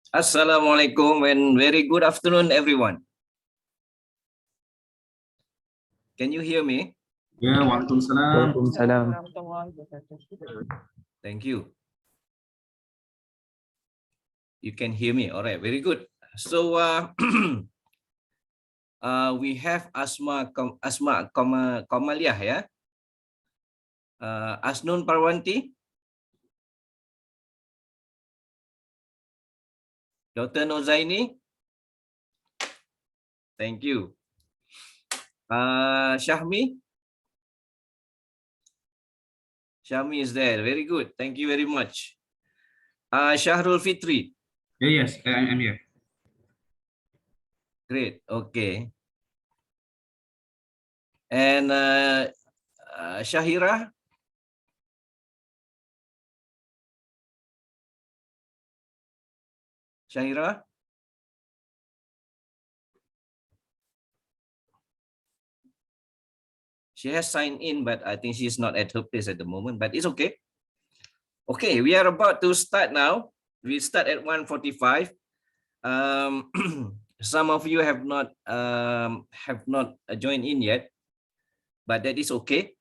Assalamualaikum and very good afternoon, everyone. Can you hear me? Ya, waalaikumsalam. Thank you. You can hear me. All right, very good. So we have Asma Komaliah, ya. Asnun Parwanti, Dr. Nozaini. Thank you. Syahmi. Syahmi is there. Very good. Thank you very much. Shahrul Fitri. Yes, I'm here. Great. Okay. And Shahira. Shahira. She has signed in, but I think she's not at her place at the moment, but it's okay. Okay, we are about to start now. We start at 1:45. Some of you have not joined in yet, but that is okay.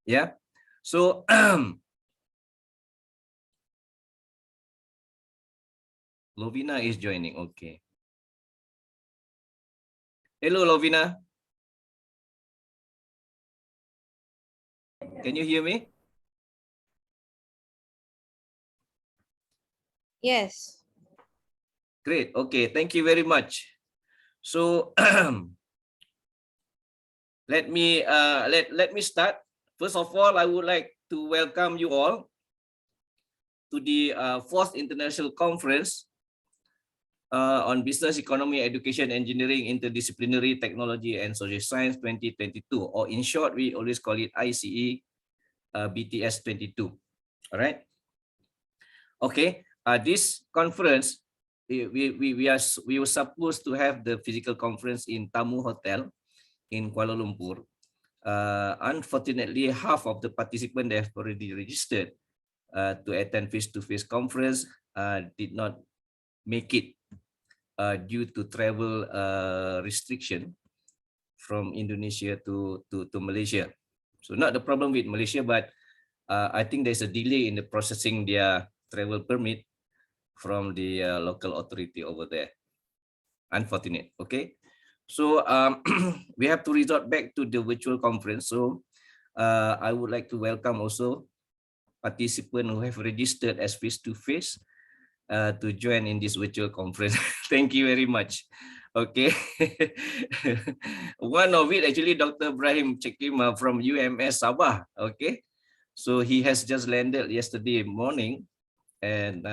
Yeah. So Lovina is joining. Okay. Hello, Lovina. Can you hear me? Yes. Great. Okay. Thank you very much. So let me start. First of all, I would like to welcome you all to the 4th International Conference on Business, Economy, Education, Engineering, Interdisciplinary Technology, and Social Science 2022, or in short, we always call it ICEBTS22. All right. Okay. This conference, we were supposed to have the physical conference in Tamu Hotel in Kuala Lumpur. Unfortunately, half of the participants have already registered to attend face-to-face conference did not make it due to travel restriction from Indonesia to Malaysia. So not the problem with Malaysia, but I think there's a delay in the processing their travel permit from the local authority over there. Unfortunate. Okay. So we have to resort back to the virtual conference. So I would like to welcome also participants who have registered as face-to-face to join in this virtual conference. Thank you very much. Okay. One of it actually Dr. Ibrahim Chekima from UMS Sabah. Okay. So he has just landed yesterday morning, and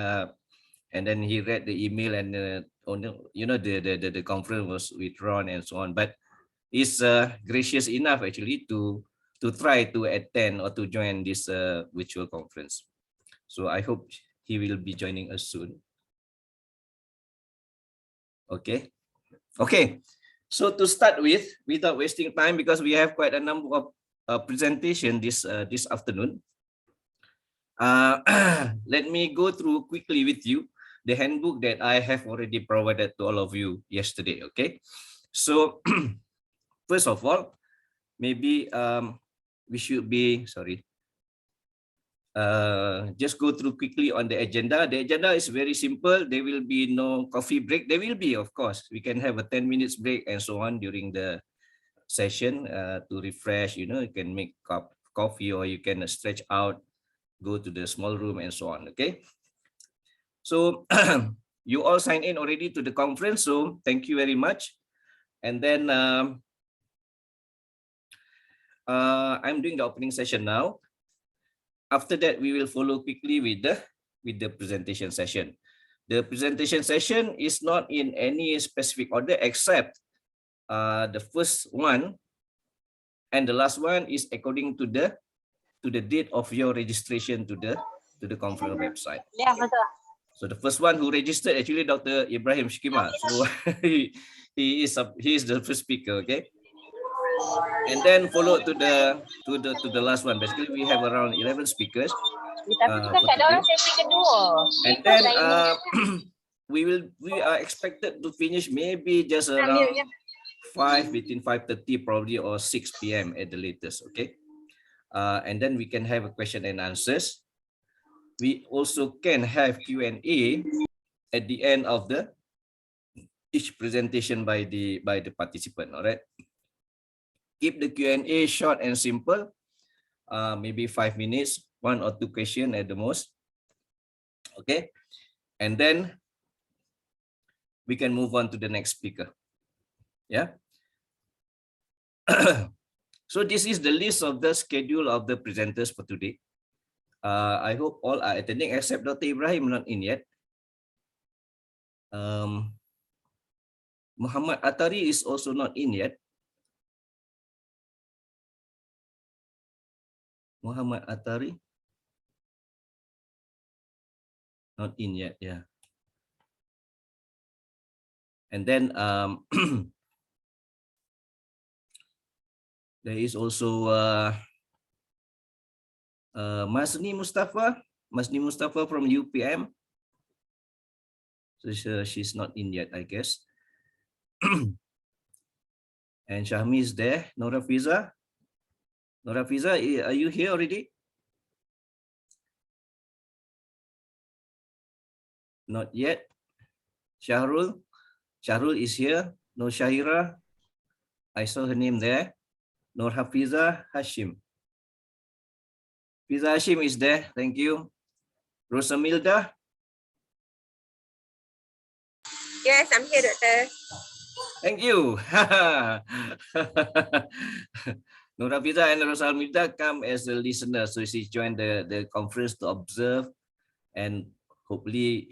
then he read the email, and the conference was withdrawn and so on. But he's gracious enough actually to try to attend or to join this virtual conference. So I hope he will be joining us soon. Okay. Okay. So to start with, without wasting time, because we have quite a number of presentation this afternoon. Let me go through quickly with you the handbook that I have already provided to all of you yesterday. Okay. So first of all, maybe we should be just go through quickly on the agenda. The agenda is very simple. There will be no coffee break. There will be, of course. We can have a 10 minutes break and so on during the session to refresh. You can make coffee, or you can stretch out, go to the small room and so on. Okay. So you all signed in already to the conference. So thank you very much. And then I'm doing the opening session now. After that, we will follow quickly with the presentation session. The presentation session is not in any specific order, except the first one and the last one is according to the date of your registration to the conference website. Yeah, betul. So the first one who registered actually Dr. Ibrahim Shkima. So he is the first speaker. Okay. And then follow to the last one. Basically, we have around 11 speakers. Tapi kan tak ada orang sesi kedua. And then we are expected to finish maybe just around 5, between 5:30 probably, or 6 p.m. at the latest. Okay. And then we can have a question and answers. We also can have Q&A at the end of each presentation by the participant. All right. Keep the Q&A short and simple. Maybe 5 minutes, 1 or 2 questions at the most. Okay. And then we can move on to the next speaker. Yeah. So this is the list of the schedule of the presenters for today. I hope all are attending except Dr. Ibrahim, not in yet. Muhammad Atari is also not in yet. Muhammad Atari, not in yet, yeah. And then there is also Masni Mustafa from UPM. So she's not in yet, I guess. And Shahmi is there. Nora Fiza, are you here already? Not yet. Shahrul is here. No Shahira, I saw her name there. Nur Hafiza Hashim. Fiza Hashim is there. Thank you. Rosamilda. Yes, I'm here, Doctor. Thank you. Nur Hafiza and Rosamilda come as a listener, so she joined the conference to observe, and hopefully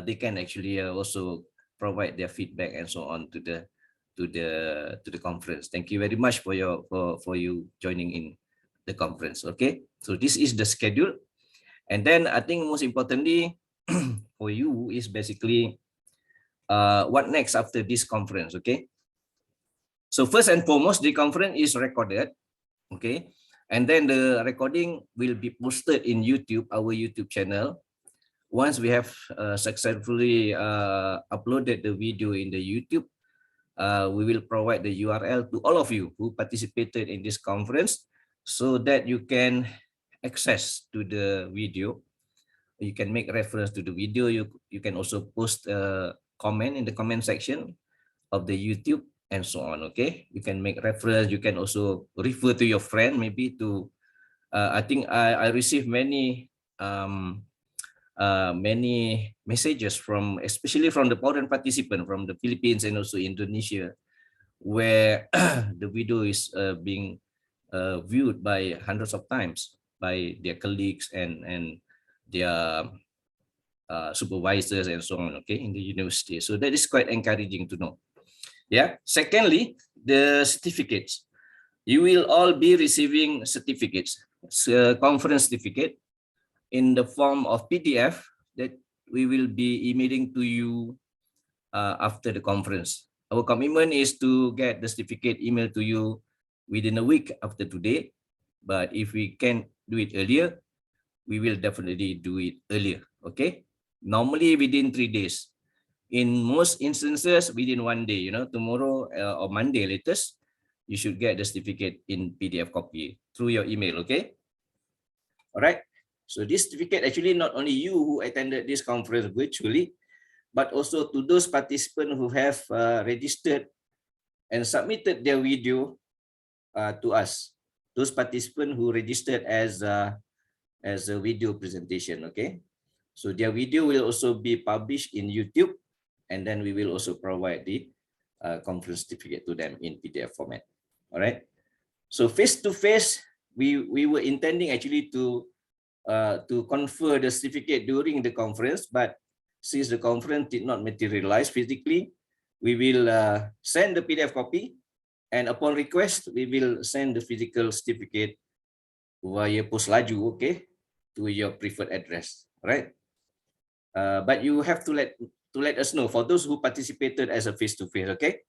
they can actually also provide their feedback and so on to the conference. Thank you very much for you joining in the conference. Okay, so this is the schedule, and then I think most importantly for you is basically what next after this conference. Okay, so first and foremost, the conference is recorded. Okay, and then the recording will be posted in YouTube, our YouTube channel. Once we have successfully uploaded the video in the YouTube, we will provide the URL to all of you who participated in this conference so that you can access to the video. You can make reference to the video. You can also post a comment in the comment section of the YouTube and so on. Okay, you can make reference. You can also refer to your friend, maybe to, I think I received many messages especially from the foreign participant from the Philippines and also Indonesia, where the video is being viewed by hundreds of times by their colleagues and their supervisors and so on. Okay, in the university. So that is quite encouraging to know. Yeah. Secondly, the certificates. You will all be receiving certificates, conference certificate, in the form of PDF that we will be emailing to you after the conference. Our commitment is to get the certificate emailed to you within a week after today. But if we can do it earlier, we will definitely do it earlier. Okay. Normally within 3 days. In most instances, within 1 day, tomorrow or Monday latest, you should get the certificate in PDF copy through your email. Okay. All right. So this certificate actually not only you who attended this conference virtually, but also to those participants who have registered and submitted their video to us. Those participants who registered as a video presentation. Okay, so their video will also be published in YouTube, and then we will also provide the conference certificate to them in PDF format. All right. So face to face, we were intending actually to confer the certificate during the conference, but since the conference did not materialize physically, we will send the PDF copy, and upon request, we will send the physical certificate via post laju, okay, to your preferred address. All right. But you have to let us know for those who participated as a face-to-face, okay.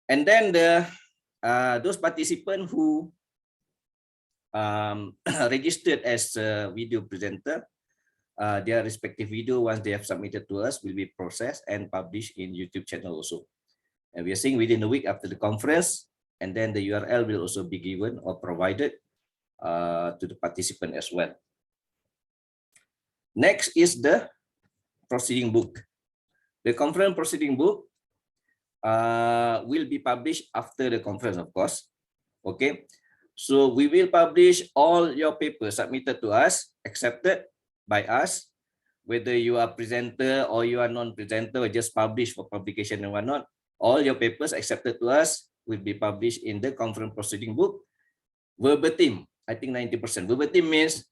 And then those participants who registered as a video presenter, their respective video, once they have submitted to us, will be processed and published in YouTube channel also. And we are seeing within a week after the conference, and then the URL will also be given or provided to the participant as well. Next is the proceeding book. The conference proceeding book will be published after the conference, of course. Okay, so we will publish all your papers submitted to us, accepted by us, whether you are presenter or you are non-presenter, or just publish for publication and whatnot. All your papers accepted to us will be published in the conference proceeding book verbatim. I think 90%. Verbatim means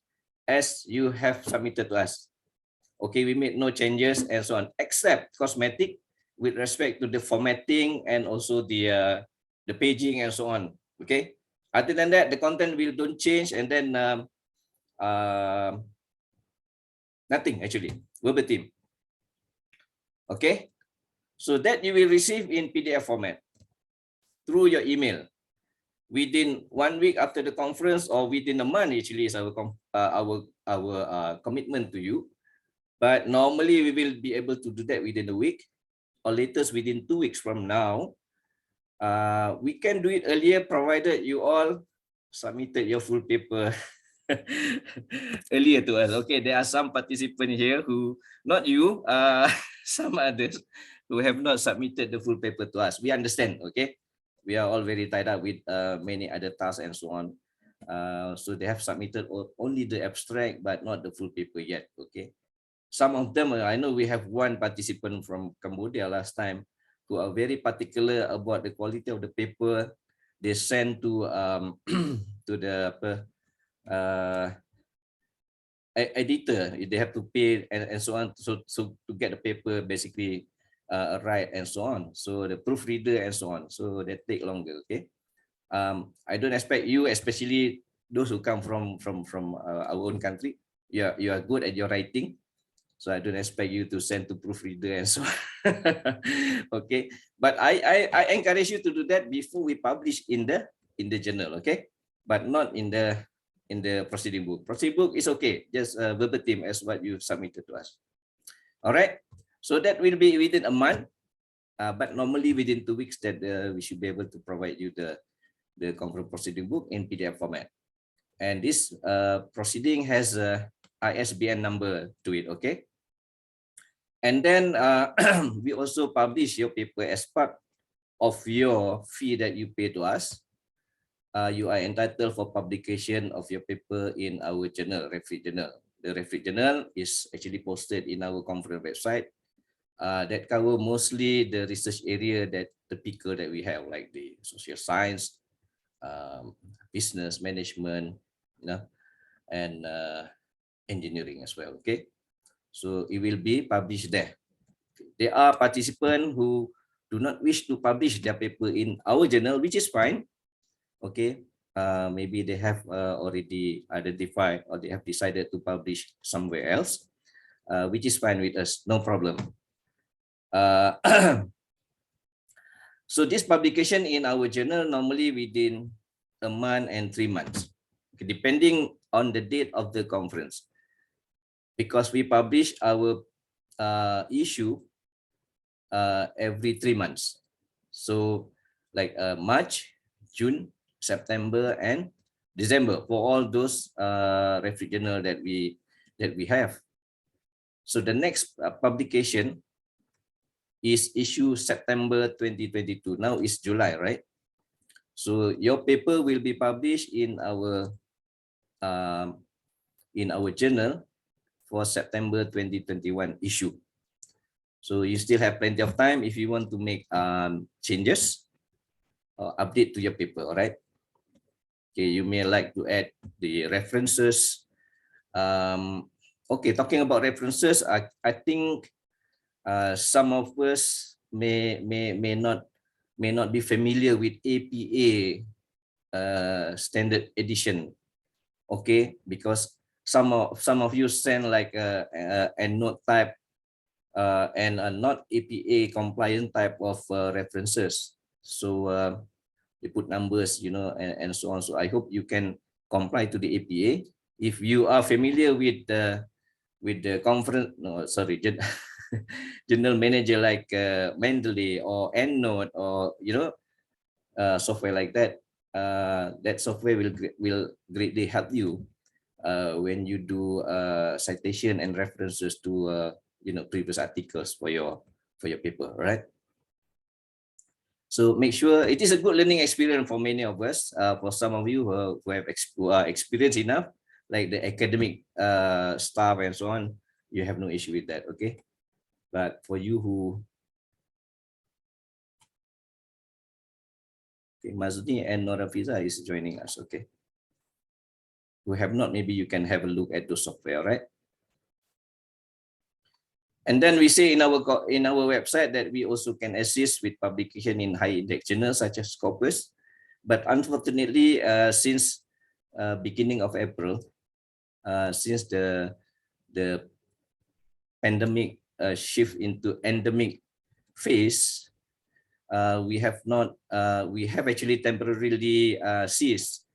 as you have submitted to us. Okay, we made no changes and so on, except cosmetic with respect to the formatting and also the paging and so on. Okay, other than that, the content will don't change, and then nothing actually, verbatim. Okay, so that you will receive in PDF format through your email within 1 week after the conference, or within a month actually is our commitment to you. But normally we will be able to do that within a week, or latest within 2 weeks from now. We can do it earlier, provided you all submitted your full paper earlier to us. Okay, there are some participants here who, not you, some others who have not submitted the full paper to us. We understand, okay? We are all very tied up with many other tasks and so on. So they have submitted only the abstract, but not the full paper yet, okay? Some of them, I know we have one participant from Cambodia last time who are very particular about the quality of the paper they send to to the editor. They have to pay and so on, so to get the paper basically right and so on. So the proofreader and so on. So that take longer. Okay. I don't expect you, especially those who come from our own country. You are good at your writing. So I don't expect you to send to proofreader and so on. Okay, but I encourage you to do that before we publish in the journal, okay? But not in the proceeding book. Proceeding book is okay, just verbatim as what you submitted to us. All right, so that will be within a month, but normally within 2 weeks that we should be able to provide you the conference proceeding book in PDF format. And this proceeding has a ISBN number to it, okay? And then we also publish your paper as part of your fee that you pay to us. You are entitled for publication of your paper in our journal, referee journal. The referee journal is actually posted in our conference website. That cover mostly the research area that typical that we have, like the social science, business management, you know, and engineering as well. Okay. So it will be published there. There are participants who do not wish to publish their paper in our journal, which is fine. Okay, maybe they have already identified or they have decided to publish somewhere else, which is fine with us, no problem. So this publication in our journal normally within a month and 3 months, okay, depending on the date of the conference. Because we publish our issue every 3 months. So like March, June, September, and December for all those referee journal that we have. So the next publication is issue September 2022. Now it's July, right? So your paper will be published in our journal for September 2021 issue. So you still have plenty of time if you want to make changes or update to your paper, all right? Okay, you may like to add the references. Okay, talking about references, I think some of us may not be familiar with APA standard edition. Okay, because some of you send like a note type and a not APA compliant type of references. So they put numbers, you know, and so on. So I hope you can comply to the APA. If you are familiar with with the conference, no, sorry, general manager like Mendeley or EndNote or software like that. That software will greatly help you when you do citation and references to previous articles for your paper, right? So make sure it is a good learning experience for many of us. For some of you who are experienced enough, like the academic staff and so on, you have no issue with that, okay? But for you who, okay, Mazni and Nora Fiza is joining us, okay? Who have not, maybe you can have a look at the software, right? And then we say in our website that we also can assist with publication in high index journals such as Scopus. But unfortunately, since beginning of April, since the pandemic shift into endemic phase, we have actually temporarily ceased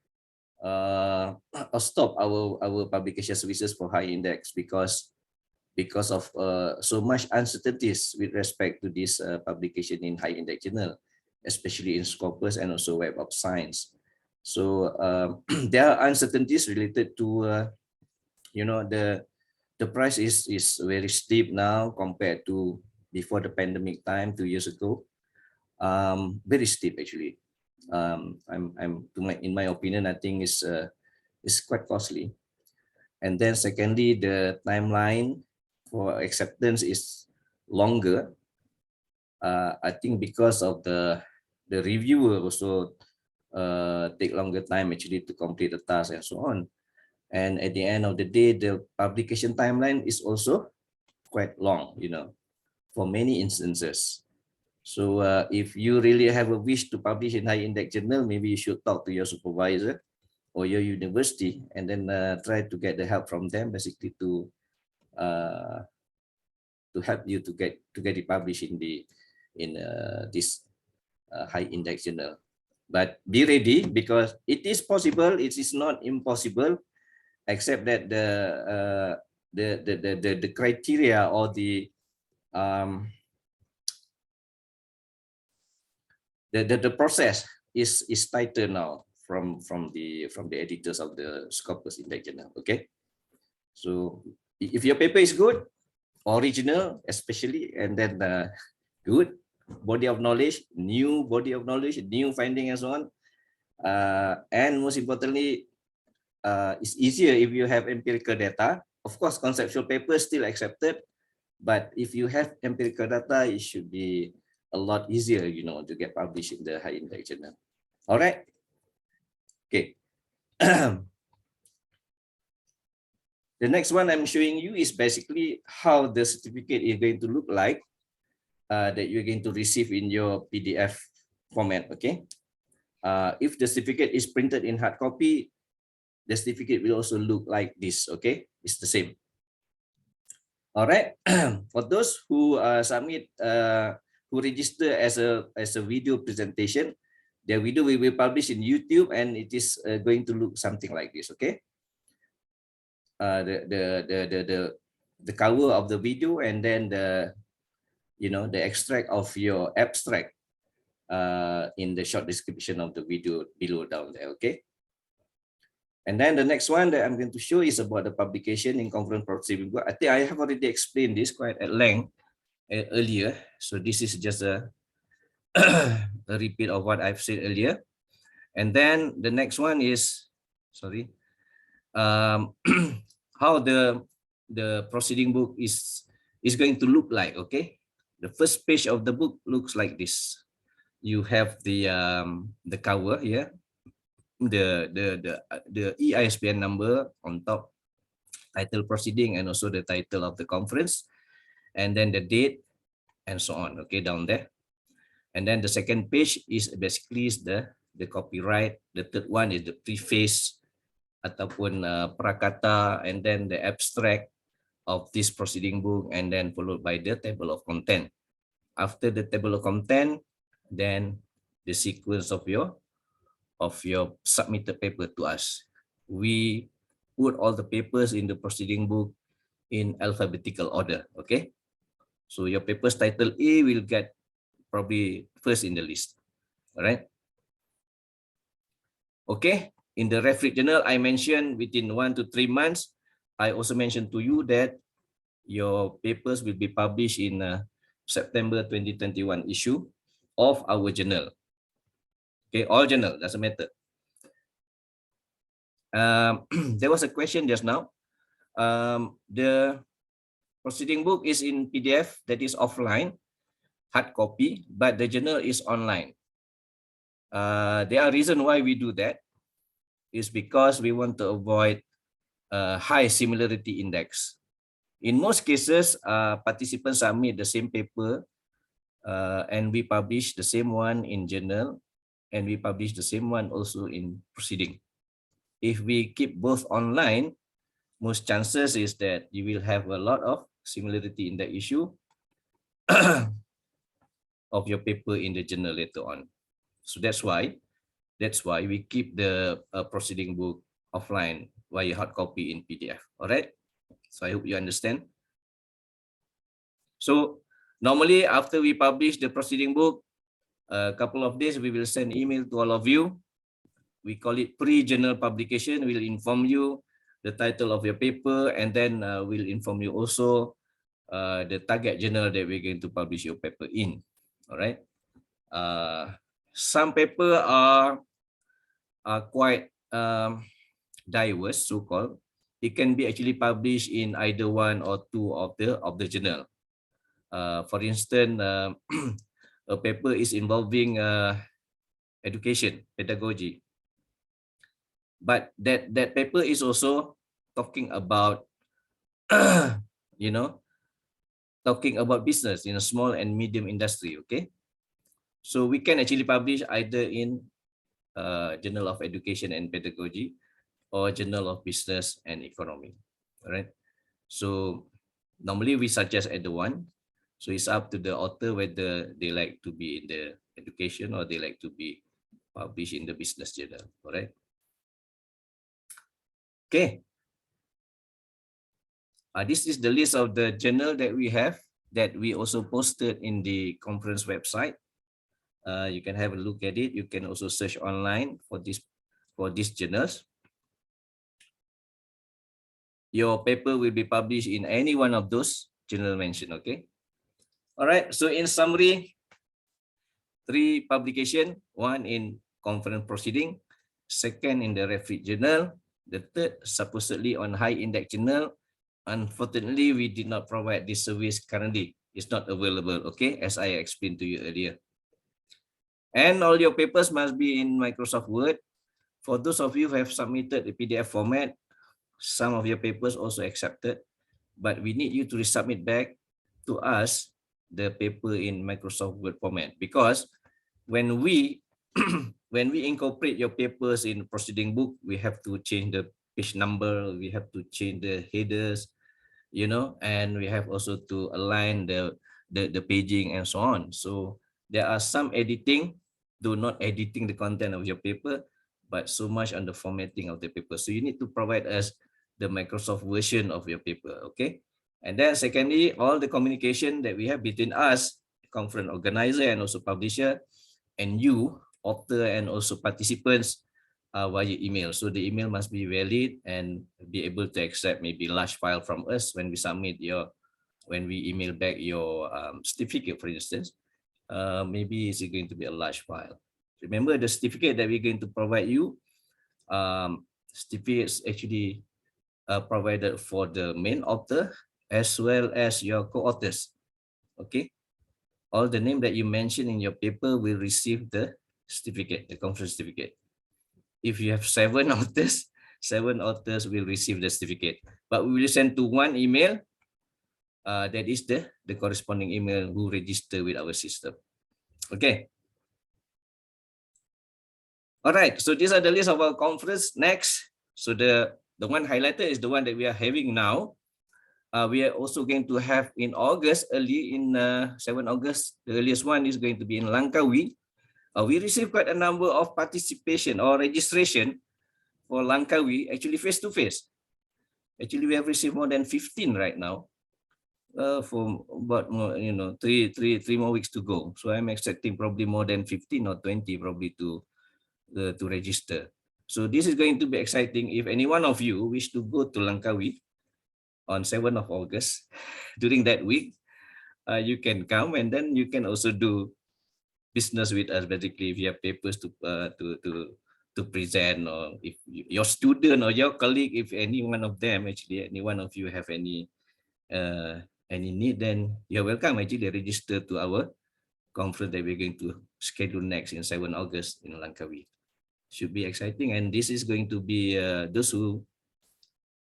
or stop our publication services for high index because of so much uncertainties with respect to this publication in high index journal, especially in Scopus and also Web of Science. So there are uncertainties related to the price is very steep now compared to before the pandemic time 2 years ago. Very steep actually. In my opinion, I think is quite costly. And then secondly, the timeline for acceptance is longer. I think because of the reviewer also take longer time actually to complete the task and so on. And at the end of the day, the publication timeline is also quite long, for many instances. So if you really have a wish to publish in high index journal, maybe you should talk to your supervisor or your university and then try to get the help from them basically to help you to get it published in this high index journal. But be ready because it is possible. It is not impossible, except that the criteria or the process is tighter now from the editors of the Scopus Index Journal. Okay, so if your paper is good, original especially, and then good body of knowledge, new finding and so on, and most importantly, it's easier if you have empirical data. Of course, conceptual papers still accepted, but if you have empirical data, it should be a lot easier, to get published in the high index journal. All right. Okay. The next one I'm showing you is basically how the certificate is going to look like that you're going to receive in your PDF format. Okay. If the certificate is printed in hard copy, the certificate will also look like this. Okay, it's the same. All right. For those who submit, who register as a video presentation, the video will be published in YouTube, and it is going to look something like this. Okay. The cover of the video, and then the extract of your abstract in the short description of the video below down there. Okay. And then the next one that I'm going to show is about the publication in conference proceeding. I think I have already explained this quite at length earlier. So this is just a repeat of what I've said earlier. And then the next one is, how the proceeding book is going to look like. Okay, the first page of the book looks like this. You have the cover here, the ISBN number on top, title proceeding, and also the title of the conference, and then the date and so on. Okay, down there. And then the second page is basically the copyright. The third one is the preface ataupun prakata, and then the abstract of this proceeding book, and then followed by the table of content. After the table of content, then the sequence of your submitted paper to us. We put all the papers in the proceeding book in alphabetical order. Okay, so your paper's title A will get probably first in the list. All right. Okay, in the referee journal, I mentioned within 1 to 3 months. I also mentioned to you that your papers will be published in September 2021 issue of our journal. Okay, all journal, doesn't matter. There was a question just now. The proceeding book is in PDF, that is offline, hard copy, but the journal is online. There are reasons why we do that. Is because we want to avoid high similarity index. In most cases, participants submit the same paper and we publish the same one in journal and we publish the same one also in proceeding. If we keep both online, most chances is that you will have a lot of similarity in the issue of your paper in the journal later on. So that's why we keep the proceeding book offline via hard copy in PDF. All right. So I hope you understand. So normally after we publish the proceeding book, a couple of days we will send email to all of you. We call it pre-journal publication. We'll inform you the title of your paper, and then we'll inform you also the target journal that we're going to publish your paper in. All right. Some paper are quite diverse, so-called. It can be actually published in either one or two of the journal. For instance, a paper is involving education, pedagogy, but that paper is also talking about talking about business in a small and medium industry. Okay, so we can actually publish either in Journal of Education and Pedagogy or Journal of Business and Economy. All right. So normally we suggest either one. So it's up to the author whether they like to be in the education or they like to be published in the business journal. All right. Okay. This is the list of the journal that we have that we also posted in the conference website. You can have a look at it. You can also search online for these journals. Your paper will be published in any one of those journal mentioned. Okay. All right. So in summary, 3 publication: 1 in conference proceeding, 2nd in the referee journal, the 3rd supposedly on high index journal. Unfortunately, we did not provide this service currently. It's not available. Okay, as I explained to you earlier. And all your papers must be in Microsoft Word. For those of you who have submitted the PDF format, some of your papers also accepted, but we need you to resubmit back to us the paper in Microsoft Word format, because when we when we incorporate your papers in proceeding book, we have to change the page number, we have to change the headers, and we have also to align the paging and so on. So there are some editing, though not editing the content of your paper, but so much on the formatting of the paper. So you need to provide us the Microsoft version of your paper, okay? And then secondly, all the communication that we have between us, conference organizer and also publisher, and you, author and also participants, via email. So the email must be valid and be able to accept maybe large file from us when we when we email back your certificate, for instance. Maybe it's going to be a large file. Remember the certificate that we're going to provide you. Certificates actually provided for the main author as well as your co-authors. Okay, all the name that you mention in your paper will receive the certificate, the conference certificate. If you have 7 authors, 7 authors will receive the certificate. But we will send to one email. That is the corresponding email who register with our system. Okay. All right. So these are the list of our conference. Next. So the one highlighted is the one that we are having now. We are also going to have in August, early in 7 August. The earliest one is going to be in Langkawi. We received quite a number of participation or registration for Langkawi, actually face-to-face. Actually, we have received more than 15 right now. For about more, three more weeks to go. So I'm expecting probably more than 15 or 20 probably to register. So this is going to be exciting. If any one of you wish to go to Langkawi on 7th of August, during that week, you can come, and then you can also do business with us. Basically, if you have papers to present, or if your student or your colleague, if any one of them, actually any one of you have any need, then you're welcome. Actually, register to our conference that we're going to schedule next in 7 August in Langkawi. Should be exciting, and this is going to be those who,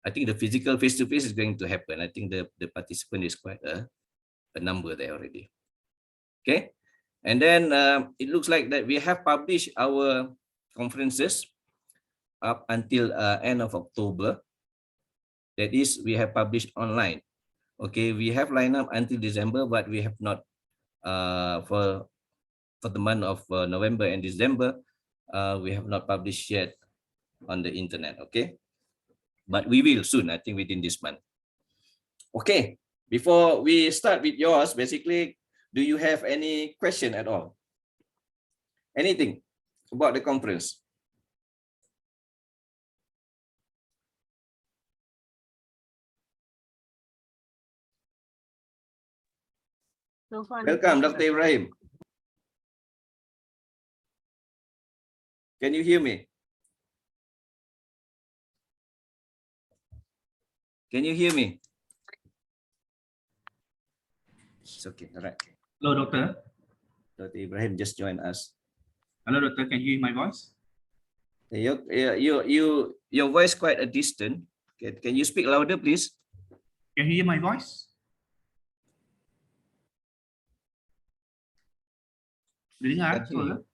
I think the physical face-to-face is going to happen. I think the participant is quite a number there already. Okay, and then it looks like that we have published our conferences up until end of October. That is, we have published online. Okay, we have lined up until December, but we have not for the month of November and December. We have not published yet on the internet. Okay, but we will soon. I think within this month. Okay, before we start with yours, basically, do you have any question at all? Anything about the conference? So far, Welcome, Dr. Ibrahim. Can you hear me? Can you hear me? It's okay. All right. Hello, Doctor. Dr. Ibrahim just joined us. Hello, Doctor. Can you hear my voice? Your voice quite a distant. Can you speak louder, please? Can you hear my voice? Dengar Can't hear suara? you.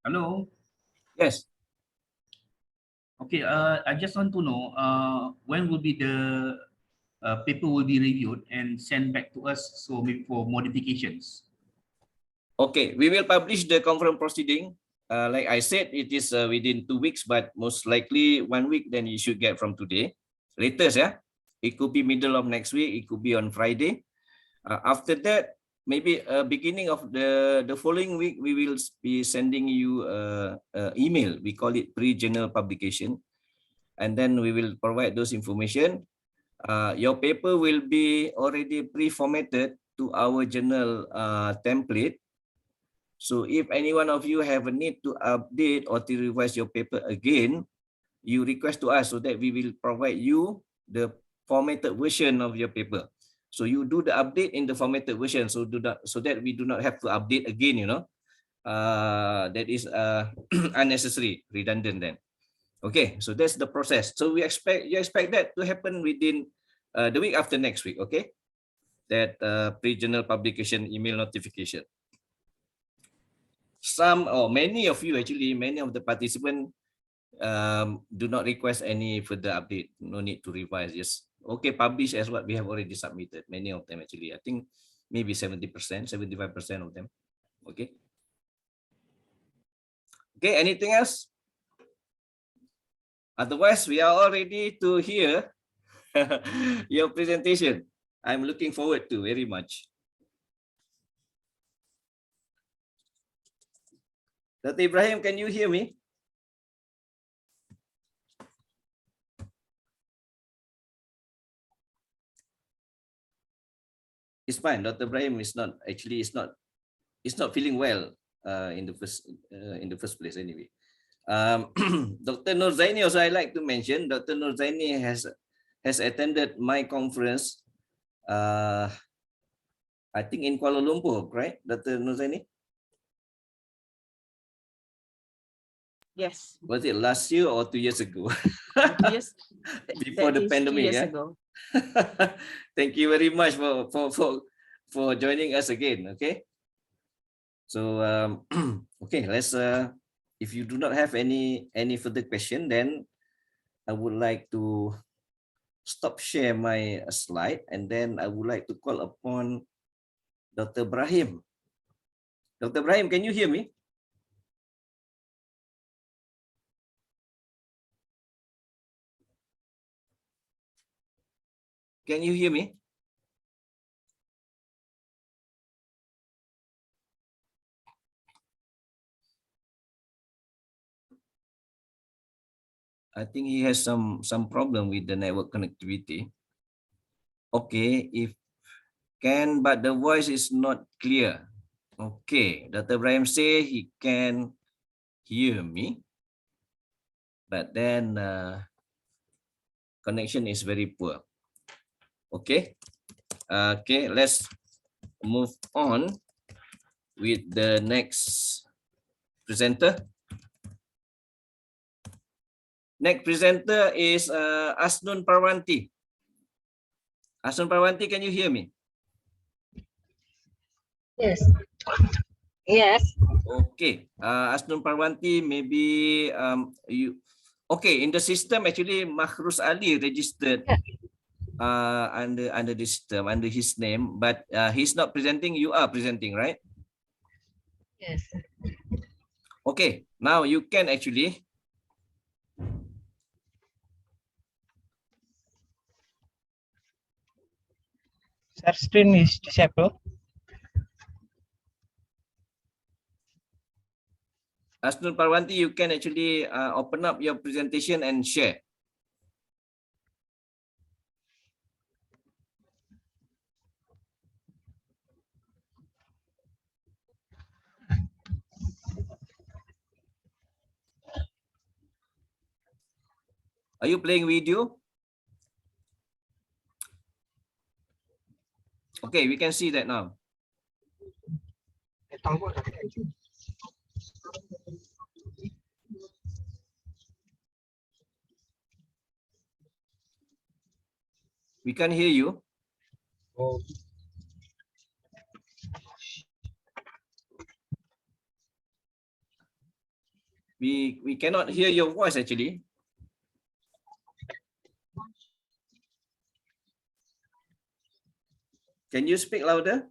Hello. Yes. Okay. I just want to know when will be the paper will be reviewed and sent back to us, so maybe for modifications. Okay, we will publish the conference proceeding. Like I said, it is within 2 weeks, but most likely 1 week, then you should get from today. Latest, yeah? It could be middle of next week. It could be on Friday. After that, maybe beginning of the following week, we will be sending you email. We call it pre-journal publication. And then we will provide those information. Your paper will be already pre-formatted to our journal template. So if any one of you have a need to update or to revise your paper again, you request to us so that we will provide you the formatted version of your paper. So you do the update in the formatted version, so that we do not have to update again, that is unnecessary, redundant then. Okay, so that's the process. So you expect that to happen within the week after next week, okay? That pre-journal publication email notification. Some or many of you, actually, many of the participants do not request any further update. No need to revise. Just okay, publish as what we have already submitted. Many of them, actually, I think maybe 70%, 75% of them. Okay. Okay. Anything else? Otherwise, we are all ready to hear your presentation. I'm looking forward to very much. Dr. Ibrahim, can you hear me? It's fine. Dr. Ibrahim is not feeling well in the first place anyway. Dr. Nurzaini also, I like to mention, Dr. Nurzaini has attended my conference, I think in Kuala Lumpur, right, Dr. Nurzaini? Yes. Was it last year or 2 years ago? 2 years. Before the pandemic, 2 years yeah? ago. Thank you very much for joining us again. Okay. So okay, let's if you do not have any further question, then I would like to stop share my slide, and then I would like to call upon Dr. Ibrahim. Dr. Ibrahim, can you hear me? Can you hear me? I think he has some problem with the network connectivity. Okay, if can, but the voice is not clear. Okay, Dr. Ibrahim say he can hear me, but then connection is very poor. Okay, okay, let's move on with the next presenter. Next presenter is Asnun Parwanti. Asnun Parwanti, can you hear me? Yes. Yes. Okay, Asnun Parwanti, maybe you. Okay, in the system actually Mahrus Ali registered under the system under his name, but he's not presenting. You are presenting, right? Yes. Okay, now you can actually. Sir, screen is disabled. Asnun Parwanti, you can actually open up your presentation and share. Are you playing video? Okay, we can see that now. We can hear you. We cannot hear your voice actually. Can you speak louder?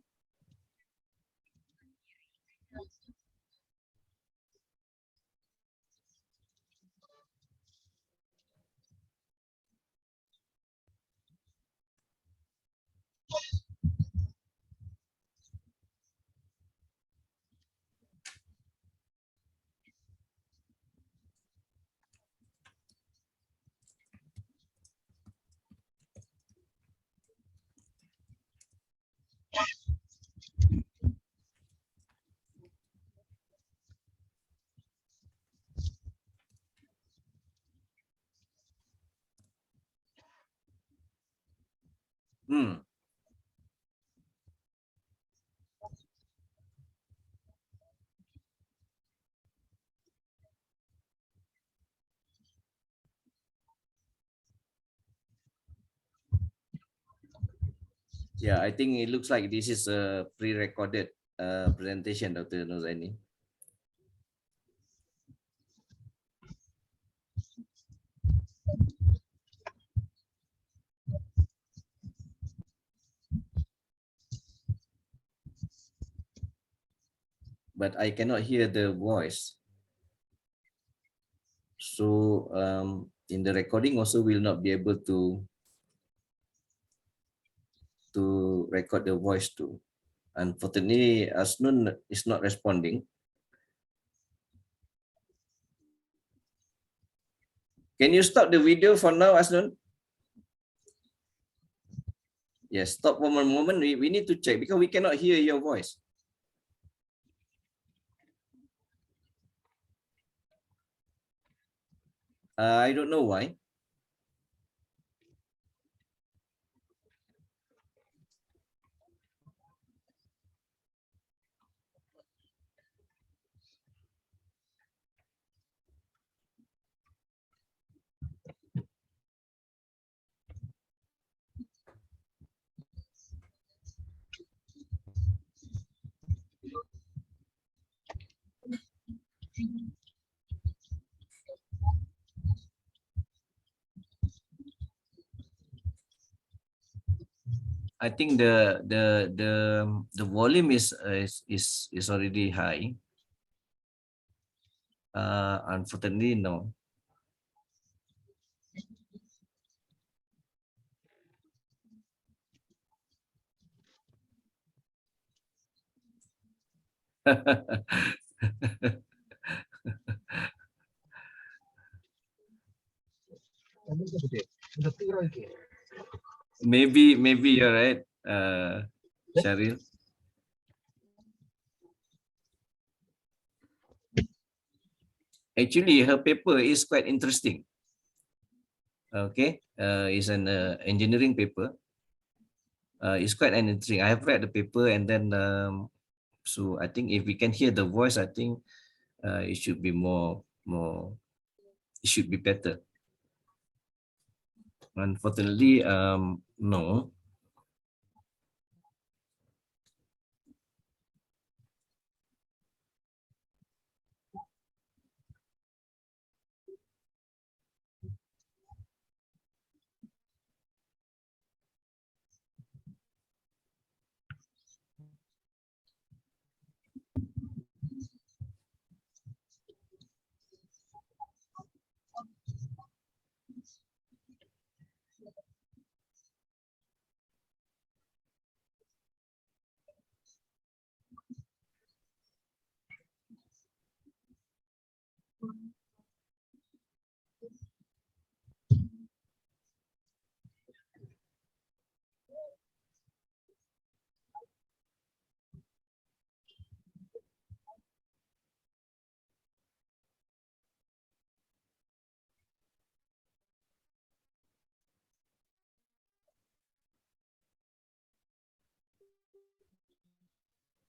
Yeah, I think it looks like this is a pre-recorded presentation, Dr. Nozaini. But I cannot hear the voice. So in the recording also will not be able to record the voice too. Unfortunately, Asnun is not responding. Can you stop the video for now, Asnun? Yes, stop for one moment. We need to check because we cannot hear your voice. I don't know why. I think the volume is already high. Unfortunately, no. Maybe you're right, Syaril. Actually, her paper is quite interesting. Okay, it's an engineering paper. It's quite an interesting. I have read the paper, and then so I think if we can hear the voice, I think it should be more. It should be better. Unfortunately, no.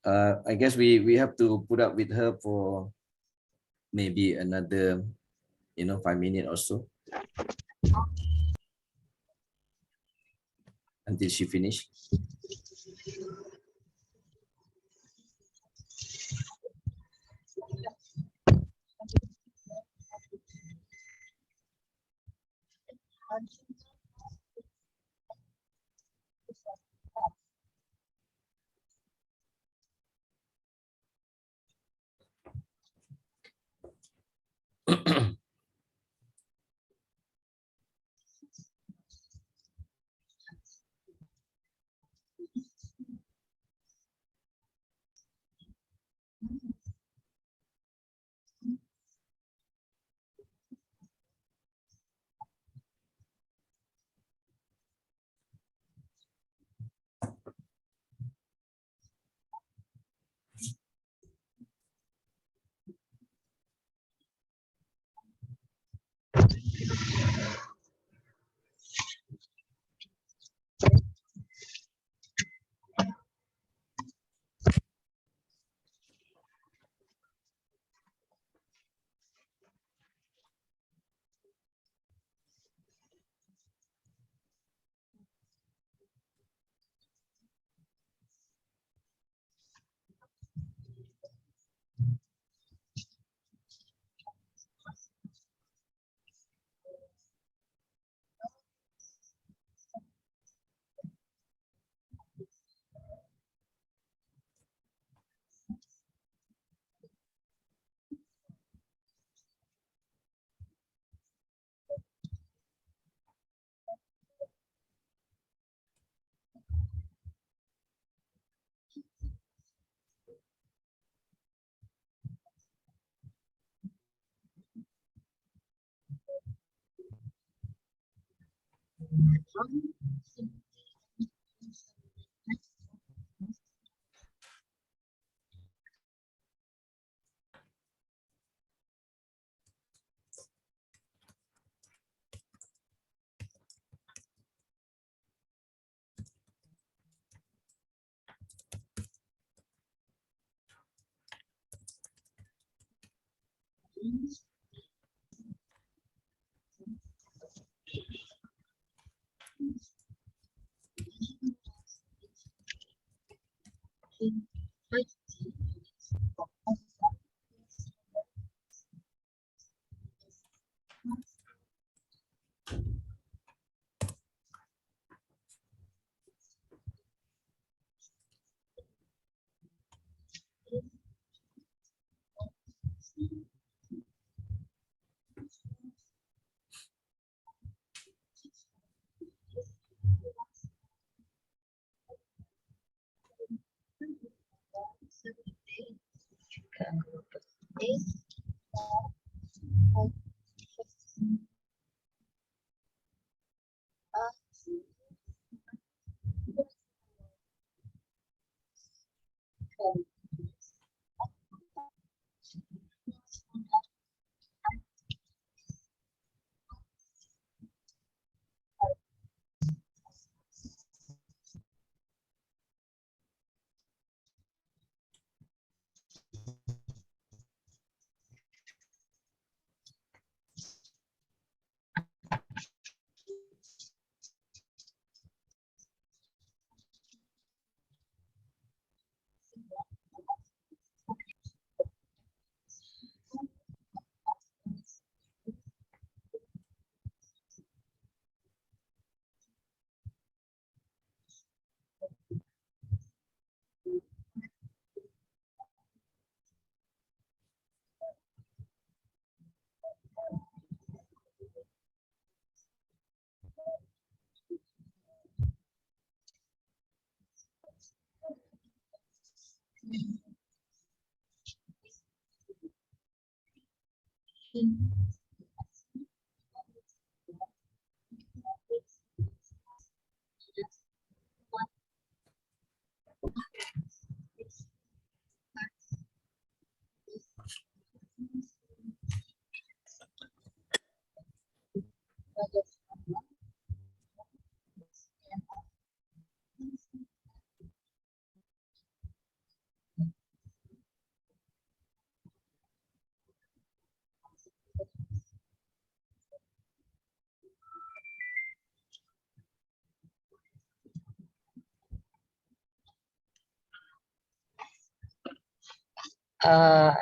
I guess we have to put up with her for maybe another 5 minutes or so until she finish.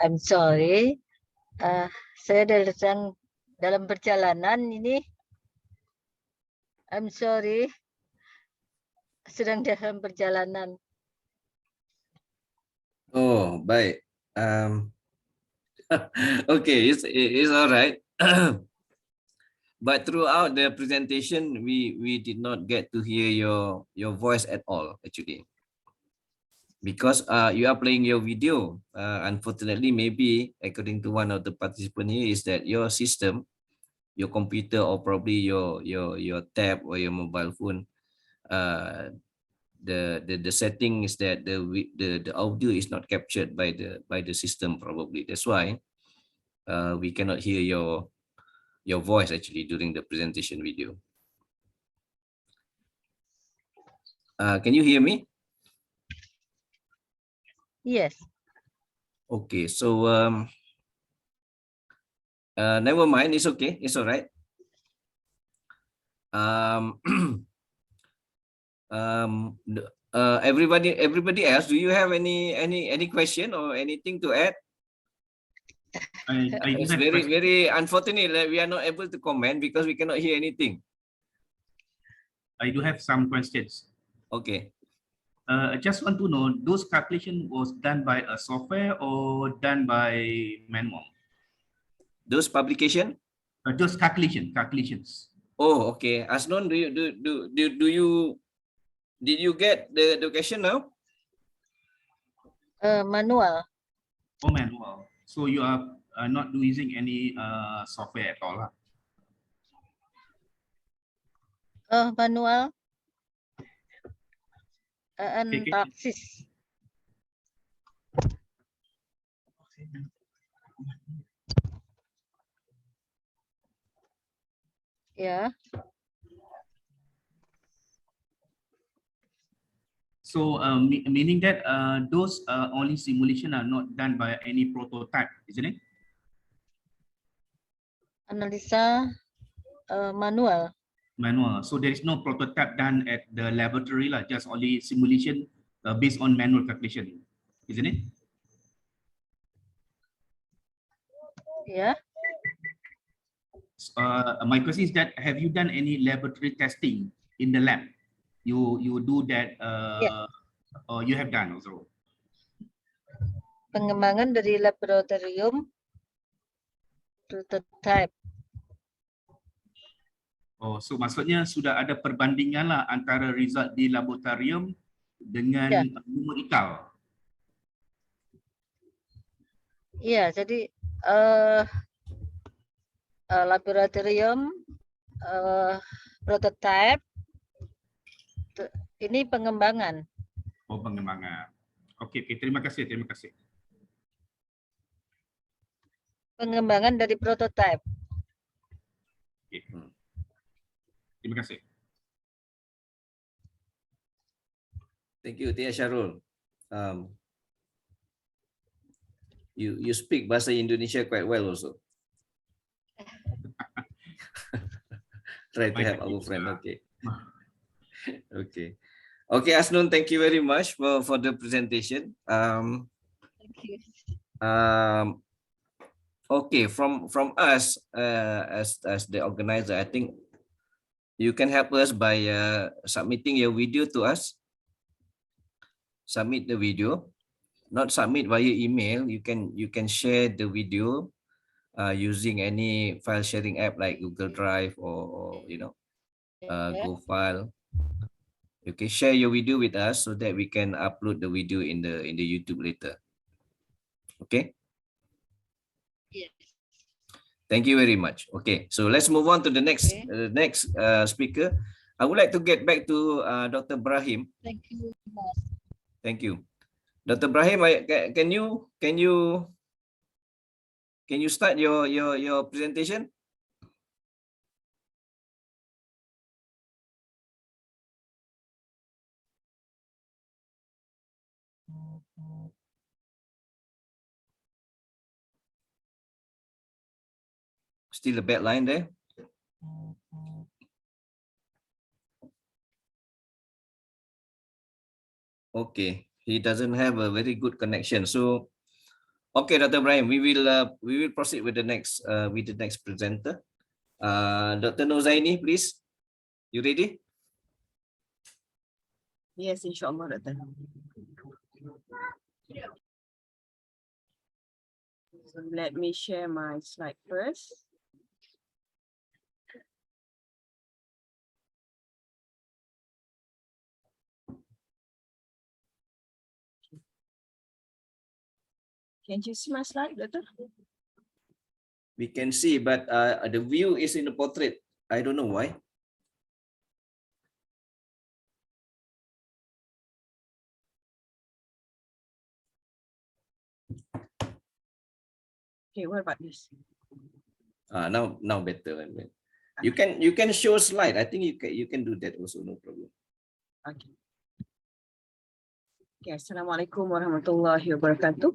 I'm sorry. Saya dalam perjalanan ini. I'm sorry. Sedang dalam perjalanan. Oh, baik. Okay, it's all right. But throughout the presentation, we did not get to hear your voice at all, actually. Because you are playing your video. Unfortunately, maybe according to one of the participants here, is that your system, your computer, or probably your tab or your mobile phone, the setting is that the audio is not captured by the system, probably. That's why we cannot hear your voice actually during the presentation video. Can you hear me? Yes. Okay, so never mind, it's okay, it's all right. Everybody else, do you have any question or anything to add? I do It's have very unfortunate that we are not able to comment because we cannot hear anything. I do have some questions. Okay. I just want to know, those calculation was done by a software or done by manual? Those publication? Those calculations. Oh, okay. Asnon, did you get the question now? Manual. Oh, manual. So you are not using any software at all. Manual. Okay. Taksis. Yeah. So meaning that those only simulation are not done by any prototype, isn't it? Analisa manual. Manual. So there is no prototype done at the laboratory, just only simulation based on manual calculation, isn't it? Yeah. My question is that have you done any laboratory testing in the lab? You do that Yeah. or you have done also? Pengembangan dari laboratorium prototype. Oh, so maksudnya sudah ada perbandingan lah antara result di laboratorium dengan Ya. numerikal. Iya, jadi laboratorium, prototype, ini pengembangan. Oh, pengembangan. Okey, terima kasih, terima kasih. Pengembangan dari prototype. Okay. Terima kasih. Thank you, Tia Syarul. You speak bahasa Indonesia quite well also. Try to help our friend. Okay. Okay. Okay, Asnun, thank you very much for the presentation. Thank you. Okay, from us as the organizer, I think you can help us by submitting your video to us. Submit the video, not submit via email. You can share the video using any file sharing app like Google Drive or Go File. Okay, share your video with us so that we can upload the video in the YouTube later. Okay. Yes. Thank you very much. Okay, so let's move on to the next speaker. I would like to get back to Dr. Brahim. Thank you. Thank you, Dr. Brahim. Can you start your presentation? Still a bad line there. Okay, he doesn't have a very good connection. So, okay, Dr. Brahim, we will proceed with the next presenter. Dr. Nozaini, please. You ready? Yes, inshallah, Doctor. So let me share my slide first. Can you see my slide, Doctor? We can see, but the view is in the portrait. I don't know why. Okay, what about this? Now better. You can show slide. I think you can do that also, no problem. Okay. Okay, Assalamualaikum warahmatullahi wabarakatuh,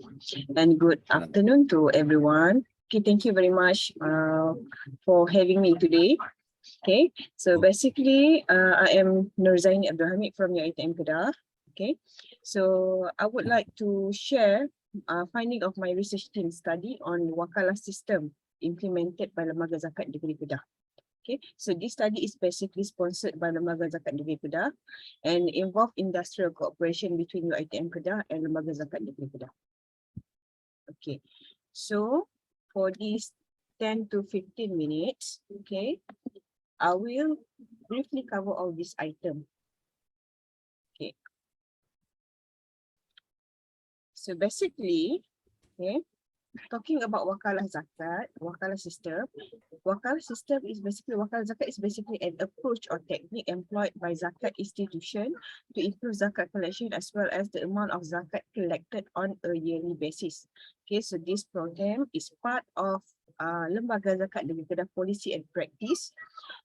and good afternoon to everyone. Okay, thank you very much for having me today. Okay, so basically, I am Nurzaini Abdul Hamid from ITM Kedah. Okay, so I would like to share finding of my research team study on wakalah system implemented by Lembaga Zakat Negeri Kedah. Okay, so this study is basically sponsored by Lembaga Zakat Negeri Kedah and involve industrial cooperation between UiTM Kedah and Lembaga Zakat Negeri Kedah. Okay, so for these 10 to 15 minutes, okay, I will briefly cover all these items. Okay, so basically, okay, talking about wakalah zakat, wakalah system is basically, wakalah zakat is basically an approach or technique employed by zakat institution to improve zakat collection as well as the amount of zakat collected on a yearly basis. Okay, so this program is part of Lembaga Zakat Negeri Kedah policy and practice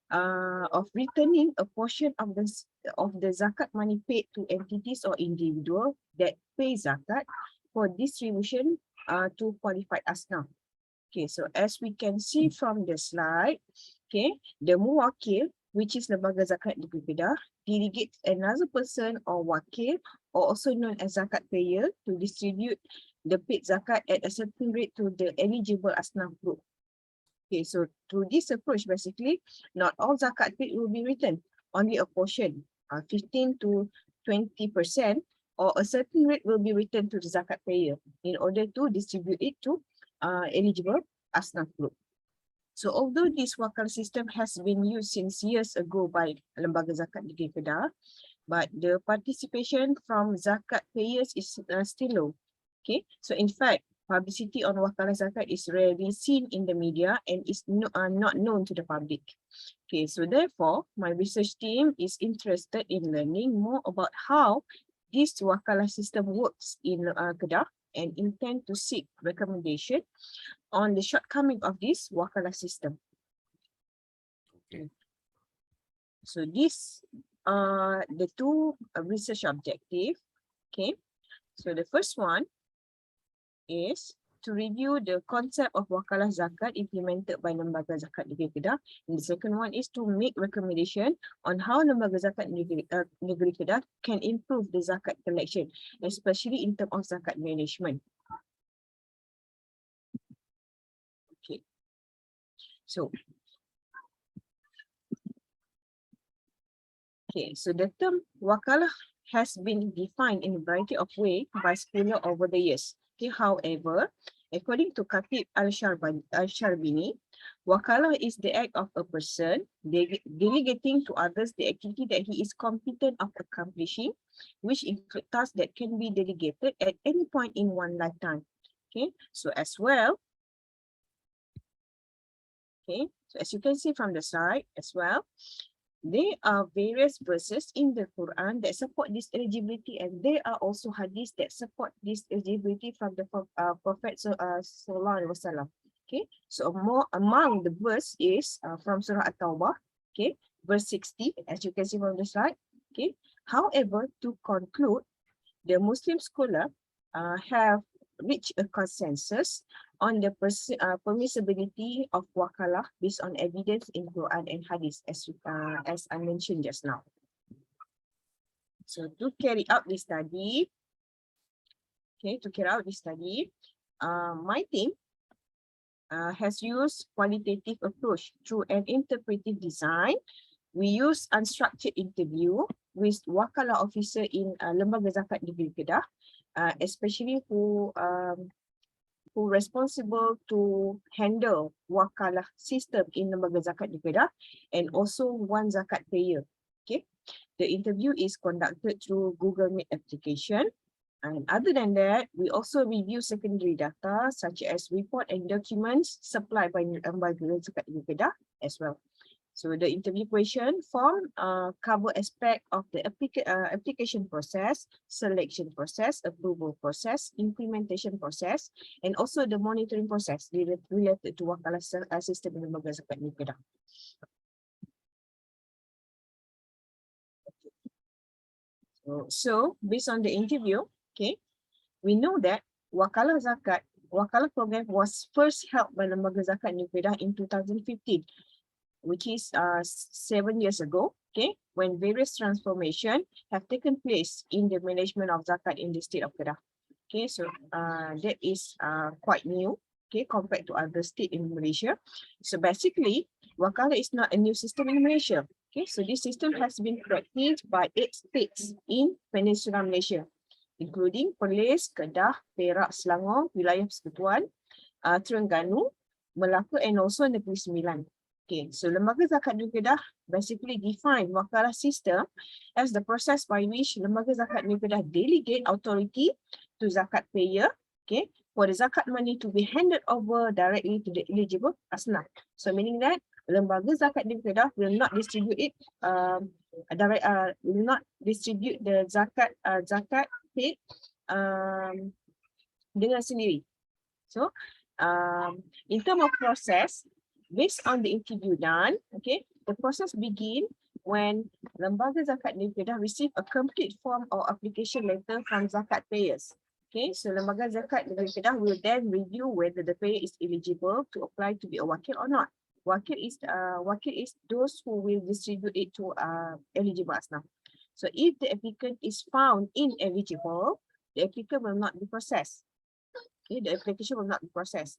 of returning a portion of the zakat money paid to entities or individual that pay zakat for distribution to qualified asnaf. Okay, so as we can see from the slide, okay, the muwakil, which is Lembaga Zakat Negeri Kedah, delegates another person or wakil, or also known as zakat payer, to distribute the paid zakat at a certain rate to the eligible asnaf group. Okay, so through this approach, basically, not all zakat paid will be returned, only a portion, 15 to 20%, or a certain rate will be returned to the zakat payer in order to distribute it to eligible asnaf group. So although this wakal system has been used since years ago by Lembaga Zakat Negeri Kedah, but the participation from zakat payers is still low. Okay, so in fact, Publicity on wakalah zakat is rarely seen in the media and is not known to the public. Okay, so therefore, my research team is interested in learning more about how this wakalah system works in Kedah and intend to seek recommendation on the shortcoming of this wakalah system. Okay. So these are the two research objectives. Okay, so the first one is to review the concept of wakalah zakat implemented by Lembaga Zakat Negeri Kedah. And the second one is to make recommendation on how Lembaga Zakat Negeri Kedah can improve the zakat collection, especially in terms of zakat management. Okay, so the term wakalah has been defined in a variety of ways by scholars over the years. Okay, however, according to Khatib Al-Sharbini, wakalah is the act of a person delegating to others the activity that he is competent of accomplishing, which include tasks that can be delegated at any point in one lifetime. Okay, so as well, okay, so as you can see from the slide as well, there are various verses in the Quran that support this eligibility, and there are also hadiths that support this eligibility from the Prophet Sallallahu Alaihi Wasallam. Okay, so among the verse is from Surah At-Tawbah, okay, verse 60, as you can see from the slide. Okay, however, to conclude, the Muslim scholar have reached a consensus on the permissibility of wakalah based on evidence in Quran and Hadith, as I mentioned just now. So to carry out this study, my team has used qualitative approach through an interpretive design. We use unstructured interview with wakalah officer in Lembaga Zakat Negeri Kedah, especially who responsible to handle wakalah system in Lembaga Zakat Negeri Kedah, and also one zakat payer. Okay, the interview is conducted through Google Meet application. And other than that, we also review secondary data such as report and documents supplied by Lembaga Zakat Negeri Kedah as well. So the interview question form cover aspect of the application process, selection process, approval process, implementation process, and also the monitoring process related to wakalah system in Lembaga Zakat Negeri Kedah. So based on the interview, okay, we know that wakalah program was first held by Lembaga Zakat Negeri Kedah in 2015. Which is 7 years ago, okay, when various transformation have taken place in the management of zakat in the state of Kedah. Okay, so that is quite new, okay, compared to other states in Malaysia. So basically, wakalah is not a new system in Malaysia. Okay, so this system has been practiced by 8 states in Peninsular Malaysia, including Perlis, Kedah, Perak, Selangor, Wilayah Persekutuan, Terengganu, Melaka, and also Negeri Sembilan. Okay, so Lembaga Zakat Negeri Kedah basically define wakalah system as the process by which Lembaga Zakat Negeri Kedah delegate authority to zakat payer, okay, for the zakat money to be handed over directly to the eligible asnaf. So meaning that Lembaga Zakat Negeri Kedah will not distribute it will not distribute the zakat paid dengan sendiri. So in terms of process, based on the interview done, okay, the process begin when Lembaga Zakat Negeri Kedah receive a complete form or application letter from zakat payers. Okay, so Lembaga Zakat Negeri Kedah will then review whether the payer is eligible to apply to be a wakil or not. Wakil is those who will distribute it to eligible asnaf. So if the applicant is found ineligible, the applicant will not be processed. Okay, the application will not be processed.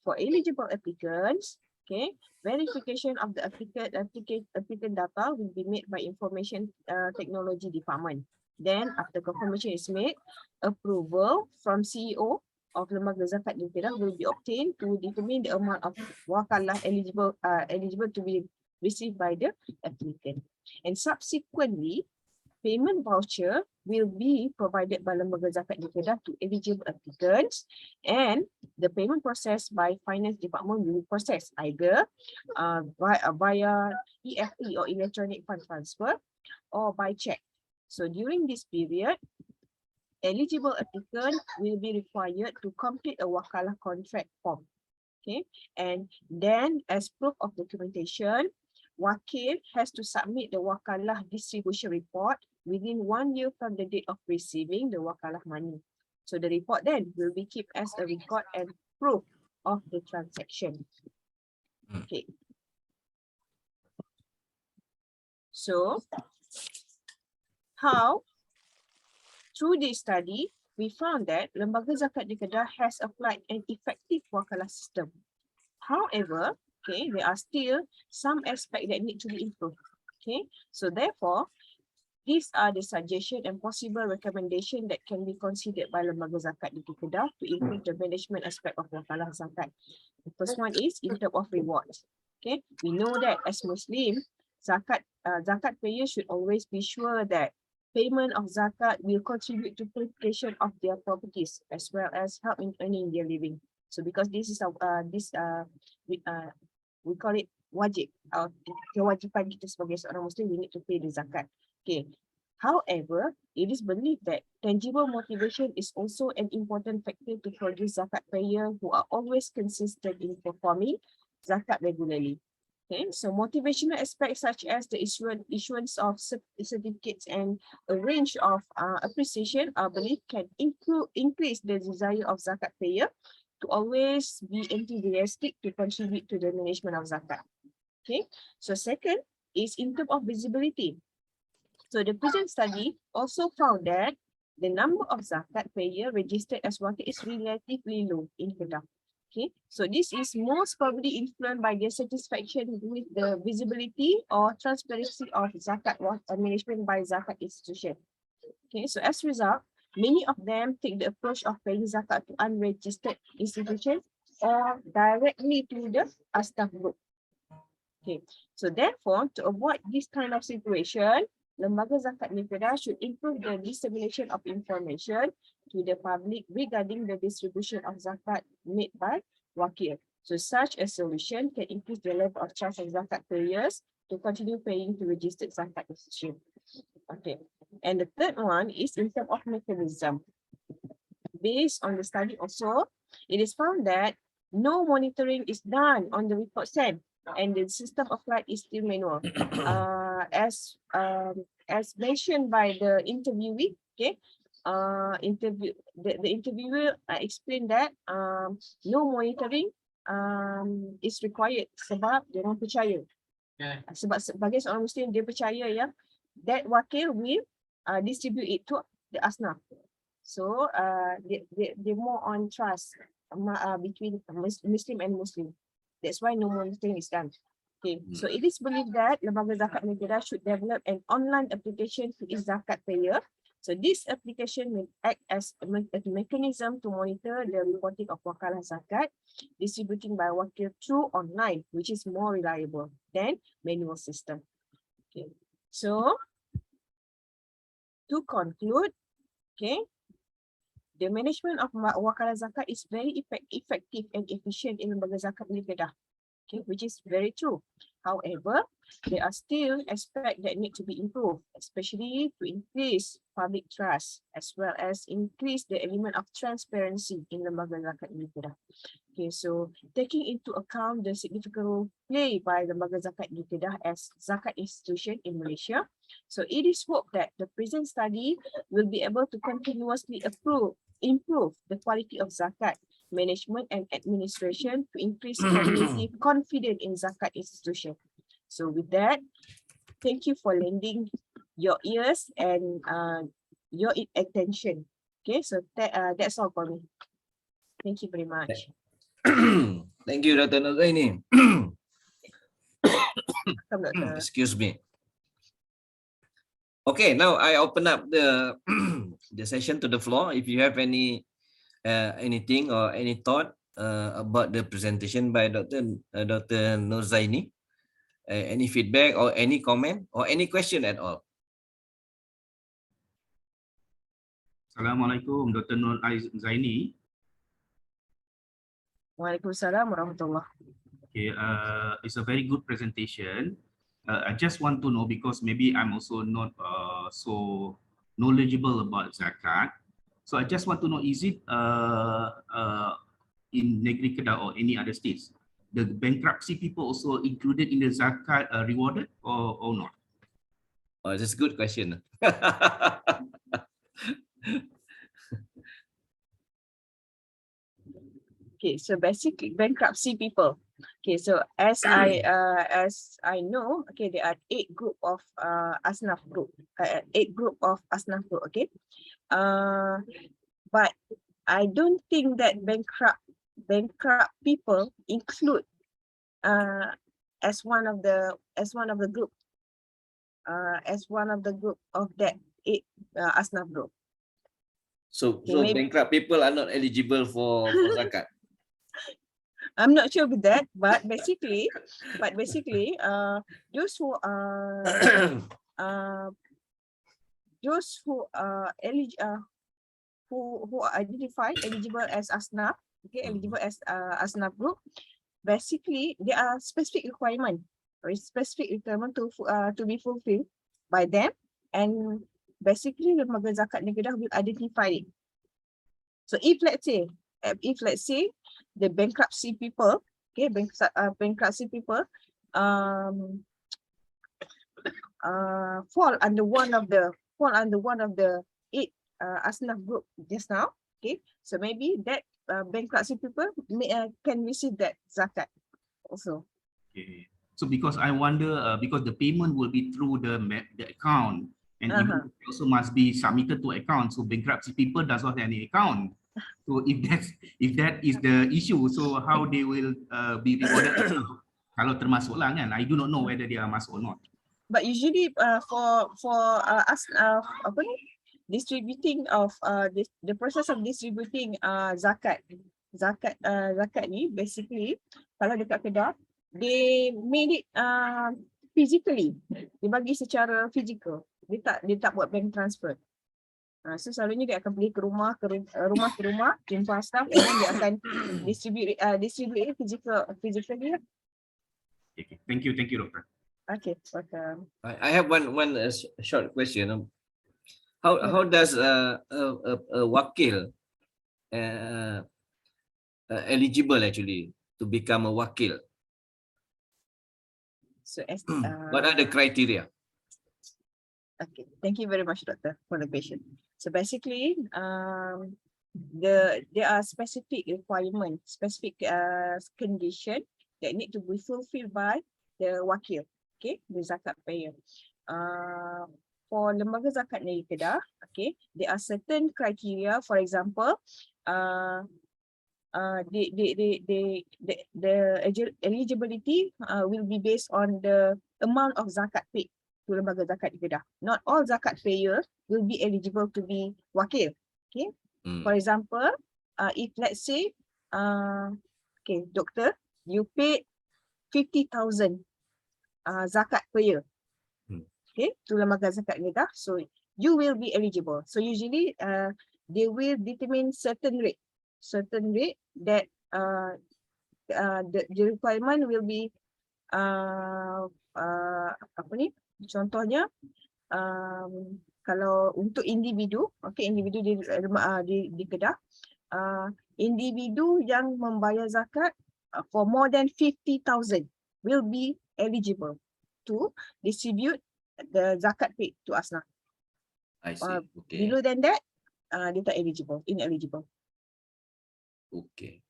For eligible applicants, okay, verification of the applicant data will be made by Information Technology Department. Then, after confirmation is made, approval from CEO of Lembaga Zakat Negeri Kedah will be obtained to determine the amount of wakalah eligible to be received by the applicant. And subsequently, payment voucher will be provided by Lembaga Zakat Negeri Kedah to eligible applicants, and the payment process by finance department will be processed either via EFT or electronic fund transfer or by check. So during this period, eligible applicant will be required to complete a wakalah contract form. Okay, and then as proof of documentation, wakil has to submit the wakalah distribution report within 1 year from the date of receiving the wakalah money. So the report then will be kept as a record and proof of the transaction. Okay. So how? Through this study, we found that Lembaga Zakat di Kedah has applied an effective wakalah system. However, okay, there are still some aspects that need to be improved. Okay, so therefore, these are the suggestion and possible recommendation that can be considered by Lembaga Zakat di Kedah to improve the management aspect of wakalah zakat. The first one is in terms of rewards. Okay, we know that as Muslim, zakat payers should always be sure that payment of zakat will contribute to purification of their properties as well as help in earning their living. So because this is we call it wajib, kewajipan kita sebagai seorang Muslim, we need to pay the zakat. Okay. However, it is believed that tangible motivation is also an important factor to produce zakat payer who are always consistent in performing zakat regularly. Okay, so motivational aspects such as the issuance of certificates and a range of appreciation are believed can increase the desire of zakat payer to always be enthusiastic to contribute to the management of zakat. Okay, so second is in terms of visibility. So the present study also found that the number of zakat payer registered as wakil is relatively low in Kedah. Okay, so this is most probably influenced by their satisfaction with the visibility or transparency of zakat management by zakat institution. Okay, so as a result, many of them take the approach of paying zakat to unregistered institutions or directly to the staff group. Okay, so therefore, to avoid this kind of situation, Lembaga Zakat di Kedah should improve the dissemination of information to the public regarding the distribution of zakat made by wakil. So such a solution can increase the level of trust of zakat payers to continue paying to registered zakat institution. Okay, and the third one is in terms of mechanism. Based on the study also, it is found that no monitoring is done on the report sent, and the system applied is still manual. As mentioned by the interviewee, okay, the interviewer explained that no monitoring is required sebab dia orang percaya. Sebab sebagai seorang Muslim dia percaya ya that wakil will distribute it to the asnaf. So they more on trust between Muslim and Muslim. That's why no monitoring is done. Okay, so it is believed that Lembaga Zakat Negara should develop an online application to its zakat payer. So this application will act as a mechanism to monitor the reporting of wakalah zakat distributing by wakil through online, which is more reliable than manual system. Okay, so to conclude, okay, the management of wakalah zakat is very effective and efficient in Lembaga Zakat Negara. Okay, which is very true. However, there are still aspects that need to be improved, especially to increase public trust as well as increase the element of transparency in Lembaga Zakat Negara. Okay, so taking into account the significant role played by Lembaga Zakat Negara as zakat institution in Malaysia, so it is hoped that the present study will be able to continuously improve the quality of zakat management and administration to increase community confidence in zakat institution. So with that, thank you for lending your ears and your attention. Okay, so that's all for me. Thank you very much. Thank you, Dr. Nozaini. Excuse me. Okay, now I open up the the session to the floor. If you have anything or any thought about the presentation by Dr. Nozaini, any feedback or any comment or any question at all? Assalamualaikum, Dr. Nozaini. Waalaikumsalam warahmatullahi. Okay, it's a very good presentation. I just want to know, because maybe I'm also not so knowledgeable about zakat. So I just want to know, is it in Negeri Kedah or any other states, the bankruptcy people also included in the zakat rewarded or not? Oh, that's a good question. Okay, so basically bankruptcy people. Okay, so as I know, okay, there are 8 group of asnaf group, 8 group of asnaf group. Okay, but I don't think that bankrupt people include as one of the group of that 8 asnaf group. So Okay, maybe bankrupt people are not eligible for zakat. I'm not sure with that, but basically, those who who are identified eligible as asnaf, okay, eligible as asnaf group, basically there are specific requirement to be fulfilled by them, and basically lembaga zakat negara will identify it. So if let's say the bankruptcy people, okay, bankruptcy people fall under one of the 8 asnaf group just now. Okay, so maybe that bankruptcy people can receive that zakat also. Okay. So because I wonder, because the payment will be through the account, and even also must be submitted to account. So bankruptcy people does not have any account. So if that is the issue, so how they will be rewarded? Kalau termasuk lah kan, I do not know whether they are masuk or not. But usually for us apa ni, distributing of the process of distributing zakat ni, basically kalau dekat Kedah, they made it physically, dia bagi secara physical, dia tak buat bank transfer. So selalunya dia akan pergi ke rumah, jumpa staff, and then dia akan distribute physically. Okay. Thank you, Doctor. Okay, welcome. I have one short question. How does a wakil eligible actually to become a wakil? So as What are the criteria? okay, thank you very much, Doctor, for the question. So basically, there are specific requirements, specific condition that need to be fulfilled by the wakil, okay, the zakat payer. For lembaga zakat negeri Kedah, okay, there are certain criteria. For example, the eligibility will be based on the amount of zakat paid to lembaga zakat di Kedah. Not all zakat payer will be eligible to be wakil. Okay. For example, if let's say, okay, doctor, you paid 50,000 zakat per year, okay, to lembaga zakat Kedah, so you will be eligible. So usually, they will determine certain rate that the requirement will be apa ni? Contohnya, kalau untuk individu, okay, individu di Kedah, individu yang membayar zakat for more than 50,000 will be eligible to distribute the zakat paid to asnaf. I see. Okay. Below than that, dia tak ineligible. Okay.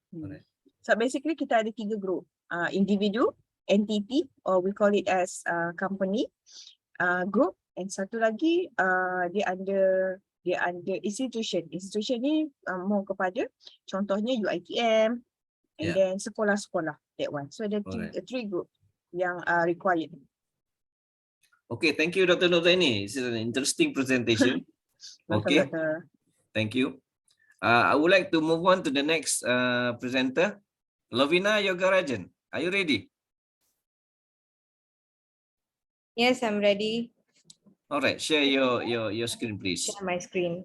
Alright. So basically kita ada 3 group, individu, entity, or we call it as company group, and satu lagi dia under institution. Institution ni more kepada contohnya UiTM, and then sekolah-sekolah, that one. So ada 3 group yang required. Okay, thank you, Dr. Nurzaini. This is an interesting presentation. Okay, thank you. I would like to move on to the next presenter, Lovina Yogarajan. Are you ready? Yes, I'm ready. All right, share your screen, please. Share my screen.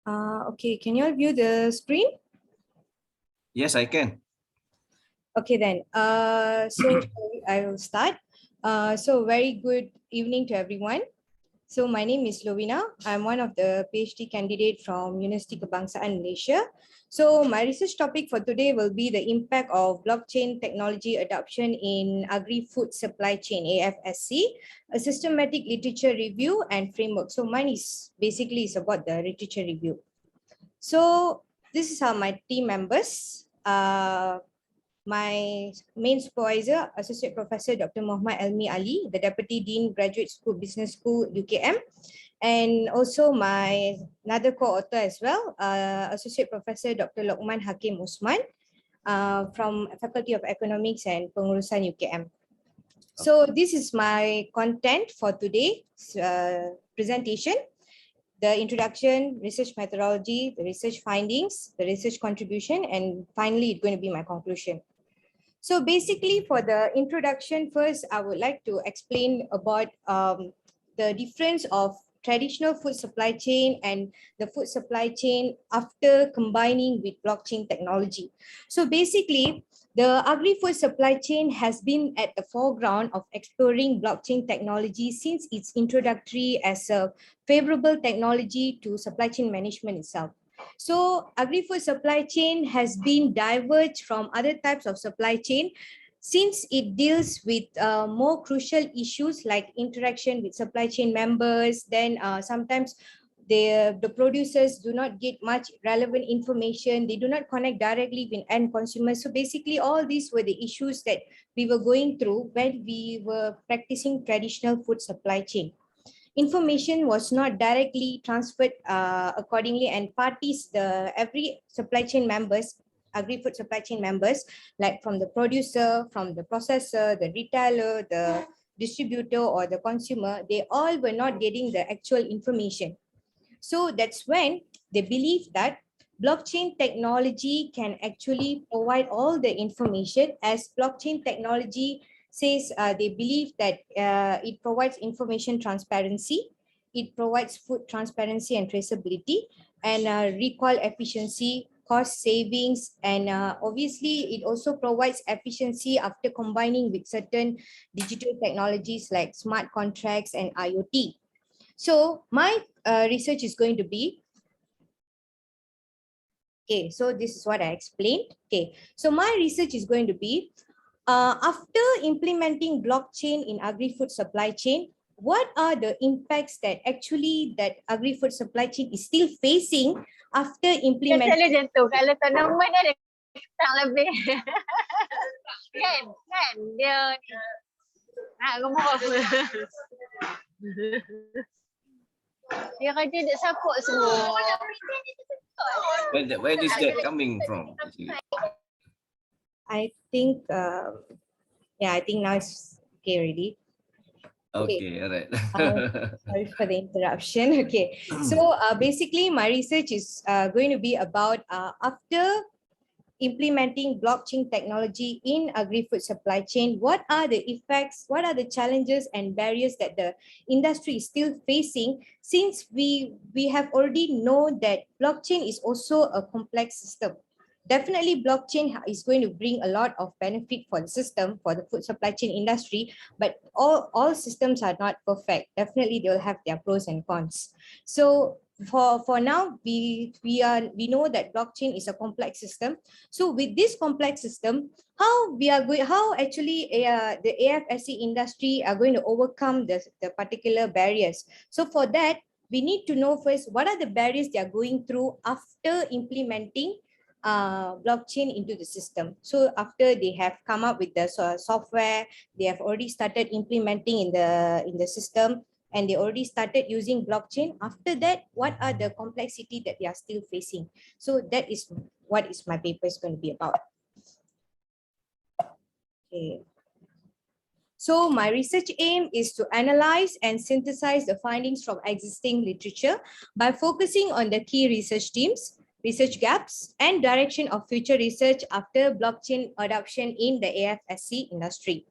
Okay, can you all view the screen? Yes, I can. Okay then. So I will start. So very good evening to everyone. So my name is Lovina. I'm one of the PhD candidate from University Kebangsaan Malaysia. So my research topic for today will be the impact of blockchain technology adoption in agri-food supply chain, AFSC, a systematic literature review and framework. So mine is basically is about the literature review. So this is how my team members. My main supervisor, Associate Professor Dr. Muhammad Elmi Ali, the Deputy Dean, Graduate School, Business School, UKM, and also my another co-author as well, Associate Professor Dr. Lokman Hakim Usman from Faculty of Economics and Pengurusan UKM. So this is my content for today's presentation. The introduction, research methodology, the research findings, the research contribution, and finally it's going to be my conclusion. So basically for the introduction, first I would like to explain about the difference of traditional food supply chain and the food supply chain after combining with blockchain technology. So basically, the agri-food supply chain has been at the foreground of exploring blockchain technology since its introductory as a favorable technology to supply chain management itself. So agri-food supply chain has been diverged from other types of supply chain since it deals with more crucial issues like interaction with supply chain members. Then sometimes the producers do not get much relevant information. They do not connect directly with end consumers. So basically all these were the issues that we were going through when we were practicing traditional food supply chain. Information was not directly transferred accordingly, and parties, every supply chain members, agri-food supply chain members, like from the producer, from the processor, the retailer, the distributor or the consumer, they all were not getting the actual information. So that's when they believe that blockchain technology can actually provide all the information, as blockchain technology says they believe that it provides information transparency, it provides food transparency and traceability, and recall efficiency, cost savings, and obviously it also provides efficiency after combining with certain digital technologies like smart contracts and IoT. So my research is going to be, okay, so this is what I explained. Okay, so my research is going to be, after implementing blockchain in agri-food supply chain, what are the impacts that actually that agri-food supply chain is still facing after implementing? Selalu macam tu, kalau tanaman ada ketang lebih. kan dia ngomong apa. Dia kata dia support semua. Where is that coming from? I think, yeah, I think now it's okay already. Okay, all right. Sorry for the interruption. Okay, so basically my research is going to be about after implementing blockchain technology in agri-food supply chain, what are the effects, what are the challenges and barriers that the industry is still facing, since we have already known that blockchain is also a complex system. Definitely blockchain is going to bring a lot of benefit for the system, for the food supply chain industry, but all systems are not perfect. Definitely they will have their pros and cons. So for now, we know that blockchain is a complex system. So with this complex system, how actually the AFSC industry are going to overcome the particular barriers. So for that, we need to know first what are the barriers they are going through after implementing blockchain into the system. So after they have come up with the software, they have already started implementing in the system, and they already started using blockchain. After that, what are the complexity that they are still facing? So that is what is my paper is going to be about. Okay. So my research aim is to analyze and synthesize the findings from existing literature by focusing on the key research themes, research gaps, and direction of future research after blockchain adoption in the AFSC industry.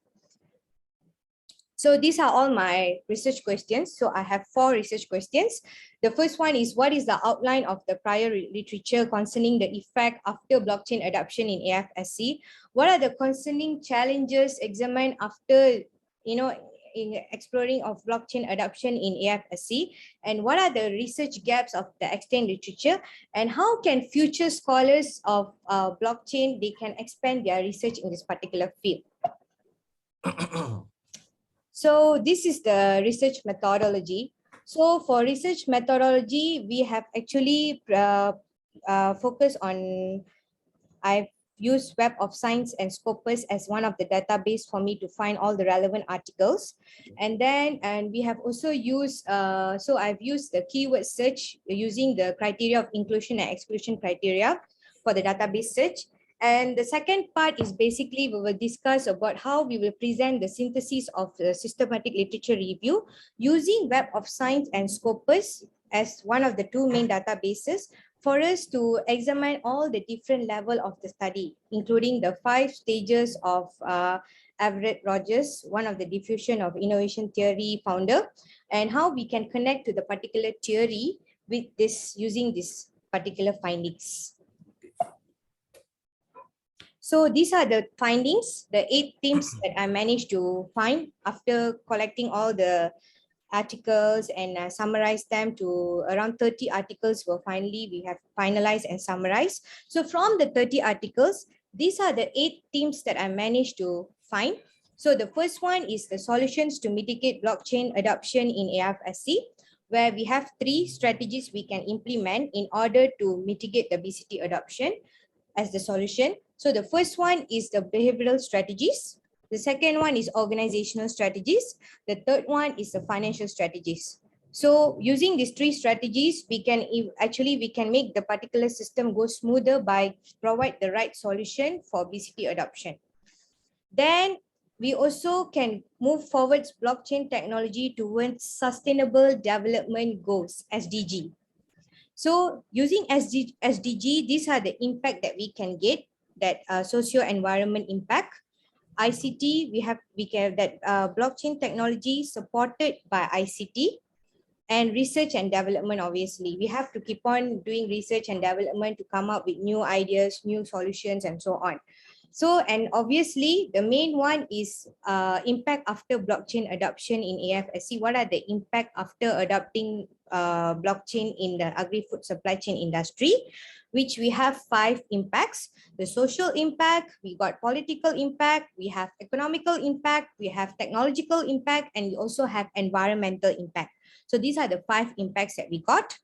So these are all my research questions. So I have 4 research questions. The first one is, what is the outline of the prior literature concerning the effect after blockchain adoption in AFSC? What are the concerning challenges examined after, in exploring of blockchain adoption in AFSC? And what are the research gaps of the extant literature? And how can future scholars of blockchain, they can expand their research in this particular field? So this is the research methodology. So for research methodology, we have actually focused on, I've used Web of Science and Scopus as one of the database for me to find all the relevant articles. And we have also used, so I've used the keyword search using the criteria of inclusion and exclusion criteria for the database search. And the second part is basically we will discuss about how we will present the synthesis of the systematic literature review using Web of Science and Scopus as one of the 2 main databases for us to examine all the different level of the study, including the 5 stages of Everett Rogers, one of the diffusion of innovation theory founder, and how we can connect to the particular theory with this using this particular findings. So these are the findings, the 8 themes that I managed to find after collecting all the articles and summarize them to around 30 articles we have finalized and summarized. So from the 30 articles, these are the 8 themes that I managed to find. So the first one is the solutions to mitigate blockchain adoption in AFSC, where we have 3 strategies we can implement in order to mitigate the BCT adoption as the solution. So the first one is the behavioral strategies. The second one is organizational strategies. The third one is the financial strategies. So using these 3 strategies, we can make the particular system go smoother by provide the right solution for BCT adoption. Then we also can move forward blockchain technology towards sustainable development goals, SDG. So using SDG, these are the impact that we can get, that socio-environment impact. ICT, we can that blockchain technology supported by ICT, and research and development. Obviously, we have to keep on doing research and development to come up with new ideas, new solutions, and so on. So, and obviously, the main one is impact after blockchain adoption in AFSC. What are the impact after adopting blockchain in the agri-food supply chain industry? Which we have 5 impacts. The social impact, we got political impact, we have economical impact, we have technological impact, and we also have environmental impact. So these are the 5 impacts that we got.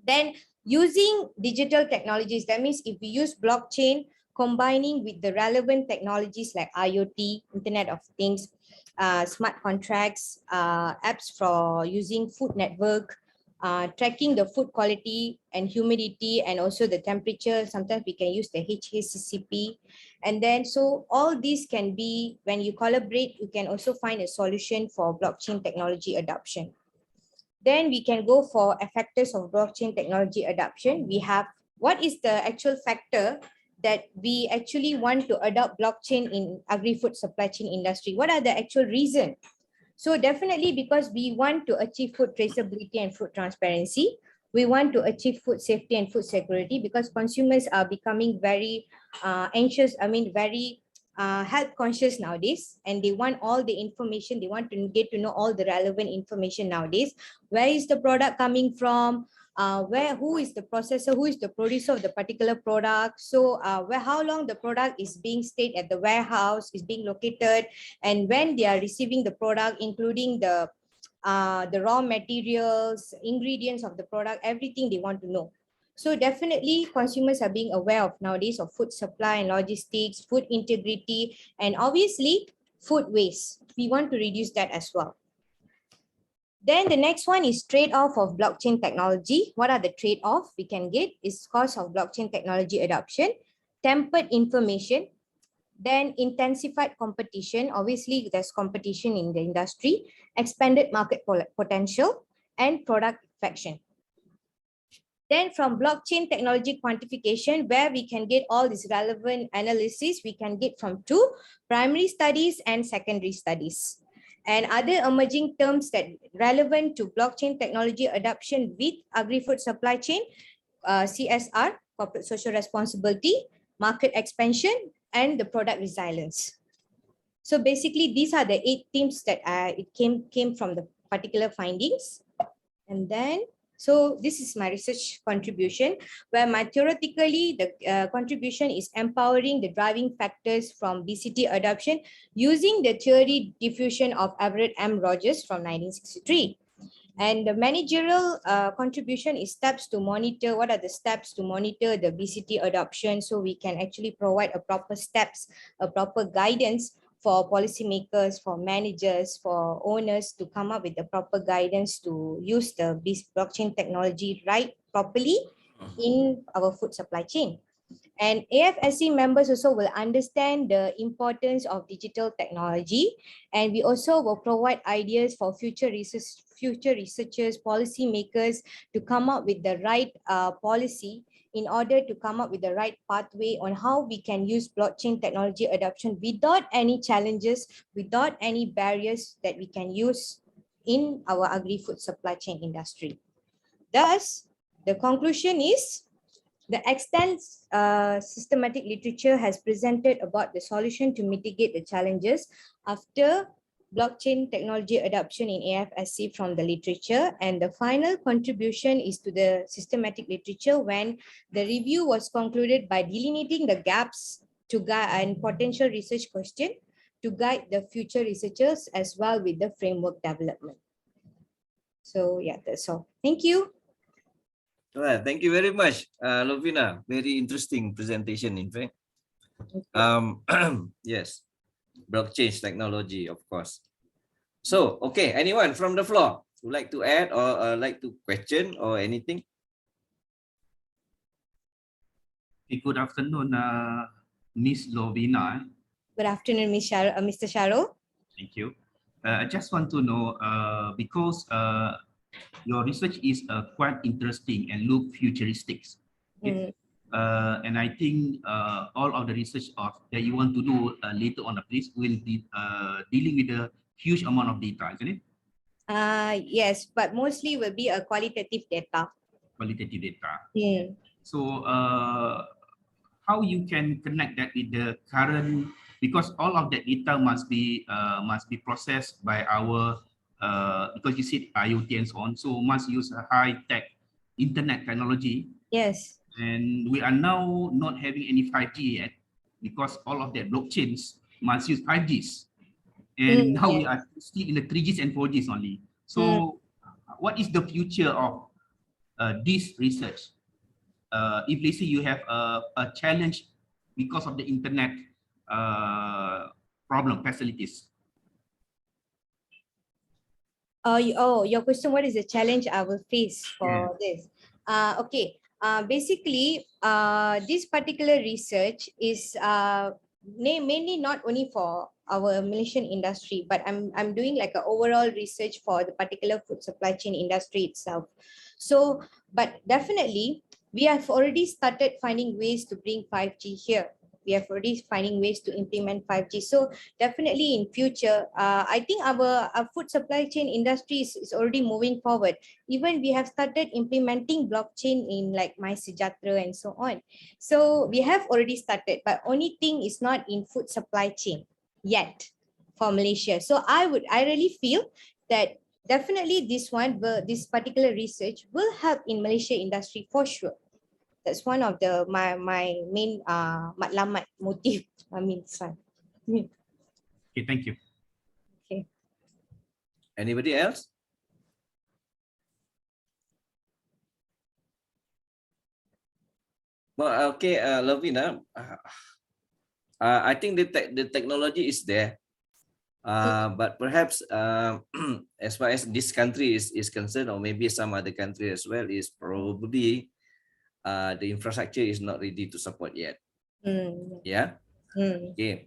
Then using digital technologies, that means if we use blockchain, combining with the relevant technologies like IoT, Internet of Things, smart contracts, apps for using food network, tracking the food quality and humidity, and also the temperature. Sometimes we can use the HACCP. And then, so all these can be, when you collaborate, you can also find a solution for blockchain technology adoption. Then we can go for factors of blockchain technology adoption. We have, what is the actual factor that we actually want to adopt blockchain in agri-food supply chain industry? What are the actual reasons? So definitely because we want to achieve food traceability and food transparency. We want to achieve food safety and food security, because consumers are becoming very anxious, very health conscious nowadays, and they want all the information. They want to get to know all the relevant information nowadays. Where is the product coming from? Who is the processor, who is the producer of the particular product? So how long the product is being stayed at the warehouse, is being located, and when they are receiving the product, including the raw materials, ingredients of the product, everything they want to know. So definitely consumers are being aware of nowadays of food supply and logistics, food integrity, and obviously food waste. We want to reduce that as well. Then the next one is trade-off of blockchain technology. What are the trade-off we can get? Is cost of blockchain technology adoption, tempered information, then intensified competition. Obviously, there's competition in the industry, expanded market potential, and product perfection. Then from blockchain technology quantification, where we can get all this relevant analysis, we can get from 2 primary studies and secondary studies. and other emerging terms that relevant to blockchain technology adoption with agri-food supply chain, CSR, corporate social responsibility, market expansion, and the product resilience. So basically, these are the 8 themes that it came from the particular findings. And then, so this is my research contribution, where my theoretically the contribution is empowering the driving factors from BCT adoption using the theory diffusion of Everett M. Rogers from 1963. And the managerial contribution is steps to monitor, what are the steps to monitor the BCT adoption, so we can actually provide a proper steps, a proper guidance for policymakers, for managers, for owners to come up with the proper guidance to use the blockchain technology right properly in our food supply chain. And AFSC members also will understand the importance of digital technology, and we also will provide ideas for future researchers, policymakers to come up with the right policy in order to come up with the right pathway on how we can use blockchain technology adoption without any challenges, without any barriers that we can use in our agri-food supply chain industry. Thus, the conclusion is the extant systematic literature has presented about the solution to mitigate the challenges after blockchain technology adoption in AFSC from the literature, and the final contribution is to the systematic literature when the review was concluded by delineating the gaps to guide and potential research question to guide the future researchers as well with the framework development. So yeah, that's all. Thank you. All right, thank you very much, Lovina. Very interesting presentation, in fact. Yes, blockchain technology, of course. So, okay, anyone from the floor would like to add or like to question or anything? Good afternoon, Miss Lovina. Good afternoon, Mr. Sharo. Thank you. I just want to know, because your research is quite interesting and look futuristic. Okay? And I think all of the research that you want to do later on, please, will be dealing with a huge amount of data, isn't it? Yes, but mostly will be a qualitative data. Qualitative data. Mm. So how you can connect that with the current, because all of that data must be processed by our because you said IoT and so on, so must use a high-tech internet technology. Yes. And we are now not having any 5G yet, because all of that blockchains must use 5Gs. And now we are still in the 3Gs and 4Gs only. So what is the future of this research? If let's say you have a challenge because of the internet problem facilities. Your question, what is the challenge I will face for this? Okay. Basically, this particular research is mainly not only for our Malaysian industry, but I'm doing like an overall research for the particular food supply chain industry itself. So, but definitely, we have already started finding ways to bring 5G here. We have already finding ways to implement 5G. So definitely in future, I think our food supply chain industry is already moving forward. Even we have started implementing blockchain in like MySejahtera and so on. So we have already started, but only thing is not in food supply chain yet for Malaysia. So I really feel that definitely this particular research will help in Malaysia industry for sure. That's one of the my main matlamat motive. Son. Okay, thank you. Okay. Anybody else? Well, okay, Lovina. I think the technology is there, but perhaps as far as this country is concerned, or maybe some other country as well, is probably the infrastructure is not ready to support yet. Yeah. Okay.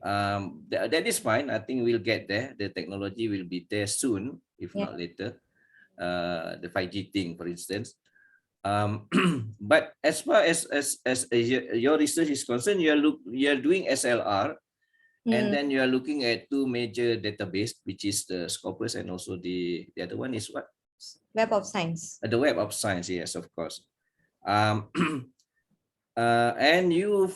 That is fine. I think we'll get there. The technology will be there soon, if not later. The 5G thing, for instance. But as far as your research is concerned, you are doing SLR, And then you are looking at two major database, which is the Scopus and also the other one is what? Web of Science. The Web of Science, yes, of course. And you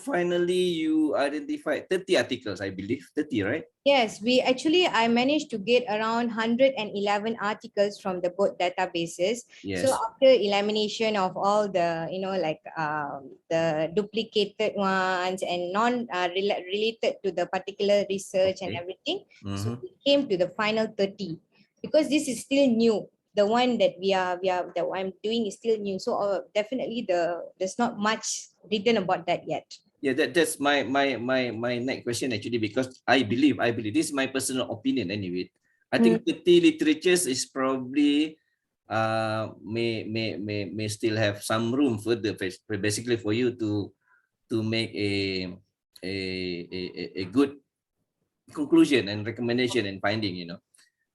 identified 30 articles, I believe, 30, right? Yes, I managed to get around 111 articles from the both databases. Yes. So after elimination of all the, the duplicated ones and related to the particular research and everything, so we came to the final 30 because this is still new. The one that that I'm doing is still new. So definitely there's not much written about that yet. Yeah, that's my next question actually, because I believe this is my personal opinion anyway. I think 30 literatures is probably may still have some room further, basically for you to make a good conclusion and recommendation and finding,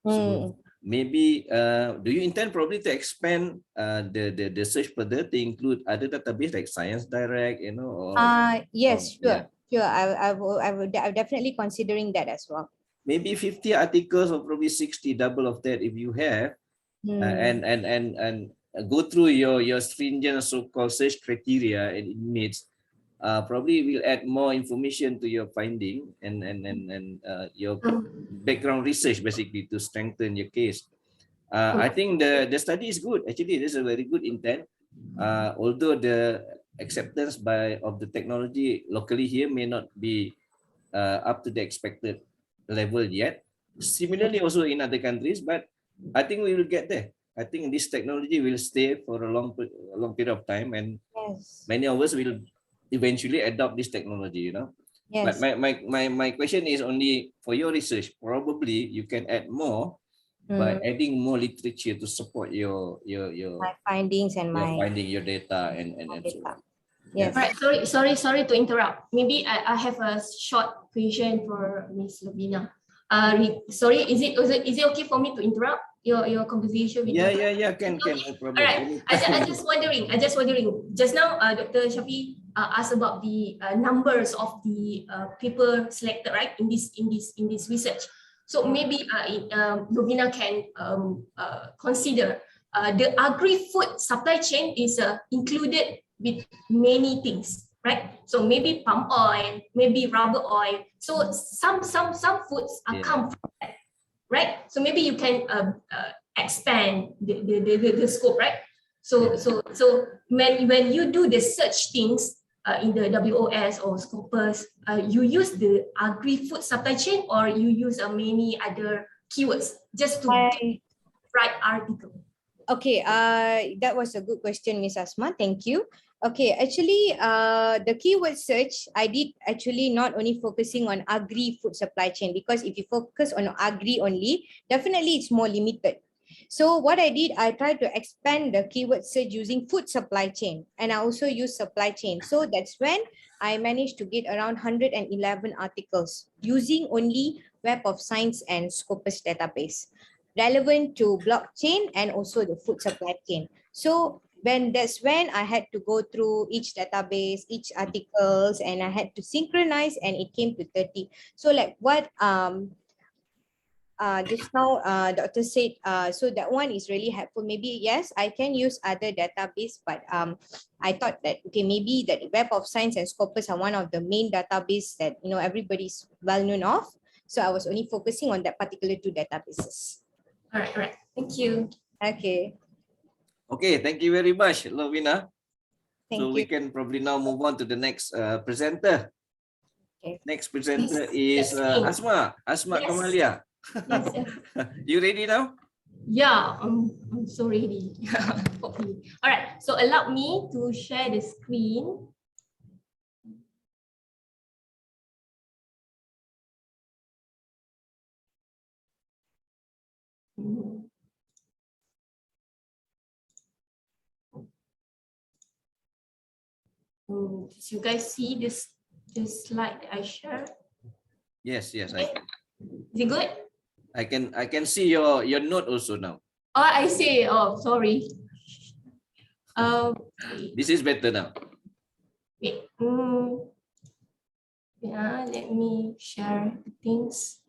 So maybe do you intend probably to expand the search further to include other database like Science Direct, or yes, sure. yeah. Sure. I'm definitely considering that as well. Maybe 50 articles or probably 60, double of that if you have, and go through your stringent so-called search criteria, and it meets probably will add more information to your finding and your background research basically to strengthen your case. I think the study is good. Actually, this is a very good intent. Although the acceptance of the technology locally here may not be up to the expected level yet. Similarly, also in other countries, but I think we will get there. I think this technology will stay for a long period of time, and many of us will eventually adopt this technology. Yes. But my question is only for your research. Probably you can add more by adding more literature to support your my findings and finding your data and so on. Yes. Right. Sorry to interrupt. Maybe I have a short question for Ms. Lovina. Sorry, is it okay for me to interrupt your conversation with Yeah, can, no problem. All right. I just wondering. Just now, Dr. Shafi asked about the numbers of the people selected, right, in this research. So maybe Lovina can consider the agri-food supply chain is included with many things, right? So maybe palm oil, maybe rubber oil. So some foods come from that, right? So maybe you can expand the scope, right? So when you do the search things in the WOS or Scopus, you use the agri-food supply chain, or you use many other keywords just to get the right article? Okay, that was a good question, Ms. Asma. Thank you. Okay, actually, the keyword search, I did actually not only focusing on agri-food supply chain, because if you focus on agri only, definitely it's more limited. So what I did, I tried to expand the keyword search using food supply chain, and I also use supply chain. So that's when I managed to get around 111 articles using only Web of Science and Scopus database, relevant to blockchain and also the food supply chain. So that's when I had to go through each database, each articles, and I had to synchronize, and it came to 30. So like what just now Dr. said, so that one is really helpful. Maybe yes, I can use other database, but I thought that okay, maybe that Web of Science and Scopus are one of the main database that everybody's well known of. So I was only focusing on that particular two databases. All right. Thank you. Okay. Okay, thank you very much, Lovina. Thank so you. we can probably now move on to the next presenter. Okay. Next presenter is Asma Yes. Kamalia. Yes. You ready now? Yeah, I'm so ready. Hopefully. All right. So allow me to share the screen. So you guys see this slide that I shared? Yes, Okay. I can. Is it good? I can see your note also now. Oh, I see. Oh, sorry. This is better now. Wait. Let me share the things.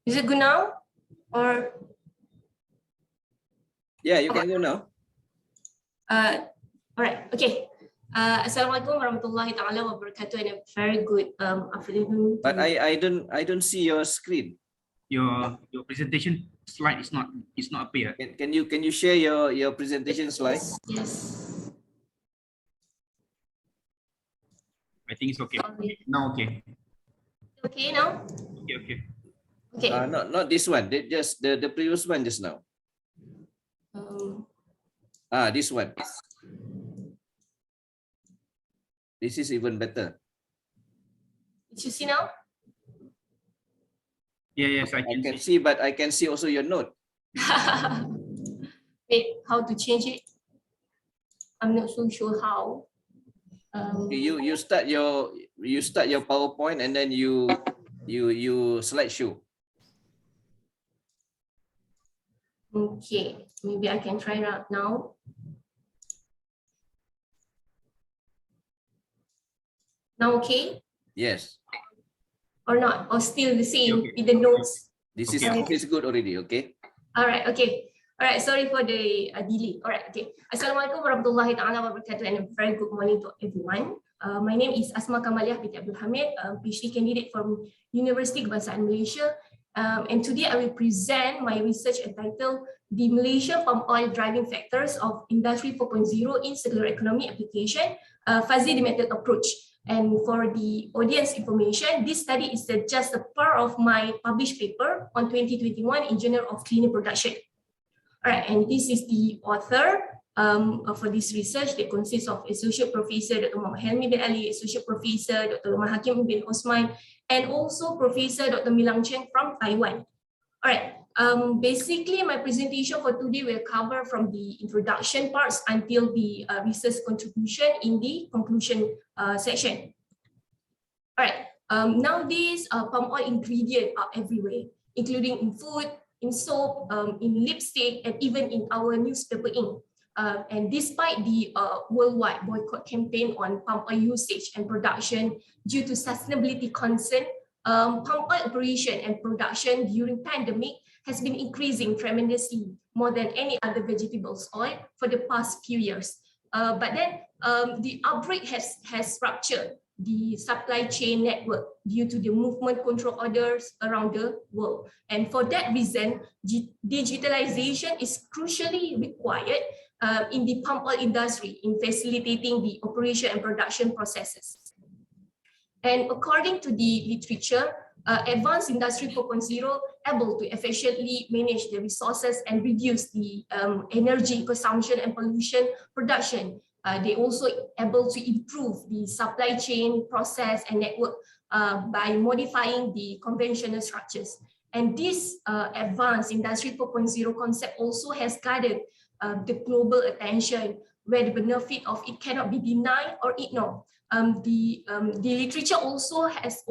Is it good now? Or Yeah, you can go now. all right, okay. Assalamualaikum warahmatullahi taala wabarakatuh, and a very good afternoon. But I don't see your screen. Your presentation slide is not appear. Can you share your presentation slide? Yes. I think it's okay. Sorry. Now okay. Okay now? Okay. Okay. Not this one. Just the previous one just now. This one. This is even better. Did you see now? Yes, I I can can see. see, but I can see also your note. Wait, how to change it? I'm not so sure how. You start your PowerPoint and then you slideshow. Okay, maybe I can try that now. Now okay? Yes, Or not? Or still the same Okay. with the notes? this Okay. is good already. Okay. All right, okay. All right, sorry for the delay. All right, okay. Assalamualaikum warahmatullahi taala wabarakatuh, and a very good morning to everyone. My name is Asma Kamaliah binti Abdul Hamid, PhD candidate from University Kebangsaan Malaysia. And today I will present my research entitled The Malaysia Palm Oil Driving Factors of Industry 4.0 in Circular Economy Application, Fuzzy Method Approach. And for the audience information, this study is just a part of my published paper on 2021 in Journal of Cleaner Production. All right, and this is the author for this research that consists of Associate Professor Dr. Muhammad Helmi bin Ali, Associate Professor Dr. Hakim bin Osman, and also Professor Dr. Milang Cheng from Taiwan. All right, basically my presentation for today will cover from the introduction parts until the research contribution in the conclusion section. All right, nowadays palm oil ingredients are everywhere, including in food, in soap, in lipstick, and even in our newspaper ink. And despite the worldwide boycott campaign on palm oil usage and production due to sustainability concern, palm oil operation and production during pandemic has been increasing tremendously, more than any other vegetables oil for the past few years. But then the outbreak has ruptured the supply chain network due to the movement control orders around the world. And for that reason, digitalization is crucially required in the palm oil industry in facilitating the operation and production processes. And according to the literature, advanced industry 4.0 able to efficiently manage the resources and reduce the energy consumption and pollution production. They also able to improve the supply chain process and network by modifying the conventional structures. And this advanced industry 4.0 concept also has guided the global attention, where the benefit of it cannot be denied or ignored. The literature also has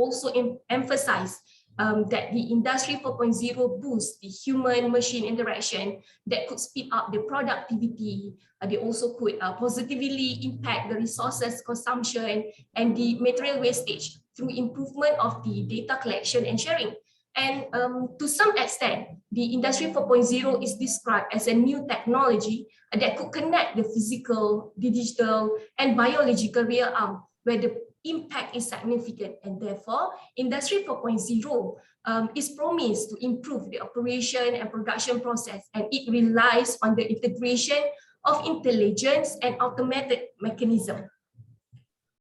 emphasized that the industry 4.0 boosts the human-machine interaction that could speed up the productivity. They also could positively impact the resources consumption and the material wastage through improvement of the data collection and sharing. And to some extent, the industry 4.0 is described as a new technology that could connect the physical, digital, and biological realm, where the impact is significant, and therefore industry 4.0 is promised to improve the operation and production process, and it relies on the integration of intelligence and automated mechanism.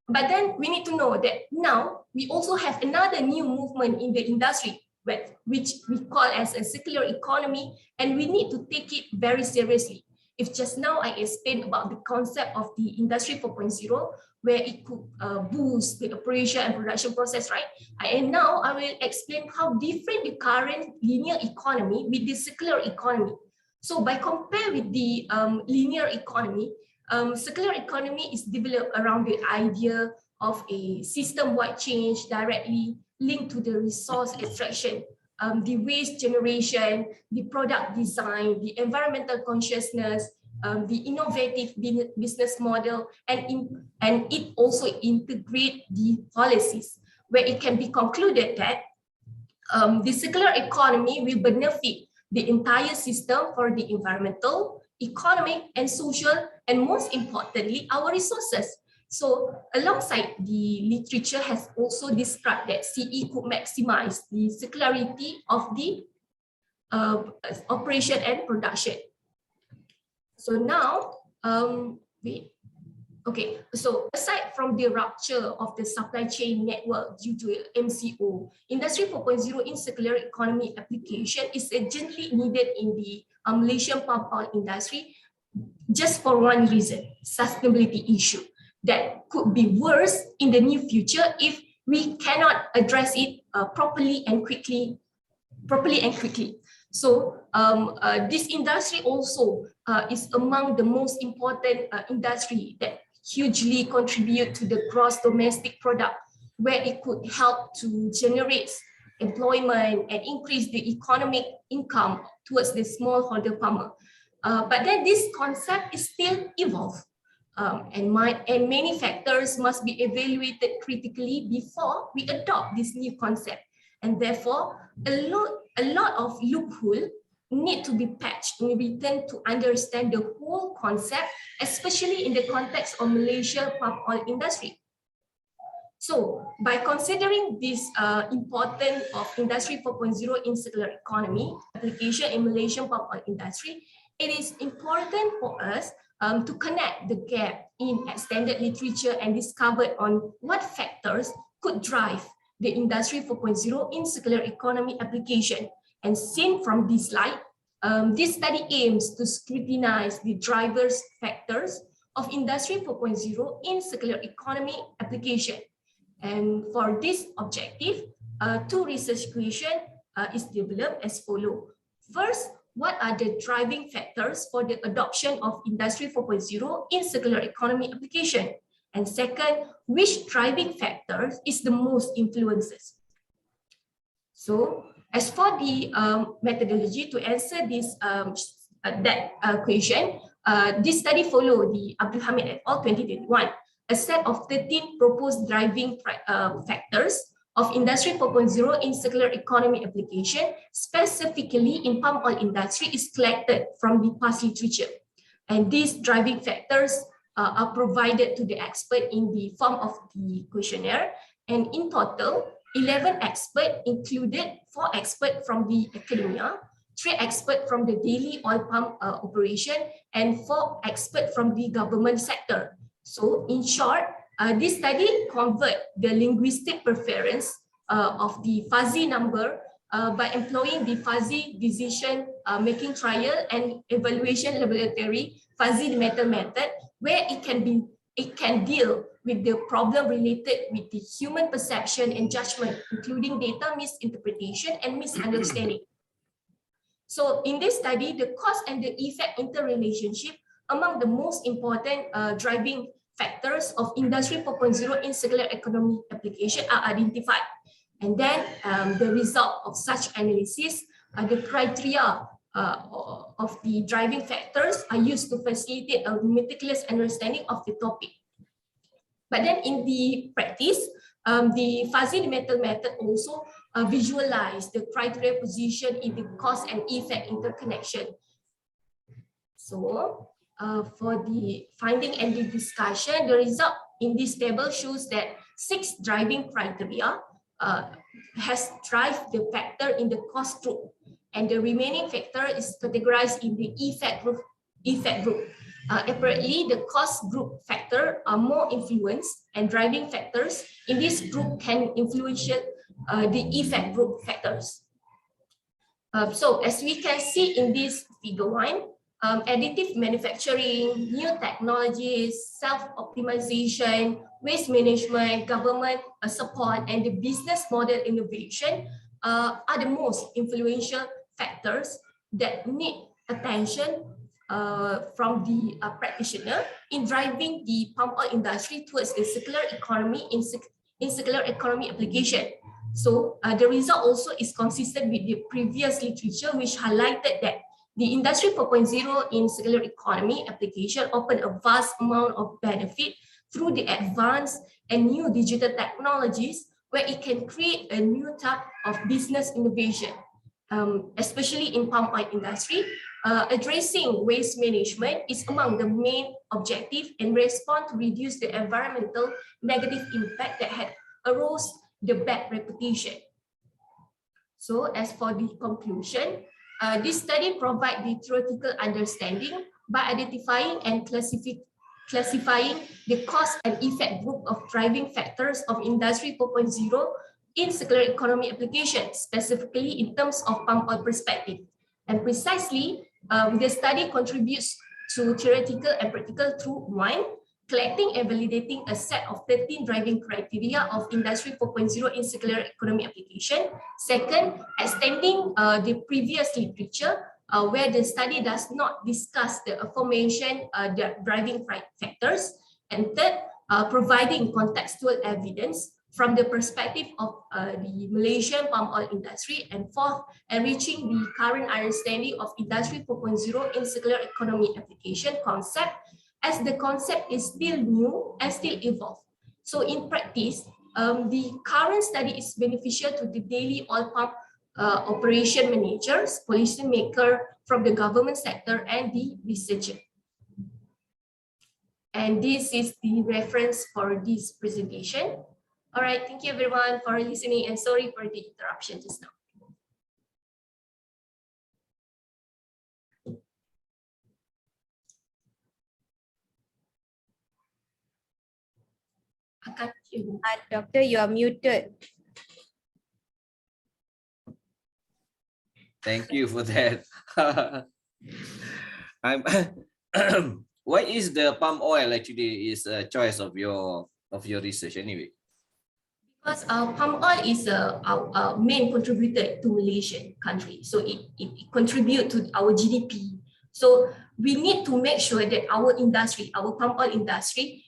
But then we need to know that now we also have another new movement in the industry, which we call as a circular economy, and we need to take it very seriously. If just now I explained about the concept of the industry 4.0, where it could boost the operation and production process, right? And now I will explain how different the current linear economy with the circular economy. So by compare with the linear economy, circular economy is developed around the idea of a system-wide change directly linked to the resource extraction, the waste generation, the product design, the environmental consciousness, the innovative business model, and it also integrate the policies, where it can be concluded that the circular economy will benefit the entire system for the environmental, economic, and social, and most importantly, our resources. So alongside, the literature has also described that CE could maximize the circularity of the operation and production. So now, okay, so aside from the rupture of the supply chain network due to MCO, Industry 4.0 in circular economy application is urgently needed in the Malaysian palm oil industry, just for one reason: sustainability issue that could be worse in the near future if we cannot address it properly and quickly. So this industry also is among the most important industry that hugely contribute to the gross domestic product, where it could help to generate employment and increase the economic income towards the smallholder farmer. But then this concept is still evolved, and many factors must be evaluated critically before we adopt this new concept. And therefore, a lot of loophole need to be patched in return to understand the whole concept, especially in the context of Malaysia palm oil industry. So by considering this importance of Industry 4.0 in circular economy application in Malaysian palm oil industry, it is important for us to connect the gap in extended literature and discover on what factors could drive the Industry 4.0 in circular economy application. And seen from this slide, this study aims to scrutinize the drivers factors of Industry 4.0 in circular economy application. And for this objective, two research questions is developed as follows. First, what are the driving factors for the adoption of Industry 4.0 in circular economy application? And second, which driving factors is the most influences? So, as for the methodology to answer this question, this study followed the Abdul Hamid et al. 2021, a set of 13 proposed driving factors of Industry 4.0 in circular economy application, specifically in palm oil industry, is collected from the past literature. And these driving factors are provided to the expert in the form of the questionnaire. And in total, 11 experts included 4 experts from the academia, 3 experts from the daily oil palm operation, and 4 experts from the government sector. So in short, this study convert the linguistic preference of the fuzzy number by employing the fuzzy decision making trial and evaluation laboratory fuzzy method, where it can deal with the problem related with the human perception and judgment, including data misinterpretation and misunderstanding. So in this study, the cause and the effect interrelationship among the most important driving factors of Industry 4.0 in circular economy application are identified. And then the result of such analysis, the criteria of the driving factors are used to facilitate a meticulous understanding of the topic. But then in the practice, the fuzzy method also visualize the criteria position in the cause and effect interconnection. So for the finding and the discussion, the result in this table shows that 6 driving criteria has drive the factor in the cost group, and the remaining factor is categorized in the effect group. Apparently, the cost group factor are more influenced, and driving factors in this group can influence the effect group factors. So as we can see in this figure 1, additive manufacturing, new technologies, self-optimization, waste management, government support, and the business model innovation are the most influential factors that need attention from the practitioner in driving the palm oil industry towards the circular economy in circular economy application. So the result also is consistent with the previous literature, which highlighted that the Industry 4.0 in circular economy application opened a vast amount of benefit through the advanced and new digital technologies, where it can create a new type of business innovation, especially in palm oil industry. Addressing waste management is among the main objective and respond to reduce the environmental negative impact that had arose the bad reputation. So as for the conclusion, this study provides the theoretical understanding by identifying and classifying the cause and effect group of driving factors of Industry 4.0 in circular economy application, specifically in terms of palm oil perspective. And precisely, the study contributes to theoretical and practical through one, collecting and validating a set of 13 driving criteria of Industry 4.0 in circular economy application. Second, extending the previous literature where the study does not discuss the aforementioned driving factors. And third, providing contextual evidence from the perspective of the Malaysian palm oil industry. And fourth, enriching the current understanding of Industry 4.0 in circular economy application concept, as the concept is still new and still evolve. So in practice, the current study is beneficial to the daily oil pump operation managers, policymaker from the government sector, and the researcher. And this is the reference for this presentation. All right, thank you everyone for listening, and sorry for the interruption just now. Doctor, you are muted. Thank you for that. Why is the palm oil actually is a choice of your research anyway? Because palm oil is our main contributor to Malaysian country, so it contributes to our GDP. So we need to make sure that our industry, our palm oil industry,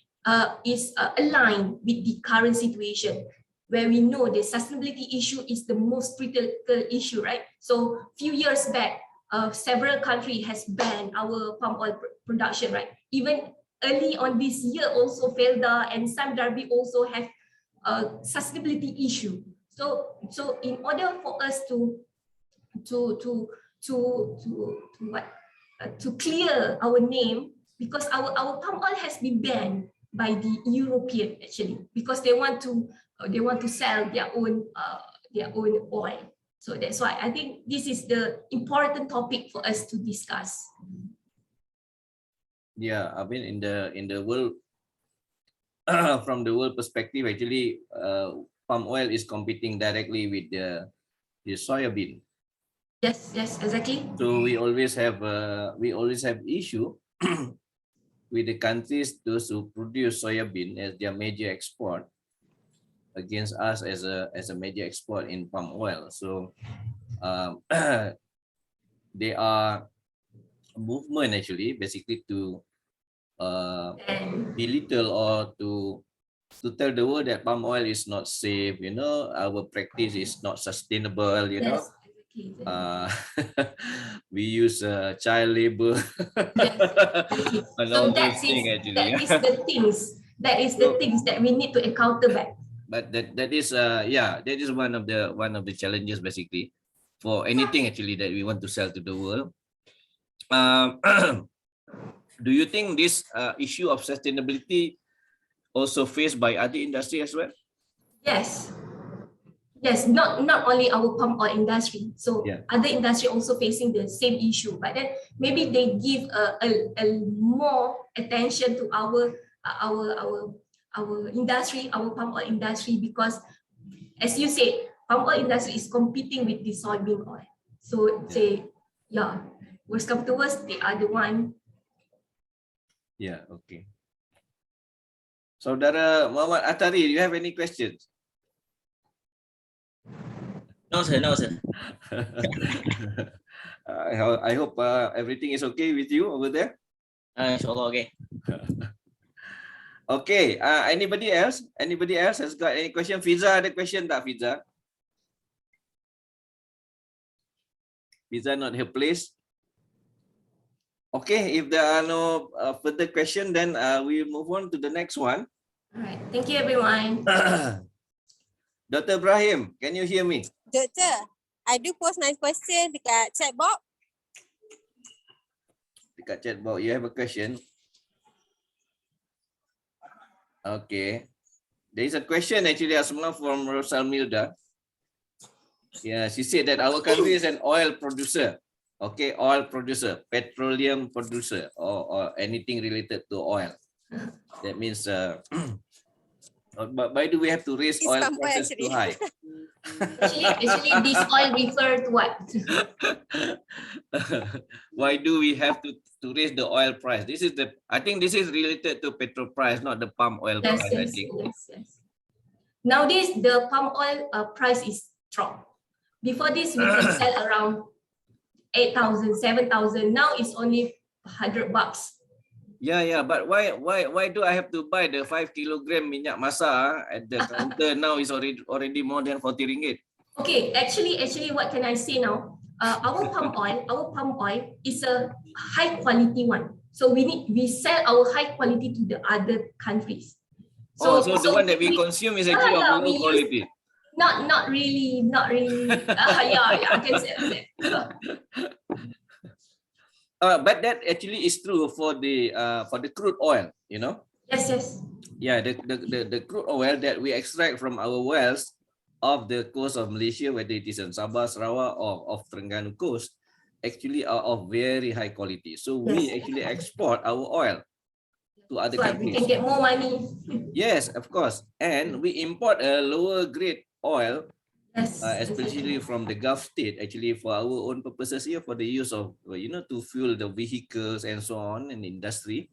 is aligned with the current situation, where we know the sustainability issue is the most critical issue, right? So few years back, several countries has banned our palm oil production, right? Even early on this year, also Felda and Sam Darby also have a sustainability issue. So in order for us to clear our name, because our palm oil has been banned by the European actually, because they want to sell their own oil. So that's why I think this is the important topic for us to discuss. Yeah, I mean in the world, from the world perspective, actually, palm oil is competing directly with the soybean. Yes, exactly. So we always have issue with the countries those who produce soybean as their major export against us as a major export in palm oil. So they are a movement actually basically to belittle or to tell the world that palm oil is not safe, you know, our practice is not sustainable, you know. We use child labor. So that is the things that we need to encounter back. But that is one of the challenges basically for anything actually that we want to sell to the world. Do you think this issue of sustainability also faced by other industry as well? Yes, not only our palm oil industry. So other industry also facing the same issue, but then maybe they give a more attention to our industry, our palm oil industry, because as you say, palm oil industry is competing with the soybean oil. So worst come to worst, they are the one. Yeah, okay. Saudara Muhammad Atari, do you have any questions? No, sir. I hope everything is okay with you over there. Inshallah, okay. Okay. Anybody else? Anybody else has got any question? Fiza ada question tak, Fiza? Fiza not her place. Okay, if there are no further question, then we move on to the next one. All right. Thank you, everyone. Dr. Ibrahim, can you hear me? Doktor, I do post nice question dekat chat box. Dekat chat box, you have a question? Okay. There is a question actually, Asma, from Rosalmilda. Yeah, she said that our country is an oil producer. Okay, oil producer, petroleum producer, or anything related to oil. That means, but why do we have to raise It's oil sampai prices too actually. high? Actually, this oil refer to what? Why do we have to raise the oil price? This is I think this is related to petrol price, not the palm oil Yes, price, I yes, think. yes. Nowadays, the palm oil price is dropped. Before this, we can sell around 8,000, 7,000. Now it's only $100. Yeah, but why do I have to buy the 5 kilogram minyak masak at the counter now is already more than 40 ringgit? Okay, actually, what can I say now? Our palm oil is a high quality one. So we sell our high quality to the other countries. So the one that we consume is actually of low quality. Not really. Yeah, I can say that. But that actually is true for the crude oil, you know. Yes. Yeah, the crude oil that we extract from our wells of the coast of Malaysia, whether it is in Sabah, Sarawak, or of Terengganu coast, actually are of very high quality. So we actually export our oil to other countries. We can get more money. Yes, of course. And we import a lower grade oil, especially from the Gulf state, actually for our own purposes here, for the use of, to fuel the vehicles and so on in industry,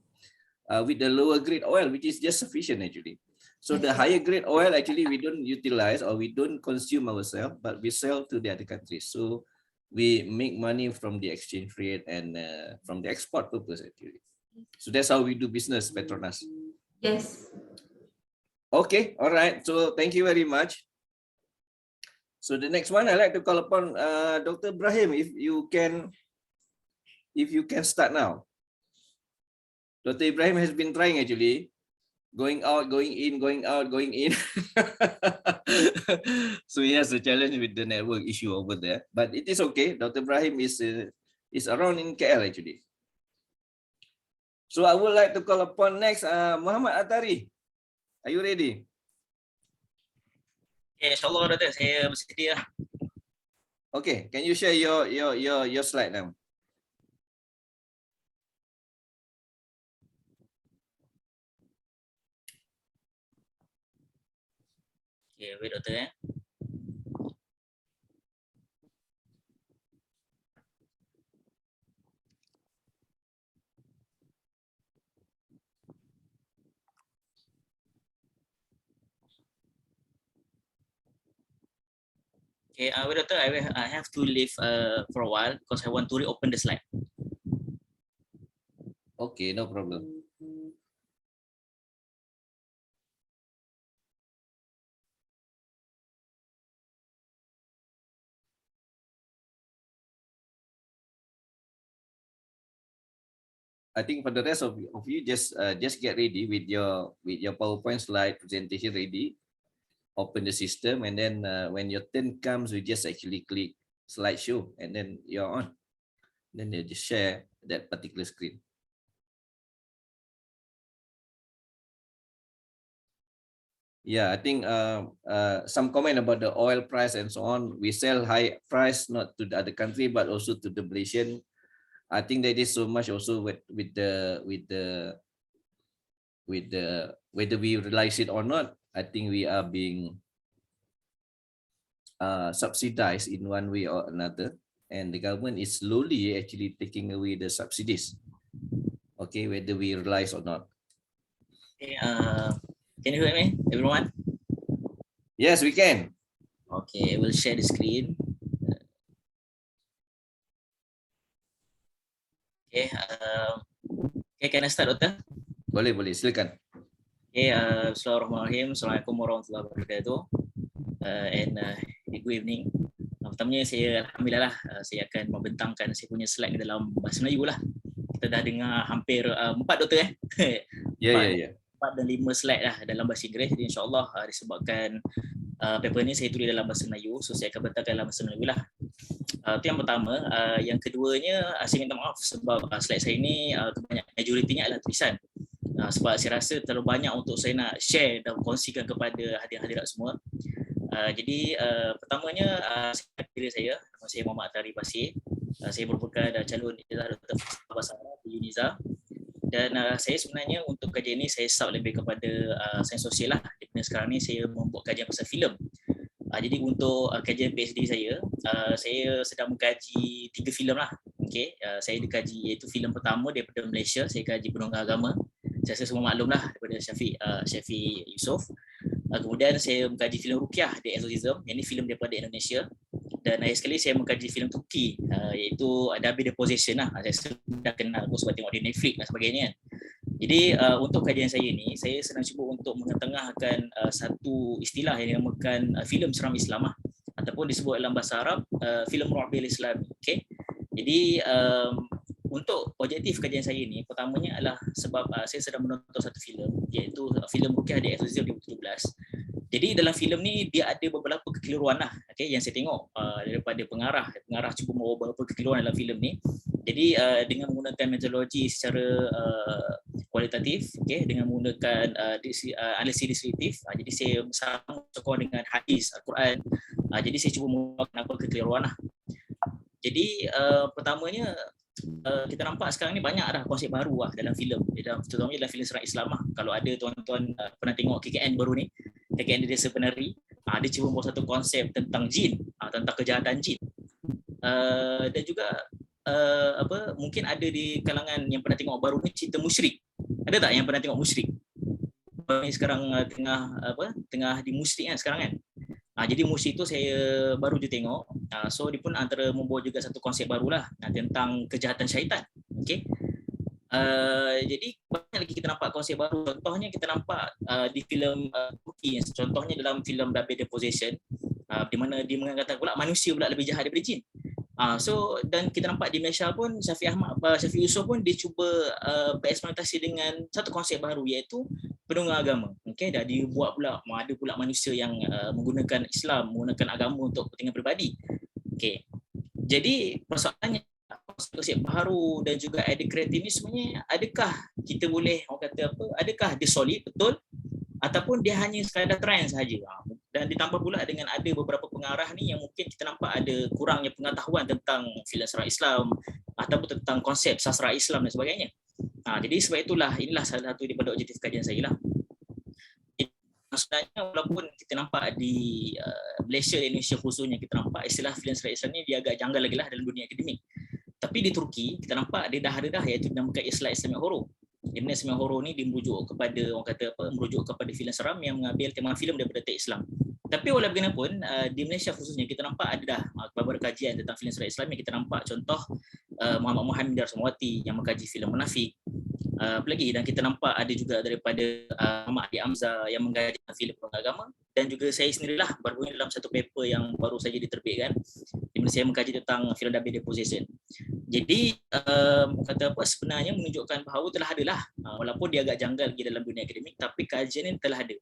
with the lower grade oil, which is just sufficient actually. So the higher grade oil, actually, we don't utilize or we don't consume ourselves, but we sell to the other countries. So we make money from the exchange rate and from the export purpose actually. So that's how we do business, Petronas. Yes. Okay, all right. So thank you very much. So the next one, I'd like to call upon Dr. Ibrahim, if you can start now. Dr. Ibrahim has been trying actually, going out, going in, going out, going in. So he has a challenge with the network issue over there, but it is okay. Dr. Ibrahim is around in KL actually. So I would like to call upon next Muhammad Atari. Are you ready? InsyaAllah, Doktor, saya bersedia. Okay, can you share your slide now? Okay, wait, Doktor. Okay, wait, Doktor, I have to leave for a while because I want to reopen the slide. Okay, no problem. I think for the rest of you, just get ready with your PowerPoint slide presentation ready. Open the system, and then when your turn comes, we just actually click slideshow, and then you're on. Then they just share that particular screen. Yeah, I think some comment about the oil price and so on. We sell high price not to the other country, but also to the Malaysian. I think that is so much also with the whether we realize it or not. I think we are being subsidized in one way or another, and the government is slowly actually taking away the subsidies. Okay, whether we realize or not. Okay, can you hear me, everyone? Yes, we can. Okay, I will share the screen. Okay, can I start, Doktor? Boleh, silakan. Okay, Bismillahirrahmanirrahim. Assalamualaikum warahmatullahi wabarakatuh. And good evening. Pertamanya saya alhamdulillah saya akan membentangkan saya punya slide dalam bahasa Melayu lah. Kita dah dengar hampir 4 Doktor Ya. 4 dan 5 slide lah dalam bahasa Inggeris. Jadi insya-Allah disebabkan paper ni saya tulis dalam bahasa Melayu, so saya akan bentangkan dalam bahasa Melayu lah. Itu yang pertama. Yang keduanya saya minta maaf sebab slide saya ni kebanyakan majoritinya adalah tulisan. Sebab saya rasa terlalu banyak untuk saya nak share dan kongsikan kepada hadirin-hadirat semua. Jadi pertamanya saya Muhammad Atari Basir. Saya merupakan calon ijazah Doktor Bahasa Arab di Uniza. Dan saya sebenarnya untuk kajian ini saya sub lebih kepada sains sosial lah. Di sekarang ni saya membuat kajian pasal filem. Jadi untuk kajian PhD saya sedang mengkaji 3 filem lah. Okay, saya dikaji iaitu filem pertama daripada Malaysia, saya kaji penunggang agama. Saya rasa semua maklum lah daripada Syafiq Yusof. Kemudian saya mengkaji filem Ruqyah di Exorcism, yang ini filem daripada Indonesia. Dan akhir sekali saya mengkaji filem Turki iaitu Double Deposition lah. Saya sudah kenal sebab tengok di Netflix dan sebagainya kan. Jadi untuk kajian saya ni, saya sedang cuba untuk mengetengahkan satu istilah yang dinamakan filem seram Islam lah, ataupun disebut dalam bahasa Arab filem Ru'bil Islami. Okay? Jadi untuk objektif kajian saya ni, pertamanya adalah sebab saya sedang menonton satu filem iaitu filem Ruqyah di Exorcism 2017. Jadi dalam filem ni dia ada beberapa kekeliruan lah, okay, yang saya tengok daripada pengarah cuba membawa beberapa kekeliruan dalam filem ni. Jadi dengan menggunakan metodologi secara kualitatif, okay, dengan menggunakan analisis deskriptif, jadi saya bersama dengan hadis Al-Quran. Jadi saya cuba membawakan apa kekeliruan lah. Jadi pertamanya kita nampak sekarang ni banyak dah konsep baru lah dalam filem, terutamanya dalam filem seram Islam lah. Kalau ada tuan-tuan pernah tengok KKN baru ni, KKN Inter-Disciplinary, dia cuba membawa satu konsep tentang jin, tentang kejahatan jin. Dan juga mungkin ada di kalangan yang pernah tengok baru ni cerita musyrik. Ada tak yang pernah tengok musyrik? Sekarang tengah di musyrik kan sekarang kan. Jadi musyrik tu saya baru je tengok. So dia pun antara membawa juga satu konsep barulah tentang kejahatan syaitan. Okey. Jadi banyak lagi kita nampak konsep baru. Contohnya kita nampak di filem Turki, contohnya dalam filem Double Deposition, di mana dia mengatakan pula manusia pula lebih jahat daripada jin. So dan kita nampak di Malaysia pun Syafiq Yusof pun dia cuba bereksperimentasi dengan satu konsep baru iaitu penunggang agama. Okey, dah dibuat pula ada pula manusia yang menggunakan Islam, menggunakan agama untuk kepentingan peribadi. Okey. Jadi persoalannya konsep baru dan juga idea kreatif ni sebenarnya adakah kita boleh adakah dia solid betul ataupun dia hanya sekadar trend sahaja. Dan ditambah pula dengan ada beberapa pengarah ni yang mungkin kita nampak ada kurangnya pengetahuan tentang filem seram Islam ataupun tentang konsep sastra Islam dan sebagainya. Jadi sebab inilah salah satu daripada objektif kajian saya lah. Sebenarnya walaupun kita nampak di Malaysia dan Indonesia khususnya kita nampak istilah filem seram Islam ni dia agak janggal lagi lah dalam dunia akademik. Tapi di Turki kita nampak dia dah ada iaitu dinamakan Islamic horror. Di mana Islamic horror ni dia merujuk kepada filem seram yang mengambil tema filem daripada teks Islam. Tapi walau bagaimanapun di Malaysia khususnya kita nampak ada dah beberapa kajian tentang filem seram Islam yang kita nampak contoh Muhammad Darasmawati yang mengkaji filem Munafik. Apalagi dan kita nampak ada juga daripada Muhammad Adi Amza yang mengkaji filem agama, dan juga saya sendirilah baru dalam satu paper yang baru saja diterbitkan di mana saya mengkaji tentang filem Double Deposition. Jadi sebenarnya menunjukkan bahawa telah adalah walaupun dia agak janggal di dalam dunia akademik tapi kajian ini telah ada.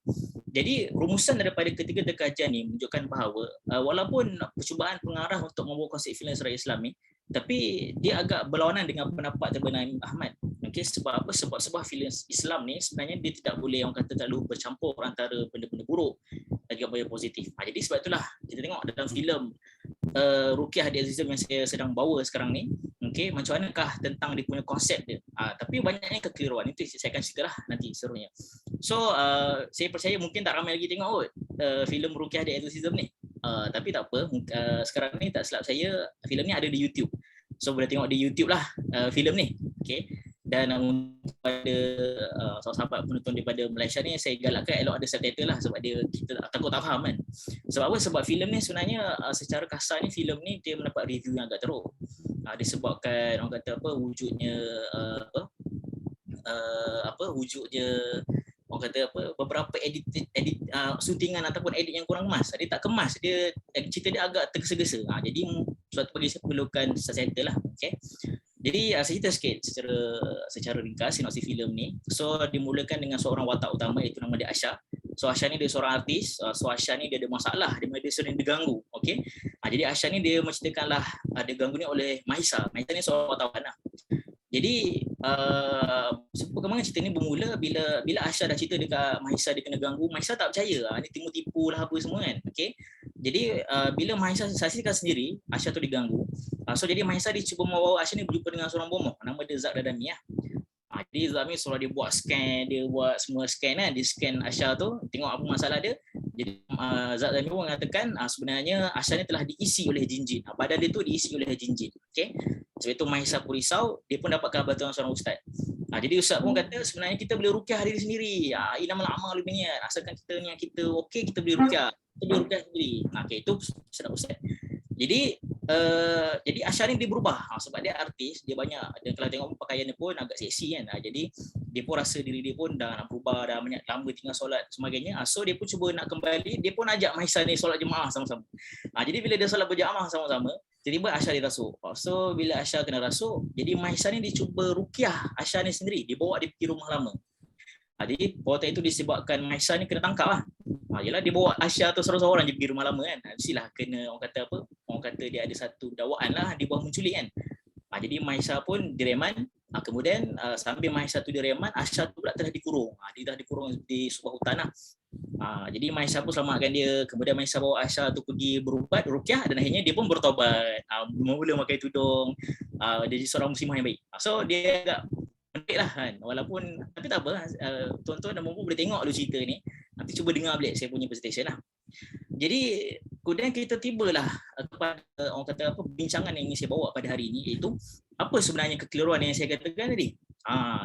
Jadi rumusan daripada ketiga kajian ini menunjukkan bahawa walaupun percubaan pengarah untuk membawa konsep filem seram Islam ni, tapi dia agak berlawanan dengan pendapat daripada Imam Ahmad. Okey, sebab apa? Sebab sebuah filem Islam ni sebenarnya dia tidak boleh terlalu bercampur antara benda-benda buruk dan juga benda positif. Jadi sebab itulah kita tengok dalam filem Ruqyah di Exorcism yang saya sedang bawa sekarang ni, okey, macam manakah tentang dia punya konsep dia. Tapi banyaknya kekeliruan, itu saya akan ceritalah nanti serunya. So saya percaya mungkin tak ramai lagi tengok filem Ruqyah di Exorcism ni. Tapi tak apa, sekarang ni tak silap saya filem ni ada di YouTube. So boleh tengok di YouTube lah filem ni. Okey. Dan pada sahabat penonton daripada Malaysia ni saya galakkan elok ada subtitle lah sebab kita takut tak faham kan. Sebab apa? Sebab filem ni sebenarnya secara kasar ni filem ni dia mendapat review yang agak teruk. disebabkan orang kata apa wujudnya wujudnya orang kata apa beberapa syutingan ataupun edit yang kurang kemas. Dia tak kemas, dia cerita dia agak tergesa-gesa. Jadi suatu bagi saya perlukan settle lah. Okay. Jadi saya cerita sikit secara ringkas sinopsis filem ni. So dimulakan dengan seorang watak utama iaitu nama dia Asha. So Asha ni dia seorang artis. So Asha ni dia ada masalah, dia sering diganggu. Okey. Jadi Asha ni dia menceritakanlah diganggu ni oleh Mahisa. Mahisa ni seorang wartawan lah. Jadi perkembangan cerita ni bermula bila Asha dah cerita dekat Mahisa dia kena ganggu, Mahisa tak percaya. Ni tipu-tipu lah apa semua kan. Okey. Jadi bila Mahisa saksikan sendiri Asha tu diganggu. So jadi Mahisa dia cuba membawa Asha ni berjumpa dengan seorang bomoh nama dia Zak Dadami lah. Jadi Zak ni suruh dia buat scan, dia buat semua scan kan, dia scan Asha tu, tengok apa masalah dia. Jadi Zak Dadami pun mengatakan sebenarnya Asha ni telah diisi oleh jin-jin. Badan dia tu diisi oleh jin-jin. Okey. Sebab itu Mahisa pun risau, dia pun dapatkan bantuan seorang ustaz. Jadi ustaz pun kata sebenarnya kita boleh ruqyah diri sendiri. Inamal a'malu binniyat. Asalkan kita niat kita okey, kita boleh ruqyah. Kita boleh ruqyah sendiri. Okey, itu sedap ustaz. Jadi Asha ni dia berubah sebab dia artis, dia banyak, dan kalau tengok pakaian dia pun agak seksi kan. Jadi dia pun rasa diri dia pun dah nak berubah, dah banyak lama tinggal solat sebagainya. So dia pun cuba nak kembali, dia pun ajak Mahisa ni solat jemaah sama-sama. Jadi bila dia solat berjamaah sama-sama, tiba-tiba Asha dirasuk. So bila Asha kena rasuk, jadi Mahisa ni dia cuba ruqyah Asha ni sendiri, dia bawa dia pergi rumah lama. Jadi perbuatan itu disebabkan Mahisa ni kena tangkap lah. Yelah dia bawa Asha tu seorang-seorang je pergi rumah lama kan. Mestilah kena orang kata apa? Orang kata dia ada satu dakwaan lah di bawah menculik kan. Jadi Mahisa pun direman. Kemudian sambil Mahisa tu direman, Asha tu pula telah dikurung. Dia dah dikurung di sebuah hutan lah. Jadi Mahisa pun selamatkan dia. Kemudian Mahisa bawa Asha tu pergi berubat, ruqyah, dan akhirnya dia pun bertobat. Mula pakai tudung. Dia jadi seorang muslimah yang baik. So dia agak menarik lah kan. Walaupun, tapi tak apa, tuan-tuan dan puan-puan boleh tengok dulu cerita ni. Nanti cuba dengar balik saya punya presentation lah. Jadi kemudian kita tibalah kepada orang kata apa bincangan yang ingin saya bawa pada hari ini, iaitu apa sebenarnya kekeliruan yang saya katakan tadi.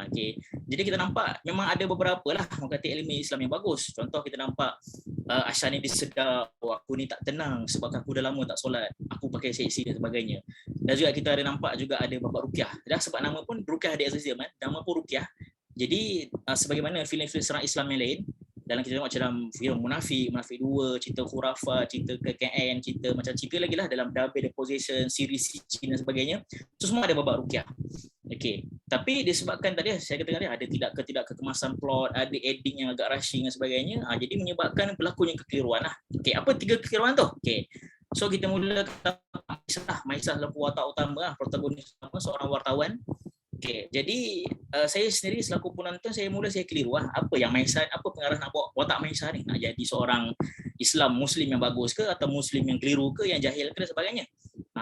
Okay. Jadi kita nampak memang ada beberapa lah orang kata elemen Islam yang bagus. Contoh kita nampak Asha ni disedar, aku ni tak tenang sebab aku dah lama tak solat, aku pakai seksi dan sebagainya. Dan juga kita ada nampak juga ada babak ruqyah. Dah sebab nama pun ruqyah di exorcism kan, nama pun ruqyah. Jadi sebagaimana filem-filem serang Islam yang lain, dalam kita tengok dalam filem Munafik 2, cerita Khurafat, cerita KKN, cerita macam cerita lagi lah dalam Double Deposition, series Sicin dan sebagainya, itu semua ada babak ruqyah. Okey, tapi disebabkan tadi saya katakan ada tidak kekemasan plot, ada editing yang agak rushing dan sebagainya, jadi menyebabkan berlakunya kekeliruan lah. Okey, apa 3 kekeliruan tu? Okey. So kita mula kata Mahisa adalah watak utama lah, protagonis utama, seorang wartawan. Okey, jadi saya sendiri selaku penonton saya keliru lah. Apa yang Mahisa, apa pengarah nak bawa watak Mahisa ni? Nak jadi seorang Islam Muslim yang bagus ke, atau Muslim yang keliru ke, yang jahil ke dan sebagainya.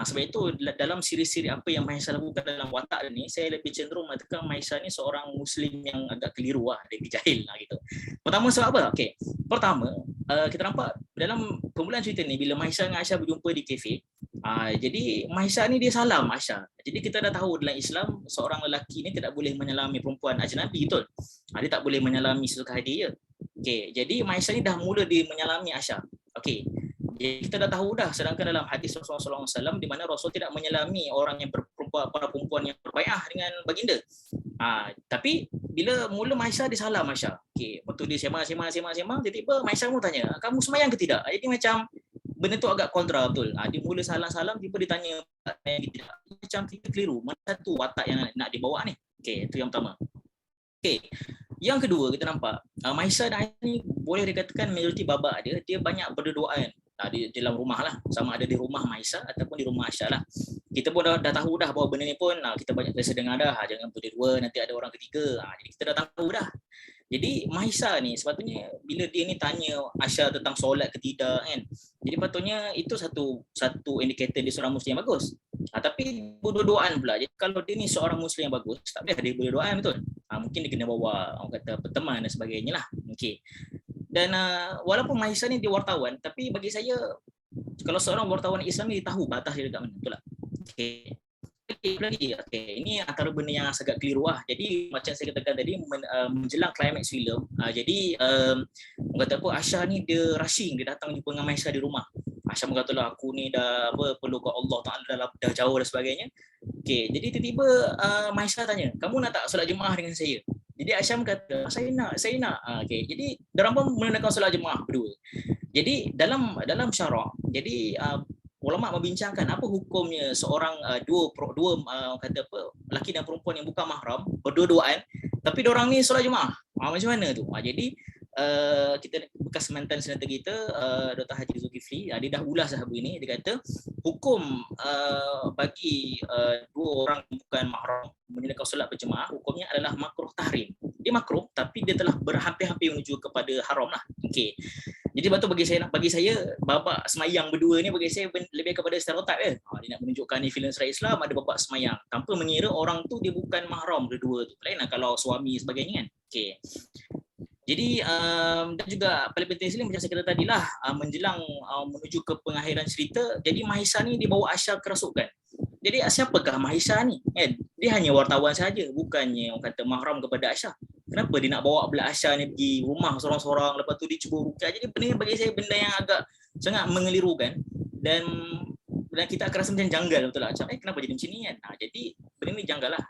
Sebab itu dalam siri-siri apa yang Mahisa lakukan dalam watak ni, saya lebih cenderung mengatakan Mahisa ni seorang Muslim yang agak keliru lah, lebih jahil lah gitu. Pertama sebab apa? Okey, pertama kita nampak dalam permulaan cerita ni bila Mahisa dengan Asha berjumpa di kafe. Jadi Mahisa ni dia salam Asha. Jadi kita dah tahu dalam Islam seorang lelaki ni tidak boleh menyalami perempuan ajnabi, betul? Dia tak boleh menyalami sesuka hati je. Okey, jadi Mahisa ni dah mula dia menyalami Asha. Okey. Jadi kita dah tahu dah, sedangkan dalam hadis Rasulullah SAW di mana Rasul tidak menyalami orang yang para perempuan yang berbaiah dengan baginda. Tapi bila mula Mahisa disalam Asha. Okey, waktu dia sembang, tiba-tiba Mahisa pun tanya, kamu semayang ke tidak? Jadi macam benda tu agak kontra betul. Dia mula salam-salam, tiba dia tanya tidak. Macam kita keliru. Mana satu watak yang nak dibawa ni? Okey, itu yang pertama. Okey. Yang kedua kita nampak Mahisa dan Aisyah ni boleh dikatakan majoriti babak dia banyak berdoaan di dalam rumah lah, sama ada di rumah Mahisa ataupun di rumah Asha lah. Kita pun dah tahu dah bahawa benda ni pun kita banyak biasa dengar dah, jangan berdua nanti ada orang ketiga. Jadi kita dah tahu dah. Jadi Mahisa ni sepatutnya bila dia ni tanya Asha tentang solat ke tidak kan, jadi patutnya itu satu indikator dia seorang Muslim yang bagus. Tapi berdoaan pula. Jadi kalau dia ni seorang Muslim yang bagus, tak boleh dia berdoaan betul. Mungkin dia kena bawa orang kata teman dan sebagainya lah. Okey. Dan walaupun Mahisa ni dia wartawan, tapi bagi saya kalau seorang wartawan Islam ni dia tahu batas dia dekat mana, betul tak? Okey. Okey, ini antara benda yang agak keliru lah. Jadi macam saya katakan tadi menjelang climax filem, jadi orang kata apa, Asha ni dia rushing, dia datang jumpa dengan Mahisa di rumah. Asha berkatalah aku ni dah perlu ke Allah Taala dah jauh dan sebagainya. Okay, jadi tiba-tiba Maisha tanya, kamu nak tak solat jemaah dengan saya? Jadi Aisyam kata, saya nak. Okay, jadi diorang pun menggunakan solat jemaah berdua. Jadi dalam syarak, jadi ulama membincangkan apa hukumnya seorang dua kata apa, lelaki dan perempuan yang bukan mahram berdua-duaan, tapi diorang ni solat jemaah. Macam mana tu? Jadi kita bekas mantan senator kita Dr. Haji Zulkifli, dia dah ulas dah ini. Dia kata hukum bagi dua orang yang bukan mahram menunaikan solat berjemaah, hukumnya adalah makruh tahrim. Dia makruh tapi dia telah berhampir-hampir menuju kepada haram lah. Okey. Jadi betul bagi saya babak semayang berdua ni bagi saya lebih kepada stereotip dia nak menunjukkan ni filem serai Islam ada babak semayang tanpa mengira orang tu dia bukan mahram berdua tu. Lain lah kalau suami sebagainya kan. Okey. Jadi dan juga paling penting sekali macam saya kata tadi lah, menjelang menuju ke pengakhiran cerita, jadi Mahisha ni dibawa Aisyah kerasukan. Jadi siapakah Mahisha ni? Kan? Dia hanya wartawan saja, bukannya orang kata mahram kepada Aisyah. Kenapa dia nak bawa pula Aisyah ni pergi rumah seorang-seorang, lepas tu dia cuba rukyah? Jadi bagi saya benda yang agak sangat mengelirukan dan kita akan rasa macam janggal, betul tak? Kenapa jadi macam ni kan? Jadi benda ni janggal lah.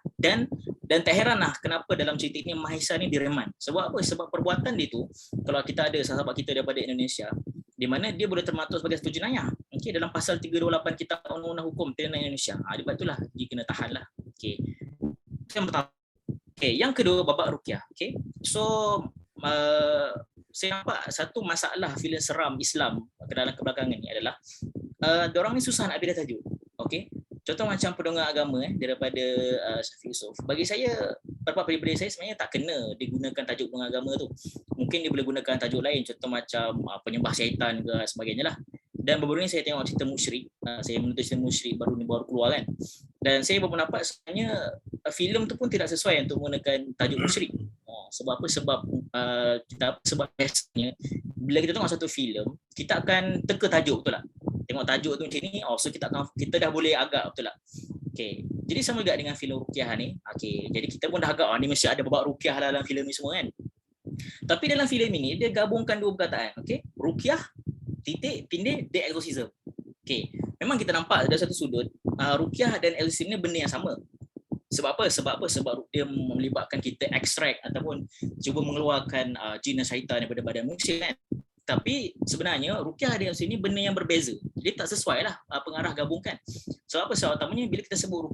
Dan tak heran lah kenapa dalam cerita ini Mahisha ni direman. Sebab apa? Sebab perbuatan dia tu, kalau kita ada sahabat kita daripada Indonesia, di mana dia boleh termaktub sebagai satu jenayah. Okay, dalam pasal 328 Kitab Undang-Undang Hukum Pidana Indonesia. Sebab itulah dia kena tahan lah. Okay. Yang pertama. Okay, yang kedua babak rukyah. Okay. So saya nampak satu masalah filem seram Islam dalam kebelakangan ni adalah diorang ni susah nak pilih tajuk. Okay. Contoh macam pendongeng agama daripada Syafiq Yusof. Bagi saya, pendapat pribadi saya sebenarnya tak kena digunakan tajuk pendongeng agama tu. Mungkin dia boleh gunakan tajuk lain, contoh macam penyembah syaitan ke sebagainya lah. Dan baru ni saya tengok cerita musyrik. Saya menonton cerita musyrik baru keluar kan. Dan saya berpendapat sebenarnya filem tu pun tidak sesuai untuk menggunakan tajuk musyrik. Sebab apa? Sebab biasanya bila kita tengok satu filem, kita akan teka tajuk, betul tak? Tengok tajuk tu macam ni, so kita dah boleh agak, betul tak? Okay. Jadi sama juga dengan filem rukyah ni. Okay. Jadi kita pun dah agak ni mesti ada babak rukyah dalam filem ni semua kan. Tapi dalam filem ini dia gabungkan dua perkataan. Okay. Rukyah tindik the exorcism. Okay. Memang kita nampak dari satu sudut rukyah dan exorcism ni benda yang sama. Sebab apa? Sebab dia melibatkan kita ekstrak ataupun cuba mengeluarkan jin dan syaitan daripada badan manusia kan. Tapi sebenarnya rukyah dia sini benda yang berbeza. Dia tak sesuai lah pengarah gabungkan. Sebab apa? Sebab utamanya bila kita sebut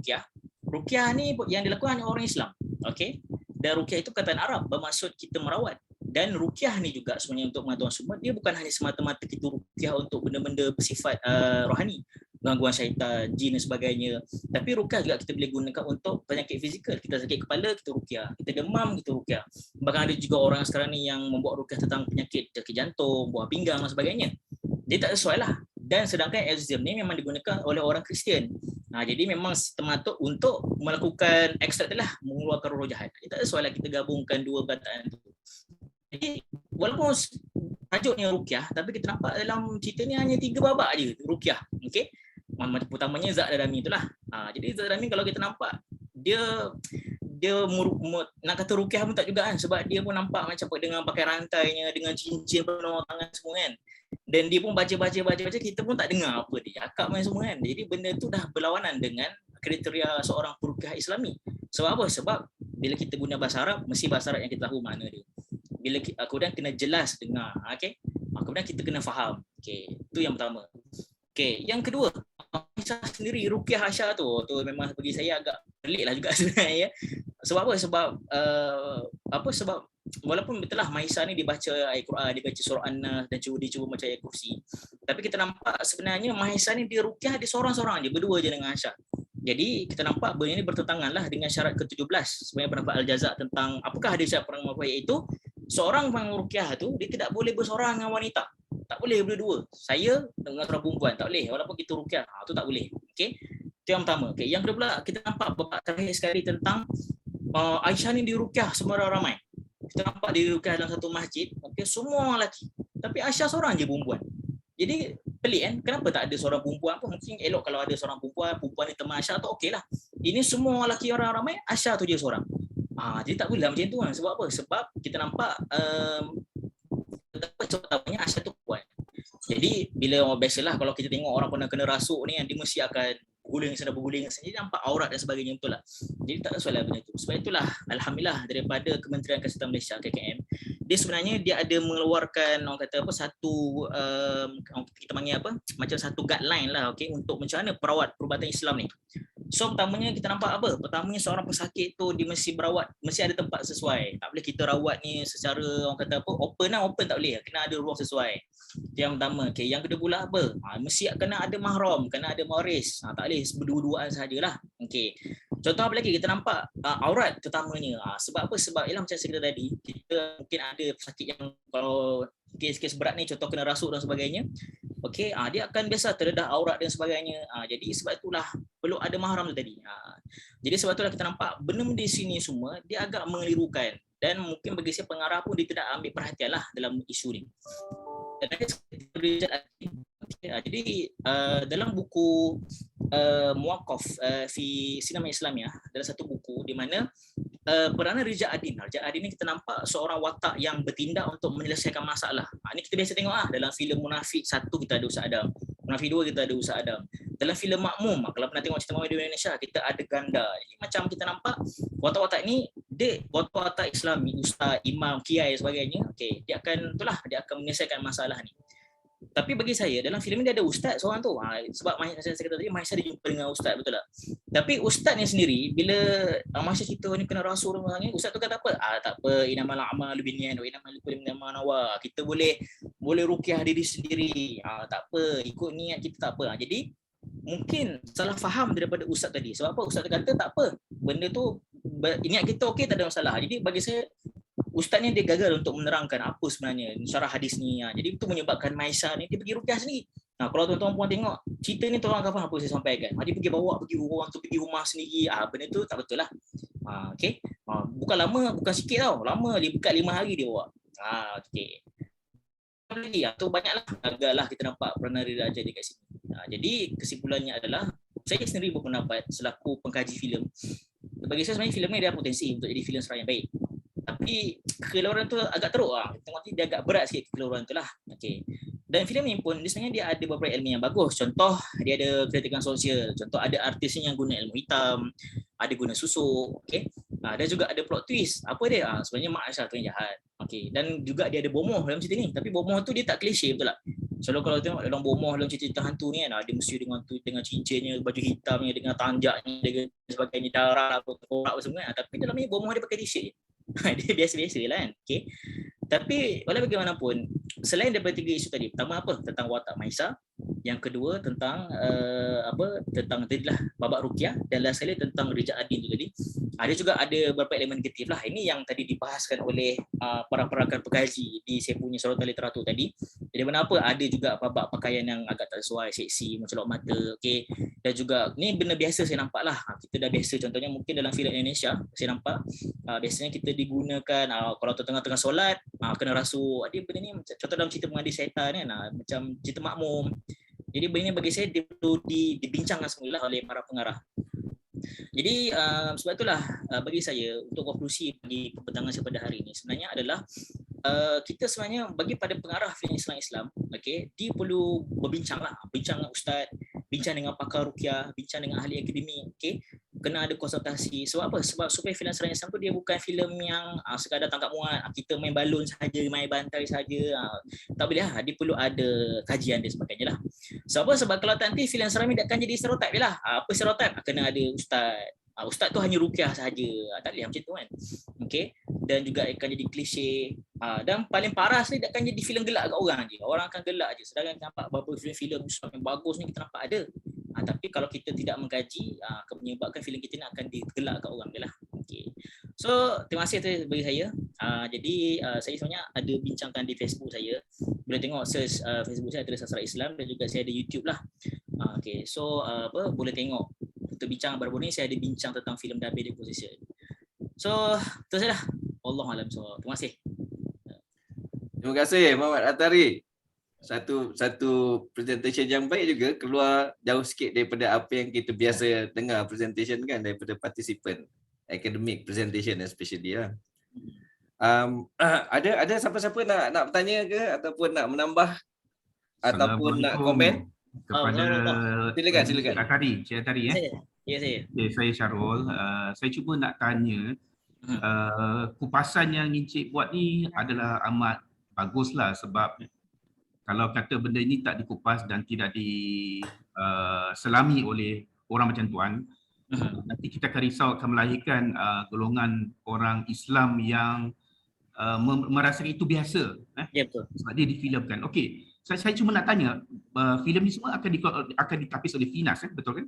rukyah ni yang dilakukan oleh orang Islam. Okay? Dan rukyah itu perkataan Arab bermaksud kita merawat. Dan rukyah ni juga sebenarnya untuk pengetahuan semua, dia bukan hanya semata-mata kita rukyah untuk benda-benda bersifat rohani, gangguan syaitan, jin dan sebagainya. Tapi rukyah juga kita boleh gunakan untuk penyakit fizikal. Kita sakit kepala, kita rukyah. Kita demam, kita rukyah. Bahkan ada juga orang sekarang ni yang membuat rukyah tentang penyakit jantung, buah pinggang dan sebagainya. Dia tak sesuai lah. Dan sedangkan exorcism ni memang digunakan oleh orang Kristian. Jadi memang termaktub untuk melakukan ekstrak lah, mengeluarkan roh jahat. Dia tak sesuai lah kita gabungkan dua perkataan tu. Jadi walaupun tajuknya rukyah, tapi kita nampak dalam cerita ni hanya 3 babak je rukyah. Okey. Macam pertamanya Zat Darami itulah. Jadi Zat Darami kalau kita nampak dia nak kata rukyah pun tak juga kan, sebab dia pun nampak macam dengan pakai rantainya, dengan cincin penuh tangan semua kan. Dan dia pun baca, kita pun tak dengar apa dia cakap main semua kan. Jadi benda tu dah berlawanan dengan kriteria seorang perukyah Islami. Sebab apa? Sebab bila kita guna bahasa Arab, mesti bahasa Arab yang kita tahu makna dia. Bila kemudian kena jelas dengar, okey. Kemudian kita kena faham. Okey, itu yang pertama. Okey, yang kedua, Aisyah sendiri rukyah Aisyah tu memang bagi saya agak pelik lah juga sebenarnya. Sebab apa? Sebab walaupun betul lah Mahisha ni dibaca ayat Quran, dibaca surah An-Nas dan dia cuba baca ayat kursi. Tapi kita nampak sebenarnya Mahisha ni dia rukyah dia seorang-seorang je, berdua je dengan Aisyah. Jadi kita nampak benda ni bertentangan lah dengan syarat ke-17 sebenarnya pendapat Al-Jazak tentang apakah hadis syarat perang iaitu seorang pengurukyah tu dia tidak boleh berseorang dengan wanita. Tak boleh berdua. Saya dengan seorang perempuan tak boleh walaupun kita rukyah. Tu tak boleh. Okey. Itu yang pertama. Okey, yang kedua pula kita nampak babak terakhir sekali tentang Aisyah ni dirukyah semua orang ramai. Kita nampak dia dirukyah dalam satu masjid, okey, semua orang lelaki. Tapi Aisyah seorang je perempuan. Jadi pelik kan? Kenapa tak ada seorang perempuan pun? Mungkin elok kalau ada seorang perempuan ni teman Aisyah tu okeylah. Ini semua lelaki orang ramai, Aisyah tu je seorang. Jadi tak boleh lah macam tu kan. Sebab apa? Sebab kita nampak pertamanya Aisyah tu kuat. Jadi bila biasalah kalau kita tengok orang pernah kena rasuk ni, dia mesti akan berguling sana berguling sana, jadi nampak aurat dan sebagainya, betul lah. Jadi tak ada soalan benda tu. Sebab itulah alhamdulillah daripada Kementerian Kesihatan Malaysia KKM, dia sebenarnya dia ada mengeluarkan orang kata apa satu kita panggil apa macam satu guideline lah, okey, untuk macam mana perawat perubatan Islam ni. So pertamanya kita nampak apa? Pertamanya seorang pesakit tu dia mesti berawat, mesti ada tempat sesuai. Tak boleh kita rawat ni secara orang kata apa open lah, open tak boleh. Kena ada ruang sesuai. Yang pertama. Okay. Yang kedua pula apa? Mesti kena ada mahram, kena ada waris. Tak boleh berdua-duaan sajalah. Okay. Contoh apa lagi? Kita nampak aurat terutamanya. Sebab apa? Sebab ialah macam saya kata tadi, kita mungkin ada pesakit yang kalau kes-kes berat ni contoh kena rasuk dan sebagainya. Okey, dia akan biasa terdedah aurat dan sebagainya. Jadi sebab itulah perlu ada mahram tu tadi. Jadi sebab itulah kita nampak benda-benda di sini semua dia agak mengelirukan dan mungkin bagi saya pengarah pun dia tidak ambil perhatian lah dalam isu ni. Dan jadi dalam buku Muwaqaf fi Sinema Islamiyah, dalam satu buku di mana peranan Rijal Adin ni kita nampak seorang watak yang bertindak untuk menyelesaikan masalah. Ini kita biasa tengok dalam filem Munafik 1 kita ada Ustaz Adam, Munafik 2 kita ada Ustaz Adam. Dalam filem Makmum, kalau pernah tengok cerita Mawar di Indonesia, kita ada Ganda. Jadi macam kita nampak watak-watak ni dia watak-watak Islami, ustaz, imam, kiai sebagainya. Okey, dia akan menyelesaikan masalah ni. Tapi bagi saya dalam filem ni dia ada ustaz seorang tu. Sebab saya kata tadi Mahisha dia jumpa dengan ustaz, betul tak? Tapi ustaz ni sendiri bila Mahisha cerita ni kena rasul dan sebagainya, ustaz tu kata apa? Tak apa, inamal a'malu binniyyat wa innamal likulli imrin ma nawa. Kita boleh ruqyah diri sendiri. Tak apa, ikut niat kita, tak apa. Jadi mungkin salah faham daripada ustaz tadi. Sebab apa? Ustaz tu kata tak apa, benda tu niat kita okey, tak ada masalah. Jadi bagi saya ustaz ni dia gagal untuk menerangkan apa sebenarnya syarah hadis ni. Jadi itu menyebabkan Maisha ni dia pergi ruqyah sendiri. Kalau tuan-tuan puan tengok cerita ni, tuan akan faham apa saya sampaikan. Dia pergi orang tu pergi rumah sendiri. Benda tu tak betul lah. Okey. Bukan lama, bukan sikit tau. Lama dia dekat 5 hari dia bawa. Okey. Lagi tu banyaklah gagallah kita nampak peranan Rijal Adin dekat sini. Jadi kesimpulannya adalah saya sendiri berpendapat selaku pengkaji filem, bagi saya sebenarnya filem ni dia ada potensi untuk jadi filem serai yang baik. Tapi kekelaruan tu agak teruk tengok dia agak berat sikit kekelaruan tu lah. Okey. Dan filem ni pun sebenarnya dia ada beberapa ilmu yang bagus. Contoh dia ada kritikan sosial. Contoh ada artisnya yang guna ilmu hitam, ada guna susuk, okey. Dan juga ada plot twist. Apa dia? Sebenarnya Mak Aisyah tu yang jahat. Okey. Dan juga dia ada bomoh dalam cerita ni. Tapi bomoh tu dia tak klise, betul tak? Selalu kalau tengok dalam bomoh dalam cerita hantu ni dia mesti dengan cincinnya, baju hitamnya, dengan tanjaknya, dengan sebagainya, darah apa semua. Tapi dalam ni bomoh dia pakai t-shirt je. Dia biasa-biasa lah kan. Okay. Tapi walau bagaimanapun, selain daripada 3 isu tadi, pertama apa? Tentang watak Maisha. Yang kedua tentang tentang tadilah babak ruqyah, dan last sekali tentang Rijal Adin tu tadi. Ada juga ada beberapa elemen negatif lah. Ini yang tadi dibahaskan oleh para rakan pengkaji di saya punya sorotan literatur tadi. Jadi mana apa ada juga babak pakaian yang agak tak sesuai, seksi, mencolok mata, okey. Dan juga ni benda biasa saya nampak lah. Kita dah biasa, contohnya mungkin dalam filem Indonesia saya nampak biasanya kita digunakan kalau tengah-tengah solat kena rasuk. Dia benda ni contoh dalam cerita mengadil syaitan kan, macam cerita Makmum. Jadi benda ni bagi saya dia perlu dibincangkan semula oleh para pengarah. Jadi sebab itulah bagi saya untuk konklusi bagi perbincangan saya pada hari ini sebenarnya adalah kita sebenarnya bagi pada pengarah filem Islam, okey, dia perlu berbincanglah, bincang dengan ustaz, bincang dengan pakar ruqyah, bincang dengan ahli akademik, okey. Kena ada konsultasi. Sebab apa? Sebab supaya filem Islam tu dia bukan filem yang sekadar tangkap muat, kita main balon saja, main bantai saja. Tak boleh lah. Dia perlu ada kajian dan sebagainya lah. Sebab apa? Sebab kalau nanti filem Islam ni akan jadi stereotip je lah. Apa stereotip? Kena ada ustaz. Ustaz tu hanya ruqyah saja. Tak boleh macam tu kan. Okey. Dan juga akan jadi klise. Dan paling parah sekali dia akan jadi filem gelak kat orang je. Orang akan gelak je. Sedangkan nampak beberapa filem Islam yang bagus ni kita nampak ada. Tapi kalau kita tidak mengkaji, akan menyebabkan filem kita ni akan digelak kat orang je lah. Okay. So terima kasih bagi saya. Jadi saya sebenarnya ada bincangkan di Facebook saya. Boleh tengok search Facebook saya ada Sastra Islam, dan juga saya ada YouTube lah. Okay. So boleh tengok. Untuk bincang baru-baru ni saya ada bincang tentang filem Double Deposition. So itu sajalah. Wallahualam. So terima kasih. Terima kasih Muhammad Atari. Satu presentation yang baik juga, keluar jauh sikit daripada apa yang kita biasa dengar presentation kan, daripada participant academic presentation especially lah. Ada siapa-siapa nak bertanya ke ataupun nak menambah ataupun nak komen? kepada Silakan. Cik Atari Ya saya. Okay, saya Syarul. Saya cuba nak tanya, kupasan yang Encik buat ni adalah amat baguslah, sebab kalau kata benda ini tak dikupas dan tidak diselami oleh orang macam tuan, nanti kita akan risau akan melahirkan golongan orang Islam yang merasa itu biasa. Ya betul. Sebab dia difilmkan. Okey, saya cuma nak tanya, filem ni semua akan ditapis oleh Finas, betul kan?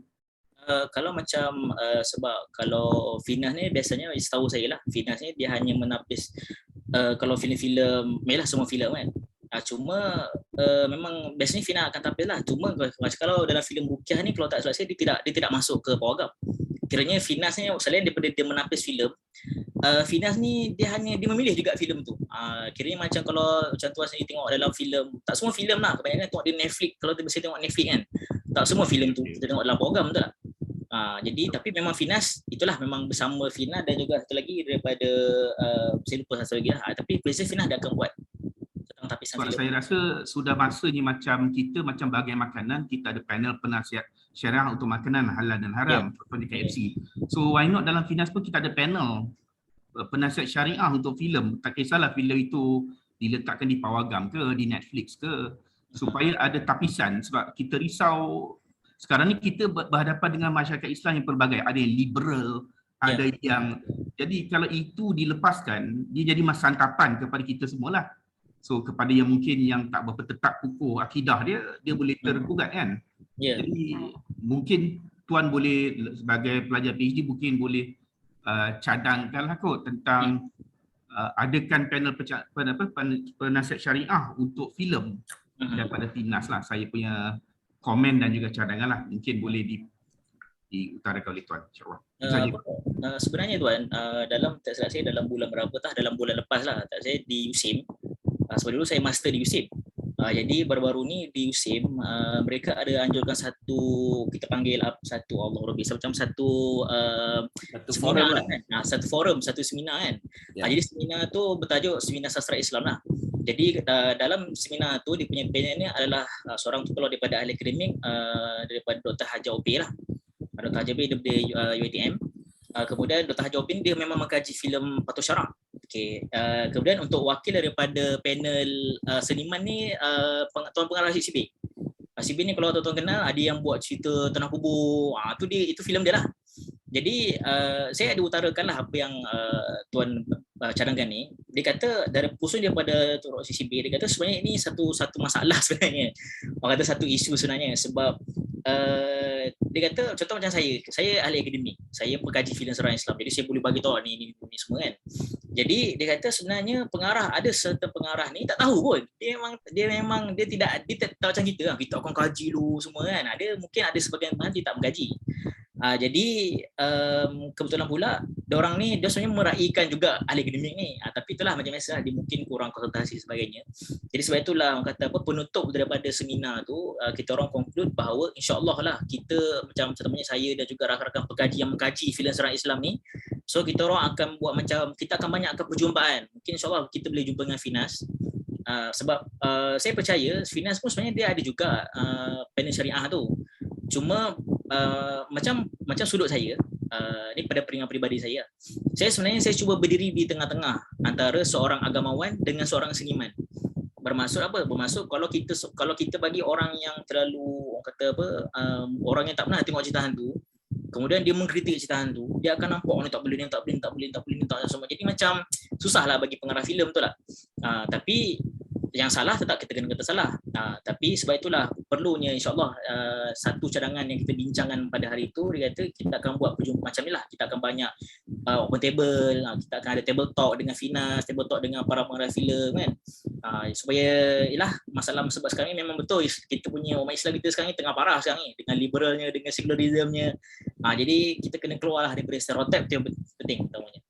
Kalau macam sebab kalau Finas ni biasanya setahu saya lah, Finas ni dia hanya menapis kalau filem-filem, memang semua filem kan. Cuma memang biasanya Finas akan tapis lah. Cuma kalau dalam filem Rukiah ni, kalau tak salah saya, dia tidak masuk ke pawagam. Kiranya Finas ni selain daripada dia menapis filem, Finas ni dia memilih juga filem tu. Kiranya macam kalau macam tuan sendiri tengok dalam filem, tak semua filem lah, kebanyakan tengok di Netflix. Kalau kita mesti tengok Netflix kan, tak semua filem tu kita tengok dalam pawagam, betul tak? Jadi tapi memang Finas itulah memang bersama Finas dan juga satu lagi daripada saya lupa satu lagi lah. Tapi biasanya Finas dia akan buat tentang tapisan Sebab filem. saya rasa sudah masanya macam kita macam bagai makanan, kita ada panel penasihat syariah untuk makanan halal dan haram, contohnya KFC. So why not dalam Finas pun kita ada panel penasihat syariah untuk filem. Tak kisahlah filem itu diletakkan di pawagam ke, di Netflix ke, supaya ada tapisan. Sebab kita risau sekarang ni kita berhadapan dengan masyarakat Islam yang pelbagai. Ada yang liberal, ada yang, jadi kalau itu dilepaskan, dia jadi santapan kepada kita semualah. So kepada yang mungkin yang tak berapa tetap kukuh akidah dia boleh tergugat kan. Jadi mungkin tuan boleh sebagai pelajar PhD mungkin boleh cadangkanlah kot tentang adakan panel penasihat syariah untuk filem daripada Finas lah. Saya punya komen dan juga cadangan lah, mungkin boleh diutarakan oleh tuan, insyaAllah. Sebenarnya tuan, dalam tak salah saya dalam bulan berapa dalam bulan lepas lah, tak saya di USIM. Sebab dulu saya master di USIM. Jadi baru-baru ni di USIM mereka ada anjurkan kita panggil satu forum lah kan. Satu seminar kan. Jadi seminar tu bertajuk Seminar Sastra Islam lah. Jadi dalam seminar tu dia punya panel ni adalah seorang tu kalau daripada ahli akademik daripada Dr. Hajar Opir lah. Dr. Hajar Opir daripada UiTM. Kemudian Dr. Hajar Opir dia memang mengkaji filem Patuh Syarak. Okey. Kemudian untuk wakil daripada panel seniman ni tuan pengarah ICEBT. ICEBT ni kalau tuan-tuan kenal, ada yang buat cerita Tanah Kubur. Itu filem dia lah. Jadi saya ada utarakan lah apa yang tuan cadangkan ni. Dia kata dari pusul daripada Turut CCB, dia kata sebenarnya ini satu masalah sebenarnya. Orang kata satu isu sebenarnya, sebab dia kata contoh macam saya ahli akademik, saya pengkaji filem sejarah Islam, jadi saya boleh bagi tahu ni semua kan. Jadi dia kata sebenarnya pengarah, ada serta pengarah ni tak tahu pun, dia tak tahu macam kita akan kaji dulu semua kan. Mungkin ada sebagian pengarah dia tak mengkaji. Jadi kebetulan pula diorang ni dia sebenarnya meraihkan juga ahli akademik ni, tapi itulah macam biasa dia mungkin kurang konsultasi sebagainya. Jadi sebab itulah orang kata penutup daripada seminar tu kita orang conclude bahawa insya-Allah lah kita macam contohnya saya dan juga rakan-rakan pengkaji yang mengkaji filem sejarah Islam ni, so kita orang akan buat macam kita akan banyakkan perjumpaan. Mungkin insya-Allah kita boleh jumpa dengan Finas. Sebab saya percaya Finas pun sebenarnya dia ada juga panel syariah tu. Cuma macam sudut saya, ni pada peringatan peribadi saya sebenarnya saya cuba berdiri di tengah-tengah antara seorang agamawan dengan seorang seniman. Bermaksud apa? Bermaksud kalau kita bagi orang yang terlalu orang yang tak pernah tengok cerita hantu, kemudian dia mengkritik cerita hantu, dia akan nampak ni tak boleh, semua. Jadi macam susahlah bagi pengarah filem tu lah. Tapi yang salah tetap kita kena kata salah. Tapi sebab itulah perlunya insya-Allah satu cadangan yang kita bincangkan pada hari itu, dia kata kita akan buat perjumpaan macam ni lah. Kita akan banyak open table, kita akan ada table talk dengan Finas, table talk dengan para pengarah filem kan. Supaya masalah sebab sekarang ni memang betul kita punya umat Islam kita sekarang ni tengah parah sekarang ni dengan liberalnya, dengan secularismnya. Jadi kita kena keluarlah daripada stereotip, itu yang penting utamanya.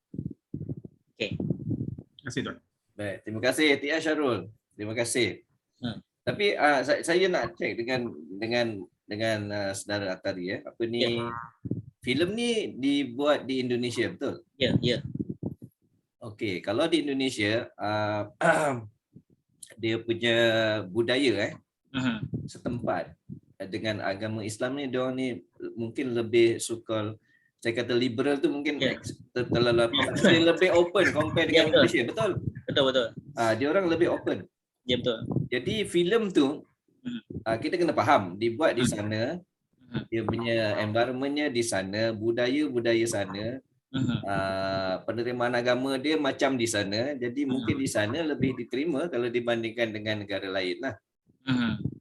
Okey. Terima kasih tuan. Baik, terima kasih Tia Syarul. Terima kasih. Tapi saya nak cek dengan saudara Atari apa ni, filem ni dibuat di Indonesia betul? Ya. Okey, kalau di Indonesia dia punya budaya setempat dengan agama Islam ni, diorang ni mungkin lebih suka, saya kata liberal tu mungkin terlalu dia lebih open compare dengan Malaysia, betul? Betul. Dia orang lebih open. Ya betul. Jadi filem tu kita kena faham dibuat di sana, dia punya environmentnya di sana, budaya sana, penerimaan agama dia macam di sana, jadi mungkin di sana lebih diterima kalau dibandingkan dengan negara lain lah.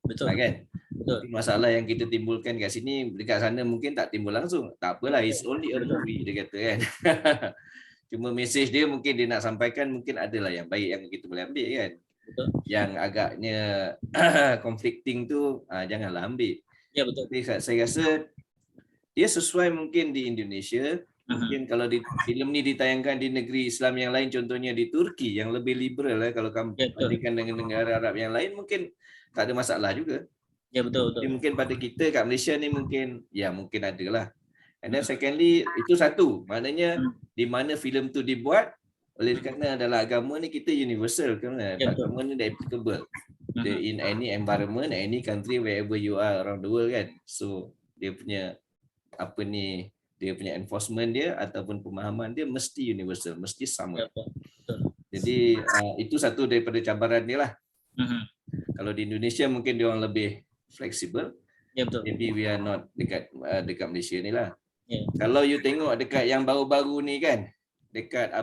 Betul. Kan? Betul. Masalah yang kita timbulkan kat sini, dekat sana mungkin tak timbul langsung. Tak apalah, it's only a movie, dia kata kan. Cuma mesej dia mungkin dia nak sampaikan, mungkin adalah yang baik yang kita boleh ambil kan. Betul. Yang agaknya conflicting tu janganlah ambil. Ya betul. Tapi saya rasa dia sesuai mungkin di Indonesia. Mungkin kalau filem ni ditayangkan di negeri Islam yang lain, contohnya di Turki yang lebih liberal kalau kamu bandingkan dengan negara Arab yang lain, mungkin tak ada masalah juga. Ya betul. Jadi mungkin pada kita kat Malaysia ni mungkin adalah. And then secondly, itu satu, maknanya di mana filem tu dibuat, oleh kerana adalah agama ni kita universal, kerana agama ni applicable in any environment, any country, wherever you are around the world kan. So dia punya dia punya enforcement dia ataupun pemahaman dia mesti universal, mesti sama. Jadi itu satu daripada cabaran dia lah. Kalau di Indonesia mungkin dia orang lebih fleksibel. Ya betul. Maybe we are not dekat Malaysia ni lah. Kalau you tengok dekat yang baru-baru ni kan, dekat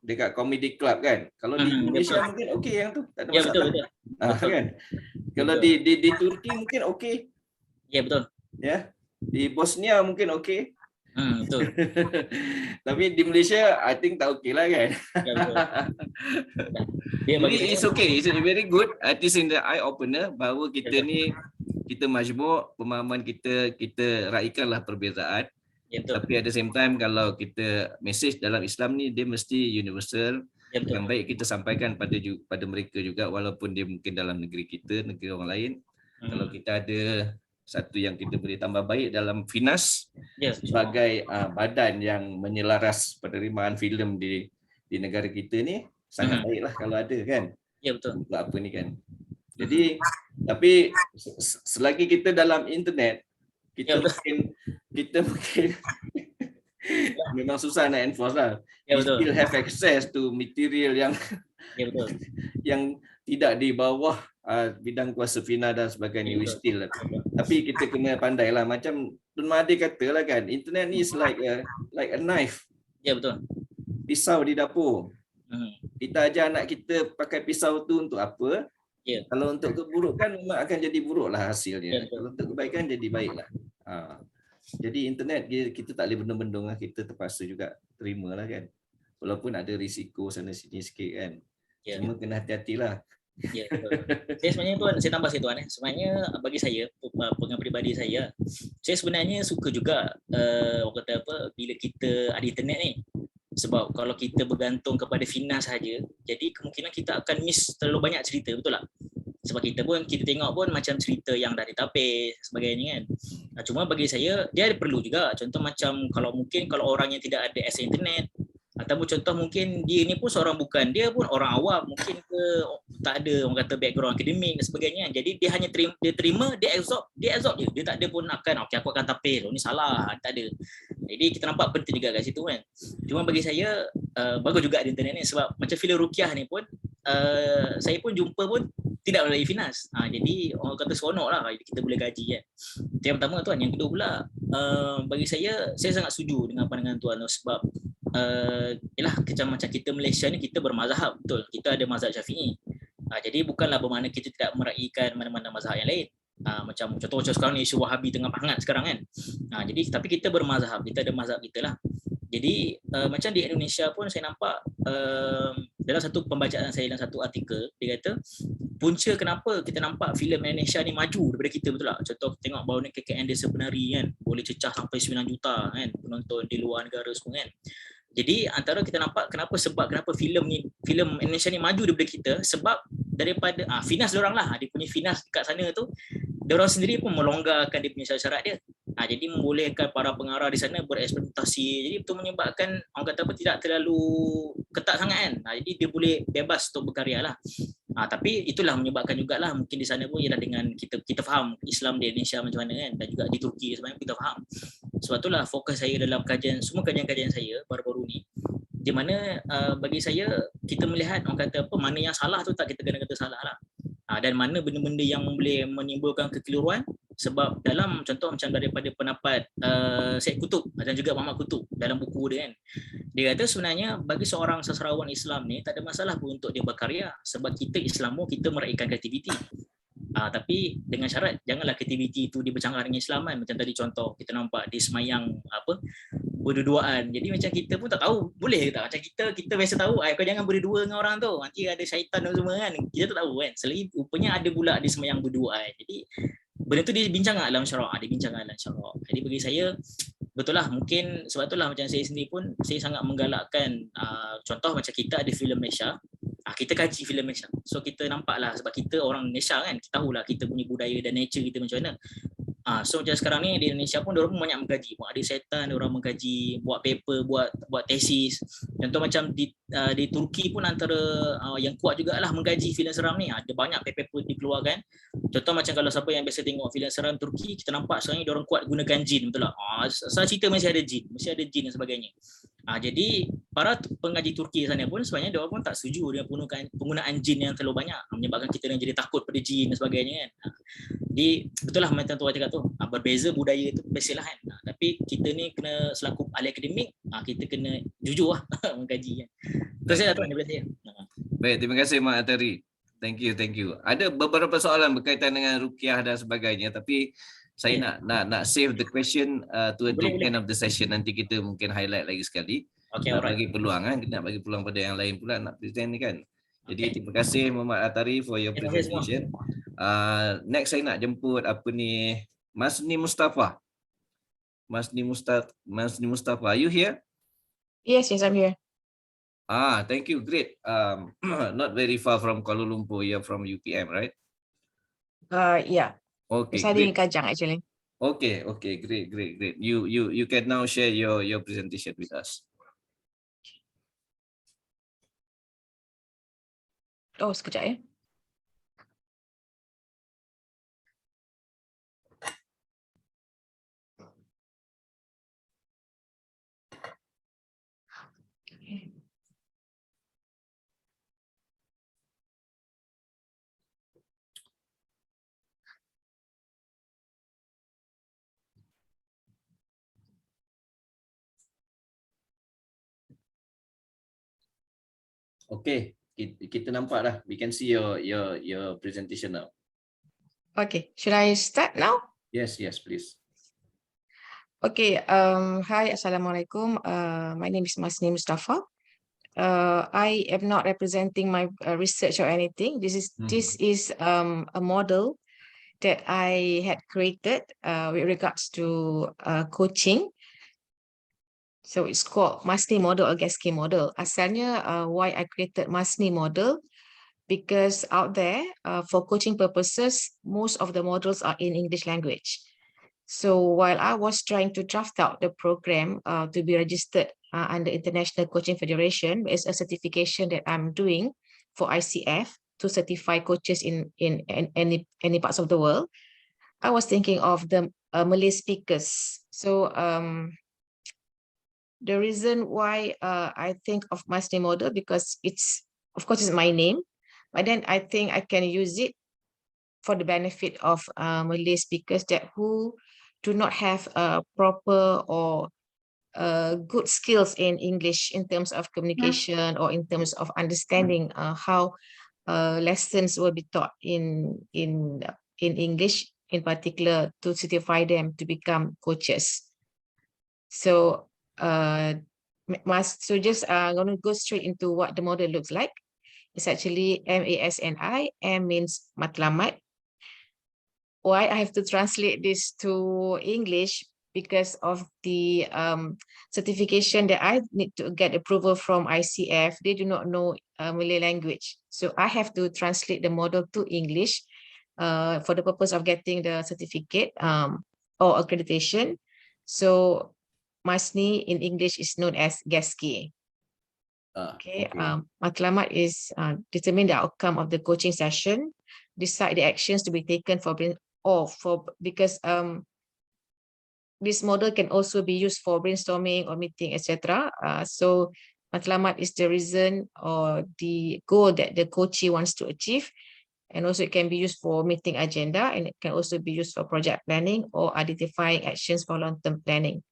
dekat comedy club kan. Kalau di Indonesia mungkin okey yang tu, tak ada masalah. Betul. Kan. Kalau di Turki mungkin okey. Ya betul. Ya. Di Bosnia mungkin okey. Betul. Tapi di Malaysia I think tak okey lah kan. Ya betul. Jadi it's okay, it's very good. It is in the eye opener bahawa kita ni kita majmuk, pemahaman kita raikanlah perbezaan. Tapi at the same time kalau kita message dalam Islam ni dia mesti universal. Yang baik kita sampaikan pada mereka juga, walaupun dia mungkin dalam negeri kita, negeri orang lain. Kalau kita ada satu yang kita boleh tambah baik dalam FINAS sebagai badan yang menyelaras penerimaan filem di negara kita ni, sangat baiklah kalau ada kan. Ya betul. Untuk apa ni kan. Jadi tapi selagi kita dalam internet, kita mungkin memang susah nak enforce lah. Ya, we still have access to material yang yang tidak di bawah bidang kuasa FINA dan sebagainya. We still tapi kita kena pandai lah, macam Tun Mahathir kata lah kan, internet ni is like a knife. Ya betul. Pisau di dapur. Kita ajar anak kita pakai pisau tu untuk apa? Kalau untuk keburukan memang akan jadi buruk lah hasilnya. Kalau untuk kebaikan jadi baiklah. Jadi internet kita tak boleh bendung-bendung lah, kita terpaksa juga terima lah kan. Walaupun ada risiko sana sini sikit kan. Cuma kena hati-hatilah. Ya, betul. Saya sebenarnya tuan, saya tambah sikit tuan sebenarnya bagi saya, pengalaman peribadi saya sebenarnya suka juga orang kata apa, bila kita ada internet ni. Sebab kalau kita bergantung kepada FINAS saja, jadi kemungkinan kita akan miss terlalu banyak cerita, betul tak? Sebab kita tengok pun macam cerita yang dah ditapis sebagainya kan. Cuma bagi saya dia ada perlu juga, contoh macam kalau orang yang tidak ada akses internet, ataupun contoh mungkin dia ni pun dia pun orang awam, mungkin tak ada orang kata background akademik dan sebagainya. Jadi dia hanya terima, dia absorb je. Dia tak ada pun akan okey aku akan tapis, ni salah, tak ada. Jadi kita nampak penting juga kat situ kan. Cuma bagi saya bagus juga di internet ni, sebab macam filem Rukiah ni pun saya pun jumpa pun tidak melalui FINAS. Jadi orang kata seronok lah kita boleh gaji kan. Itu yang pertama tuan. Yang kedua pula bagi saya sangat setuju dengan pandangan tuan sebab macam kita Malaysia ni kita bermazhab, betul. Kita ada mazhab Syafi'i. Jadi bukanlah bermakna kita tidak meraihkan mana-mana mazhab yang lain. Macam sekarang ni isu Wahabi tengah hangat sekarang kan. Jadi tapi kita bermazhab, kita ada mazhab kita lah. Jadi macam di Indonesia pun saya nampak dalam satu pembacaan saya dalam satu artikel, dia kata punca kenapa kita nampak filem Indonesia ni maju daripada kita, betul tak? Contoh tengok baru ni Inter-Disciplinary kan, boleh cecah sampai 9 juta kan penonton di luar negara semua kan. Jadi antara kita nampak kenapa filem Indonesia ni maju daripada kita, sebab daripada FINAS diorang lah, dia punya FINAS dekat sana tu, diorang sendiri pun melonggarkan dia punya syarat-syarat dia. Jadi membolehkan para pengarah di sana bereksperimentasi. Jadi itu menyebabkan orang kata apa tidak terlalu ketat sangat kan. Jadi dia boleh bebas untuk berkarya lah. Tapi itulah menyebabkan jugalah mungkin di sana pun ialah dengan kita faham Islam di Indonesia macam mana kan, dan juga di Turki sebenarnya kita faham. Sebab itulah fokus saya dalam semua kajian-kajian saya baru-baru ni, di mana bagi saya kita melihat orang kata apa, mana yang salah tu tak kita kena kata salah lah. Dan mana benda-benda yang boleh menimbulkan kekeliruan, sebab dalam contoh macam daripada pendapat Syed Qutub dan juga Muhammad Qutub dalam buku dia kan, dia kata sebenarnya bagi seorang sastrawan Islam ni tak ada masalah pun untuk dia berkarya, sebab kita Islam pun kita meraihkan kreativiti. Tapi dengan syarat janganlah kreativiti itu dibercanggah dengan Islam kan. Macam tadi contoh kita nampak di semayang berdua-duaan. Jadi macam kita pun tak tahu boleh ke tak. Macam kita biasa tahu kau jangan berdua dengan orang tu, nanti ada syaitan dan semua kan. Kita tak tahu kan. Selagi rupanya ada pula di semayang berduaan. Jadi benda tu dibincangkan dalam syarak, Jadi bagi saya betul lah, mungkin sebab itulah macam saya sendiri pun saya sangat menggalakkan contoh macam kita ada filem Malaysia, kita kaji filem Malaysia. So kita nampaklah sebab kita orang Malaysia kan, kita tahulah kita punya budaya dan nature kita macam mana. So macam sekarang ni di Indonesia pun diorang pun banyak mengkaji, ada setan diorang mengkaji, buat paper, buat tesis. Contoh macam di Turki pun antara yang kuat jugalah mengkaji filem seram ni. Ada banyak paper dikeluarkan. Contoh macam kalau siapa yang biasa tengok filem seram Turki, kita nampak sekarang ni diorang kuat gunakan jin, betul tak? Saya cerita mesti ada jin dan sebagainya. Jadi para pengaji Turki sana pun sebenarnya diorang pun tak setuju dengan penggunaan jin yang terlalu banyak, menyebabkan kita yang jadi takut pada jin dan sebagainya kan. Jadi betul lah macam tu cakap tu, berbeza budaya tu biasalah kan. Tapi kita ni kena selaku ahli akademik, kita kena jujur lah mengkaji kan. Terus saya tuan daripada saya. Baik, terima kasih Mak Atari. Thank you. Ada beberapa soalan berkaitan dengan ruqyah dan sebagainya, tapi saya nak save the question to the end of the session. Nanti kita mungkin highlight lagi sekali. Nak bagi peluang kan, kita nak bagi peluang pada yang lain pula nak present ni kan. Jadi terima kasih Muhammad Atari for your presentation. Next saya nak jemput Masni Mustafa. Masni Mustafa, are you here? Yes, I'm here. Thank you, great. Not very far from Kuala Lumpur. You're from UPM, right? Yeah. Okay, Saya di Kajang actually. Okay, great. You can now share your presentation with us. Oh, sekejap ya. Okay, kita nampak dah. We can see your presentation now. Okay, should I start now? Yes, please. Okay, hi, Assalamualaikum. My name is Masni Mustafa. I am not representing my research or anything. This is a model that I had created with regards to coaching. So it's called Masni model or Gasky model. Asalnya, why I created Masni model, because out there for coaching purposes, most of the models are in English language. So while I was trying to draft out the program to be registered under International Coaching Federation, it's a certification that I'm doing for ICF to certify coaches in any parts of the world. I was thinking of the Malay speakers. So the reason why I think of Masni model, because it's, of course, it's my name, but then I think I can use it for the benefit of Malay speakers who do not have proper or good skills in English in terms of communication or in terms of understanding how lessons will be taught in English, in particular to certify them to become coaches. So just going to go straight into what the model looks like. It's actually MASNI. M means matlamat. Why I have to translate this to English? Because of the certification that I need to get approval from ICF. They do not know Malay language. So I have to translate the model to English for the purpose of getting the certificate or accreditation. So Masni in English is known as Gasky. Okay. Matlamat is determine the outcome of the coaching session, decide the actions to be taken because this model can also be used for brainstorming or meeting, etc. So matlamat is the reason or the goal that the coachee wants to achieve. And also it can be used for meeting agenda, and it can also be used for project planning or identifying actions for long-term planning.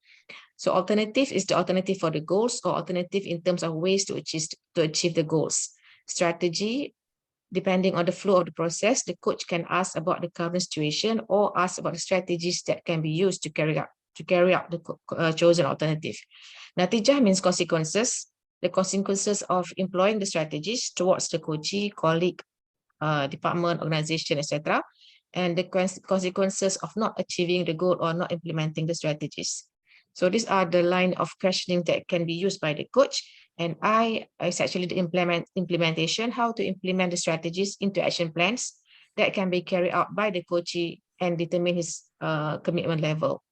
So alternative is the alternative for the goals, or alternative in terms of ways to achieve the goals. Strategy, depending on the flow of the process, the coach can ask about the current situation or ask about the strategies that can be used to carry out the chosen alternative. Natijah means consequences. The consequences of employing the strategies towards the coachee, colleague, department, organization, etc. And the consequences of not achieving the goal or not implementing the strategies. So these are the line of questioning that can be used by the coach. And is actually the implementation, how to implement the strategies into action plans that can be carried out by the coachee and determine his commitment level.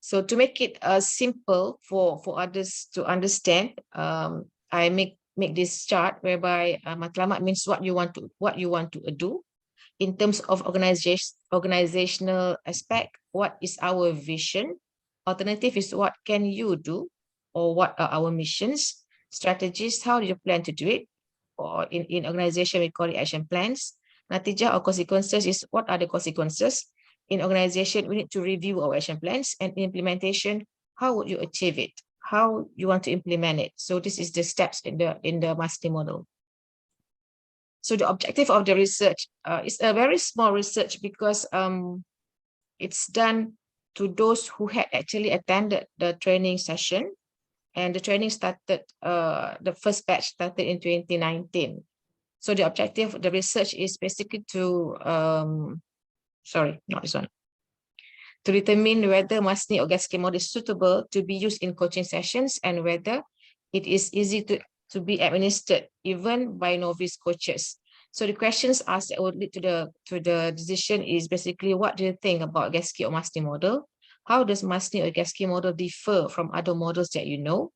So to make it simple for others to understand, I make this chart whereby matlamat means what you want to do. In terms of organizational aspect, what is our vision? Alternative is what can you do, or what are our missions? Strategies, how do you plan to do it? Or in organization, we call it action plans. Natijah or consequences is what are the consequences? In organization, we need to review our action plans, and implementation, how would you achieve it? How you want to implement it? So this is the steps in the mastery model. So the objective of the research is a very small research because it's done to those who had actually attended the training session, and the training started, the first batch started in 2019. So the objective of the research is basically to, sorry, not this one, to determine whether Masni or GASKI model is suitable to be used in coaching sessions and whether it is easy to be administered even by novice coaches. So the questions asked that would lead to the decision is basically, what do you think about GASKI or Masni model? How does Masni or GASKI model differ from other models that you know?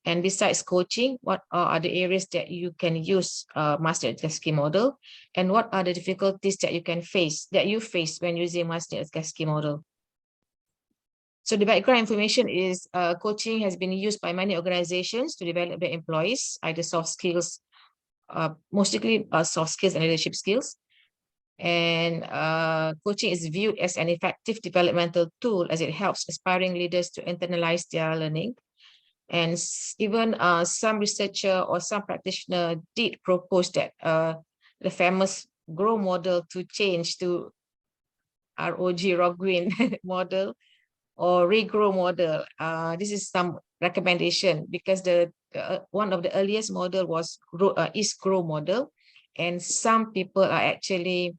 And besides coaching, what are the areas that you can use Masni or GASKI model? And what are the difficulties that you face when using Masni or GASKI model? So the background information is coaching has been used by many organizations to develop their employees, either soft skills, mostly soft skills and leadership skills. And coaching is viewed as an effective developmental tool as it helps aspiring leaders to internalize their learning. And even some researcher or some practitioner did propose that the famous GROW model to change to ROG Green model or regrow model. This is some recommendation because one of the earliest model was GROW model, and some people are actually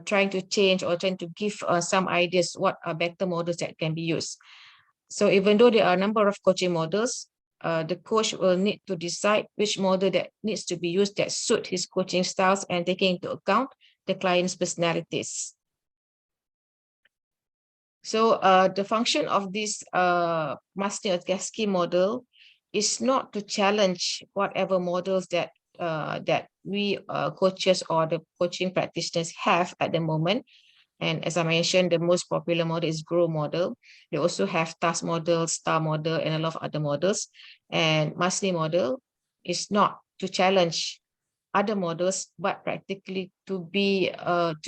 trying to change or trying to give some ideas what are better models that can be used. So even though there are a number of coaching models, the coach will need to decide which model that needs to be used that suit his coaching styles and taking into account the client's personalities. So the function of this Masni or GASKI model is not to challenge whatever models that we coaches or the coaching practitioners have at the moment. And as I mentioned, the most popular model is GROW model. They also have task model, STAR model, and a lot of other models. And Masni model is not to challenge other models, but practically to be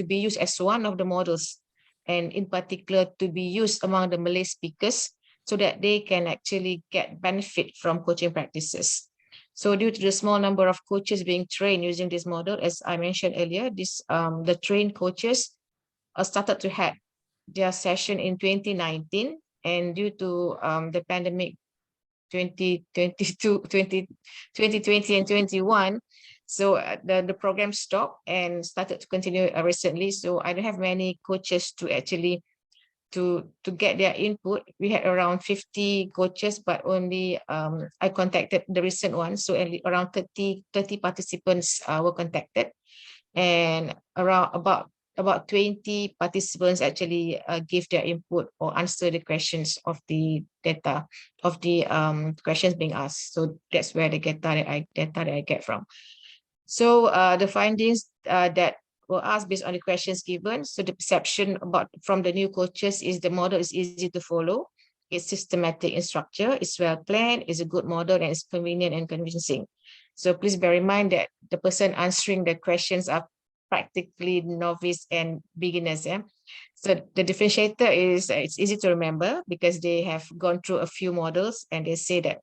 used as one of the models, and in particular to be used among the Malay speakers so that they can actually get benefit from coaching practices. So due to the small number of coaches being trained using this model, as I mentioned earlier, the trained coaches started to have their session in 2019, and due to the pandemic 2020 and 21, so the program stopped and started to continue recently. So I don't have many coaches to actually to get their input. We had around 50 coaches, but only I contacted the recent one. So around 30 participants were contacted, and about about 20 participants actually give their input or answer the questions of the data of the questions being asked. So that's where the data that I get from. So the findings that were asked based on the questions given. So the perception from the new coaches is the model is easy to follow. It's systematic in structure. It's well planned. It's a good model and it's convenient and convincing. So please bear in mind that the person answering the questions are practically novice and beginners. Yeah. So the differentiator is it's easy to remember because they have gone through a few models and they say that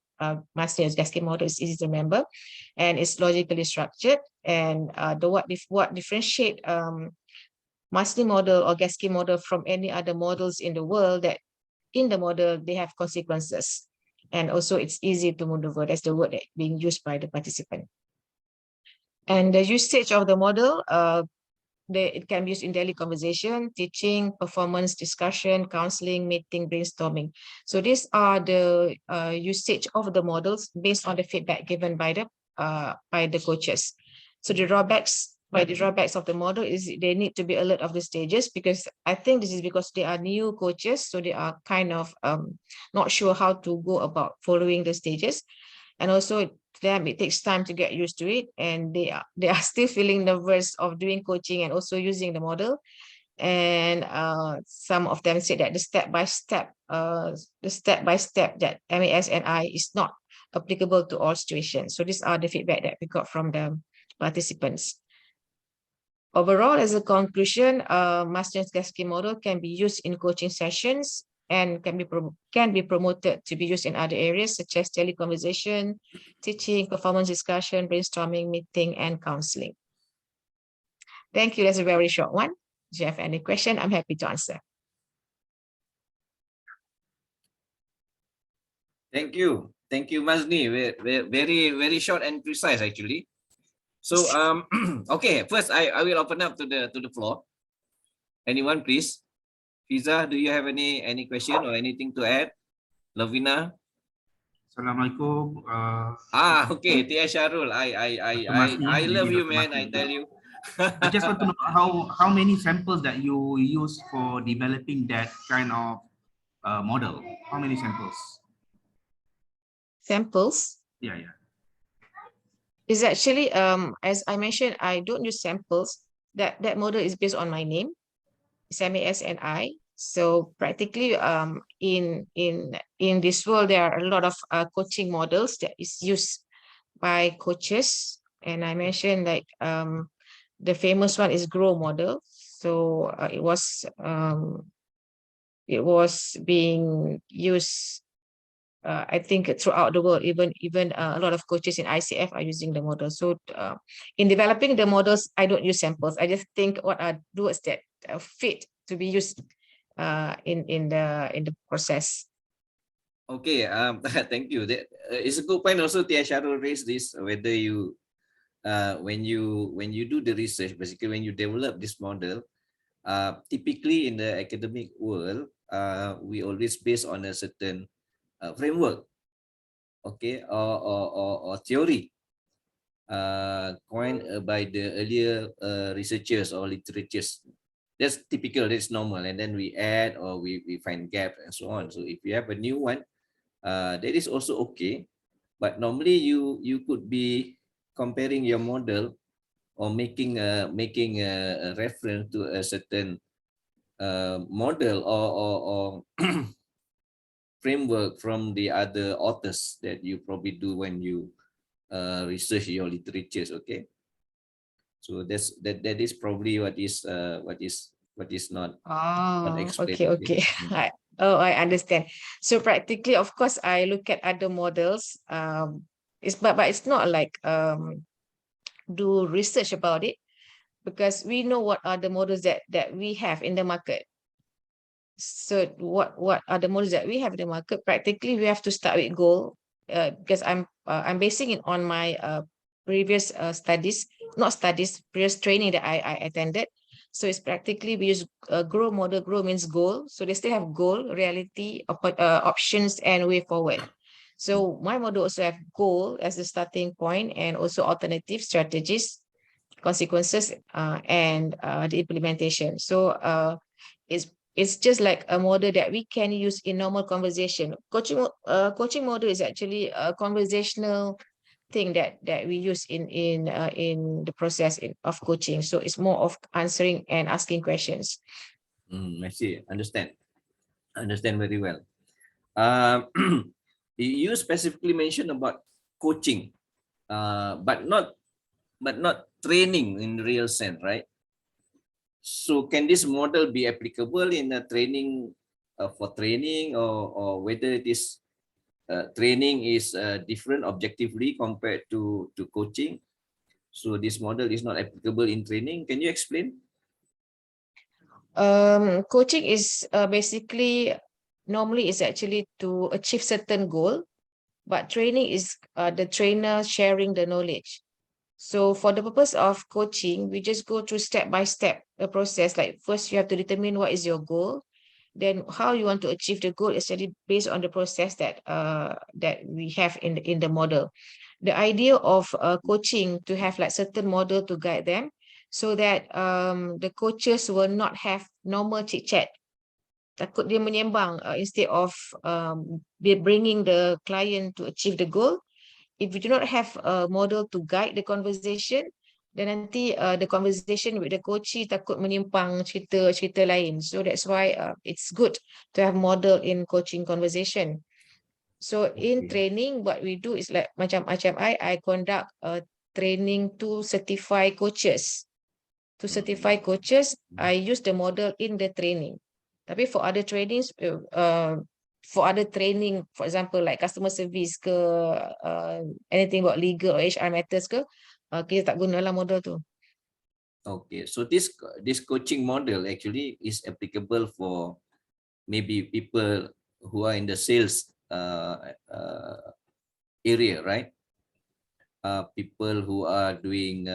Maslow's cascade model is easy to remember and it's logically structured. And what differentiate Maslow model or cascade model from any other models in the world, that in the model they have consequences. And also it's easy to maneuver. That's the word that being used by the participant. And the usage of the model, it can be used in daily conversation, teaching, performance, discussion, counseling, meeting, brainstorming. So these are the usage of the models based on the feedback given by the coaches. So the drawbacks of the model is they need to be alert of the stages, because I think this is because they are new coaches, so they are kind of not sure how to go about following the stages. And also them, it takes time to get used to it, and they are still feeling nervous of doing coaching and also using the model. And some of them say that the step-by-step that MAS and I is not applicable to all situations. So these are the feedback that we got from the participants. Overall, as a conclusion, Maslow's cascade model can be used in coaching sessions and can be promoted to be used in other areas such as teleconversation, teaching, performance discussion, brainstorming, meeting, and counseling. Thank you. That's a very short one. If you have any question, I'm happy to answer. Thank you, Mazni. Very short and precise actually. So okay, first I will open up to the floor. Anyone, please? Fiza, do you have any question or anything to add? Lavina? Assalamualaikum. Okay, Tia Sharul. I love you, man. I tell you. I just want to know how many samples that you use for developing that kind of model. How many samples? Samples? Yeah. Is actually, as I mentioned, I don't use samples. That model is based on my name. It's MAS and I. So practically, in this world, there are a lot of coaching models that is used by coaches. And I mentioned like the famous one is GROW model. So it was being used, I think, throughout the world. Even a lot of coaches in ICF are using the model. So in developing the models, I don't use samples. I just think what are words that fit to be used in the process. Okay, thank you. It's a good point. Also, Tia Sharul raised this, whether you when you do the research, basically when you develop this model, typically in the academic world, we always based on a certain framework, okay, or theory coined by the earlier researchers or literatures. That's typical, that's normal, and then we add or we find gaps and so on. So if you have a new one, that is also okay, but normally you could be comparing your model or making a reference to a certain model or framework from the other authors that you probably do when you research your literatures. Okay, so that is probably what is not explained. Okay. I understand. So practically, of course, I look at other models. But it's not like do research about it, because we know what are the models that we have in the market. So what are the models that we have in the market? Practically, we have to start with goal, because I'm basing it on my previous previous training that I attended. So it's practically we use GROW model. GROW means goal. So they still have goal, reality, options, and way forward. So my model also have goal as the starting point and also alternative strategies, consequences and the implementation. So it's just like a model that we can use in normal conversation. Coaching model is actually a conversational thing that we use in the process of coaching. So it's more of answering and asking questions. I see. Understand very well. You specifically mentioned about coaching, but not training in real sense, right? So can this model be applicable in a training for training, or whether it is training is different objectively compared to coaching? So this model is not applicable in training. Can you explain? Coaching is basically normally is actually to achieve certain goal, but training is the trainer sharing the knowledge. So for the purpose of coaching, we just go through step by step the process. Like first you have to determine what is your goal, then how you want to achieve the goal is actually based on the process that that we have in the model. The idea of coaching to have like certain model to guide them, so that the coaches will not have normal chit chat. Takut dia menyembang instead of bringing the client to achieve the goal. If we do not have a model to guide the conversation, then nanti the conversation with the coachee takut menyimpang cerita lain. So that's why it's good to have model in coaching conversation. So in training, what we do is like macam I conduct a training to certify coaches. To certify coaches, I use the model in the training. Tapi for other trainings, for other training, for example, like customer service ke, anything about legal or HR matters ke, kita tak gunalah model tu. Okay, so this coaching model actually is applicable for maybe people who are in the sales area, right? People who are doing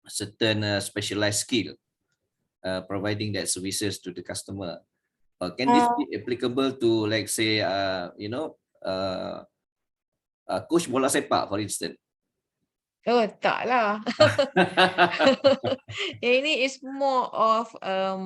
certain specialized skill, providing that services to the customer. Can this be applicable to, like, say, coach bola sepak, for instance? Oh, tak lah. Ini is more of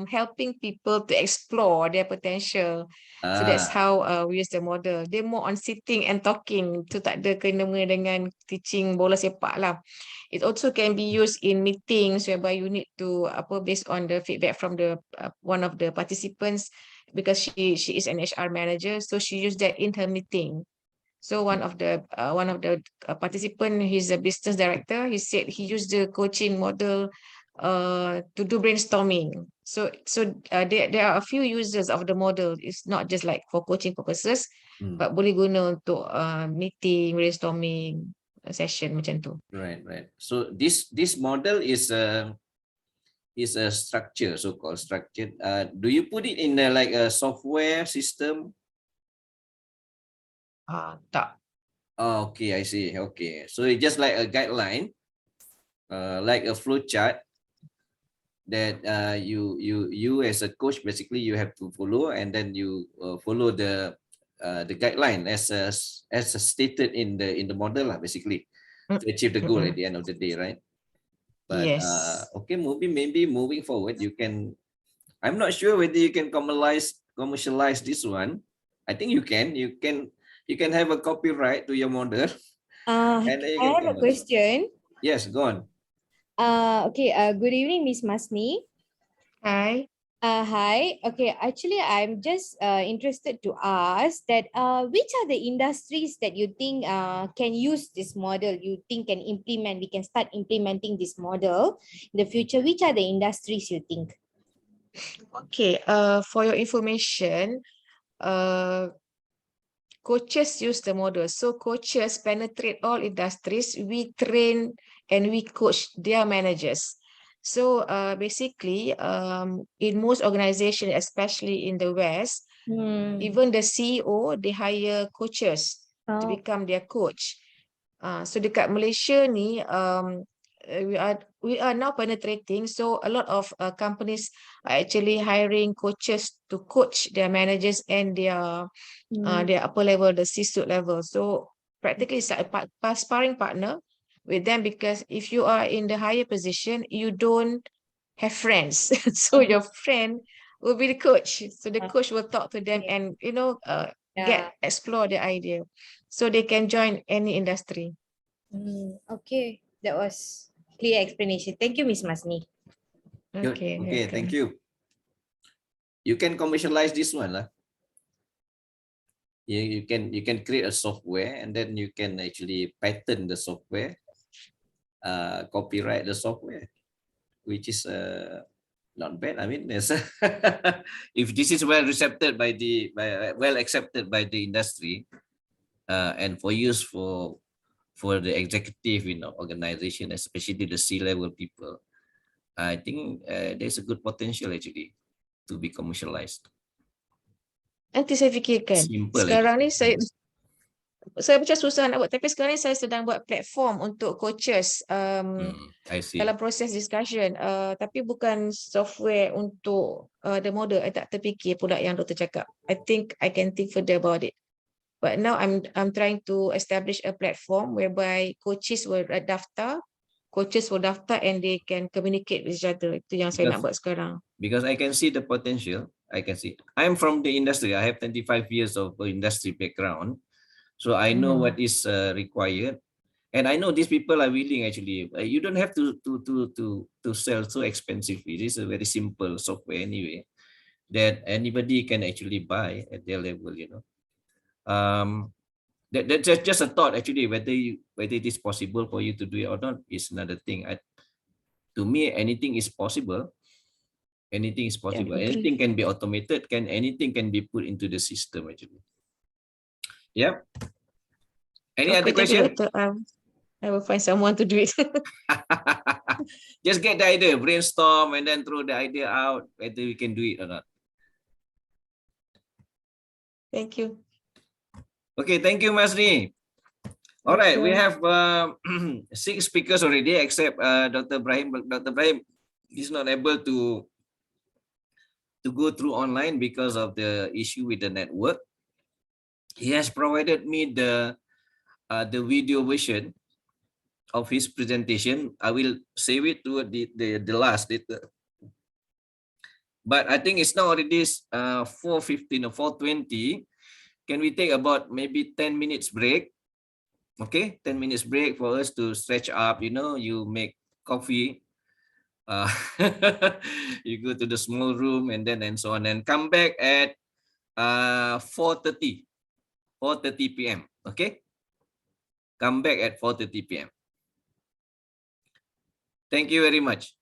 helping people to explore their potential. So that's how we use the model. They're more on sitting and talking. Tu tak ada kena-mengena dengan teaching bola sepak lah. It also can be used in meetings whereby you need to based on the feedback from the one of the participants, because she is an HR manager, so she used that in her meeting. So one of the participant, he's a business director. He said he used the coaching model to do brainstorming. So there are a few users of the model. It's not just like for coaching purposes, but boleh guna untuk meeting, brainstorming session macam tu. Right. So this model is a structure, so-called structured. Do you put it in like a software system? Tak. Oh, okay, I see. Okay, so it's just like a guideline, like a flow chart that you as a coach basically you have to follow, and then you follow the guideline as stated in the model basically, to achieve the goal at the end of the day, right? But yes. Okay, maybe moving forward you can. I'm not sure whether you can commercialize this one. I think you can. You can have a copyright to your model. I have a question. Yes, go on. Okay. Good evening, Miss Masni. Hi. Hi. Okay. Actually, I'm just interested to ask that which are the industries that you think can use this model? You think can implement? We can start implementing this model in the future. Which are the industries you think? Okay. For your information, coaches use the model. So coaches penetrate all industries. We train and we coach their managers. So basically, in most organizations, especially in the West, even the CEO, they hire coaches to become their coach. So dekat Malaysia ni, we are now penetrating. So a lot of companies are actually hiring coaches to coach their managers and their upper level, the C-suite level. So practically it's like a sparring partner, with them, because if you are in the higher position, you don't have friends. So your friend will be the coach. So the coach will talk to them and, you know, explore the idea. So they can join any industry. Okay, that was clear explanation. Thank you, Miss Masni. Good. Okay, Okay, welcome. thank you. You can commercialize this one lah. You can create a software and then you can actually patent the software, copyright the software, which is not bad. I mean, yes. If this is well accepted by the industry, and for use for the executive in the organization, especially the C-level people, I think there's a good potential actually to be commercialized. Nanti saya fikirkan. Simple Sekarang ni actually. saya macam susah nak buat, tapi sekarang ni saya sedang buat platform untuk coaches I see. dalam proses discussion, tapi bukan software untuk the model. I tak terfikir pula yang doktor cakap. I think I can think further about it. But now I'm trying to establish a platform whereby coaches will daftar and they can communicate with each other. Itu yang saya nak buat sekarang. Because I can see the potential. I can see. I'm from the industry. I have 25 years of industry background. So I know what is required. And I know these people are willing actually. You don't have to sell so expensively. This is a very simple software anyway that anybody can actually buy at their level, you know. That's just a thought actually. Whether it is possible for you to do it or not is another thing. To me, anything is possible. Anything is possible. Yeah, anything can be automated. Anything can be put into the system actually. Yep. Any other question? I will find someone to do it. Just get the idea, brainstorm, and then throw the idea out whether we can do it or not. Thank you. Okay, thank you, Masni. All right, we have 6 speakers already, except Dr. Ibrahim. Dr. Ibrahim is not able to go through online because of the issue with the network. He has provided me the video version of his presentation. I will save it to the last later. But I think it's now already 4:15 or 4:20. Can we take about maybe 10 minutes break? Okay, 10 minutes break for us to stretch up. You know, you make coffee. You go to the small room and so on, and come back at 4:30 p.m. Okay, come back at 4:30 p.m. Thank you very much.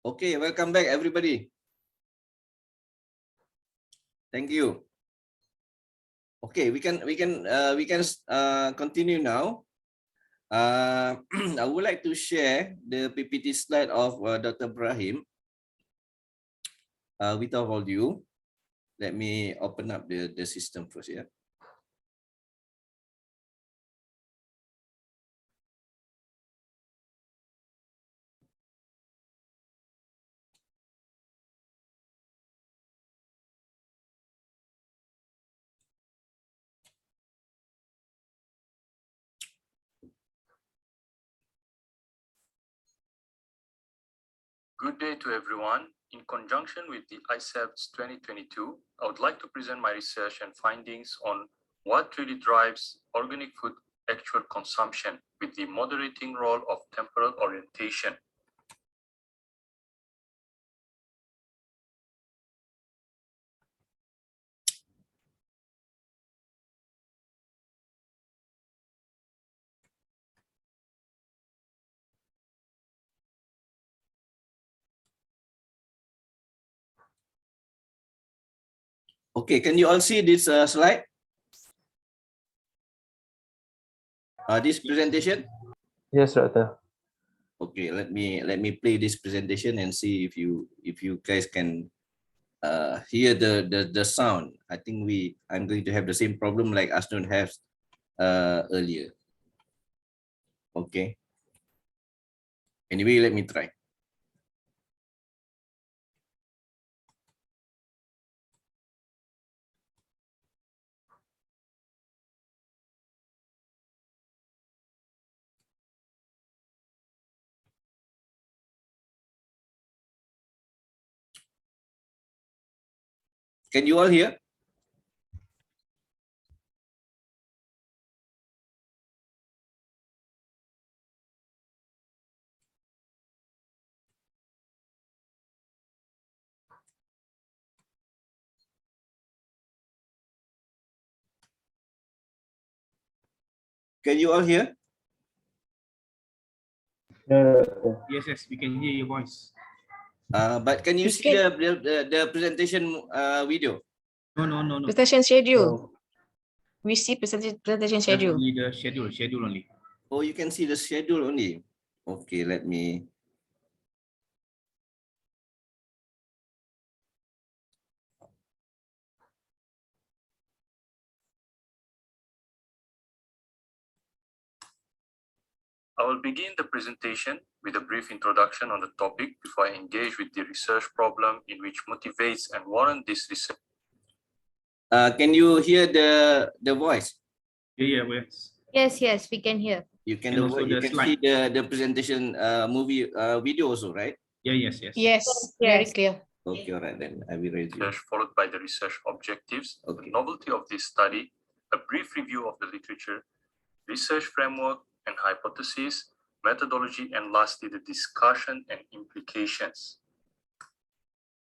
Okay, welcome back, everybody. Thank you. Okay, we can continue now. I would like to share the PPT slide of Dr. Ibrahim with all of you. Let me open up the system first, yeah. Good day to everyone. In conjunction with the ICEBTS22, I would like to present my research and findings on what really drives organic food actual consumption with the moderating role of temporal orientation. Okay, can you all see this slide? This presentation? Yes, Doctor. Okay, let me play this presentation and see if you guys can hear the sound. I think I'm going to have the same problem like Aston has earlier. Okay. Anyway, let me try. Can you all hear? Can you all hear? Yes, yes, we can hear your voice. But can you see the presentation video? No. Presentation schedule. Oh. We see presentation Just schedule. only the schedule only. Oh, you can see the schedule only. Okay, let me. I will begin the presentation with a brief introduction on the topic before I engage with the research problem in which motivates and warrants this research. Can you hear the voice? Yeah, Yes, we can hear. You can And also you the can slide. see the presentation movie video also, right? Yeah, yes. Yes, very clear. Okay, all right, then I will raise you. Research followed by the research objectives, Okay. the novelty of this study, a brief review of the literature, research framework and hypotheses, methodology, and lastly, the discussion and implications.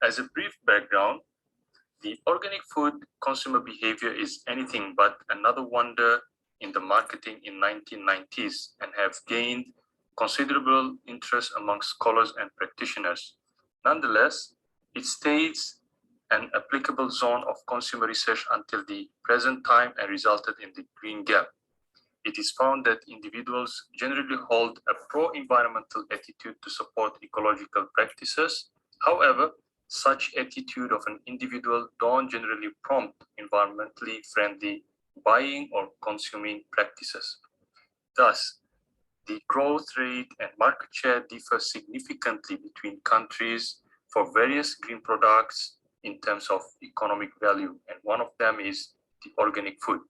As a brief background, the organic food consumer behavior is anything but another wonder in the marketing in 1990s and have gained considerable interest among scholars and practitioners. Nonetheless, it stays an applicable zone of consumer research until the present time and resulted in the green gap. It is found that individuals generally hold a pro-environmental attitude to support ecological practices. However, such attitude of an individual don't generally prompt environmentally friendly buying or consuming practices. Thus, the growth rate and market share differ significantly between countries for various green products in terms of economic value, and one of them is the organic food.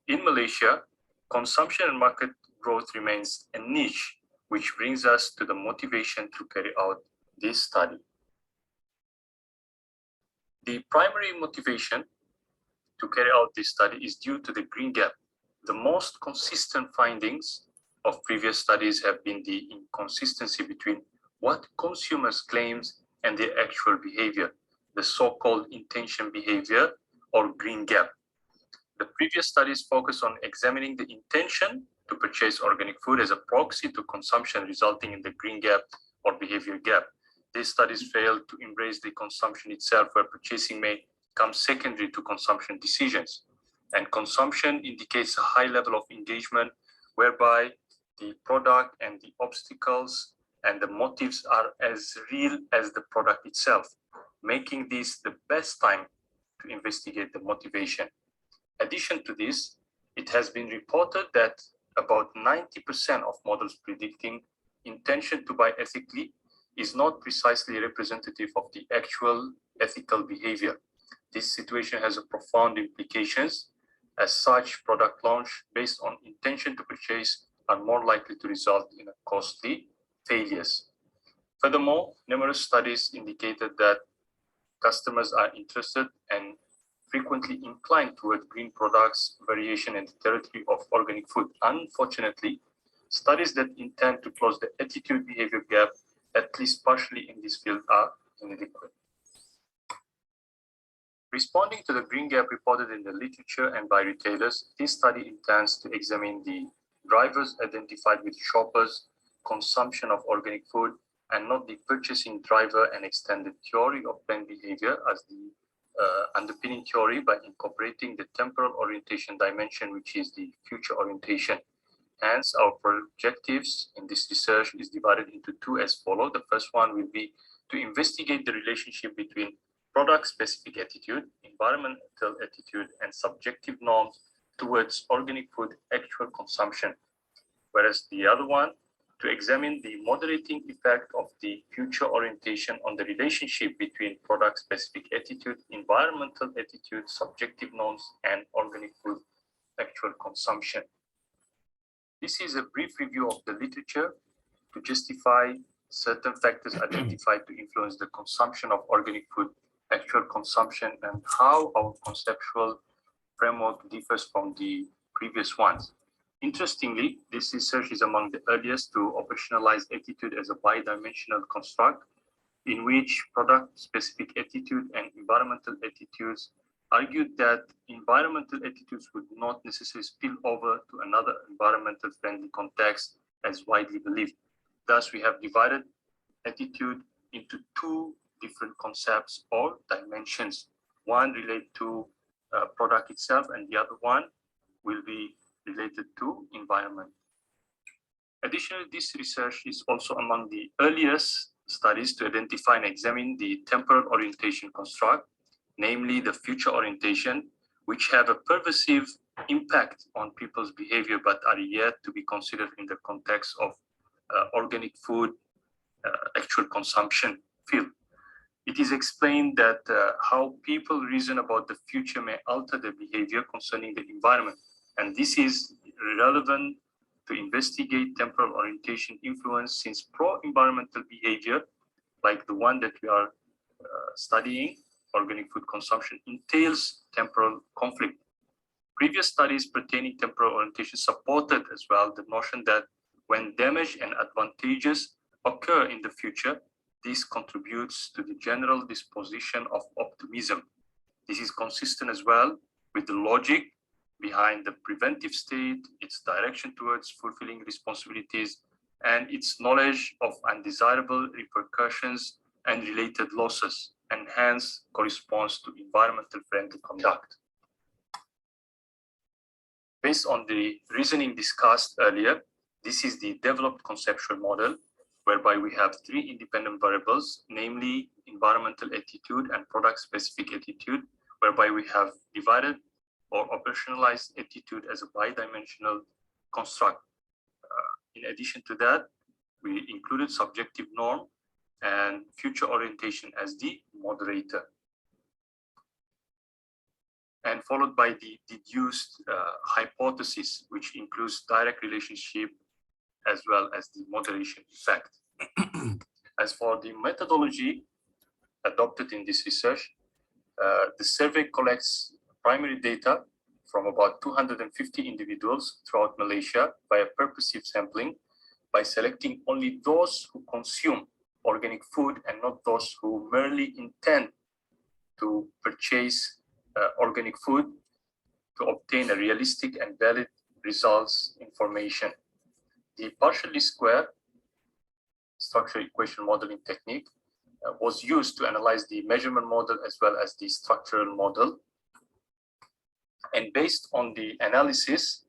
In Malaysia, consumption and market growth remains a niche, which brings us to the motivation to carry out this study. The primary motivation to carry out this study is due to the green gap. The most consistent findings of previous studies have been the inconsistency between what consumers claims and their actual behavior, the so-called intention behavior or green gap. The previous studies focus on examining the intention to purchase organic food as a proxy to consumption, resulting in the green gap or behavior gap. these studies fail to embrace the consumption itself, where purchasing may come secondary to consumption decisions. And consumption indicates a high level of engagement whereby the product and the obstacles and the motives are as real as the product itself, making this the best time to investigate the motivation. Addition to this, it has been reported that about 90% of models predicting intention to buy ethically is not precisely representative of the actual ethical behavior. This situation has a profound implications. As such, product launch based on intention to purchase are more likely to result in costly failures. Furthermore, numerous studies indicated that customers are interested and frequently inclined toward green products, variation in the territory of organic food. Unfortunately, studies that intend to close the attitude-behavior gap, at least partially in this field, are inadequate. Responding to the green gap reported in the literature and by retailers, this study intends to examine the drivers identified with shoppers' consumption of organic food and not the purchasing driver, and extend the theory of planned behavior as the underpinning theory by incorporating the temporal orientation dimension, which is the future orientation. Hence, our objectives in this research is divided into two as follows. The first one will be to investigate the relationship between product-specific attitude, environmental attitude, and subjective norms towards organic food actual consumption. Whereas the other one, to examine the moderating effect of the future orientation on the relationship between product-specific attitude, environmental attitude, subjective norms, and organic food actual consumption. This is a brief review of the literature to justify certain factors identified to influence the consumption of organic food actual consumption and how our conceptual framework differs from the previous ones. Interestingly, this research is among the earliest to operationalize attitude as a bidimensional construct in which product-specific attitude and environmental attitudes argued that environmental attitudes would not necessarily spill over to another environmental friendly context as widely believed. Thus, we have divided attitude into two different concepts or dimensions. One related to product itself, and the other one will be related to environment. Additionally, this research is also among the earliest studies to identify and examine the temporal orientation construct, namely the future orientation, which have a pervasive impact on people's behavior, but are yet to be considered in the context of organic food actual consumption field. It is explained that how people reason about the future may alter their behavior concerning the environment. And this is relevant to investigate temporal orientation influence, since pro-environmental behavior, like the one that we are studying, organic food consumption, entails temporal conflict. Previous studies pertaining temporal orientation supported as well the notion that when damage and advantages occur in the future, this contributes to the general disposition of optimism. This is consistent as well with the logic behind the preventive state, its direction towards fulfilling responsibilities, and its knowledge of undesirable repercussions and related losses, and hence corresponds to environmental friendly conduct. Based on the reasoning discussed earlier, this is the developed conceptual model, whereby we have three independent variables, namely environmental attitude and product-specific attitude, whereby we have divided or operationalized attitude as a bidimensional construct. In addition to that, we included subjective norm and future orientation as the moderator, and followed by the deduced hypothesis, which includes direct relationship as well as the moderation effect. As for the methodology adopted in this research, the survey collects primary data from about 250 individuals throughout Malaysia via purposive sampling by selecting only those who consume organic food and not those who merely intend to purchase organic food to obtain a realistic and valid results information. The partially square structure equation modeling technique was used to analyze the measurement model as well as the structural model. And based on the analysis,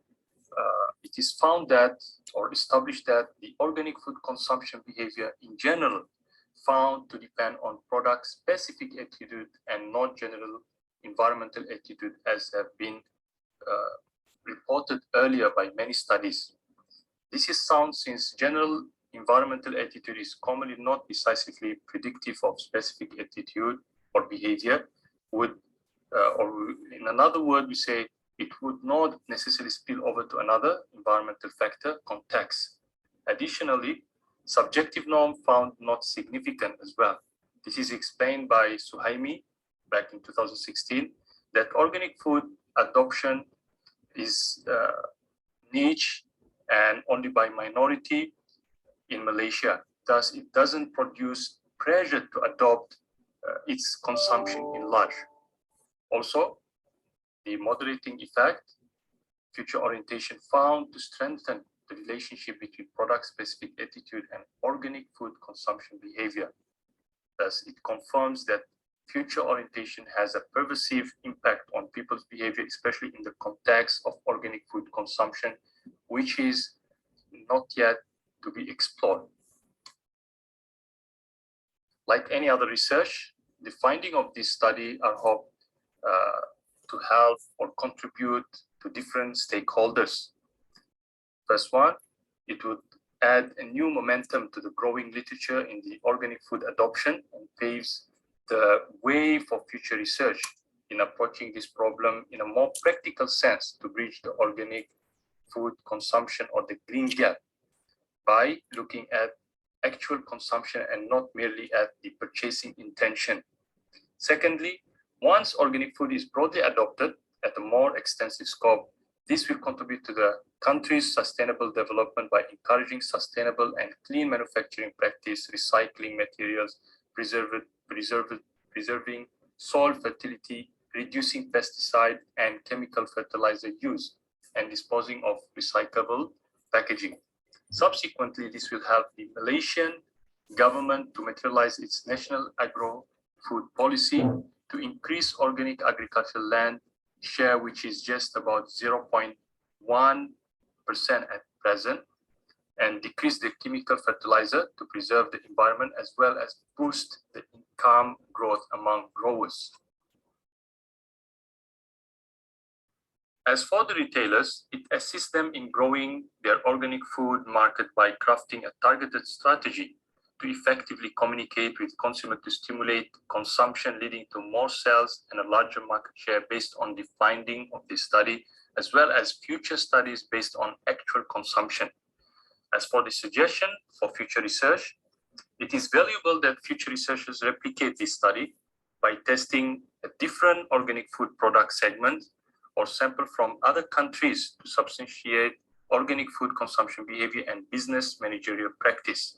it is found that, or established that, the organic food consumption behavior in general found to depend on product-specific attitude and not general environmental attitude, as have been reported earlier by many studies. This is sound since general environmental attitude is commonly not decisively predictive of specific attitude or behavior, or in another word, we say it would not necessarily spill over to another environmental factor, context. Additionally, subjective norm found not significant as well. This is explained by Suhaimi back in 2016, that organic food adoption is niche and only by minority in Malaysia. Thus, it doesn't produce pressure to adopt its consumption in large. Also, the moderating effect, future orientation found to strengthen the relationship between product-specific attitude and organic food consumption behavior. Thus, it confirms that future orientation has a pervasive impact on people's behavior, especially in the context of organic food consumption, which is not yet to be explored. Like any other research, the finding of this study are hoped to help or contribute to different stakeholders. First one, it would add a new momentum to the growing literature in the organic food adoption and paves the way for future research in approaching this problem in a more practical sense to bridge the organic food consumption or the green gap by looking at actual consumption and not merely at the purchasing intention. Secondly, once organic food is broadly adopted at a more extensive scope, this will contribute to the country's sustainable development by encouraging sustainable and clean manufacturing practice, recycling materials, preserving soil fertility, reducing pesticide and chemical fertilizer use, and disposing of recyclable packaging. Subsequently, this will help the Malaysian government to materialize its national agro-food policy to increase organic agricultural land share, which is just about 0.1% at present, and decrease the chemical fertilizer to preserve the environment as well as boost the income growth among growers. As for the retailers, it assists them in growing their organic food market by crafting a targeted strategy to effectively communicate with consumers to stimulate consumption, leading to more sales and a larger market share based on the finding of this study, as well as future studies based on actual consumption. As for the suggestion for future research, it is valuable that future researchers replicate this study by testing a different organic food product segment or sample from other countries to substantiate organic food consumption behavior and business managerial practice.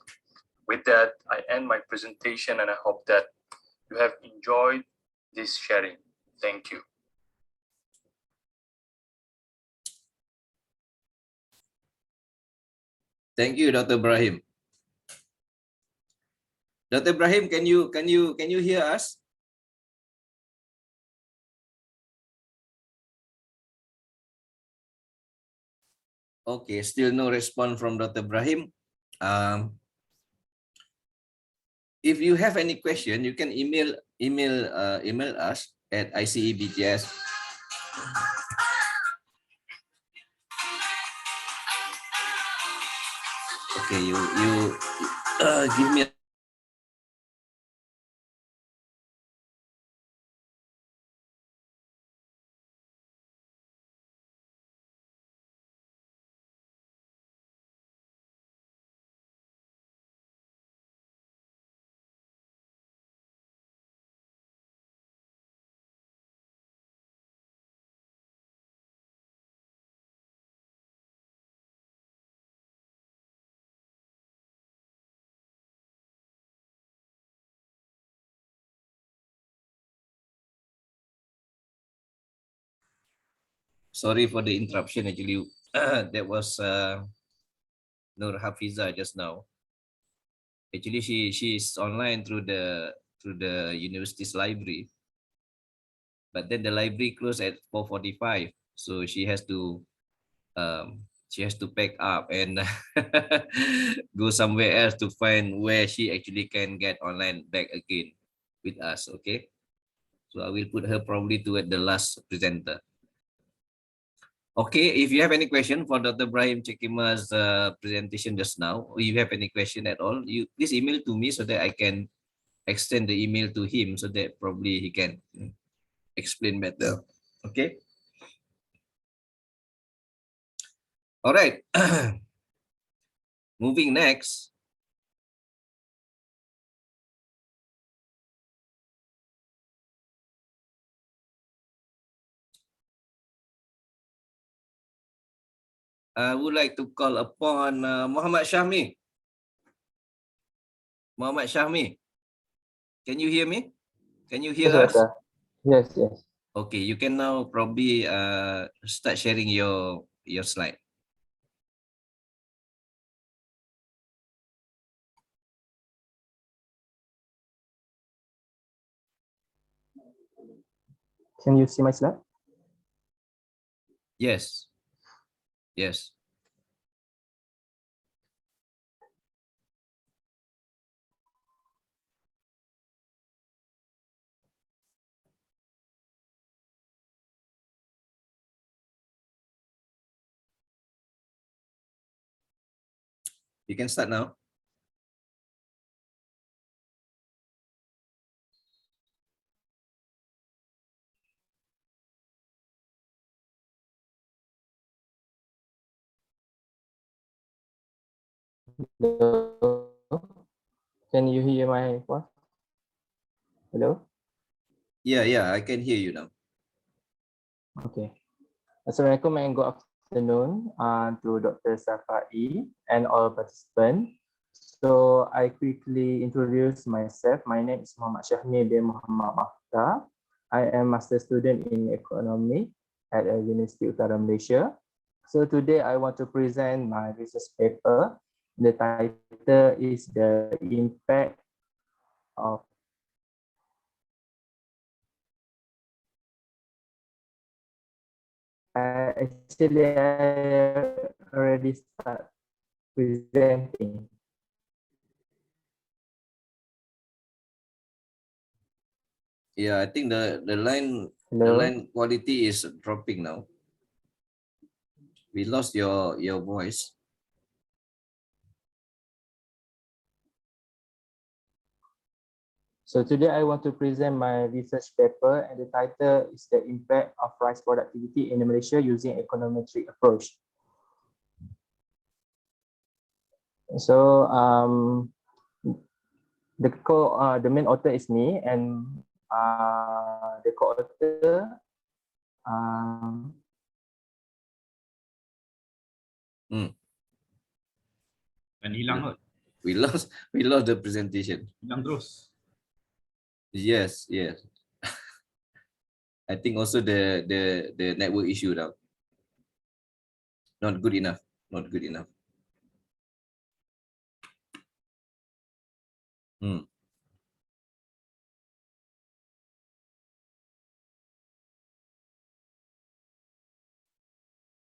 With that, I end my presentation and I hope that you have enjoyed this sharing. Thank you. Thank you, Dr. Ibrahim. Dr. Ibrahim, can you hear us? Okay, still no response from Dr. Ibrahim. If you have any question, you can email us at ICEBTS. Okay, you give me. Sorry for the interruption. Actually, that was Nur Hafiza just now. Actually, she's online through the university's library, but then the library closed at 4:45, so she has to pack up and go somewhere else to find where she actually can get online back again with us. Okay, so I will put her probably to at the last presenter. Okay, if you have any question for Dr. Brahim Chekima's presentation just now, or you have any question at all, you please email to me so that I can extend the email to him so that probably he can explain better. Okay. All right. Moving next. I would like to call upon Muhammad Shahmi. Muhammad Shahmi, can you hear me? Can you hear us? Yes, yes. Okay, you can now probably start sharing your slide. Can you see my slide? Yes. Yes. You can start now. Hello? Can you hear my voice? Hello? Yeah, I can hear you now. Okay. Assalamualaikum and good afternoon to Dr. Safai and all participants. So I quickly introduce myself. My name is Muhammad Syahmi bin Muhammad Makhtar. I am master student in economy at University Utara Malaysia. So today I want to present my research paper. The title is The Impact of actually I already start presenting. Yeah, I think the line quality is dropping now. We lost your voice. So today I want to present my research paper and the title is The Impact of Rice Productivity in Malaysia Using Econometric Approach. So the main author is me and the co-author Dan hilang kot. We lost the presentation. Hilang terus. Yes. I think also the network issue now. Not good enough.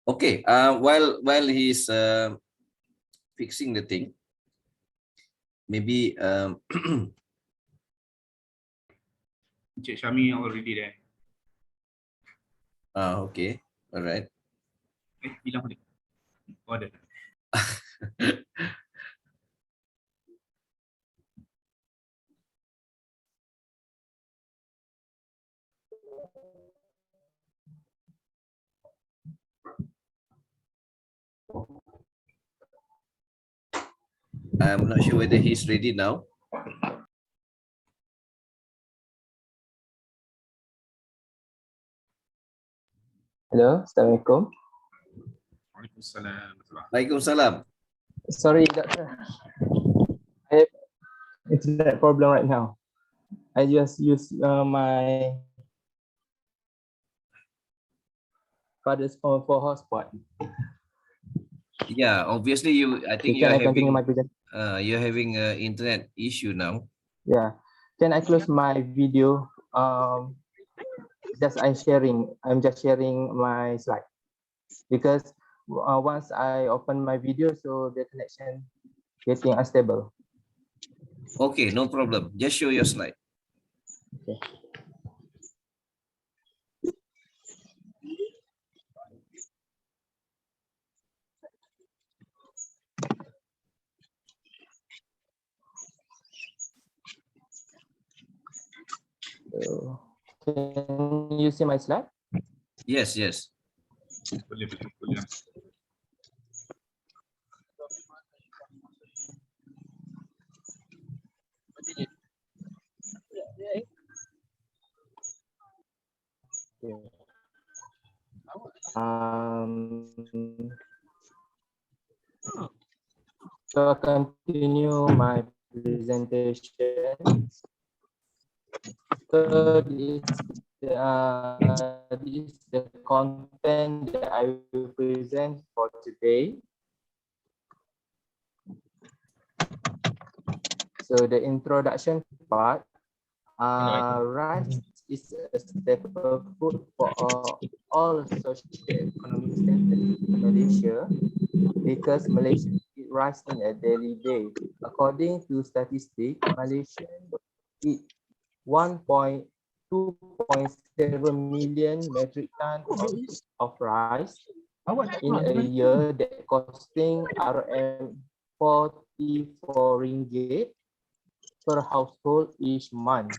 Okay. While he's fixing the thing, maybe Cik Syami already there. okay. All right. Hilang balik. Oh, ada. I'm not sure whether he's ready now. Hello, Assalamualaikum. Waalaikumsalam. Sorry, doctor. I have internet problem right now. I just use my father's phone for hotspot. Yeah, obviously I think Can I continue having my presentation? You're having an internet issue now. Yeah. Can I close my video? I'm just sharing my slide because once I open my video, so the connection getting unstable. Okay, no problem. Just show your slide. Okay. So, can you see my slide? Yes, yes. So I continue my presentation. So this is the content that I will present for today. So the introduction part, rice is a staple food for all socio-economic status in Malaysia because Malaysia eat rice in a daily day. According to statistics, Malaysia eat 2.7 million metric tons of rice in a year, that costing RM 44 ringgit per household each month.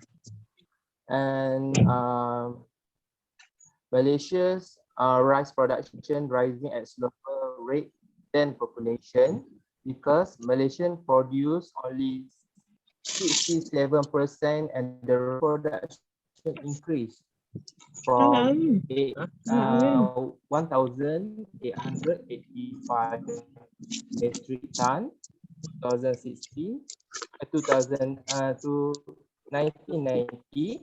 And Malaysia's rice production rising at slower rate than population because Malaysian produce only 67% and the production increased from 1,885 metric ton 2016 to 1990.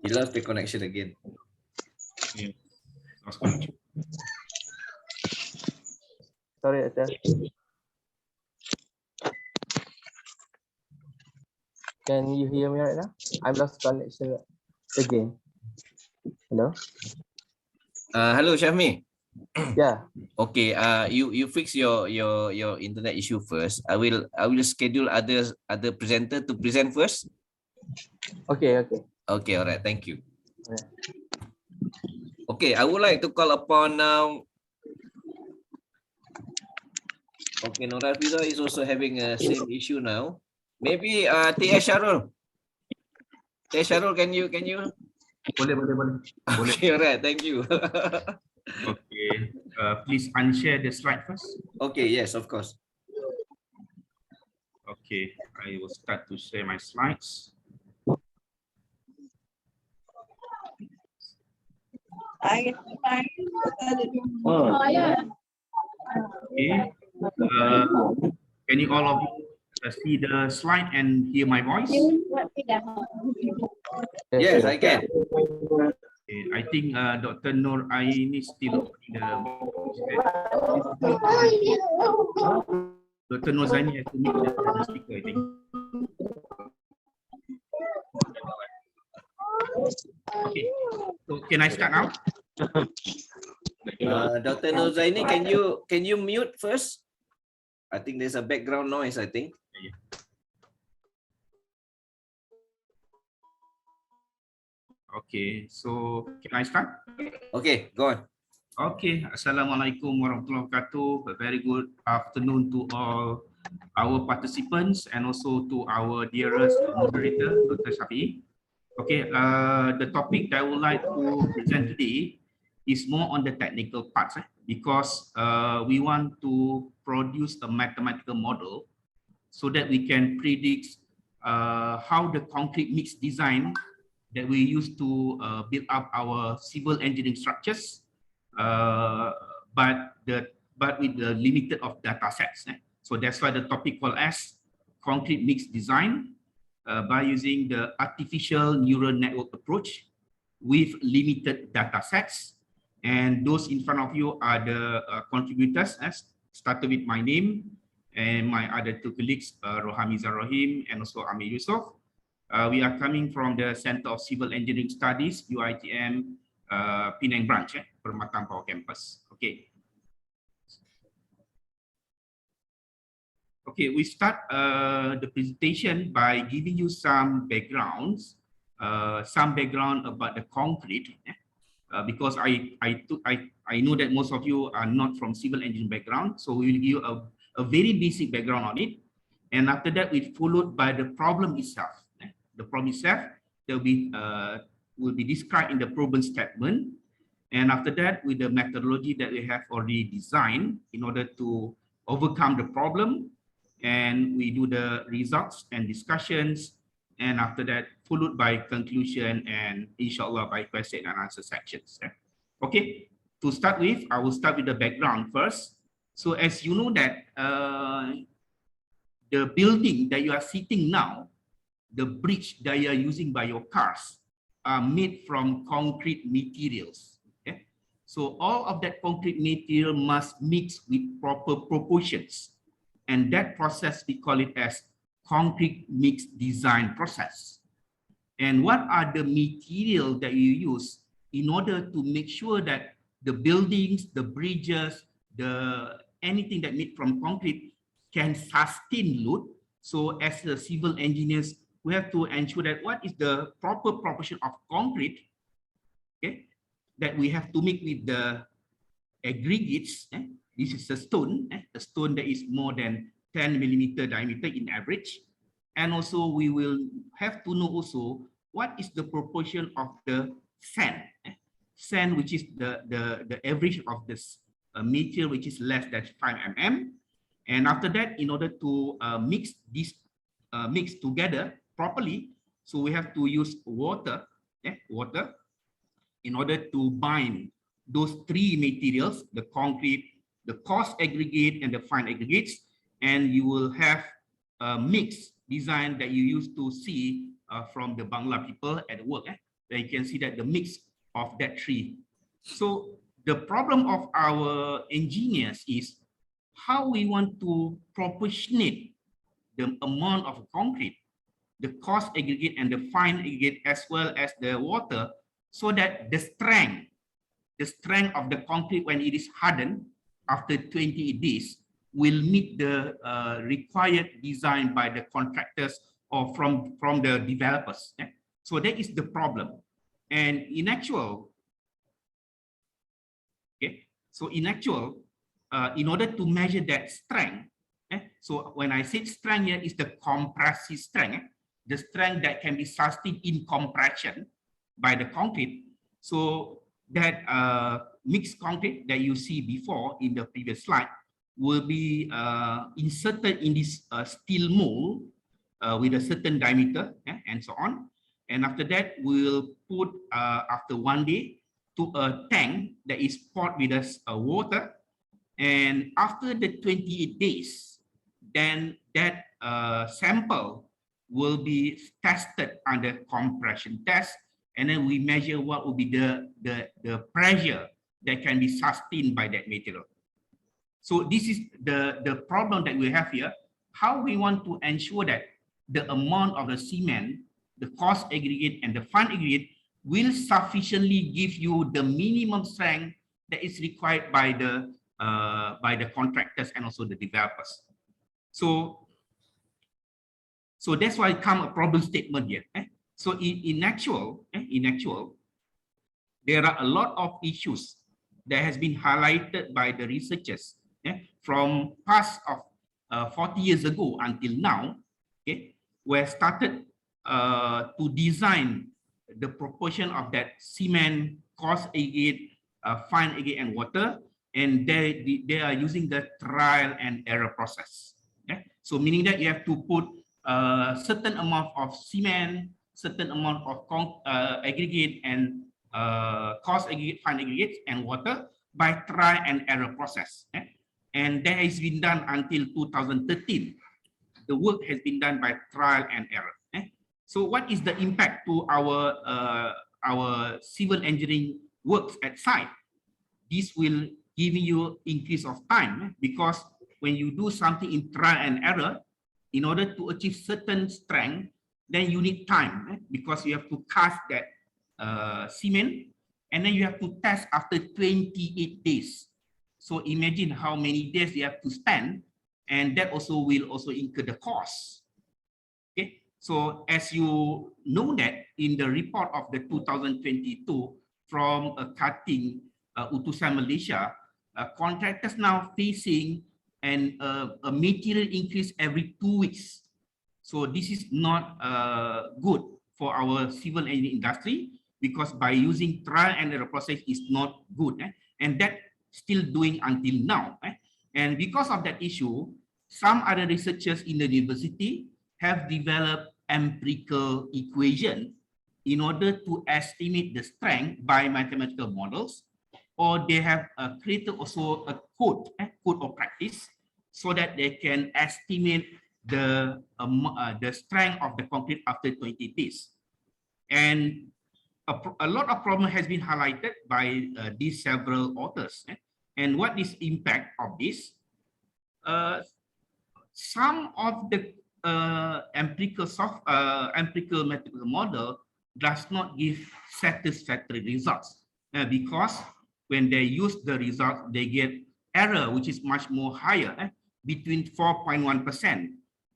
You lost the connection again. Yeah. Lost connection. Sorry, Atal. Can you hear me right now? I've lost connection again. Hello? Hello, Syahmi. Yeah. Okay, you fix your internet issue first. I will schedule other presenter to present first. Okay. Okay, all right. Thank you. Yeah. Okay, I would like to call upon now. Okay, Nora Fiza is also having a same issue now. Maybe T.S. Sharul. T.S. Sharul, can you? Boleh. Okay, all right. Thank you. Okay. Please unshare the slide first. Okay, yes, of course. Okay, I will start to share my slides. Okay. Can you all of you see the slide and hear my voice? Yes, I can. Okay, I think Dr. Nur Aini is still opening the Dr. Nur Zaini has to mute the speaker, I think. Okay, so can I start now? Dr. Nozaini, can you mute first? I think there's a background noise, I think. Okay, so can I start? Okay, go on. Okay, Assalamualaikum warahmatullahi wabarakatuh. A very good afternoon to all our participants and also to our dearest moderator, Dr. Shafi. Okay, the topic that I would like to present today is more on the technical parts because we want to produce a mathematical model so that we can predict how the concrete mix design that we use to build up our civil engineering structures, but with the limited of data sets. So that's why the topic called as concrete mix design by using the artificial neural network approach with limited data sets. And those in front of you are the contributors, started with my name and my other two colleagues, Rohamiza Rahim and also Amir Yusof. We are coming from the Center of Civil Engineering Studies, UITM, Penang branch, Permatang Power Campus. Okay. Okay, we start the presentation by giving you some backgrounds, about the concrete, because I know that most of you are not from civil engineering background, so we will give you a very basic background on it, and after that we followed by the problem itself. The problem itself will be described in the problem statement, and after that with the methodology that we have already designed in order to overcome the problem. And we do the results and discussions, and after that followed by conclusion and inshallah by question and answer sections. Okay, to start with, I will start with the background first. So as you know that the building that you are sitting now, the bridge that you are using by your cars are made from concrete materials. Okay? So all of that concrete material must mix with proper proportions. And that process, we call it as concrete mix design process. And what are the material that you use in order to make sure that the buildings, the bridges, anything that made from concrete can sustain load? So as the civil engineers, we have to ensure that what is the proper proportion of concrete, okay, that we have to make with the aggregates. This is a stone that is more than 10 millimeter diameter in average. And also we will have to know also what is the proportion of the sand. Sand, which is the average of this material, which is less than 5 mm. And after that, in order to mix together properly, so we have to use water in order to bind those three materials, the concrete, the coarse aggregate, and the fine aggregates, and you will have a mix design that you used to see from the Bangla people at work. There you can see that the mix of that three. So the problem of our engineers is how we want to proportionate the amount of concrete, the coarse aggregate and the fine aggregate, as well as the water, so that the strength of the concrete when it is hardened after 28 days will meet the required design by the contractors or from the developers. So that is the problem. And in actual, in order to measure that strength, so when I say strength here is the compressive strength, the strength that can be sustained in compression by the concrete. So that mixed concrete that you see before in the previous slide will be inserted in this steel mold with a certain diameter and so on. And after that, we'll put after 1 day to a tank that is poured with water. And after the 28 days, then that sample will be tested under compression test. And then we measure what will be the pressure that can be sustained by that material. So this is the problem that we have here. How we want to ensure that the amount of the cement, the coarse aggregate and the fine aggregate will sufficiently give you the minimum strength that is required by the contractors and also the developers. So that's why it comes a problem statement here. So in actual, there are a lot of issues that has been highlighted by the researchers from past of 40 years ago until now, where started to design the proportion of that cement, coarse aggregate, fine aggregate, and water, and they are using the trial and error process. So meaning that you have to put a certain amount of cement, certain amount of aggregate and coarse aggregate, fine aggregates, and water by trial and error process. And that has been done until 2013. The work has been done by trial and error. So what is the impact to our civil engineering works at site? This will give you increase of time, because when you do something in trial and error, in order to achieve certain strength, then you need time, because you have to cast that cement, and then you have to test after 28 days. So imagine how many days you have to spend, and that also will also incur the cost. Okay, so as you know that in the report of the 2022 from cutting Utusan Malaysia, contractors now facing a material increase every 2 weeks. So this is not good for our civil engineering industry, because by using trial and error process is not good, and that still doing until now. And because of that issue, some other researchers in the university have developed empirical equation in order to estimate the strength by mathematical models, or they have created also a code of practice, so that they can estimate the strength of the concrete after 20 days. And a lot of problem has been highlighted by these several authors. And what is impact of this? Some of the empirical mathematical model does not give satisfactory results, because when they use the result, they get error which is much more higher, between 4.1%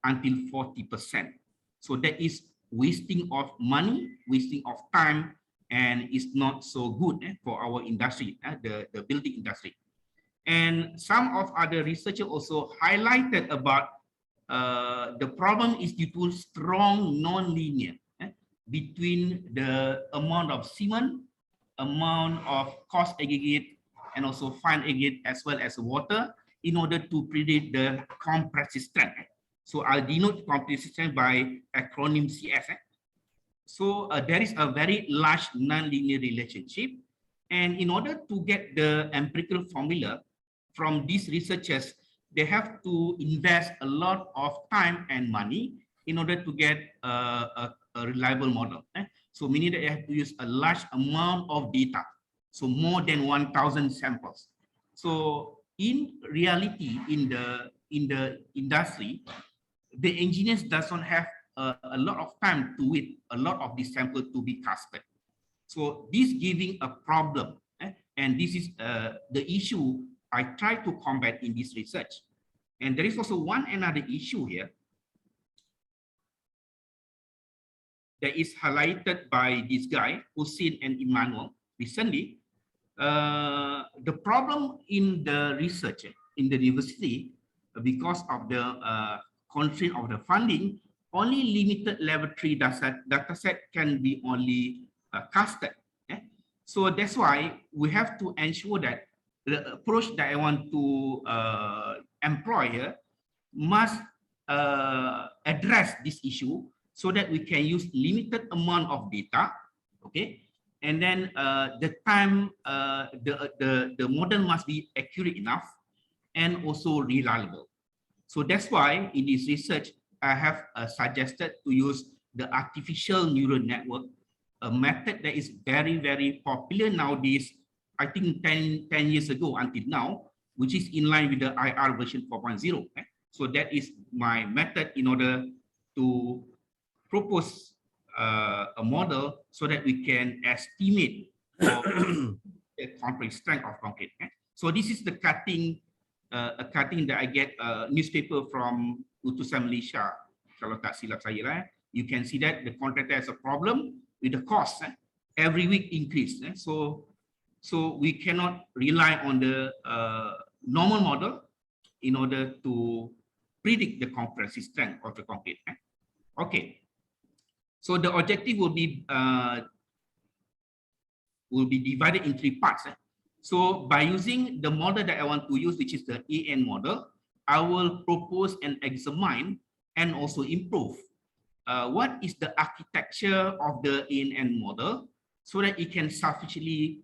until 40%. So that is wasting of money, wasting of time, and is not so good for our industry, the building industry. And some of other researchers also highlighted about the problem is due to strong non-linear between the amount of cement, amount of cost aggregate, and also fine aggregate, as well as water, in order to predict the compressive strength. So I'll denote compressive strength by acronym CS. So there is a very large non-linear relationship. And in order to get the empirical formula from these researchers, they have to invest a lot of time and money in order to get a reliable model. So meaning that they have to use a large amount of data. So more than 1,000 samples. So in reality, in the industry, the engineers does not have a lot of time to wait a lot of these samples to be casted. So this giving a problem, and this is the issue I try to combat in this research. And there is also another issue here that is highlighted by this guy, Hussein and Emmanuel, recently. The problem in the research in the university, because of the constraint of the funding, only limited laboratory data set can be only casted. So that's why we have to ensure that the approach that I want to employ here must address this issue, so that we can use limited amount of data, okay? And then the time, the model must be accurate enough and also reliable. So that's why in this research, I have suggested to use the artificial neural network, a method that is very, very popular nowadays, I think 10 years ago until now, which is in line with the IR version 4.0. So that is my method in order to propose a model so that we can estimate the concrete strength of concrete. So this is the cutting, that I get newspaper from Utusan Malaysia. Kalau tak silap saya lah, you can see that the contractor has a problem with the cost. Every week increase. So we cannot rely on the normal model in order to predict the compressive strength of the concrete. Okay. So the objective will be divided in 3 parts. So by using the model that I want to use, which is the AN model, I will propose and examine and also improve what is the architecture of the AN model, so that it can sufficiently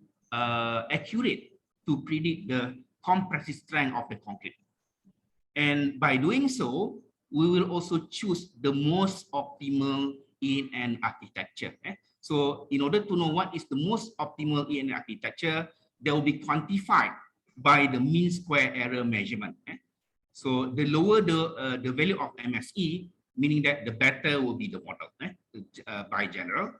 accurate to predict the compressive strength of the concrete. And by doing so, we will also choose the most optimal in an architecture. So in order to know what is the most optimal in an architecture, they will be quantified by the mean square error measurement. So the lower the value of MSE, meaning that the better will be the model by general.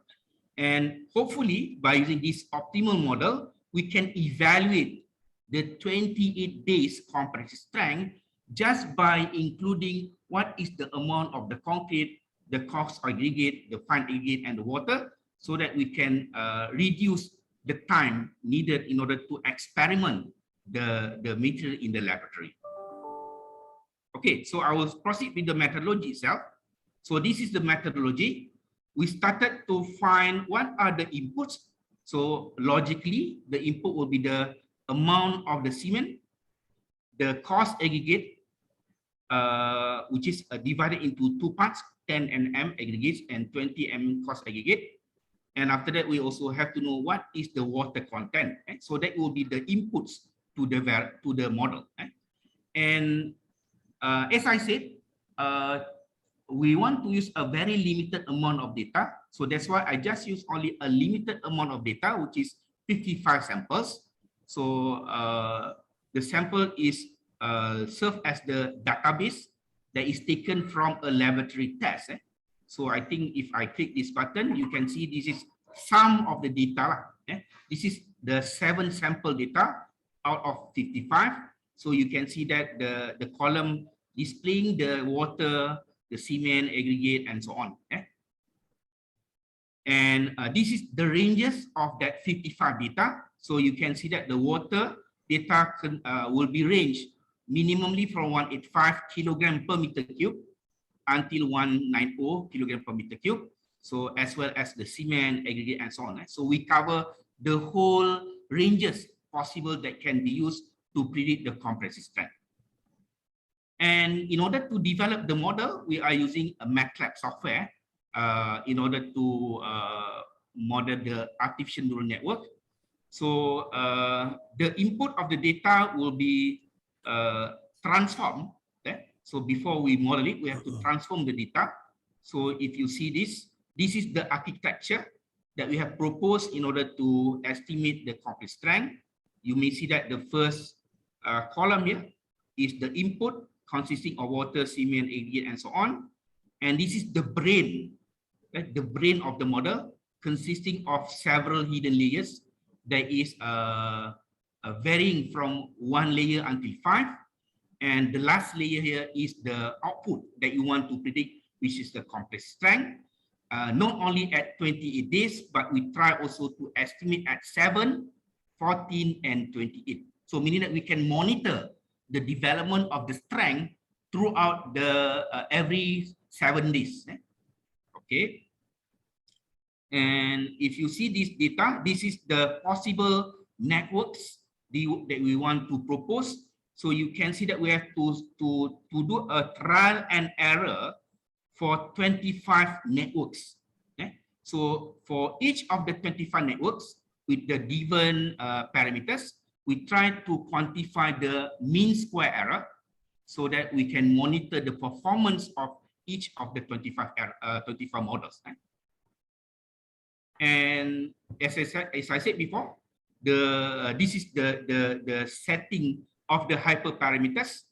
And hopefully by using this optimal model, we can evaluate the 28 days compressive strength just by including what is the amount of the concrete, the coarse aggregate, the fine aggregate, and the water, so that we can reduce the time needed in order to experiment the material in the laboratory. Okay, so I will proceed with the methodology itself. So this is the methodology. We started to find what are the inputs. So logically, the input will be the amount of the cement, the coarse aggregate, which is divided into two parts, 10 mm aggregates and 20 mm coarse aggregate. And after that, we also have to know what is the water content. So that will be the inputs to the model. And as I said, we want to use a very limited amount of data. So that's why I just use only a limited amount of data, which is 55 samples. So the sample is served as the database that is taken from a laboratory test. So I think if I click this button, you can see this is some of the data. This is the 7 sample data out of 55. So you can see that the column displaying the water, the cement, aggregate, and so on. And this is the ranges of that 55 data. So you can see that the water data will be ranged minimally from 185 kilogram per meter cube until 190 kilogram per meter cube. So as well as the cement, aggregate, and so on. So we cover the whole ranges possible that can be used to predict the compressive strength. And in order to develop the model, we are using a MATLAB software in order to model the artificial neural network. So the input of the data will be transformed. So before we model it, we have to transform the data. So if you see this, this is the architecture that we have proposed in order to estimate the compressive strength. You may see that the first column here is the input consisting of water, cement, aggregate, and so on. And this is the brain of the model, consisting of several hidden layers that is varying from 1 layer until 5. And the last layer here is the output that you want to predict, which is the compressive strength. Not only at 28 days, but we try also to estimate at 7, 14, and 28. So meaning that we can monitor the development of the strength throughout the every 7 days. Okay. And if you see this data, this is the possible networks that we want to propose. So you can see that we have to do a trial and error for 25 networks. So for each of the 25 networks with the given parameters, we try to quantify the mean square error so that we can monitor the performance of each of the 25 models. And as I said before, this is the setting of the hyperparameters.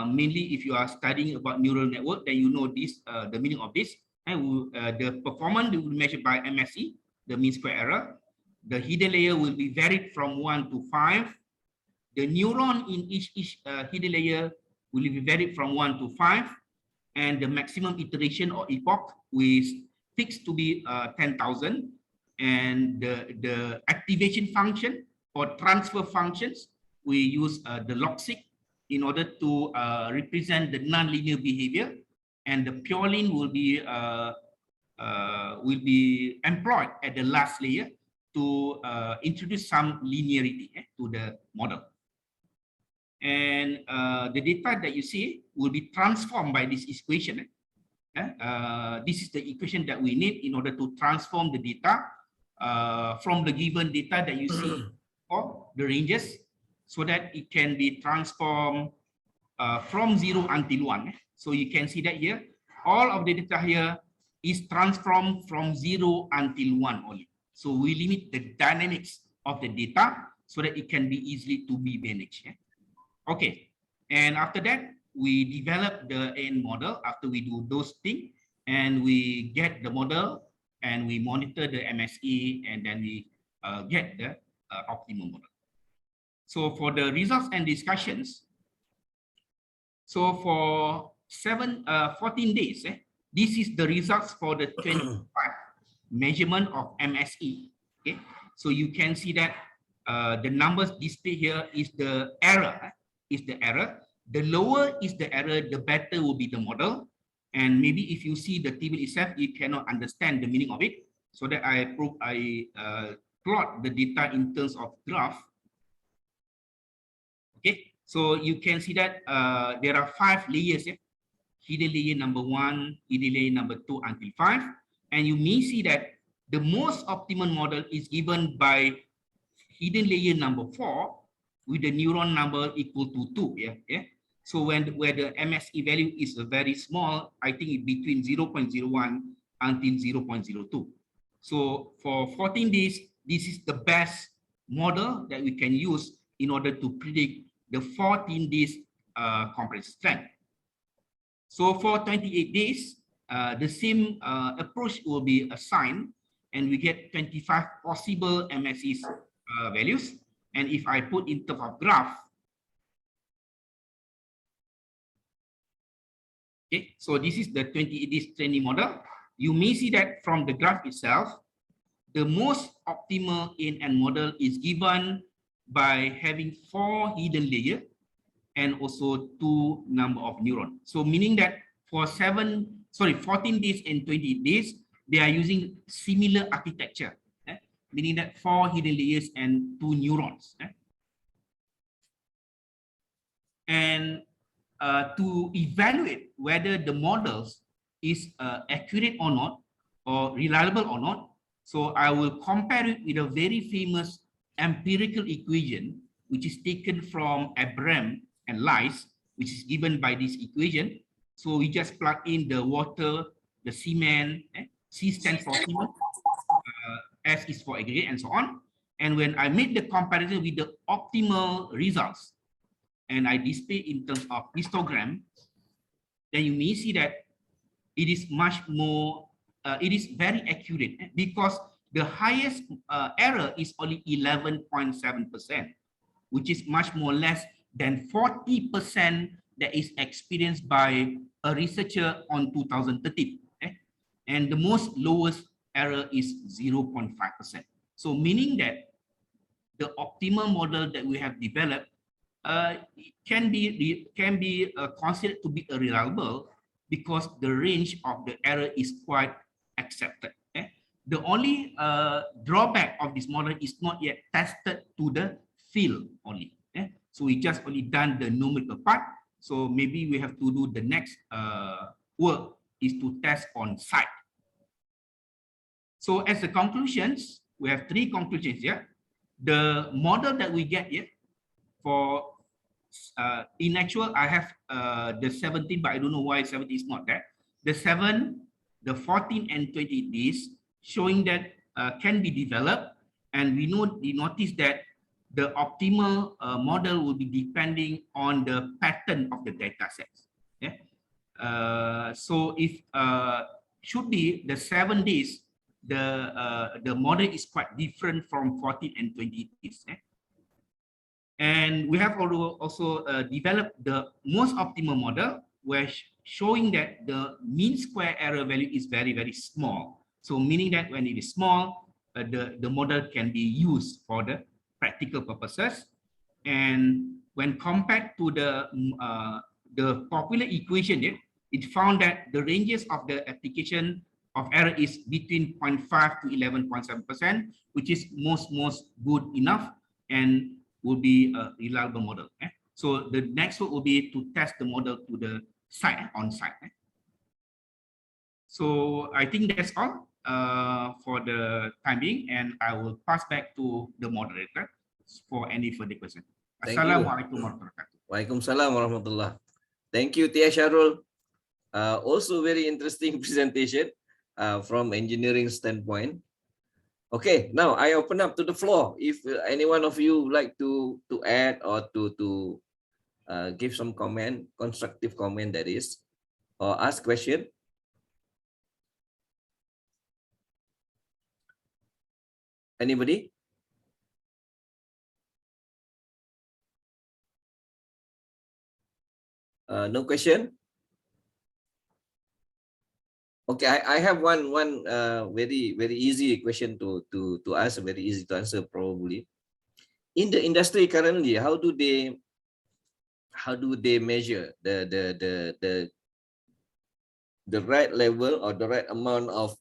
Mainly if you are studying about neural network, then you know this, the meaning of this. And the performance will be measured by MSE, the mean square error. The hidden layer will be varied from 1 to 5. The neuron in each hidden layer will be varied from 1 to 5. And the maximum iteration or epoch is fixed to be 10,000. And the activation function or transfer functions, we use the log-seq in order to represent the nonlinear behavior. And the purelin will be employed at the last layer to introduce some linearity to the model. And the data that you see will be transformed by this equation. This is the equation that we need in order to transform the data from the given data that you see for the ranges, so that it can be transformed from 0 until 1. So you can see that here, all of the data here is transformed from 0 until 1 only. So we limit the dynamics of the data so that it can be easily to be managed. Okay, and after that, we develop the AN model after we do those things, and we get the model and we monitor the MSE, and then we get the optimum model. So for the results and discussions, so for 14 days, this is the results for the 25 measurement of MSE. Okay, so you can see that the numbers displayed here is the error. The lower is the error, the better will be the model. And maybe if you see the table itself, you cannot understand the meaning of it. So that I plot the data in terms of graph. Okay, so you can see that there are 5 layers. Hidden layer number 1, hidden layer number 2 until 5. And you may see that the most optimal model is given by hidden layer number 4 with the neuron number equal to 2. So where the MSE value is very small, I think it's between 0.01 until 0.02. So for 14 days, this is the best model that we can use in order to predict the 14 days compressive strength. So for 28 days, the same approach will be assigned, and we get 25 possible MSE values. And if I put in terms of graph, okay, so this is the 28 days training model. You may see that from the graph itself, the most optimal AN model is given by having 4 hidden layers and also 2 number of neurons. So meaning that for 14 days and 28 days, they are using similar architecture, meaning that 4 hidden layers and 2 neurons. And to evaluate whether the models is accurate or not, or reliable or not, so I will compare it with a very famous empirical equation, which is taken from Abraham and Lice, which is given by this equation. So we just plug in the water, the cement, C stands for cement, S is for aggregate, and so on. And when I made the comparison with the optimal results, and I display in terms of histogram, then you may see that it is much more, it is very accurate, because the highest error is only 11.7%, which is much more less than 40% that is experienced by a researcher on 2013. And the most lowest error is 0.5%. So meaning that the optimal model that we have developed can be considered to be reliable, because the range of the error is quite accepted. The only drawback of this model is not yet tested to the field only. So we just only done the numerical part. So maybe we have to do the next work is to test on site. So as the conclusions, we have 3 conclusions here. The model that we get here for in actual, I have the 17, but I don't know why 17 is not there. The 7, the 14 and 20 days showing that can be developed, and we notice that the optimal model will be depending on the pattern of the data sets. So if should be the 7 days, the model is quite different from 14 and 20 days. And we have also developed the most optimal model, where showing that the mean square error value is very, very small. So meaning that when it is small, the model can be used for the practical purposes. And when compared to the popular equation, it found that the ranges of the application of error is between 0.5 to 11.7%, which is most good enough and will be a reliable model. So the next one will be to test the model to the site, on site. So I think that's all for the time being, and I will pass back to the moderator for any further questions. Assalamualaikum warahmatullahi wabarakatuh. Waalaikumsalam warahmatullah. Thank you, Tia Sharul. Also very interesting presentation. from engineering standpoint. Okay, now I open up to the floor. If any one of you like to add or to give some comment, constructive comment that is, or ask question. Anybody? No question? Okay, I have one very easy question to ask, very easy to answer probably. In the industry currently, how do they measure the right level or the right amount of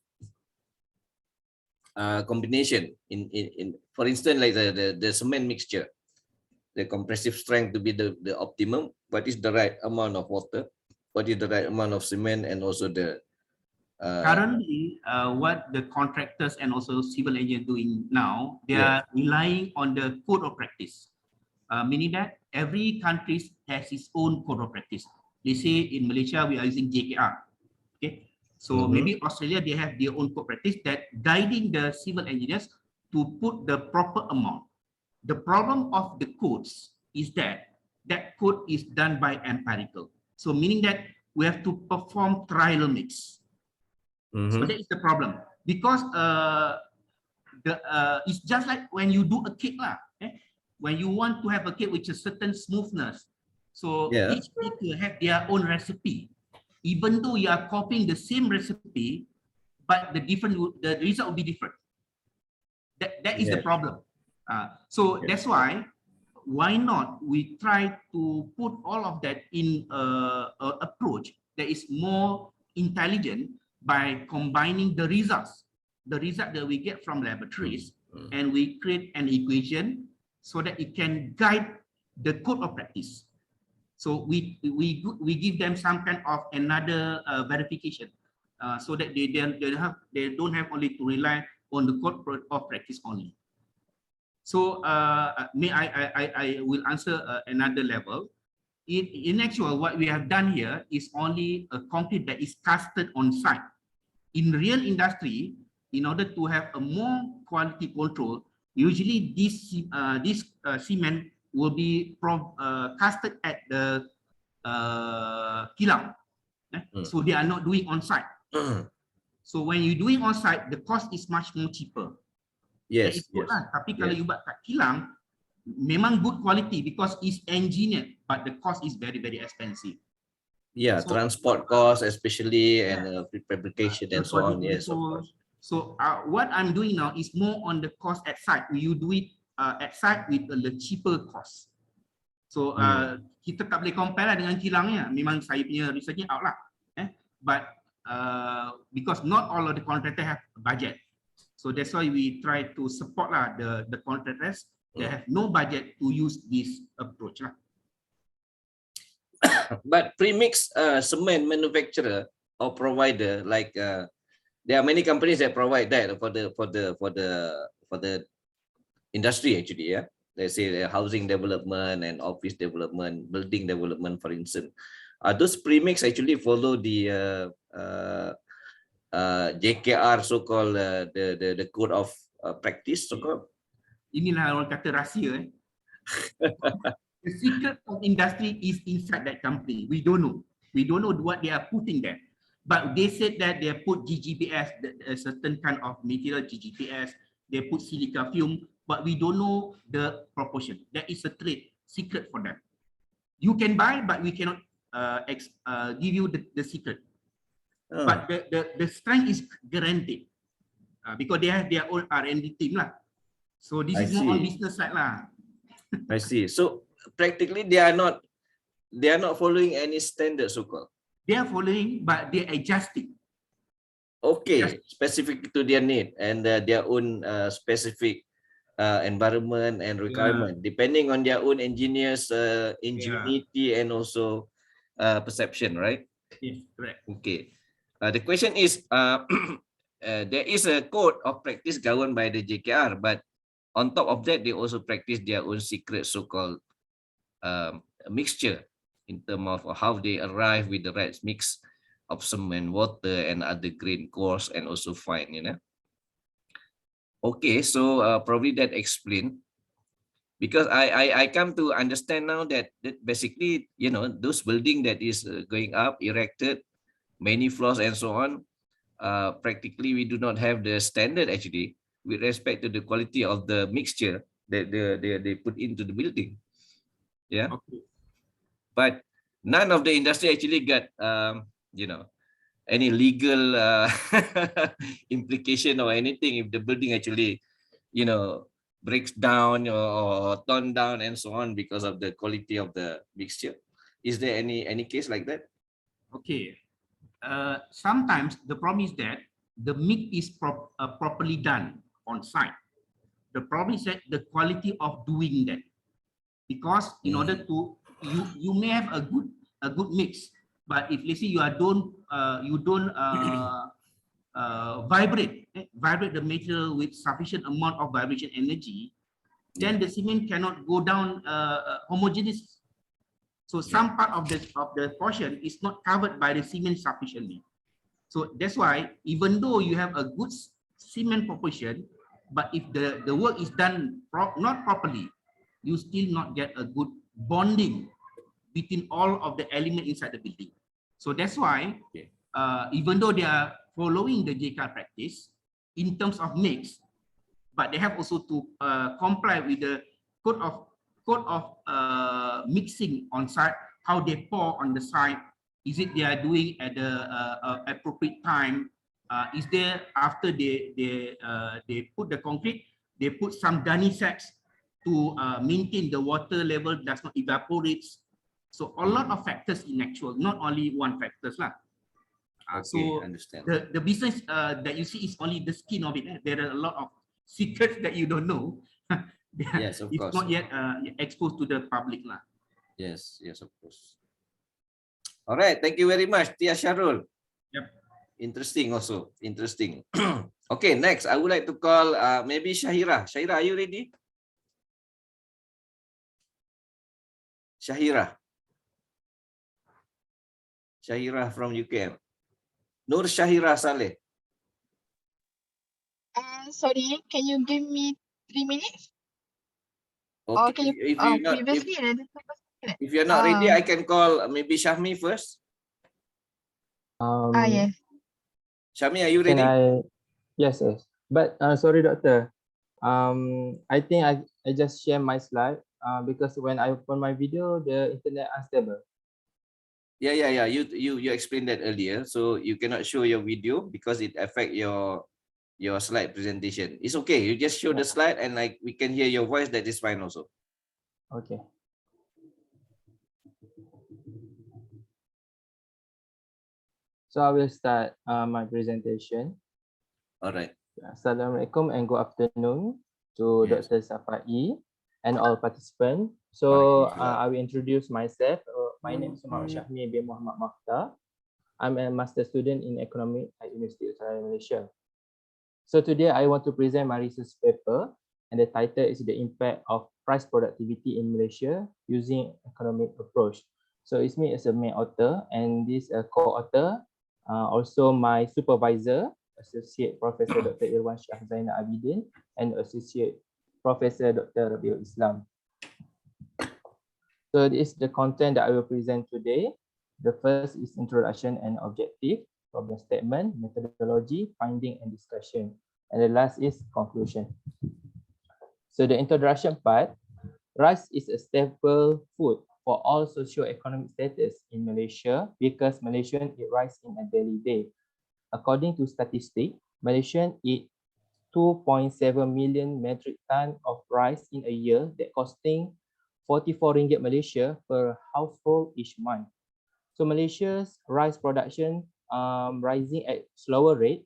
combination in for instance, like the cement mixture, the compressive strength to be the optimum? What is the right amount of water? What is the right amount of cement, and also the currently what the contractors and also civil engineers doing now, they are relying on the code of practice, meaning that every country has its own code of practice. They say in Malaysia we are using JKR. Okay, so maybe Australia, they have their own code practice that guiding the civil engineers to put the proper amount. The problem of the codes is that that code is done by empirical. So meaning that we have to perform trial mix. So that is the problem, because it's just like when you do a cake lah. When you want to have a cake with a certain smoothness, so each people have their own recipe. Even though you are copying the same recipe, but the result will be different. That is the problem. So that's why not we try to put all of that in a approach that is more intelligent, by combining the result that we get from laboratories, and we create an equation so that it can guide the code of practice. So we give them some kind of another verification, so that they don't have only to rely on the code of practice only. So I will answer another level. In actual, what we have done here is only a concrete that is casted on site. In real industry, in order to have a more quality control, usually this cement will be casted at the kilang. So they are not doing on site. So when you doing on site, the cost is much more cheaper. Yes. Tapi kalau you buat kat kilang, memang good quality because it's engineered, but the cost is very expensive. Yeah, so, transport costs especially, and prefabrication and so on. Yes, of course. So what I'm doing now is more on the cost at site. You do it at site with a cheaper cost. So kita tak boleh compare lah dengan kilangnya. Memang saya punya researchnya out lah. But because not all of the contractors have budget, so that's why we try to support lah the contractors that have no budget to use this approach lah. But premix cement manufacturer or provider, like there are many companies that provide that for the industry actually. Yeah, let's say the housing development and office development, building development, for instance. Those premix actually follow the JKR, so-called the code of practice, so-called. Inilah orang kata rahsia. The secret of industry is inside that company. We don't know. We don't know what they are putting there. But they said that they put GGBS, a certain kind of material GGBS. They put silica fume, but we don't know the proportion. That is a trade secret for them. You can buy, but we cannot give you the secret. But the strength is guaranteed because they have their own R&D team lah. So this is more on business side lah. I see. So practically they are not following any standard, so-called. They are following, but they are adjusting. Okay, specific to their need and their own specific environment and requirement, depending on their own engineers' ingenuity and also perception, right? Yes, correct. Okay. The question is, there is a code of practice governed by the JKR, but on top of that, they also practice their own secret so-called mixture in terms of how they arrive with the right mix of cement, water, and other grain, coarse and also fine, you know. Okay, so probably that explain, because I come to understand now that basically, you know, those building that is going up, erected, many floors and so on, practically we do not have the standard actually with respect to the quality of the mixture that they put into the building. Yeah. Okay. But none of the industry actually got you know, any legal implication or anything if the building actually, you know, breaks down or torn down and so on because of the quality of the mixture. Is there any case like that? Okay. Sometimes the problem is that the mix is properly done on site. The problem is that the quality of doing that, because in order to you may have a good mix, but if let's say you don't vibrate the material with sufficient amount of vibration energy, then the cement cannot go down homogeneous. So some part of the portion is not covered by the cement sufficiently. So that's why even though you have a good cement proportion, but if the work is done not properly, you still not get a good bonding between all of the elements inside the building. So that's why even though they are following the JCAR practice in terms of mix, but they have also to comply with the code of mixing on site, how they pour on the site. Is it they are doing at the appropriate time? Is there after they put the concrete, they put some dunny sacks to maintain the water level does not evaporate. So a lot of factors in actual, not only one factors lah. So understand. The business that you see is only the skin of it. There are a lot of secrets that you don't know. Yes, of course. It's not yet exposed to the public lah. Yes, of course. All right, thank you very much, Tia Sharul. Yep. Interesting also, interesting. Okay, next, I would like to call maybe Shahira. Shahira, are you ready? Shahira. Shahira from UKM. Nur Shahira Saleh. Sorry, can you give me 3 minutes? Okay. Or can you If you're not ready, I can call maybe Shahmi first. Yes. Shahmi, are you ready? Yes. But sorry, doctor. I think I just share my slide because when I open my video, the internet unstable. Yeah. You explained that earlier. So you cannot show your video because it affect your slide presentation. It's okay. You just show the slide and like we can hear your voice. That is fine also. Okay. So I will start my presentation. All right. Assalamualaikum and good afternoon to Dr. Safai and all participants. So I will introduce myself. My name is Muhammad Syahmi bin Muhammad Makhtar. I'm a master student in economics at University of Malaysia. So today I want to present my research paper, and the title is The Impact of Price Productivity in Malaysia Using Economic Approach. So it's me as a main author, and this co-author, also my supervisor, Associate Professor Dr. Irwan Shah Zainal Abidin, and Associate Professor Dr. Rabiul Islam. So this is the content that I will present today. The first is introduction and objective, problem statement, methodology, finding and discussion. And the last is conclusion. So the introduction part, rice is a staple food for all socio-economic status in Malaysia because Malaysians eat rice in a daily day. According to statistics, Malaysians eat 2.7 million metric ton of rice in a year, that costing 44 ringgit Malaysia per household each month. So Malaysia's rice production rising at slower rate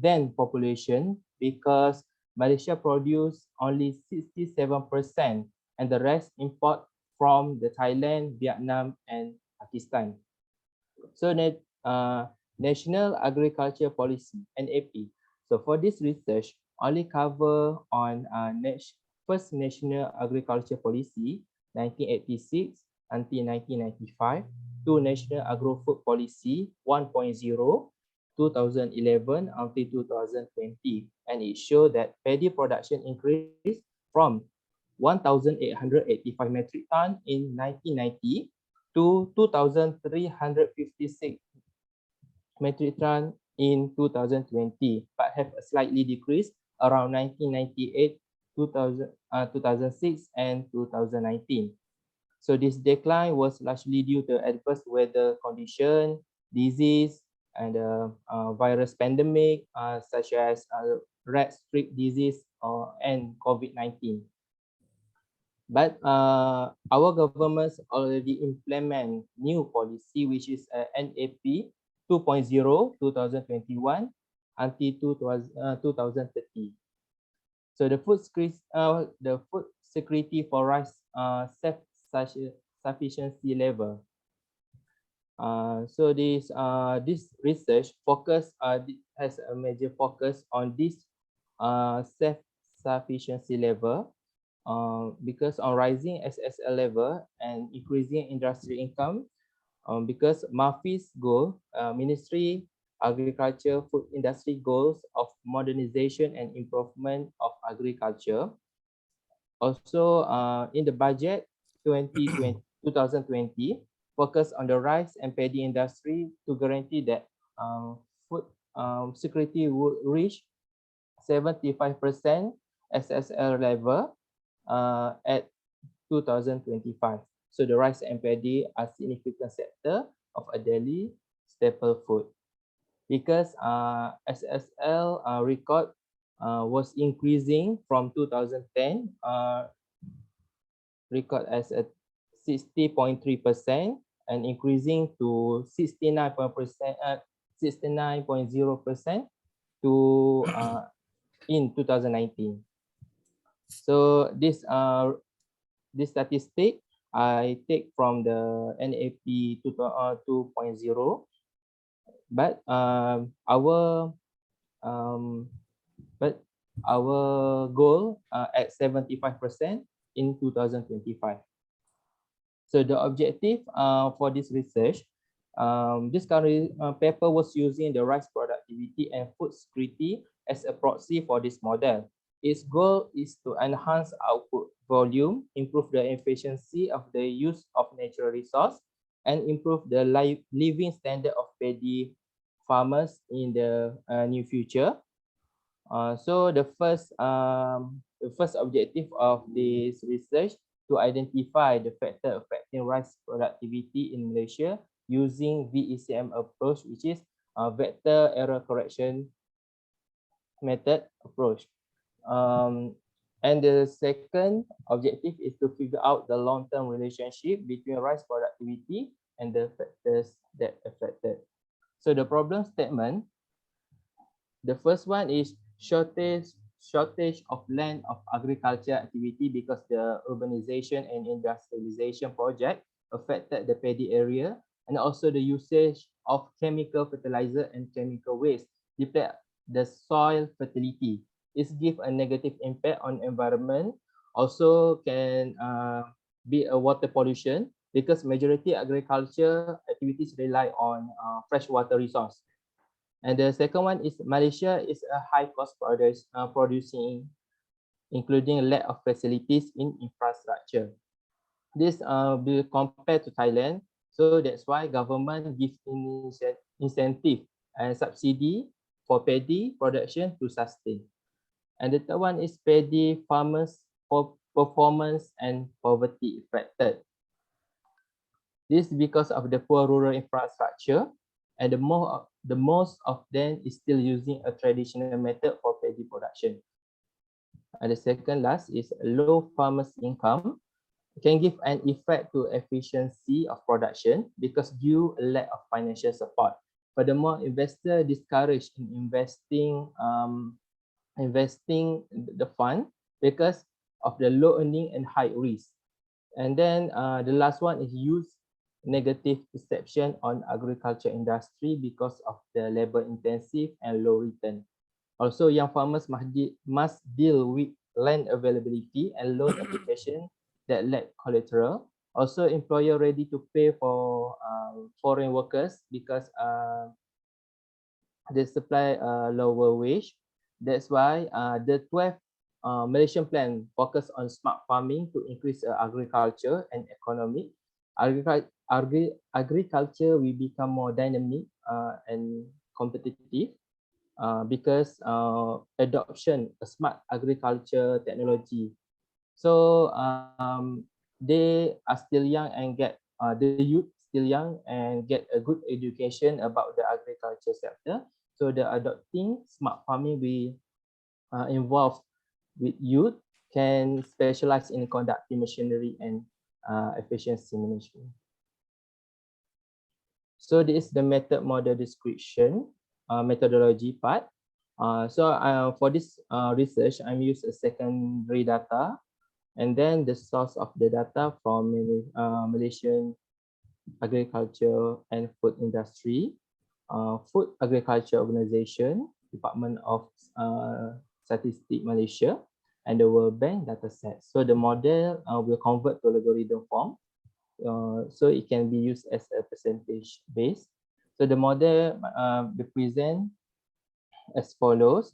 than population because Malaysia produce only 67% and the rest import from the Thailand, Vietnam and Pakistan. So National Agriculture Policy, NAP. So for this research, only cover on first National Agriculture Policy, 1986 until 1995, to National Agro-Food Policy 1.0 2011 until 2020, and it showed that paddy production increased from 1,885 metric ton in 1990 to 2,356 metric ton in 2020, but have a slightly decreased around 1998, 2006, and 2019. So this decline was largely due to adverse weather condition, disease, and virus pandemic such as rat streak disease and COVID-19. But our governments already implement new policy, which is NAP 2.0 2021 until 2030. So the food security for rice self-sufficiency level. So this research focus has a major focus on this self-sufficiency level. Because on rising SSL level and increasing industry income, because MAFI's goal, Ministry Agriculture Food Industry goals of modernization and improvement of agriculture. Also, in the budget 2020, focus on the rice and paddy industry to guarantee that food security would reach 75% SSL level at 2025. So the rice and paddy are significant sector of a daily staple food, because SSL record was increasing from 2010 record as a 60.3% and increasing to 69.0% to in 2019. So this statistic I take from the NAP 2.0, but our goal at 75% in 2025. So the objective for this research, this current paper was using the rice productivity and food security as a proxy for this model. Its goal is to enhance output volume, improve the efficiency of the use of natural resource, and improve the living standard of paddy farmers in the near future. So the first objective of this research to identify the factor affecting rice productivity in Malaysia using VECM approach, which is vector error correction method approach. And the second objective is to figure out the long-term relationship between rice productivity and the factors that affected. So the problem statement, the first one is shortage of land of agriculture activity because the urbanization and industrialization project affected the paddy area, and also the usage of chemical fertilizer and chemical waste deplete the soil fertility. It gives a negative impact on environment. Also can be a water pollution because majority agriculture activities rely on freshwater resource. And the second one is Malaysia is a high cost producing, including lack of facilities in infrastructure. This will be compared to Thailand. So that's why government gives incentive and subsidy for paddy production to sustain. And the third one is paddy farmers for performance and poverty affected. This is because of the poor rural infrastructure, and the most of them is still using a traditional method for paddy production. And the second last is low farmers' income can give an effect to efficiency of production because due a lack of financial support. Furthermore, investors discouraged in investing the fund because of the low earning and high risk. And then the last one is use negative perception on agriculture industry because of the labor intensive and low return. Also, young farmers must deal with land availability and loan application that lack collateral, Also, employer ready to pay for foreign workers because they supply lower wage. That's why the 12 Malaysian plan focus on smart farming to increase agriculture and economic. Agriculture will become more dynamic and competitive because adoption of smart agriculture technology. So they are still young and get the youth still young and get a good education about the agriculture sector. So the adopting smart farming we involved with youth can specialize in conducting machinery and efficiency management. So this is the method model description, methodology part. For this research, I'm used a secondary data, and then the source of the data from Malaysian agriculture and food industry, food agriculture organization, Department of Statistics Malaysia, and the World Bank data set. So the model will convert to algorithm form. So it can be used as a percentage base. So the model represent as follows.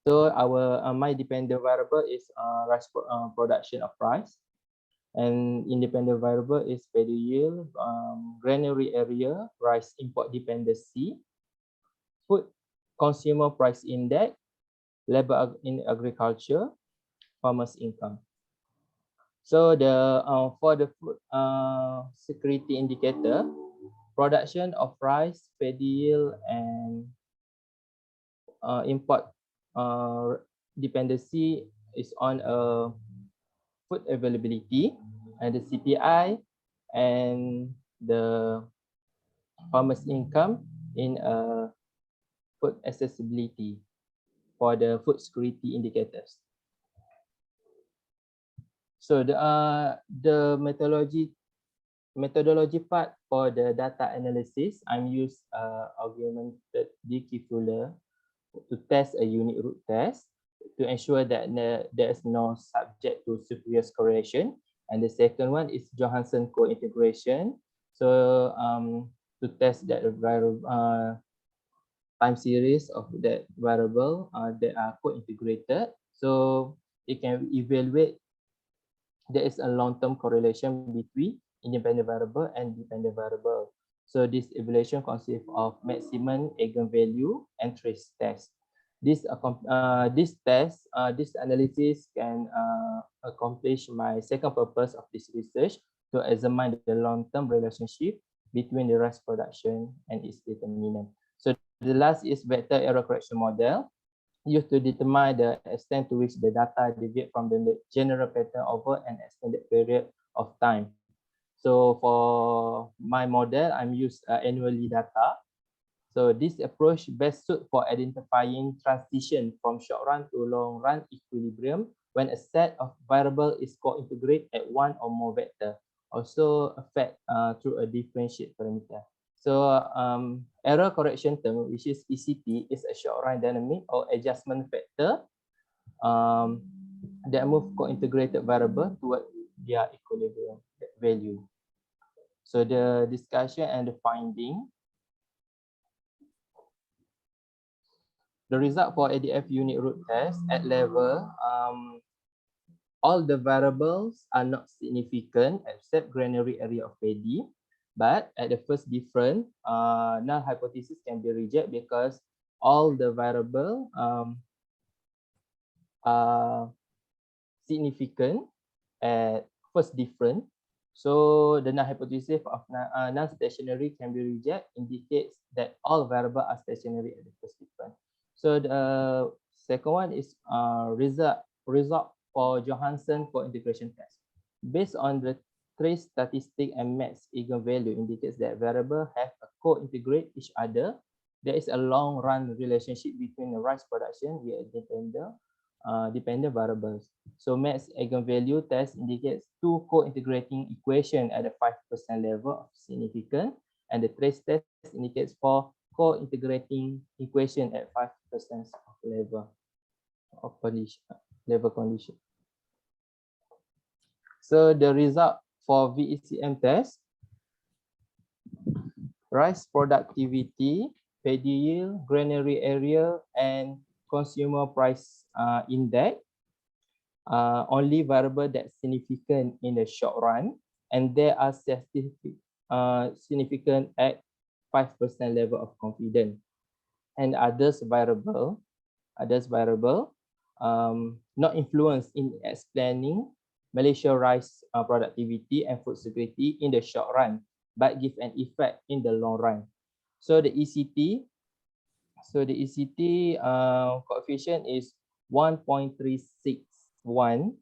So our my dependent variable is rice production of rice, and independent variable is paddy yield, granary area, rice import dependency, food consumer price index, labor in agriculture, farmers income. So the for the food security indicator, production of rice, paddy yield, and import dependency is on food availability, and the CPI and the farmers income in food accessibility for the food security indicators. So the methodology part for the data analysis, I'm use augmented decoupled to test a unit root test to ensure that there is no subject to spurious correlation. And the second one is Johansson co-integration. So to test that time series of that variable that are co-integrated. So it can evaluate there is a long-term correlation between independent variable and dependent variable. So this evaluation consists of maximum eigenvalue and trace test. This analysis can accomplish my second purpose of this research to examine the long-term relationship between the rice production and its determinant. So the last is vector error correction model, used to determine the extent to which the data deviate from the general pattern over an extended period of time. So for my model, I'm used annually data. So this approach best suited for identifying transition from short run to long run equilibrium when a set of variable is co-integrated at one or more vector, also affect through a differentiate parameter. So error correction term, which is ECT, is a short run dynamic or adjustment factor that move co-integrated variable toward their equilibrium value. So the discussion and the finding. The result for ADF unit root test at level, all the variables are not significant except granary area of paddy. But at the first difference, null hypothesis can be rejected because all the variable are significant at first difference. So the null hypothesis of non-stationary can be rejected, indicates that all variables are stationary at the first difference. So the second one is result for Johansson co-integration test. Based on the trace statistic and max eigenvalue indicates that variables have a co-integrate each other. There is a long run relationship between the rice production with dependent variables. So max eigenvalue test indicates two co-integrating equation at the 5% level of significance, and the trace test indicates for co-integrating equation at 5% of level of condition. So the result for VECM test, rice productivity, paddy yield, granary area, and consumer price index only variable that's significant in the short run, and they are significant at 5% level of confidence. And others variable not influence in explaining Malaysia rice productivity and food security in the short run, but give an effect in the long run. So the ECT coefficient is 1.361.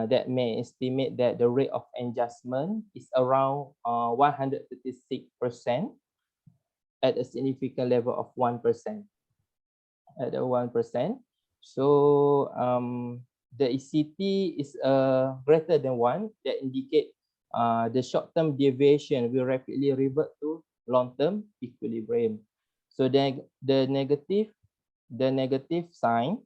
That may estimate that the rate of adjustment is around 136% at a significant level of 1%. At a 1%. So the ECT is greater than 1, that indicate the short-term deviation will rapidly revert to long-term equilibrium. So then the negative sign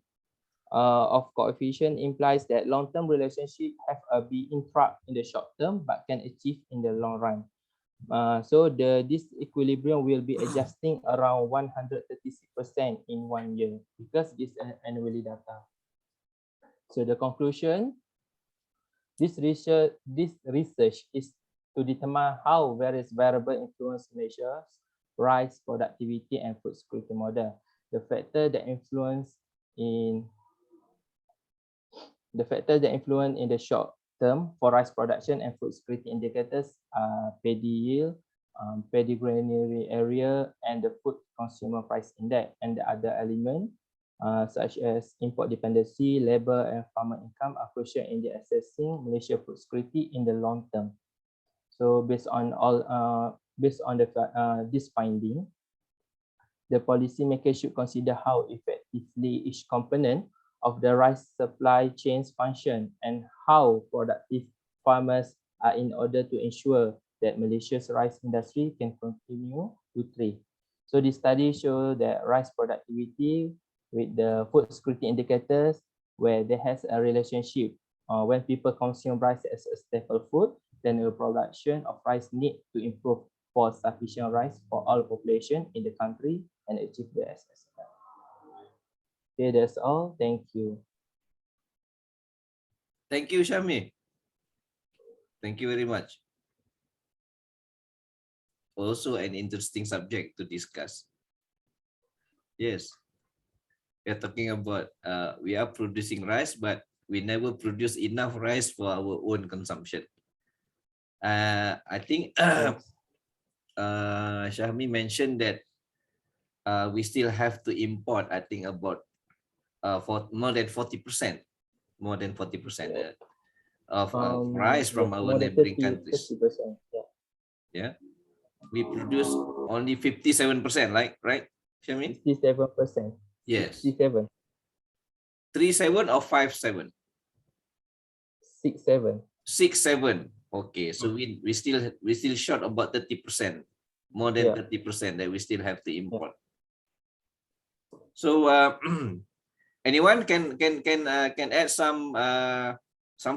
of coefficient implies that long-term relationship have be interrupt in the short term but can achieve in the long run. So this equilibrium will be adjusting around 136% in 1 year because this is annually data. So the conclusion, this research is to determine how various variables influence Malaysia's rice productivity and food security model. The factors that influence in the short term for rice production and food security indicators are paddy yield, paddy granary area, and the food consumer price index, and the other elements such as import dependency, labor, and farmer income are crucial in the assessing Malaysia food security in the long term. So based on this finding, the policymaker should consider how effectively each component of the rice supply chains function and how productive farmers are in order to ensure that Malaysia's rice industry can continue to thrive. So this study shows that rice productivity with the food security indicators where there has a relationship. When people consume rice as a staple food, then the production of rice need to improve for sufficient rice for all population in the country and achieve the SSR. Okay, that's all. Thank you. Thank you, Shami. Thank you very much. Also an interesting subject to discuss. Yes. We are talking about we are producing rice, but we never produce enough rice for our own consumption. I think Shahmi mentioned that we still have to import, I think about for more than 40%, of rice from our neighboring countries. 50%, yeah. We produce only 57%, right, Shahmi? 57%. Yes. 67. 37 or 57? 67. 67. Okay, so we still short about 30%, more than 30% that we still have to import. So anyone can add some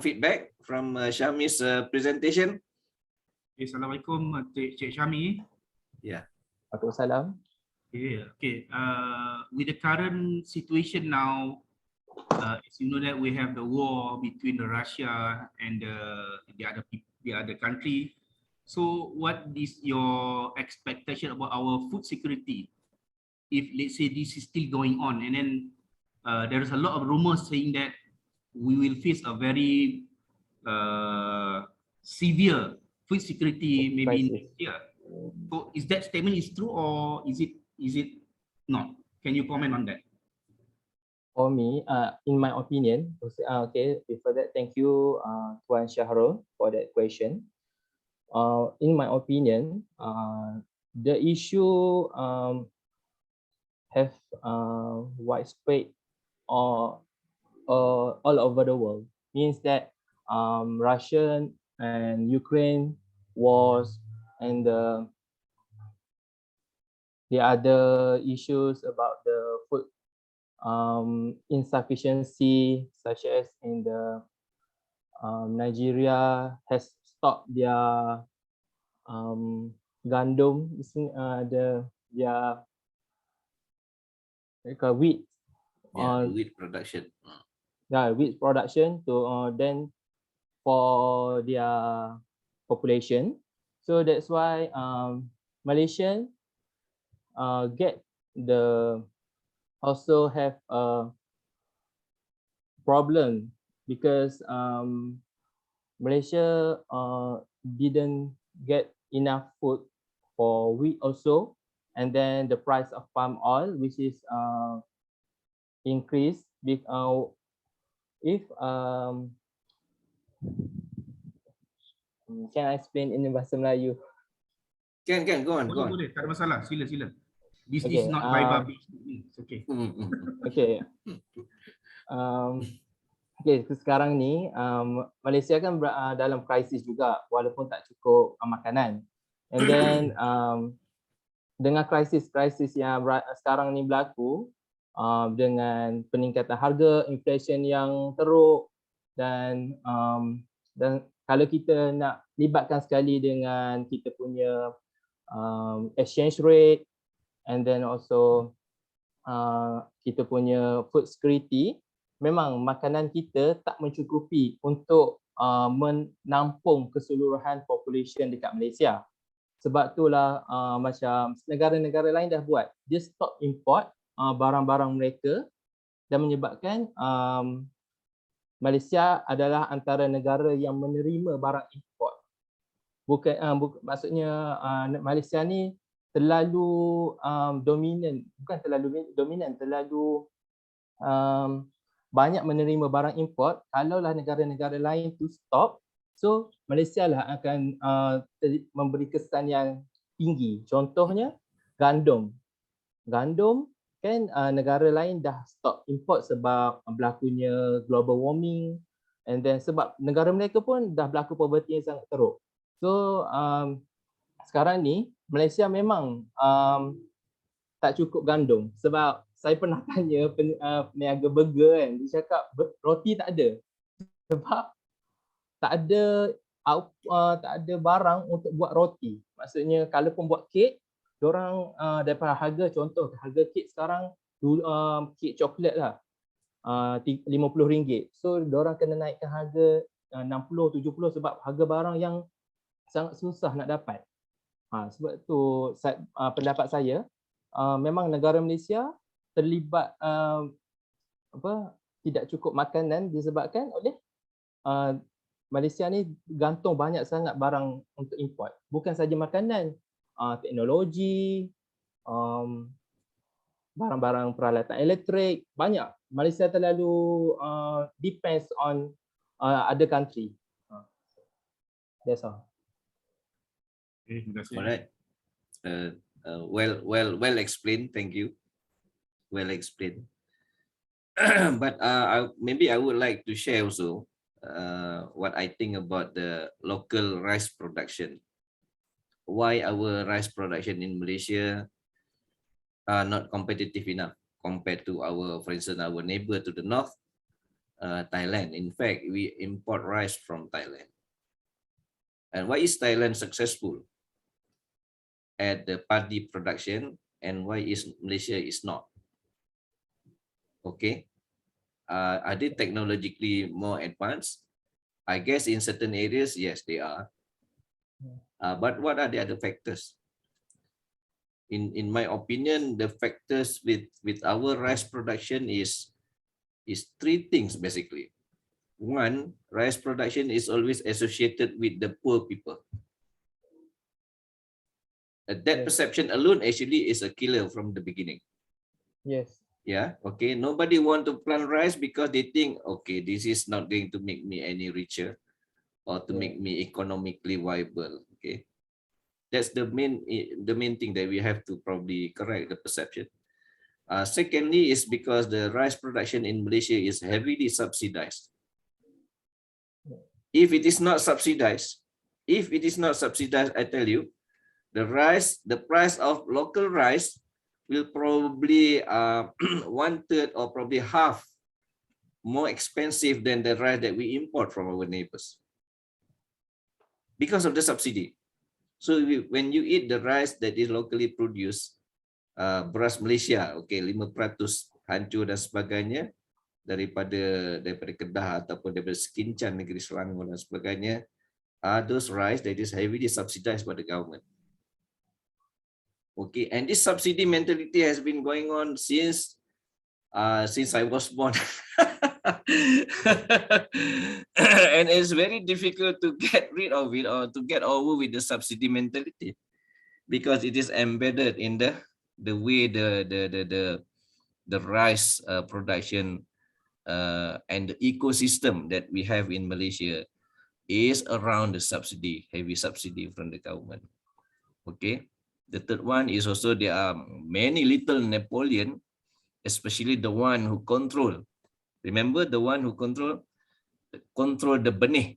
feedback from Shami's presentation? Assalamualaikum, Cik Syami. Yeah. Waalaikumsalam. Okay. With the current situation now, as you know that we have the war between Russia and the other country. So what is your expectation about our food security? If let's say this is still going on, and then there is a lot of rumors saying that we will face a very severe food security maybe in next year. So is that statement is true or is it not? Can you comment on that? For me, in my opinion, okay, before that, thank you, Tuan Syahrul, for that question. In my opinion, the issue have widespread all over the world. Means that Russian and Ukraine wars and the other issues about the food insufficiency, such as in the Nigeria has stopped their gandum, their wheat, wheat production. wheat production to then for their population. So that's why Malaysian get also have a problem because Malaysia didn't get enough food for wheat also, and then the price of palm oil, which is increased. If can I explain in bahasa Melayu? Can go on. Boleh, tak ada masalah. Sila. This Okay, is not by Babi. It's okay. Okay. Okay, sekarang ni Malaysia kan dalam krisis juga walaupun tak cukup makanan. And then dengan krisis yang sekarang ni berlaku dengan peningkatan harga, inflation yang teruk dan kalau kita nak libatkan sekali dengan kita punya exchange rate and then also kita punya food security, memang makanan kita tak mencukupi untuk menampung keseluruhan population dekat Malaysia. Sebab itulah macam negara-negara lain dah buat, dia stop import barang-barang mereka dan menyebabkan Malaysia adalah antara negara yang menerima barang import. Maksudnya Malaysia ni terlalu dominan, bukan terlalu dominan, terlalu banyak menerima barang import. Kalaulah negara-negara lain tu stop, so Malaysia lah akan memberi kesan yang tinggi. Contohnya gandum. Gandum kan negara lain dah stop import sebab berlakunya global warming, and then sebab negara mereka pun dah berlaku poverty yang sangat teruk. So sekarang ni Malaysia memang tak cukup gandum. Sebab saya pernah tanya peniaga burger kan, dia cakap roti tak ada sebab tak ada barang untuk buat roti. Maksudnya kalau pun buat kek, diorang daripada harga, contoh harga kek sekarang kek coklat lah RM50. So diorang kena naikkan harga 60-70 sebab harga barang yang sangat susah nak dapat. Sebab tu pendapat saya memang negara Malaysia terlibat tidak cukup makanan disebabkan oleh Malaysia ni gantung banyak sangat barang untuk import. Bukan saja makanan, teknologi, barang-barang peralatan elektrik, banyak. Malaysia terlalu depends on other country. That's all. Okay, terima kasih. Alright. Well explained. Thank you. Well explained. But maybe I would like to share also what I think about the local rice production. Why our rice production in Malaysia are not competitive enough compared to for instance, our neighbor to the north, Thailand. In fact, we import rice from Thailand. And why is Thailand successful at the paddy production and why is Malaysia is not? Okay. Are they technologically more advanced? I guess in certain areas, yes, they are. But what are the other factors? In my opinion, the factors with our rice production is three things basically. One, rice production is always associated with the poor people. That perception alone actually is a killer from the beginning. Yes. Yeah, okay. Nobody want to plant rice because they think, okay, this is not going to make me any richer or to make me economically viable. Okay. That's the main thing that we have to probably correct the perception. Secondly, is because the rice production in Malaysia is heavily subsidized. If it is not subsidized, I tell you, the price of local rice will probably 1/3 or probably half more expensive than the rice that we import from our neighbors because of the subsidy. So when you eat the rice that is locally produced, beras Malaysia, okay, 5% hancur dan sebagainya, daripada Kedah ataupun daripada Sekincan, negeri Selangor dan sebagainya, those rice that is heavily subsidized by the government. Okay, and this subsidy mentality has been going on since I was born. And it's very difficult to get rid of it or to get over with the subsidy mentality because it is embedded in the way the rice production and the ecosystem that we have in Malaysia is around the subsidy, heavy subsidy from the government. Okay. The third one is also there are many little Napoleon, especially the one who control. Remember the one who control the benih.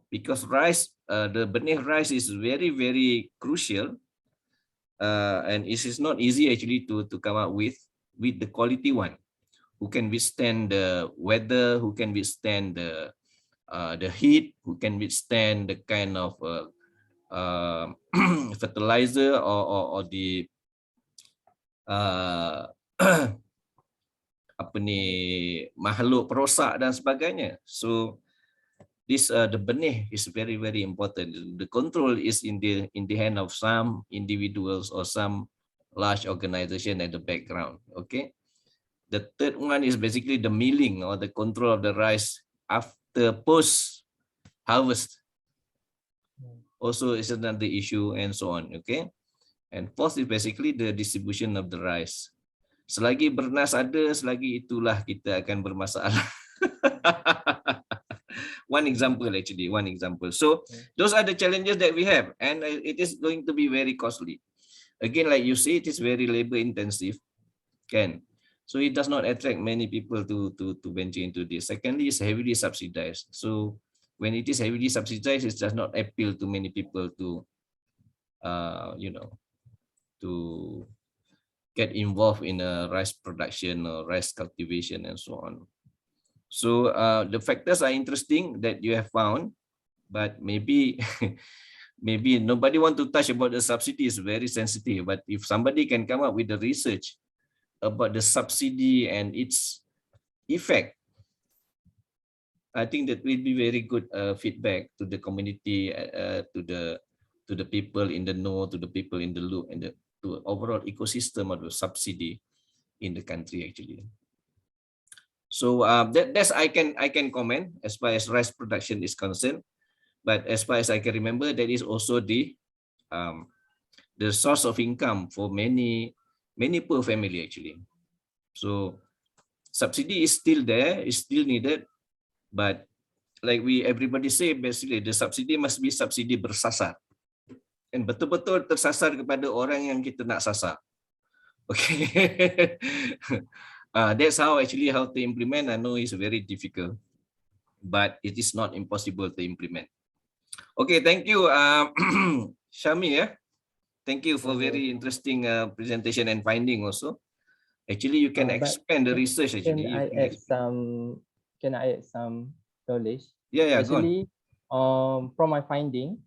Because rice, the benih rice is very, very crucial. And it is not easy actually to come up with the quality one who can withstand the weather, who can withstand the heat, who can withstand the kind of fertilizer or the apa ni, makhluk perosak dan sebagainya. So this the benih is very, very important. The control is in the hand of some individuals or some large organization at the background. Okay. The third one is basically the milling or the control of the rice after post harvest. Also is another issue and so on. Okay. And fourth is basically the distribution of the rice. Selagi bernas ada, selagi itulah kita akan bermasalah. One example. So those are the challenges that we have, and it is going to be very costly. Again, like you say, it is very labor intensive. So it does not attract many people to venture into this. Secondly, it's heavily subsidized. So when it is heavily subsidized, it does not appeal to many people to to get involved in a rice production or rice cultivation and so on. So the factors are interesting that you have found, but maybe maybe nobody want to touch about the subsidy. Is very sensitive. But if somebody can come up with the research about the subsidy and its effect, I think that will be very good feedback to the community, to the people in the know, to the people in the loop, and to overall ecosystem of the subsidy in the country actually. So that's I can comment as far as rice production is concerned. But as far as I can remember, that is also the source of income for many poor family actually. So subsidy is still there, is still needed, but like everybody say, basically the subsidy must be subsidy bersasar. And betul-betul tersasar kepada orang yang kita nak sasar. Okay. That's how to implement. I know it's very difficult, but it is not impossible to implement. Okay, thank you, Shami. Thank you for very interesting presentation and finding also. Actually, you can expand the research. Actually, Can I add some knowledge? Yeah, actually, from my finding,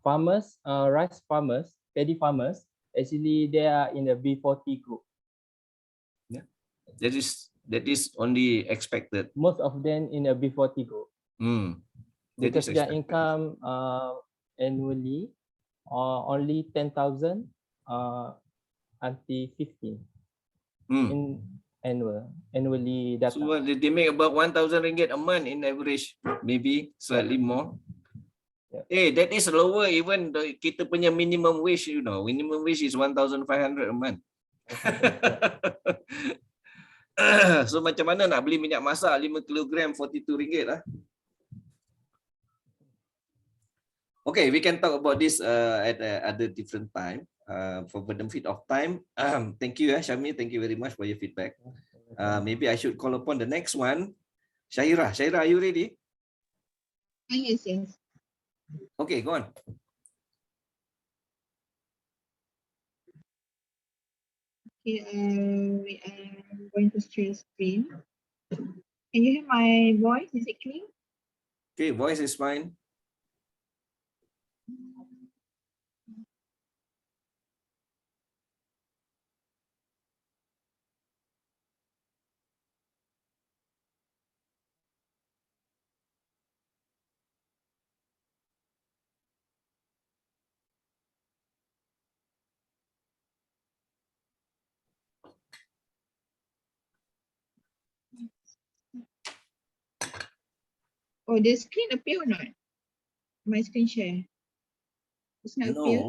farmers, rice farmers, paddy farmers, actually they are in the B40 group. Yeah, that is only expected. Most of them in a B40 group. Because their income annually only 10,000 until 15 in annually data. So they make about 1,000 ringgit a month in average, maybe slightly more. Yeah. That is lower even kita punya minimum wage, minimum wage is 1,500 a month. So macam mana nak beli minyak masak 5 kg 42 ringgit lah. Okay, we can talk about this at a different time. For the benefit of time, thank you, Shami. Thank you very much for your feedback. Maybe I should call upon the next one, Shaira. Shaira, are you ready? Yes. Okay, go on. Okay, we are going to share screen. Can you hear my voice? Is it clear? Okay, voice is fine. Oh, the screen appear or not? My screen share. It's not appear.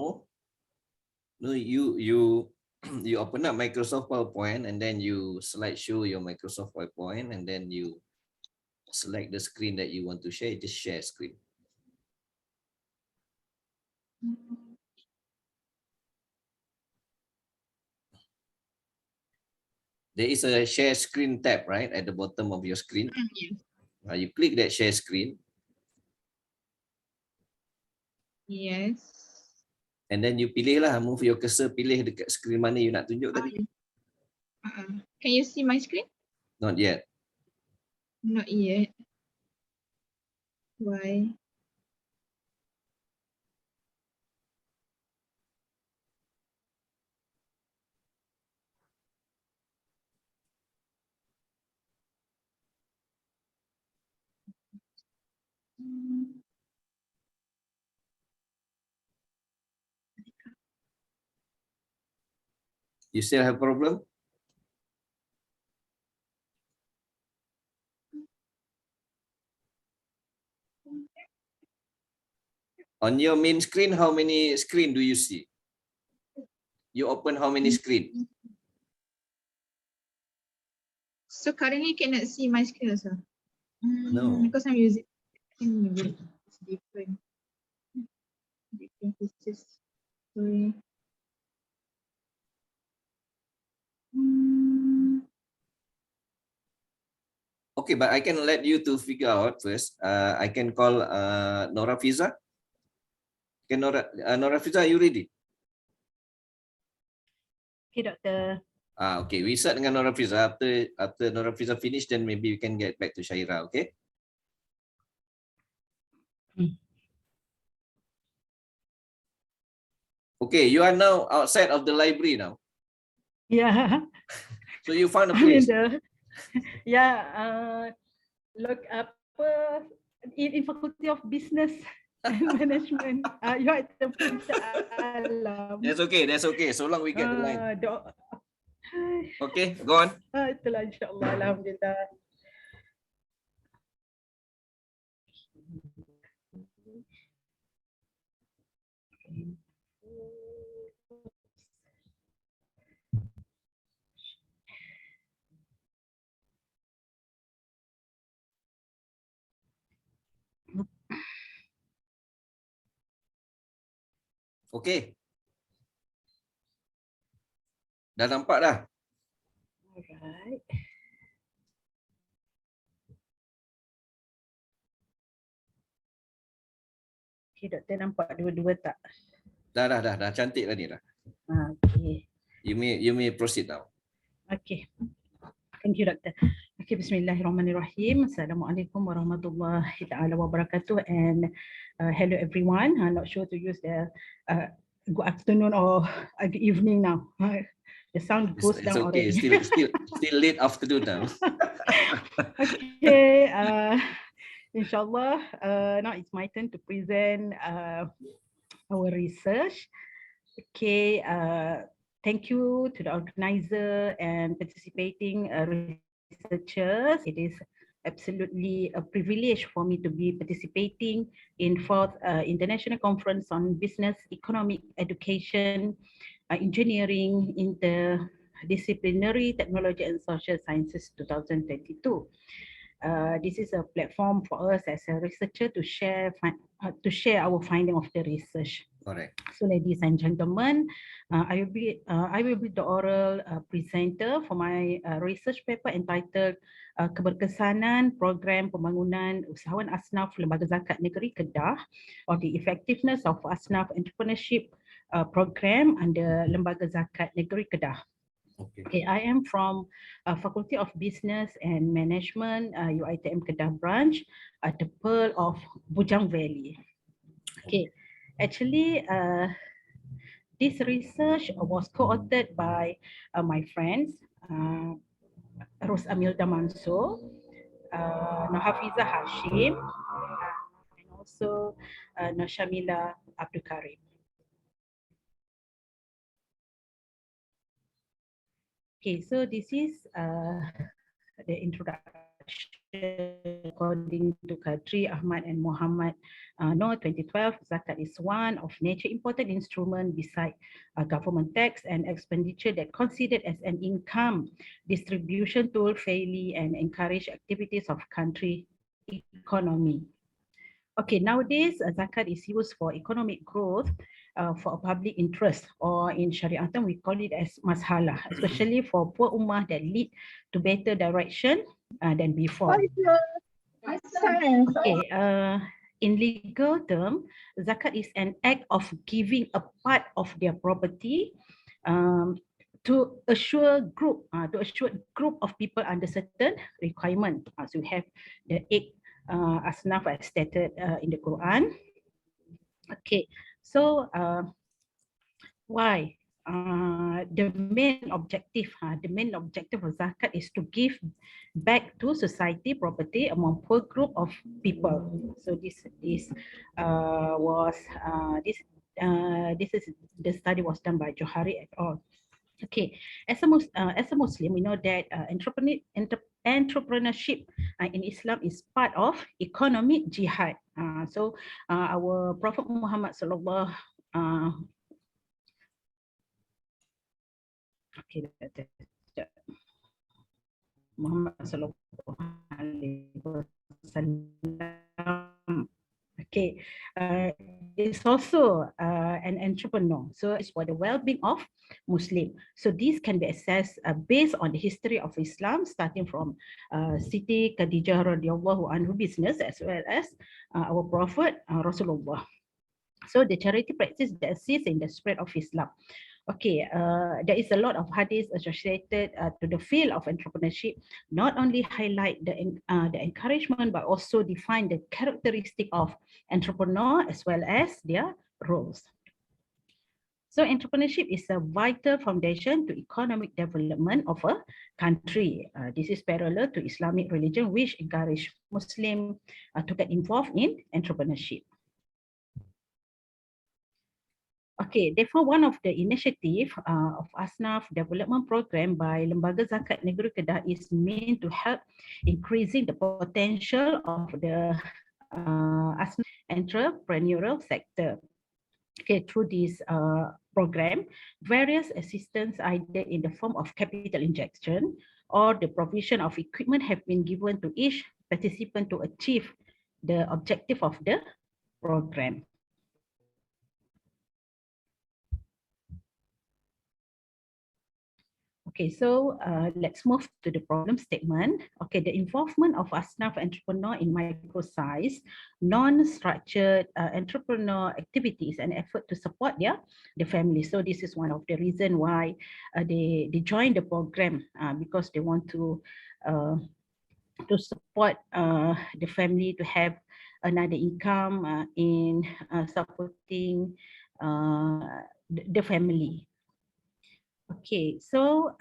No, you you open up Microsoft PowerPoint and then you slideshow your Microsoft PowerPoint and then you select the screen that you want to share. Just share screen. There is a share screen tab, right, at the bottom of your screen. Yes. You click that share screen. Yes. And then you pilih lah, move your cursor, pilih dekat screen mana you nak tunjuk tadi. Can you see my screen? Not yet. Not yet. Why? You still have problem? On your main screen, how many screen do you see? You open how many screen? So currently you cannot see my screen also. No. Because I'm using it's different. Different features. Sorry. Okay, but I can let you to figure out first. I can call Nora Fiza. Can Nora Fiza, are you ready? Okay, Doctor. Okay, we start dengan Nora Fiza. After Nora Fiza finish, then maybe we can get back to Shaira, okay? Okay, you are now outside of the library now. Yeah. So you found a I'm in place. Look up in Faculty of Business and Management. You are at the Alam. That's okay, that's okay. So long we get the line. Okay, go on. Itulah insyaAllah. Alhamdulillah. Okay. Dah nampak dah? Alright. Okay, Doktor nampak dua-dua tak? Dah cantik tadi dah. Okay. You may proceed now. Okay. Thank you, Doctor. Okay, Bismillahirrahmanirrahim. Assalamualaikum warahmatullahi ta'ala wabarakatuh. And hello everyone. I'm not sure to use the good afternoon or good evening now. The sound goes It's down okay. already. Still late afternoon now. Okay. Inshallah, now it's my turn to present our research. Okay. Thank you to the organizer and participating researchers. It is absolutely a privilege for me to be participating in 4th International Conference on Business, Economic Education, Engineering, Interdisciplinary Technology and Social Sciences 2022. This is a platform for us as a researcher to share our finding of the research. Correct. So, ladies and gentlemen, I will be the oral presenter for my research paper entitled Keberkesanan Program Pembangunan Usahawan Asnaf Lembaga Zakat Negeri Kedah, or the effectiveness of Asnaf Entrepreneurship Program under Lembaga Zakat Negeri Kedah. Okay, I am from Faculty of Business and Management, UITM Kedah branch at the Pearl of Bujang Valley. Okay, actually, this research was co-authored by my friends, Ros Amilda Mansur, Nahafiza Hashim, and also Nashamila Abdul Karim. Okay, so this is the introduction according to Kadri, Ahmad and Muhammad. No, 2012, zakat is one of nature important instrument beside government tax and expenditure that considered as an income distribution tool fairly and encourage activities of country economy. Okay, nowadays zakat is used for economic growth, for a public interest, or in Sharia term we call it as mashalah, especially for poor ummah that lead to better direction than before. Okay, in legal term, zakat is an act of giving a part of their property to assure group of people under certain requirement. So we have the 8 asnaf as stated in the Quran. Okay, so why? The main objective of zakat is to give back to society property among poor group of people. So this is the study was done by Johari et al. Okay, as a Muslim, we know that entrepreneurship in Islam is part of economic jihad. So our Prophet Muhammad sallallahu Muhammad sallallahu alaihi wasallam. Okay, is also an entrepreneur. So it's for the well-being of Muslim. So these can be assessed based on the history of Islam, starting from Siti Khadijah radhiyallahu anhu business, as well as our Prophet Rasulullah. So the charity practice that assists in the spread of Islam. Okay, there is a lot of hadiths associated to the field of entrepreneurship, not only highlight the encouragement, but also define the characteristic of entrepreneur as well as their roles. So entrepreneurship is a vital foundation to economic development of a country. This is parallel to Islamic religion, which encourage Muslims to get involved in entrepreneurship. Okay, therefore one of the initiative of Asnaf development program by Lembaga Zakat Negeri Kedah is meant to help increasing the potential of the Asnaf entrepreneurial sector. Okay, through this program, various assistance either in the form of capital injection or the provision of equipment have been given to each participant to achieve the objective of the program. Okay, so let's move to the problem statement. Okay, the involvement of Asnaf entrepreneur in micro-size, non-structured entrepreneur activities and effort to support the family. So this is one of the reason why they join the program because they want to support the family to have another income in supporting the family. Okay, so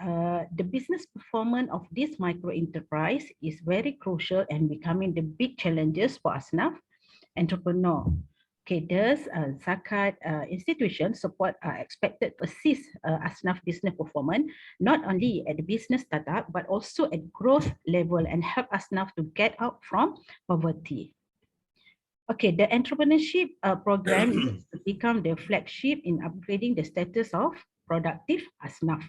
the business performance of this micro enterprise is very crucial and becoming the big challenges for Asnaf entrepreneur. Okay, thus zakat institution support are expected to assist Asnaf business performance not only at the business startup but also at growth level and help Asnaf to get out from poverty. Okay, the entrepreneurship program is to become the flagship in upgrading the status of productive Asnaf.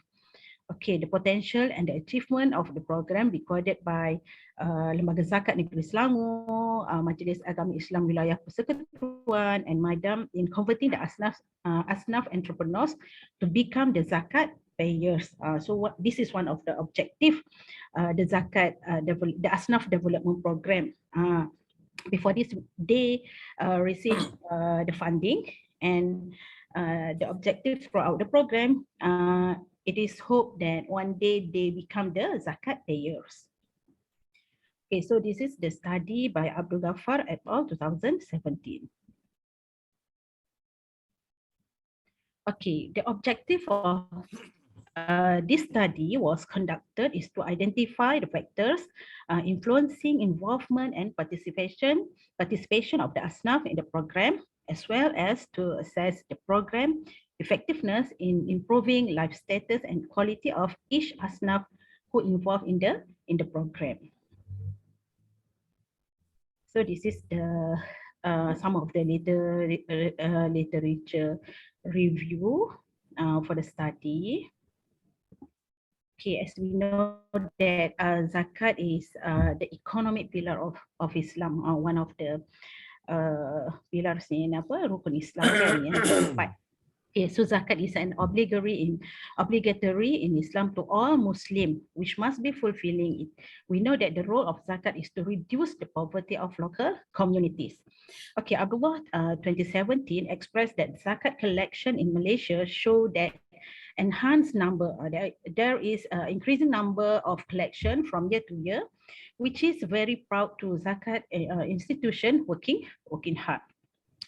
Okay, the potential and the achievement of the program recorded by Lembaga Zakat Negeri Selangor, Majlis Agama Islam Wilayah Persekutuan and MADAM in converting the Asnaf entrepreneurs to become the zakat payers. So this is one of the objective, the zakat, the Asnaf development program. Before this, they receive the funding and the objective throughout the program it is hoped that one day they become the zakat payers. Okay, so this is the study by Abdul Ghaffar et al. 2017. Okay, the objective of this study was conducted is to identify the factors influencing involvement and participation of the ASNAF in the program, as well as to assess the program effectiveness in improving life status and quality of each ASNAF who involved in the program. So this is the some of the literature review for the study. Okay, as we know that zakat is the economic pillar of Islam, one of the pillars in rukun Islam kan, yang keempat. Okay, so zakat is an obligatory in Islam to all Muslim, which must be fulfilling it. We know that the role of zakat is to reduce the poverty of local communities. Okay, Abdullah 2017 expressed that zakat collection in Malaysia show that enhanced number, there is increasing number of collection from year to year, which is very proud to zakat institution working hard.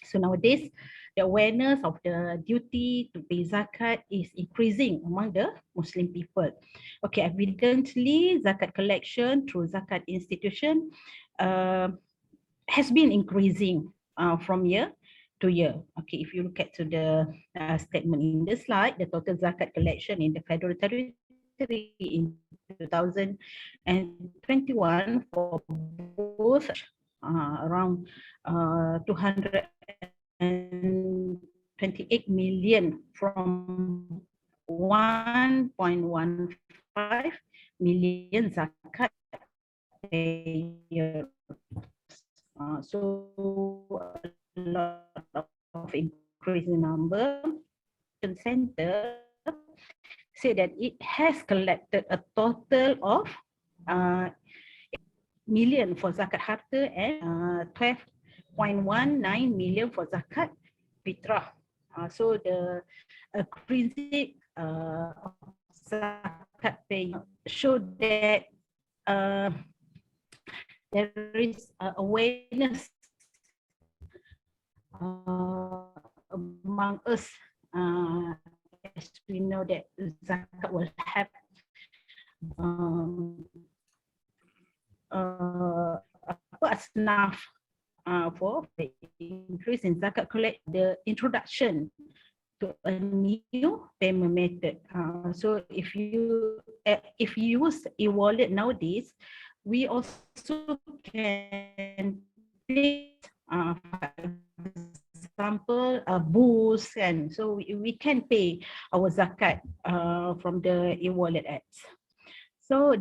So nowadays, the awareness of the duty to pay zakat is increasing among the Muslim people. Okay, evidently, zakat collection through zakat institution has been increasing from year to year. Okay, if you look at to the statement in the slide, the total zakat collection in the Federal Territory in 2021 for both around 228 million from 1.15 million zakat payers. So a lot of increasing number. Center say that it has collected a total of million for zakat harta and 12.19 million for zakat fitrah. So the increasing zakat pay show that there is awareness among us, as we know that zakat will have asnaf for the increase in zakat collect, the introduction to a new payment method. So if you use e-wallet nowadays, we also can pay, for example, boost, and so we can pay our zakat from the e-wallet apps. So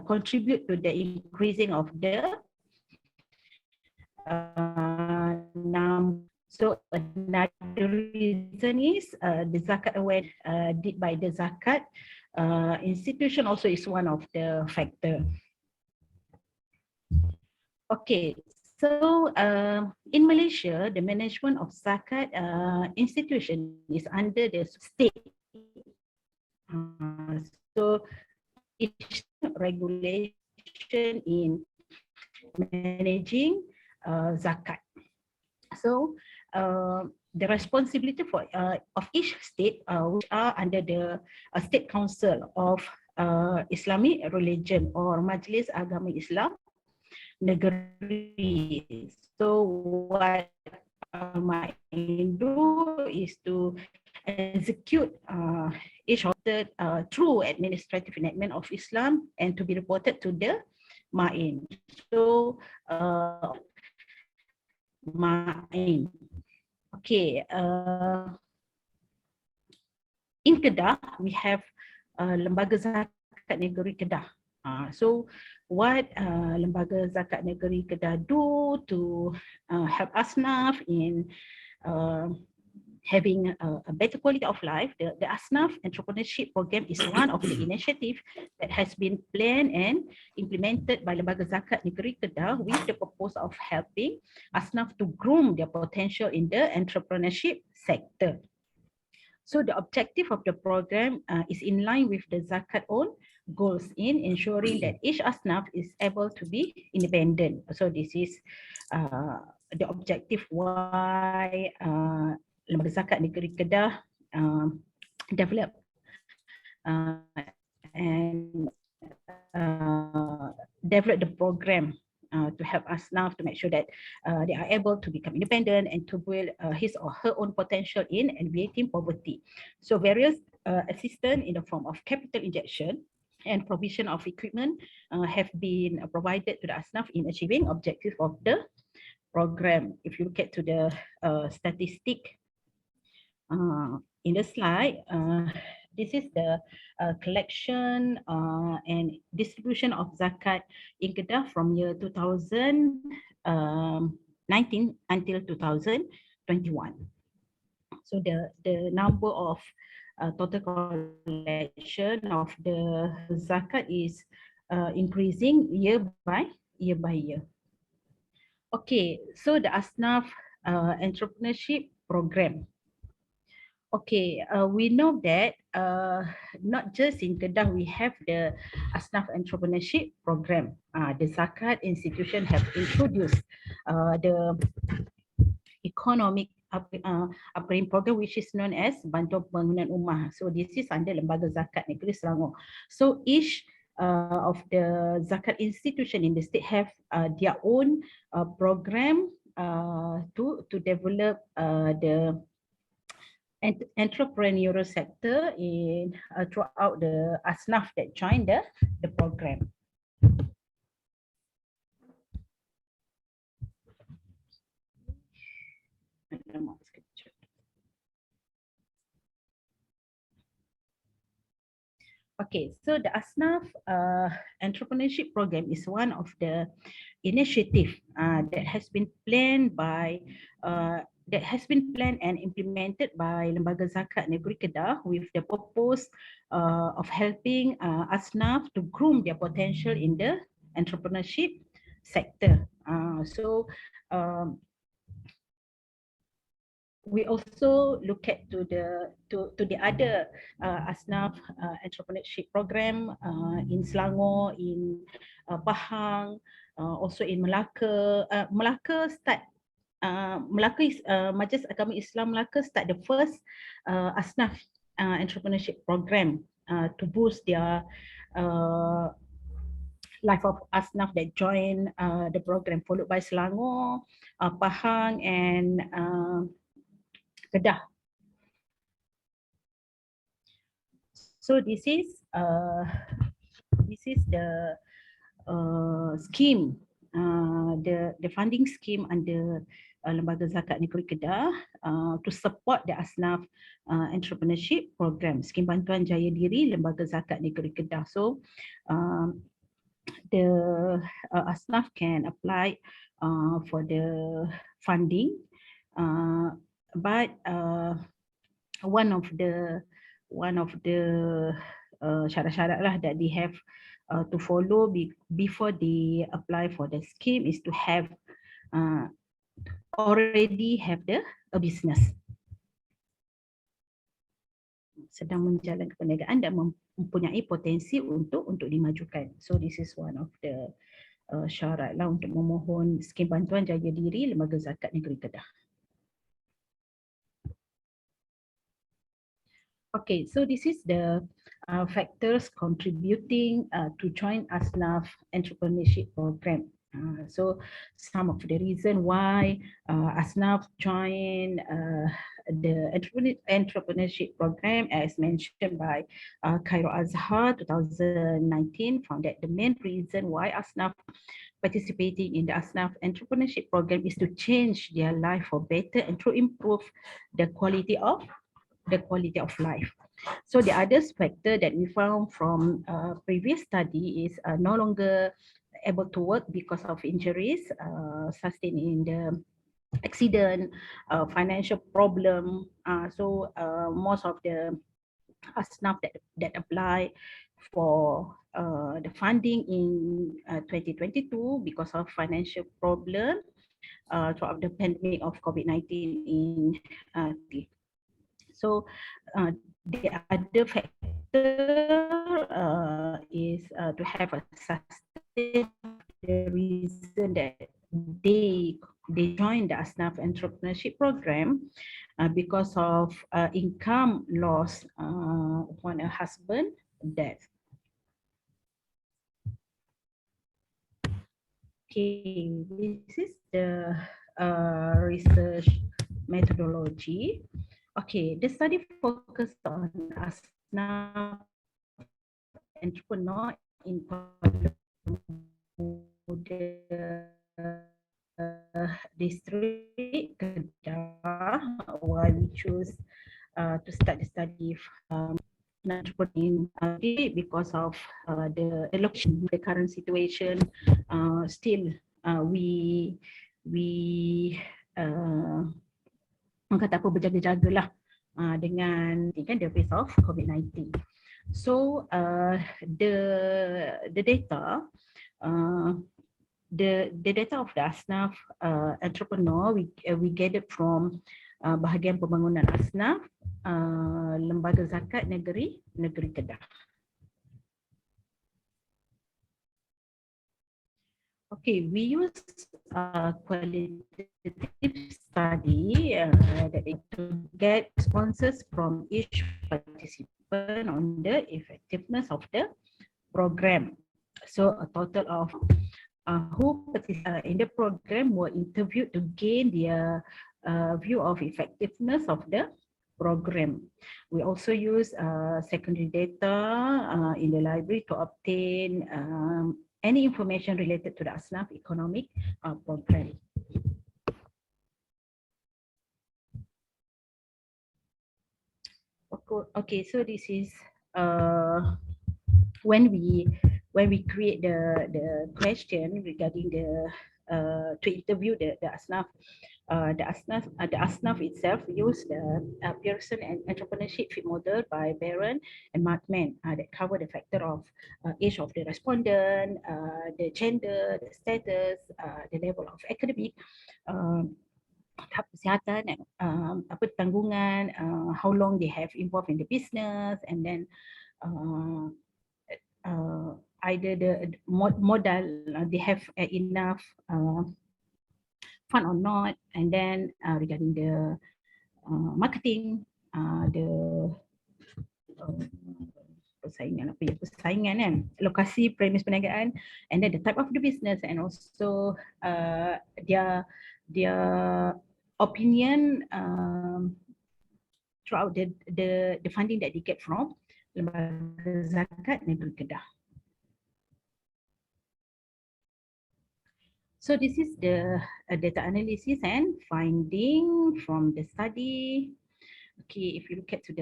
contribute to the increasing of the number. So another reason is the zakat aware did by the zakat institution also is one of the factor. Okay, so in Malaysia, the management of zakat institution is under the state. So each regulation in managing zakat. So the responsibility for of each state, which are under the State Council of Islamic Religion or Majlis Agama Islam Negeri. So what my do is to execute each of the through administrative enactment of Islam and to be reported to the Ma'in. So Ma'in. Okay, in Kedah we have Lembaga Zakat Negeri Kedah. So what Lembaga Zakat Negeri Kedah do to help ASNAF in having a better quality of life, the ASNAF entrepreneurship program is one of the initiative that has been planned and implemented by Lembaga Zakat Negeri Kedah with the purpose of helping ASNAF to groom their potential in the entrepreneurship sector. So the objective of the program is in line with the Zakat own goals in ensuring that each asnaf is able to be independent. So this is the objective why Lembaga Zakat Negeri Kedah develop and develop the program to help asnaf to make sure that they are able to become independent and to build his or her own potential in alleviating poverty. So various assistance in the form of capital injection and provision of equipment have been provided to the asnaf in achieving objectives of the program. If you look at to the statistic in the slide, this is the collection and distribution of zakat in Kedah from year 2019 until 2021. So the number of total collection of the zakat is increasing year by year. Okay, so the asnaf entrepreneurship program. Okay, we know that not just in Kedah we have the asnaf entrepreneurship program. The zakat institution have introduced the economic upgrading program which is known as Bantuan Pembangunan Rumah. So this is under Lembaga Zakat Negeri Selangor. So each of the zakat institution in the state have their own program to develop the entrepreneurial sector in throughout the asnaf that join the program. Okay, so the asnaf entrepreneurship program is one of the initiative that has been planned and implemented by Lembaga Zakat Negeri Kedah with the purpose of helping asnaf to groom their potential in the entrepreneurship sector. We also look at to the other asnaf entrepreneurship program in Selangor, in Pahang, also in Melaka. Melaka is Majlis Agama Islam Melaka start the first asnaf entrepreneurship program to boost their life of asnaf that join the program, followed by Selangor, Pahang, and Kedah. So this is the scheme, the funding scheme under Lembaga Zakat Negeri Kedah to support the asnaf entrepreneurship program, Skim Bantuan Jaya Diri Lembaga Zakat Negeri Kedah. So the asnaf can apply for the funding, but one of the syarat-syarat lah that they have to follow before they apply for the scheme is to have already have a business, sedang menjalankan perniagaan dan mempunyai potensi untuk dimajukan. So this is one of the syarat lah untuk memohon skim bantuan jaya diri Lembaga Zakat Negeri Kedah. Okay, so this is the factors contributing to join asnaf entrepreneurship program. So some of the reason why asnaf join the entrepreneurship program, as mentioned by Cairo Azhar 2019, found that the main reason why asnaf participating in the asnaf entrepreneurship program is to change their life for better and to improve the quality of life. So the other factor that we found from previous study is no longer able to work because of injuries sustained in the accident, financial problem. So most of the asnaf that apply for the funding in 2022 because of financial problem throughout the pandemic of COVID-19 in So the other factor is to have a sustain the reason that they joined the ASNAF entrepreneurship program because of income loss upon a husband death. Okay, this is the research methodology. Okay, the study focused on ASNAF entrepreneur in district Kedah, why we choose to start the study entrepreneur because of the location, the current situation. Still, we orang kata apa, berjaga-jagalah dengan kan the face of COVID-19. So the data the data of the ASNAF entrepreneur we gathered from bahagian pembangunan ASNAF Lembaga Zakat Negeri Kedah. Okay, we use qualitative study to get responses from each participant on the effectiveness of the program. So a total of who participated in the program were interviewed to gain their view of effectiveness of the program. We also use secondary data in the library to obtain any information related to the ASNAF economic program. Okay, so this is when we create the question regarding the to interview the ASNAF. The ASNAF itself used the Pearson and Entrepreneurship Fit Model by Barron and Markman that cover the factor of age of the respondent, the gender, the status, the level of academic, tahap kesihatan, apa tanggungan, how long they have involved in the business, and then either the modal they have enough fund or not, and then regarding the marketing, the persaingan kan, lokasi premis perniagaan, and then the type of the business, and also their opinion throughout the funding that they get from Lembaga Zakat Negeri Kedah. So this is the data analysis and finding from the study. Okay, if you look at to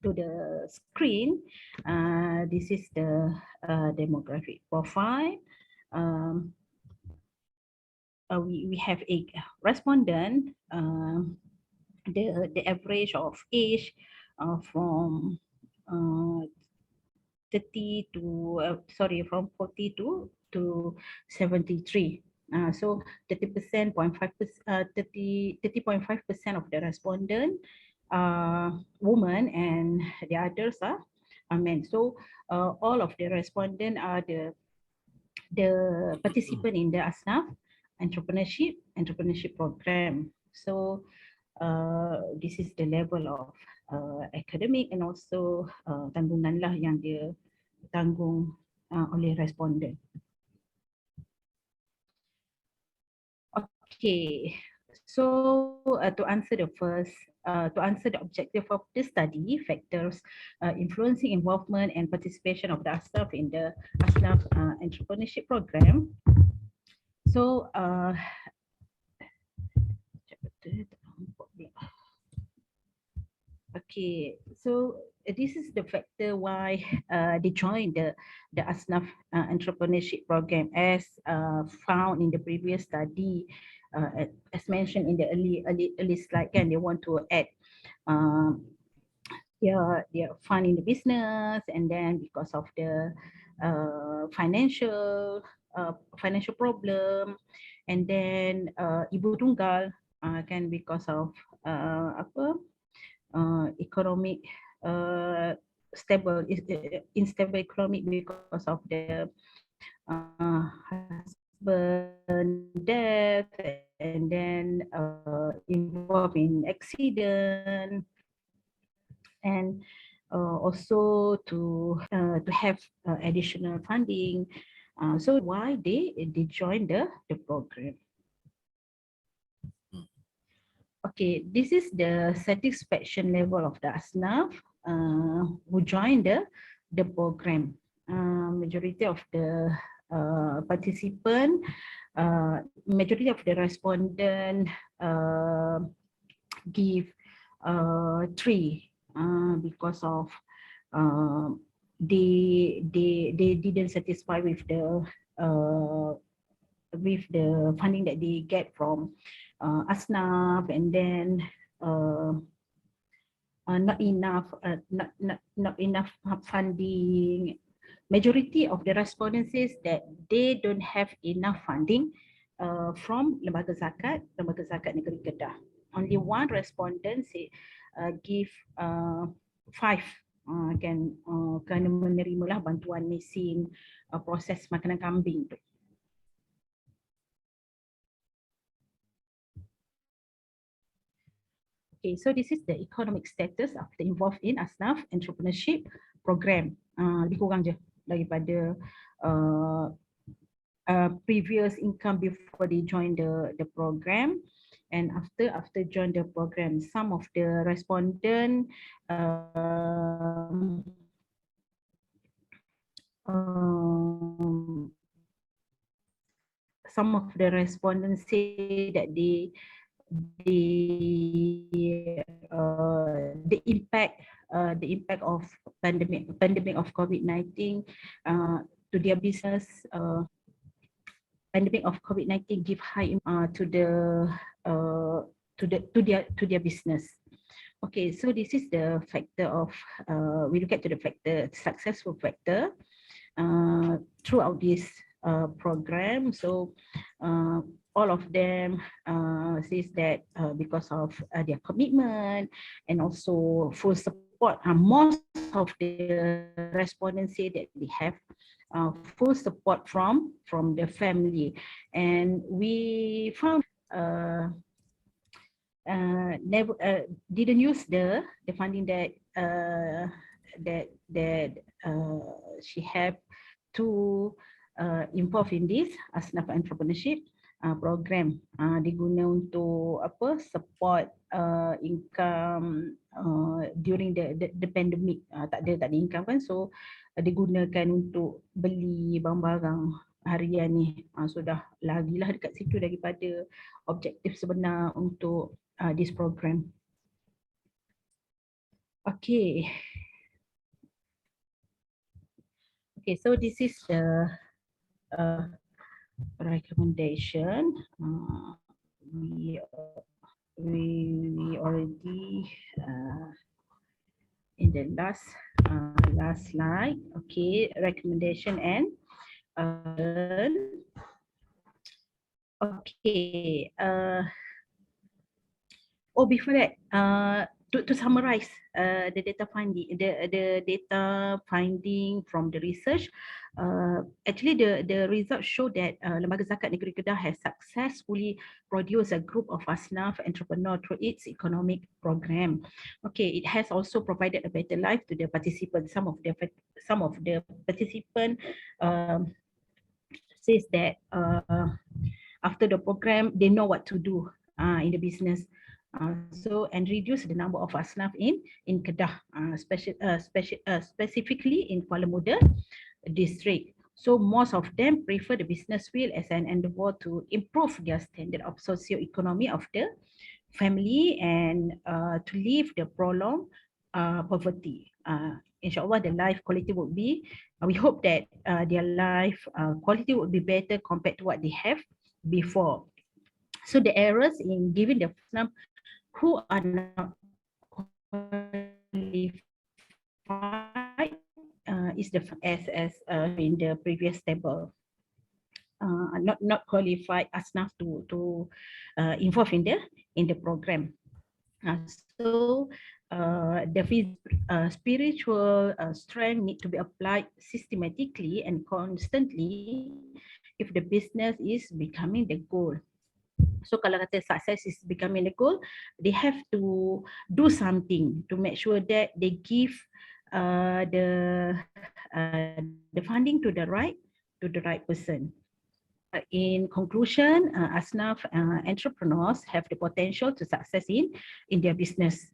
the screen, this is the demographic profile. We have a respondent. The average of age from 30 to from 40 to 73. So 30.5% of the respondent women, and the others are men. So all of the respondent are the participant in the ASNAF entrepreneurship program. So this is the level of academic and also tanggungan lah yang dia tanggung oleh respondent. Okay, so to answer the objective of the study, factors influencing involvement and participation of the ASNAF in the ASNAF entrepreneurship program. So okay, so this is the factor why they joined the ASNAF entrepreneurship program, as found in the previous study. As mentioned in the early slide, can they want to add their fund in the business, and then because of the financial problem, and then ibu tunggal can because of economic unstable economic because of the husband death, and then involved in accident, and also to have additional funding. So why they joined the program. Okay, this is the satisfaction level of the ASNAF who joined the program. Majority of the participant, majority of the respondent give 3 because of they didn't satisfy with the funding that they get from ASNAF, and then not enough funding. Majority of the respondents says that they don't have enough funding from Lembaga Zakat Negeri Kedah. Only one respondent say give 5 kerana menerimalah bantuan mesin proses makanan kambing tu. Okay, so this is the economic status of the involved in ASNAF entrepreneurship program. Lebih kurang je daripada previous income before they join the program, and after join the program, some of the respondent some of the respondents say that the impact of pandemic of COVID-19 to their business. Pandemic of COVID-19 give high to their business. Okay, so this is the factor of we look at to the factor, successful factor throughout this program. So all of them says that because of their commitment and also full support. Most of the respondents say that they have full support from the family, and we found never didn't use the funding that she have to involve in this ASNAF entrepreneurship program. Diguna untuk apa, support income during the pandemic. Tak ada income kan, so digunakan untuk beli barang-barang harian ni. Sudah lagilah dekat situ daripada objektif sebenar untuk this program. Okay. Okay, so this is the recommendation. We already in the last slide. Okay, recommendation and okay. Before that, to summarize the data finding, the data finding from the research, actually the results show that Lembaga Zakat Negeri Kedah has successfully produced a group of ASNAF entrepreneur through its economic program. Okay, it has also provided a better life to the participants. Some of the participants says that after the program, they know what to do in the business. So and reduce the number of ASNAF in Kedah, specifically in Kuala Muda district. So most of them prefer the business wheel as an endeavor to improve their standard of socio-economy of the family and to leave the prolonged poverty. Inshallah, the life quality would be, we hope that their life quality would be better compared to what they have before. So the errors in giving the ASNAF who are not qualified is the as in the previous table. Not qualified ASNAF to involve in the program. So spiritual strength need to be applied systematically and constantly if the business is becoming the goal. So kalau kata success is becoming the goal, they have to do something to make sure that they give the funding to the right person. In conclusion, Asnaf entrepreneurs have the potential to success in their business.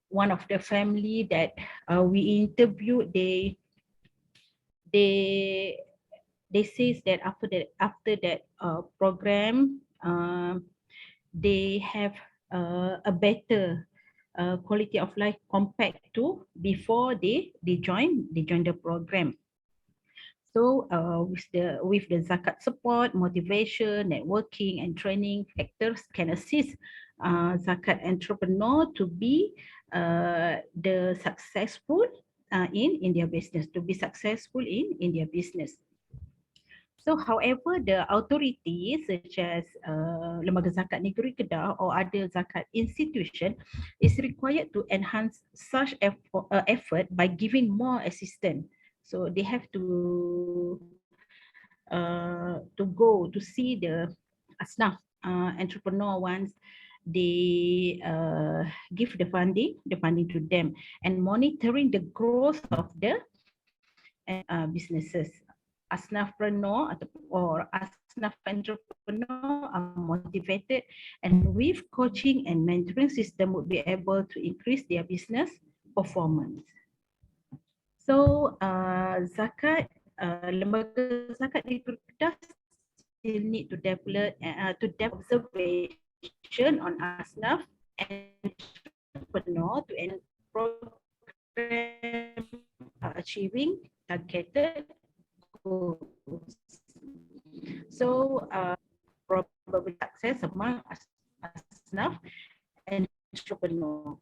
One of the family that we interviewed, they says that after that program, they have a better quality of life compared to before they join the program. So with the zakat support, motivation, networking, and training factors can assist zakat entrepreneur to be the successful in their business, to be successful in their business. So, however, the authorities such as Lembaga Zakat Negeri Kedah or other zakat institution is required to enhance such effort by giving more assistance. So they have to go to see the Asnaf entrepreneur once they give the funding to them, and monitoring the growth of the businesses. Asnafpreneur or Asnaf entrepreneur are motivated, and with coaching and mentoring system would be able to increase their business performance. So zakat, lembaga zakat Negeri Kedah still need to develop observation on Asnaf entrepreneur to end program achieving targeted goals. So probable success among Asnaf and entrepreneur.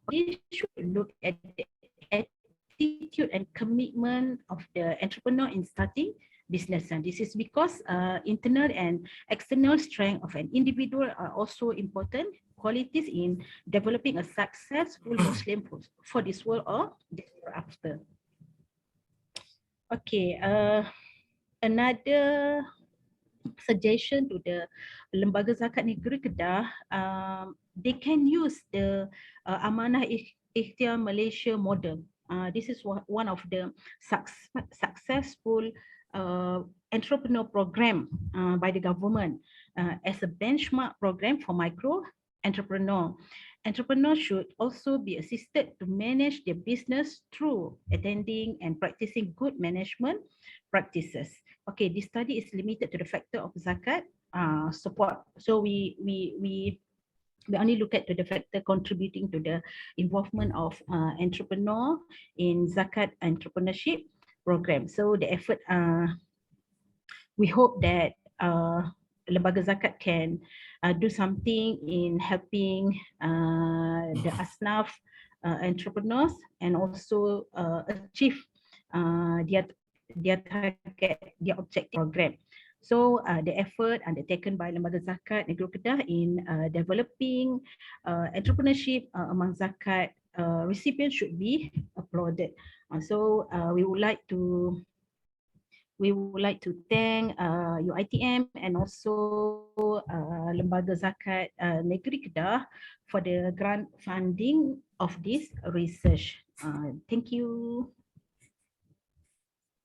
We should look at the attitude and commitment of the entrepreneur in starting business, and this is because internal and external strength of an individual are also important qualities in developing a successful Muslim for this world or thereafter. Okay, another suggestion to the Lembaga Zakat Negeri Kedah, they can use the Amanah Ikhtiar Malaysia model. This is one of the successful entrepreneur program by the government as a benchmark program for micro entrepreneur. Entrepreneurs should also be assisted to manage their business through attending and practicing good management practices. Okay, this study is limited to the factor of zakat support. So we only look at the factor contributing to the involvement of entrepreneur in zakat entrepreneurship program. So the effort, we hope that Lembaga Zakat can do something in helping the Asnaf entrepreneurs and also achieve their target, their objective program. So the effort undertaken by Lembaga Zakat Negeri Kedah in developing entrepreneurship among zakat recipients should be applauded. So we would like to thank UITM and also Lembaga Zakat Negeri Kedah for the grant funding of this research. Thank you.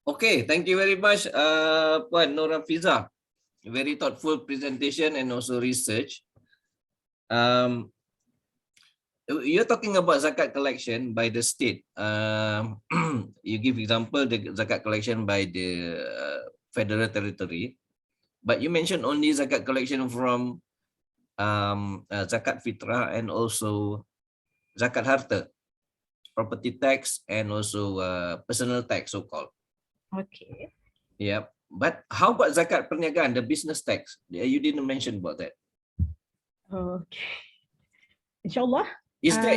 Okay, thank you very much, Puan Nora Fiza. Very thoughtful presentation and also research. You're talking about zakat collection by the state. You give example the zakat collection by the federal territory, but you mentioned only zakat collection from zakat fitrah and also zakat harta, property tax and also personal tax, so-called. Okay. Yeah, but how about zakat perniagaan, the business tax? You didn't mention about that. Okay. Inshallah. Is there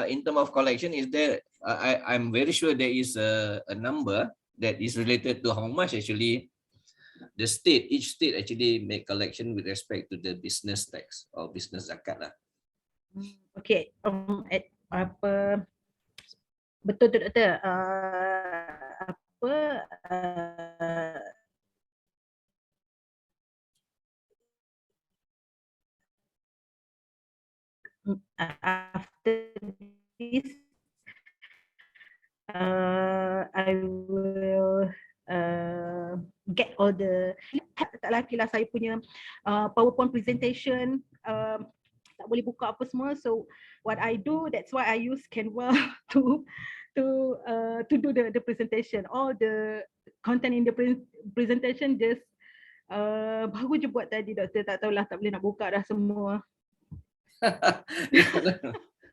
in terms of collection, is there? I'm very sure there is a number that is related to how much actually the state, each state actually make collection with respect to the business tax or business zakat lah. Okay, apa betul tu doktor? Apa after this I will get all the tak laki lah saya punya PowerPoint presentation, tak boleh buka apa semua. So what I do, that's why I use Canva to do the presentation. All the content in the presentation just baru je buat tadi doktor, tak tahulah, tak boleh nak buka dah semua.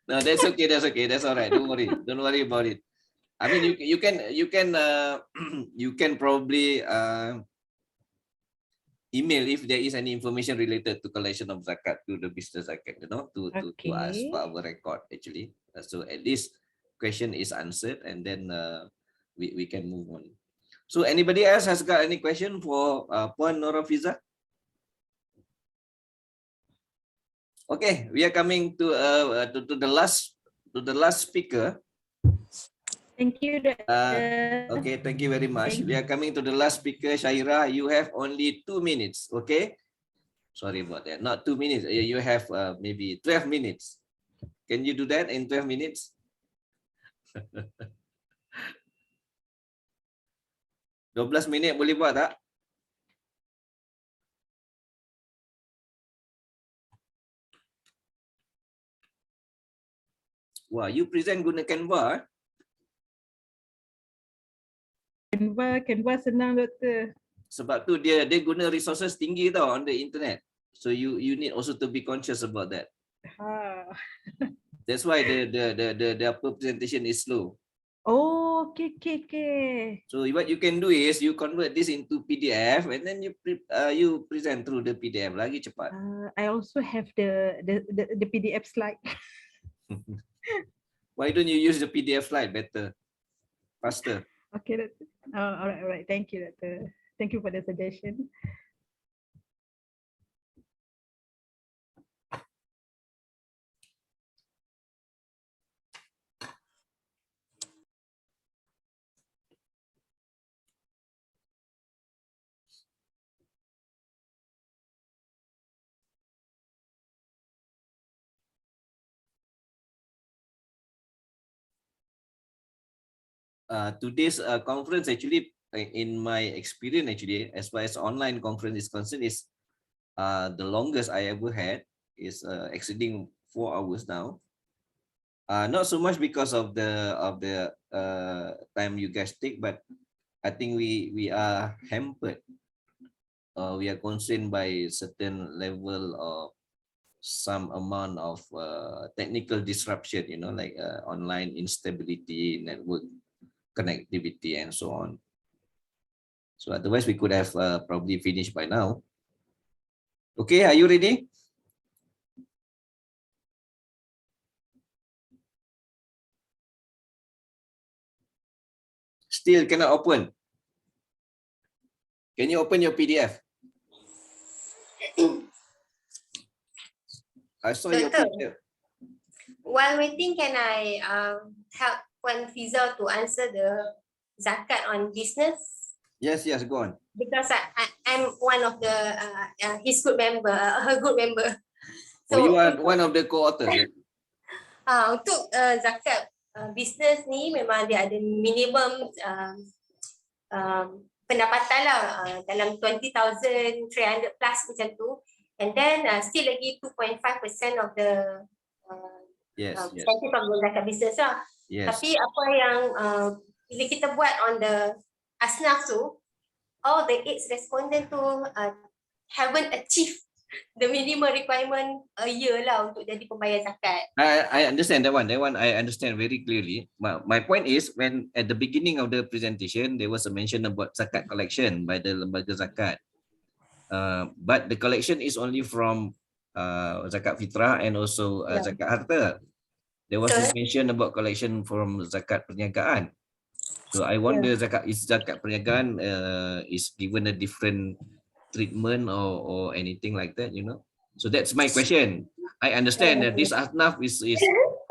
No, that's okay. That's okay. That's all right. Don't worry. Don't worry about it. I mean, you can probably email if there is any information related to collection of zakat to the business zakat, you know, to us for our record actually. So at least question is answered, and then we can move on. So anybody else has got any question for Puan Norafiza? Okay, we are coming to the last speaker. Thank you, Doctor. Okay, thank you very much. We are coming to the last speaker, Shaira. You have only 2 minutes. Okay, sorry about that. Not 2 minutes. You have maybe 12 minutes. Can you do that in 12 minutes? 12 minit boleh buat tak? Wah, you present guna Canva. Canva senang doktor. Sebab tu dia guna resources tinggi tau on the internet. So you need also to be conscious about that. That's why the presentation is slow. Oh, okay. So what you can do is you convert this into PDF and then you present through the PDF lagi cepat. I also have the PDF slide. Why don't you use the PDF slide better, faster? Okay, doctor. All right. Thank you, doctor. Thank you for the suggestion. Today's conference actually, in my experience actually, as far as online conference is concerned, is the longest I ever had, is exceeding 4 hours now. Not so much because of the time you guys take, but I think we are hampered. We are constrained by certain level of some amount of technical disruption, you know, like online instability, network connectivity, and so on. So otherwise we could have probably finished by now. Okay, are you ready? Still cannot open. Can you open your PDF? I saw your PDF. While waiting, can I help Puan Fiza to answer the zakat on business? Yes, go on. Because I'm one of the his good member, her good member. So you are one of the co-authors. Untuk zakat business ni memang dia ada minimum pendapatan lah dalam 20,300 plus macam tu, and then still lagi 2.5% of the percentage from the zakat business lah. Tapi apa yang bila kita buat on the asnaf tu, all the 8 respondent tu haven't achieved the minimum requirement a year lah untuk jadi pembayar zakat. I understand that one. That one I understand very clearly. My point is, when at the beginning of the presentation there was a mention about zakat collection by the lembaga zakat, but the collection is only from zakat fitrah and also zakat harta. There was a mention about collection from zakat perniagaan. So I wonder zakat perniagaan is given a different treatment or anything like that, you know. So that's my question. I understand that this asnaf is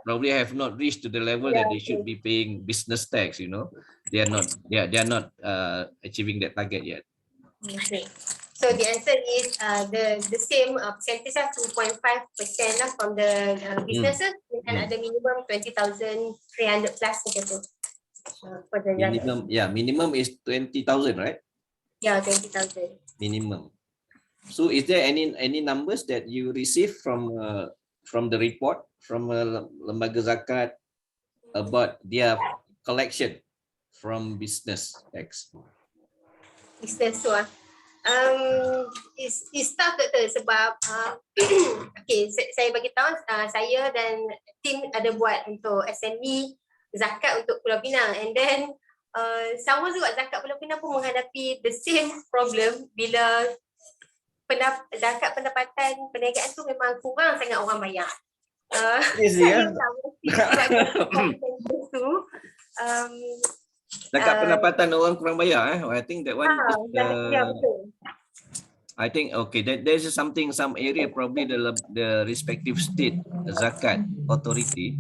probably have not reached to the level that they should be paying business tax. You know, they are not achieving that target yet. Okay. So the answer is the same percentage of 2.5% from the businesses and ada minimum 20,300 plus macam tu. For the Minimum is 20,000, right? Yeah, 20,000. Minimum. So is there any numbers that you receive from the report from lembaga zakat about their collection from business tax? Business tu is tough sebab okay, saya bagi tahu saya dan tim ada buat untuk SME zakat untuk Pulau Pinang, and then sama juga zakat Pulau Pinang pun menghadapi the same problem bila zakat pendapatan perniagaan tu memang kurang sangat orang bayar. Zakat pendapatan orang kurang bayar. I think that one I think okay, that there is some area probably the respective state zakat authority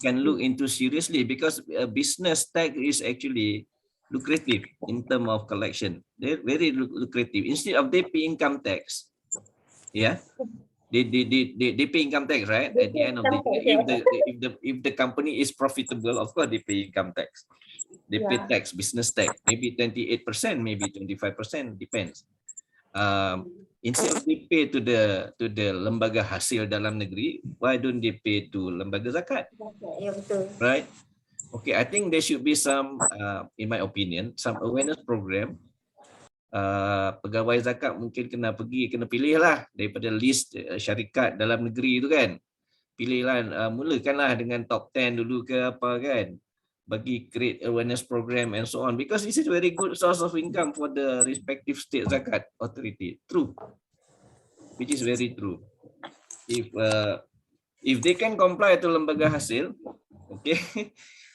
can look into seriously, because business tax is actually lucrative in terms of collection. They're very lucrative. Instead of they pay income tax, they pay income tax, right? At the end of the day, if the company is profitable, of course they pay income tax. They pay tax, business tax, maybe 28%, maybe 25%, depends. Instead of they pay to the lembaga hasil dalam negeri, why don't they pay to lembaga zakat? Right? Okay, I think there should be some, in my opinion, some awareness program. Pegawai zakat mungkin kena pilih lah daripada list syarikat dalam negeri itu kan. Pilihlah, mulakanlah dengan top 10 dulu ke apa kan. Bagi create awareness program and so on, because this is a very good source of income for the respective state zakat authority. True, which is very true. If they can comply to lembaga hasil, okay,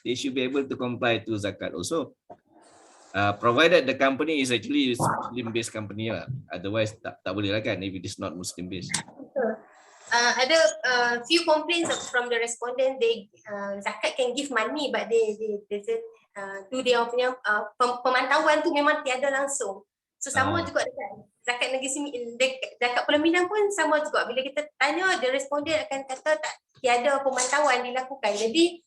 they should be able to comply to zakat also. Provided the company is actually Muslim-based company lah. Otherwise tak boleh lah kan if it is not Muslim-based. Ada few complaints from the respondent. They zakat can give money, but they do dia punya pemantauan tu memang tiada langsung. So sama juga dekat zakat negeri sini, zakat Pulau Pinang pun sama juga. Bila kita tanya, the respondent akan kata tiada pemantauan dilakukan. Jadi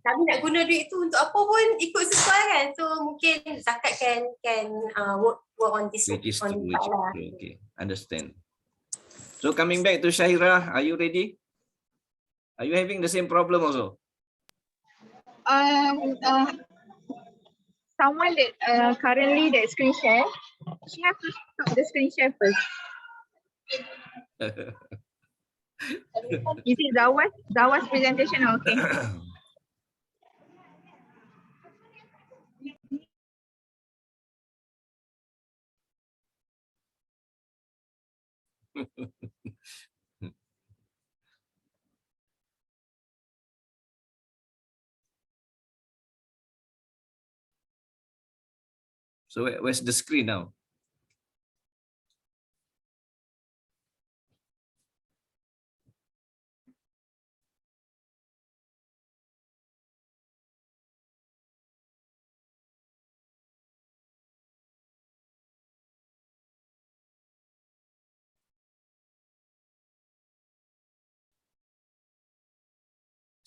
kami nak guna duit tu untuk apa pun ikut sesuai kan. So mungkin zakat can work on this. Okay, understand. So coming back to Syahira, are you ready? Are you having the same problem also? Someone that currently that screen share, she has to stop the screen share first. You see Zawa's presentation, okay? So where's the screen now?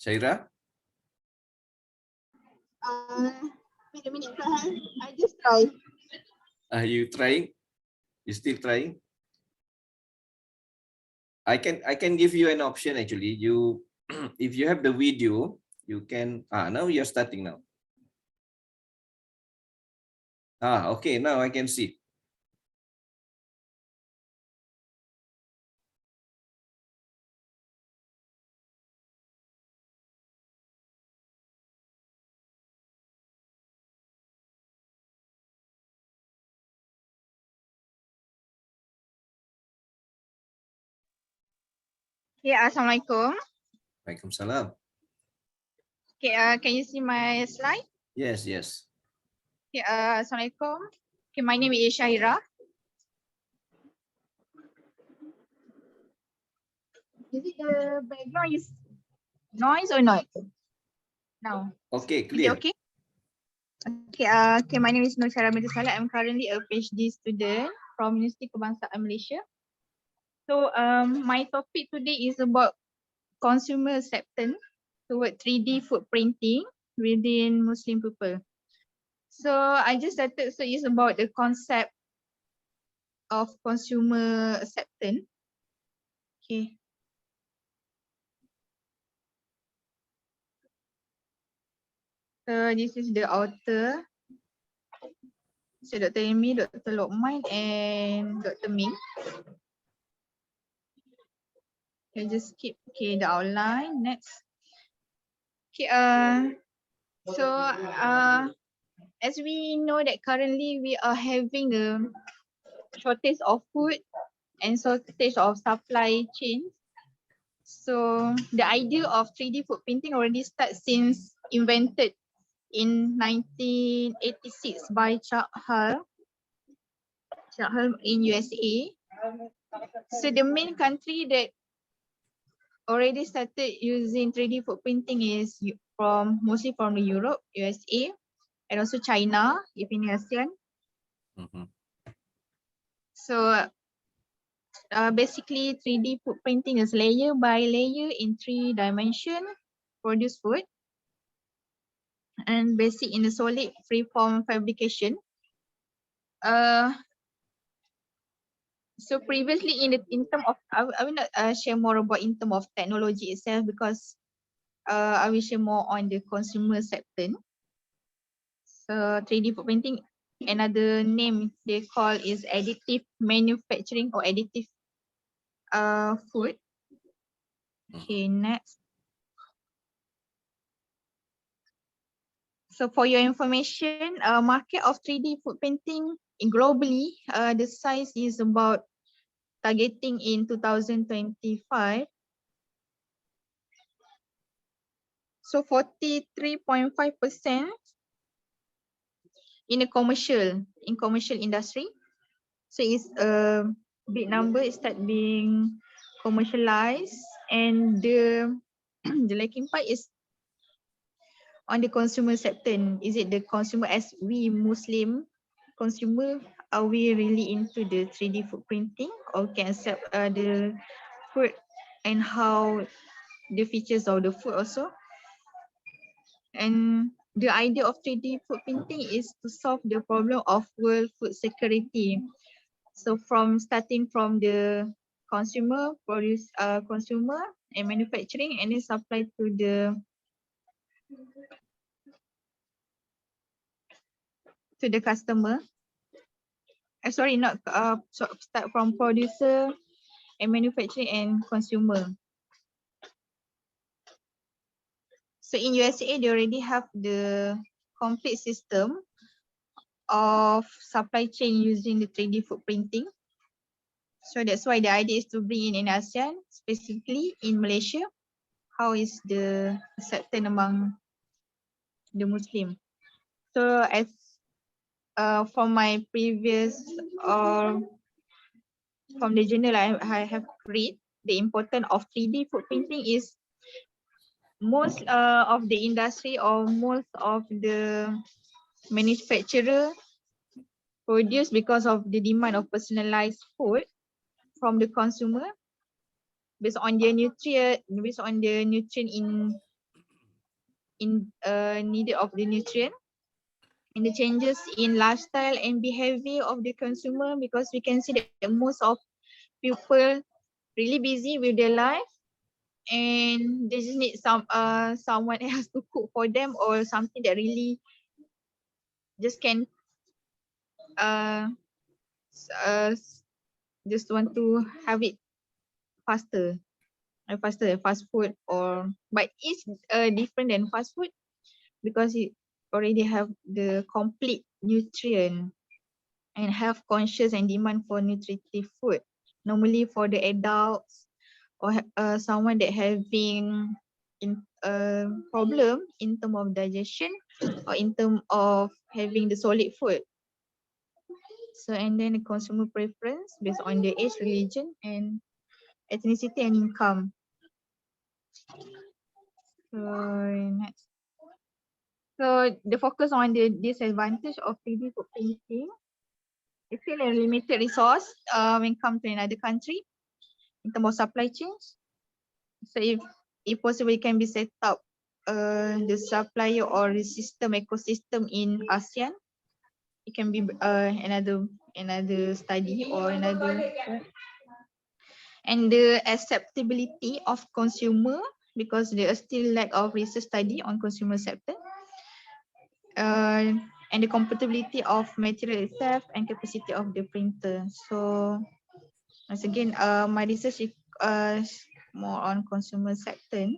Syahira? Wait a minute, I just try. Are you trying? You still trying? I can give you an option actually. You if you have the video, you can now you're starting now. Okay, now I can see. Okay, Assalamualaikum. Waalaikumsalam. Okay, can you see my slide? Yes. Okay, Assalamualaikum. Okay, my name is Syahira. Is it the background is noise or not? Now. Okay, Is it clear. okay? Okay, okay, my name is Nur Syara binti Saleh. I'm currently a PhD student from Universiti Kebangsaan Malaysia. So my topic today is about consumer acceptance toward 3D footprinting within Muslim people. So I just started, so it's about the concept of consumer acceptance. Okay. So this is the author. So Dr. Amy, Dr. Lokman and Dr. Ming. Okay, just skip the outline. Next. Okay, so as we know that currently we are having a shortage of food and shortage of supply chains. So the idea of 3D footprinting already starts since invented in 1986 by Chuck Hull in USA. So the main country that already started using 3D footprinting is mostly from the Europe, USA, and also China, if in ASEAN. So basically 3D footprinting is layer by layer in 3 dimension produce food and basic in the solid freeform fabrication. So previously in term of, I will not share more about in term of technology itself because I will share more on the consumer acceptance. So 3D footprinting, another name they call is additive manufacturing or additive food. Okay, next. So for your information, market of 3D footprinting globally, the size is about targeting in 2025. So 43.5% in commercial industry. So it's a big number. It start being commercialized, and the the lacking part is on the consumer acceptance. Is it the consumer as we Muslim consumer, are we really into the 3D footprinting or can accept the food and how the features of the food also? And the idea of 3D footprinting is to solve the problem of world food security. So starting from the consumer, consumer and manufacturing, and then supply to the customer. Sorry, not start from producer and manufacturing and consumer. So in USA, they already have the complete system of supply chain using the 3D footprinting. So that's why the idea is to bring in ASEAN, specifically in Malaysia. How is the acceptance among the Muslim? So as from my previous from the journal I have read, the importance of 3D footprinting is most of the industry or most of the manufacturer produce because of the demand of personalized food from the consumer based on their nutrient, needed of the nutrient, and the changes in lifestyle and behavior of the consumer, because we can see that most of people really busy with their life and they just need someone else to cook for them or something that really just can just want to have it faster, fast food, or but it's different than fast food because it already have the complete nutrient and health conscious and demand for nutritive food. Normally for the adults or someone that having problem in terms of digestion or in terms of having the solid food. So and then the consumer preference based on the age, religion, and ethnicity and income. So next. So the focus on the disadvantage of 3D food printing. It's still a limited resource when come to another country in terms of supply chains. So if possible, it can be set up the supplier or the system ecosystem in ASEAN. It can be another study or another. And the acceptability of consumer, because there is still lack of research study on consumer sector. And the compatibility of material itself and capacity of the printer. So once again, my research is more on consumer sector.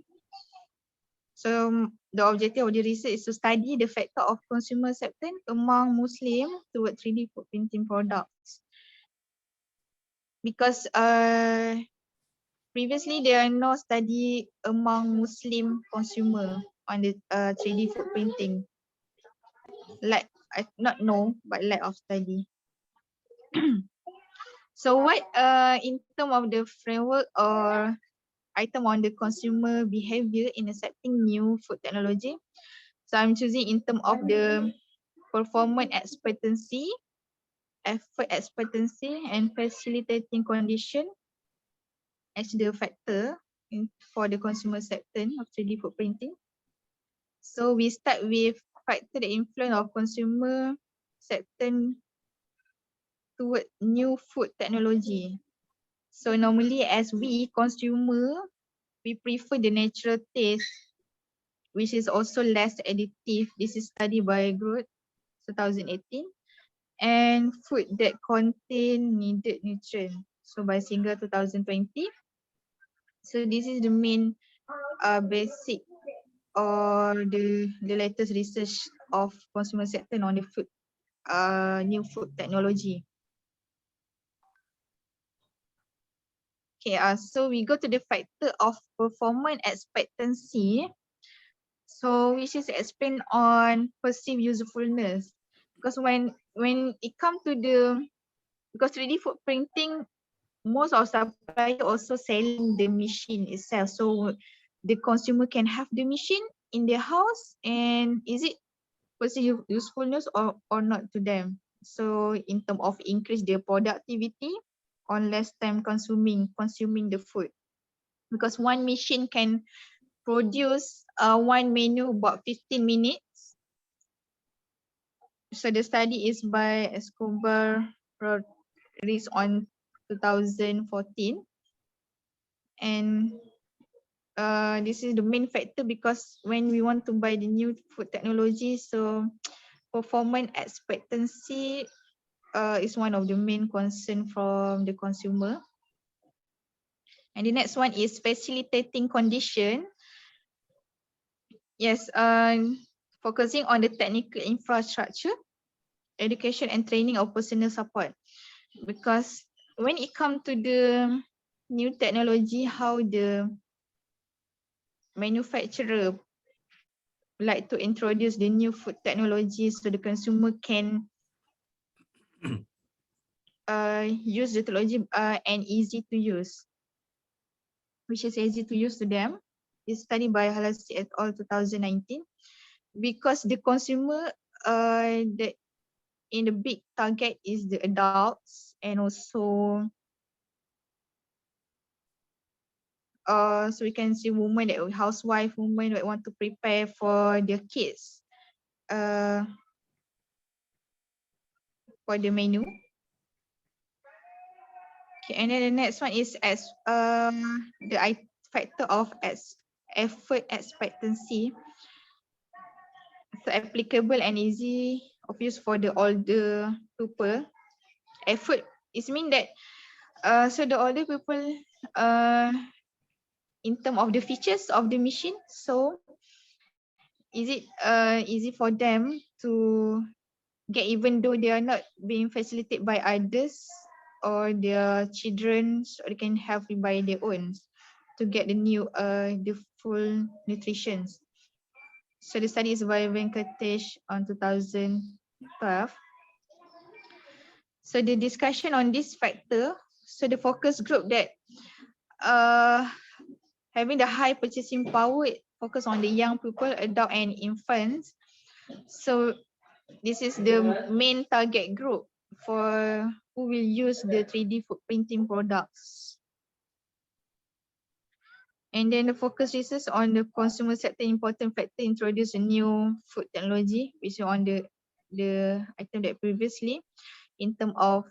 So the objective of the research is to study the factor of consumer acceptance among Muslim toward 3D food printing products. Because previously there are no study among Muslim consumer on the 3D food printing. Like I not know, but lack of study. So what in terms of the framework or item on the consumer behavior in accepting new food technology? So I'm choosing in terms of the performance expectancy, effort expectancy, and facilitating condition as the factor for the consumer acceptance of 3D food printing. So we start with factor the influence of consumer acceptance toward new food technology. So normally as we consumer, we prefer the natural taste, which is also less additive. This is studied by Groth 2018. And food that contain needed nutrient. So by Singer 2020. So this is the main basic or the latest research of consumer sector on the food, new food technology. Okay, so we go to the factor of performance expectancy. So which is explained on perceived usefulness. Because when it comes to the, because 3D food printing, most of supplier also selling the machine itself. So the consumer can have the machine in their house, and is it perceived usefulness or not to them? So in terms of increase their productivity on less time consuming the food. Because one machine can produce one menu about 15 minutes. So the study is by Escobar released on 2014. And this is the main factor, because when we want to buy the new food technology, so performance expectancy is one of the main concern from the consumer. And the next one is facilitating condition. Yes, focusing on the technical infrastructure, education and training of personal support. Because when it comes to the new technology, how the manufacturer like to introduce the new food technology so the consumer can use the technology and easy to use, which is easy to use to them. It's studied by Halasi et al. 2019. Because the consumer, the in the big target is the adults, and also so we can see women, that housewife women that want to prepare for their kids for the menu. Okay, and then the next one is as the factor of effort expectancy. So applicable and easy of use for the older people. Effort is mean that so the older people in terms of the features of the machine, so is it easy for them to get, even though they are not being facilitated by others or their children, so they can have it by their own to get the new the full nutrition. So the study is by Venkatesh on 2012. So the discussion on this factor, so the focus group that having the high purchasing power, it focus on the young people, adult and infants. So this is the main target group for who will use the 3D food printing products. And then the focus is on the consumer sector important factor introduce a new food technology, which is on the item that previously in terms of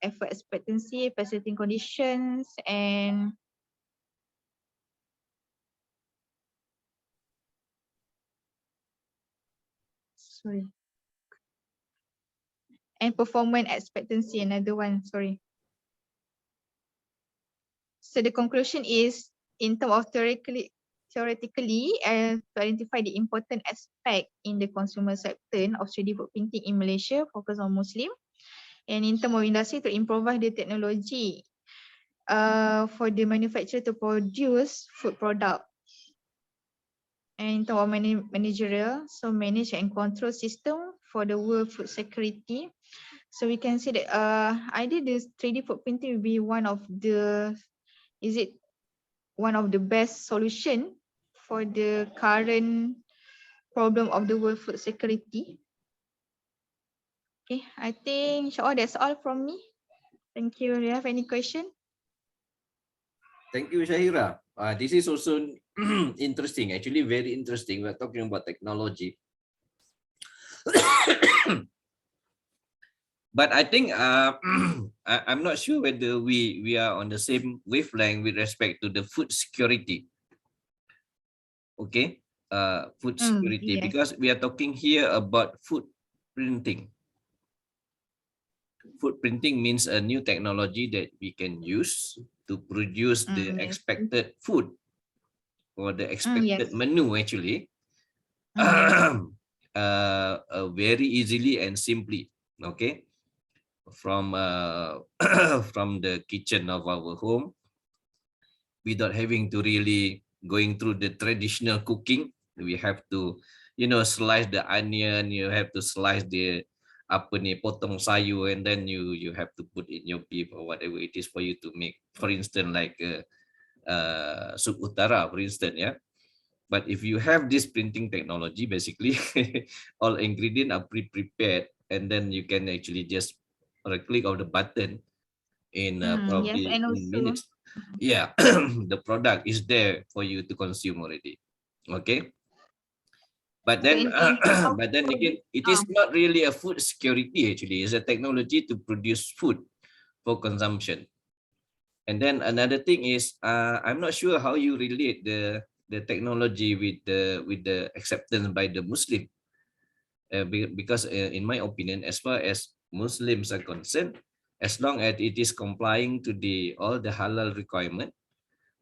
effort expectancy, facilitating conditions, and performance expectancy, another one, sorry. So the conclusion is in terms of theoretically to identify the important aspect in the consumer sector of 3D food printing in Malaysia, focus on Muslim, and in terms of industry to improvise the technology for the manufacturer to produce food product. And in terms of managerial, so manage and control system for the world food security. So we can say that either this 3D food printing will be one of the best solution for the current problem of the world food security. Okay, I think inshallah that's all from me. Thank you. Do you have any question? Thank you, Shahira. This is also interesting, actually very interesting. We're talking about technology. But I think I'm not sure whether we are on the same wavelength with respect to the food security. Okay, food security, yes. Because we are talking here about food printing. Food printing means a new technology that we can use to produce the expected food or the expected menu actually very easily and simply. Okay, from from the kitchen of our home without having to really going through the traditional cooking. We have to, you know, slice the onion, you have to slice the potong sayur, and then you have to put in your beef or whatever it is for you to make, for instance, like soup utara, for instance, yeah. But if you have this printing technology, basically all ingredients are pre-prepared, and then you can actually just click of the button in probably in minutes. Yeah, the product is there for you to consume already. Okay. But then, again, it is not really a food security. Actually, it's a technology to produce food for consumption. And then another thing is, I'm not sure how you relate the technology with the acceptance by the Muslim, because in my opinion, as far as Muslims are concerned, as long as it is complying to all the halal requirement,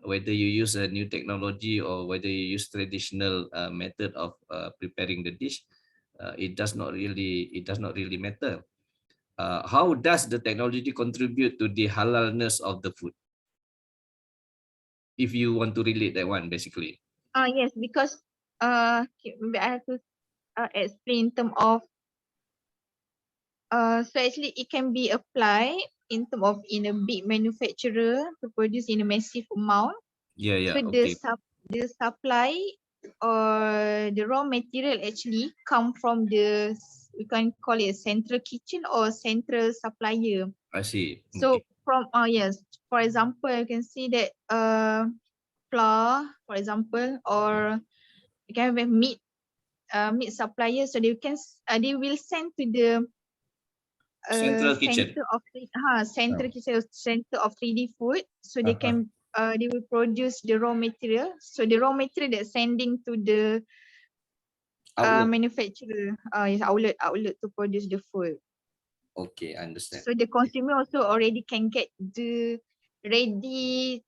whether you use a new technology or whether you use traditional method of preparing the dish, it does not really matter. How does the technology contribute to the halalness of the food? If you want to relate that one, basically. Yes, because I have to explain in terms of so actually it can be applied in terms of in a big manufacturer to produce in a massive amount. Yeah, so okay. The supply or the raw material actually come from we can call it a central kitchen or central supplier. I see. So from yes, for example, you can see that flour, for example, or you can have a meat supplier, so they will send to the central kitchen. Center of 3D food, so they can they will produce the raw material. So the raw material that's sending to the manufacturer, outlet to produce the food. Okay, I understand. So the consumer also already can get the ready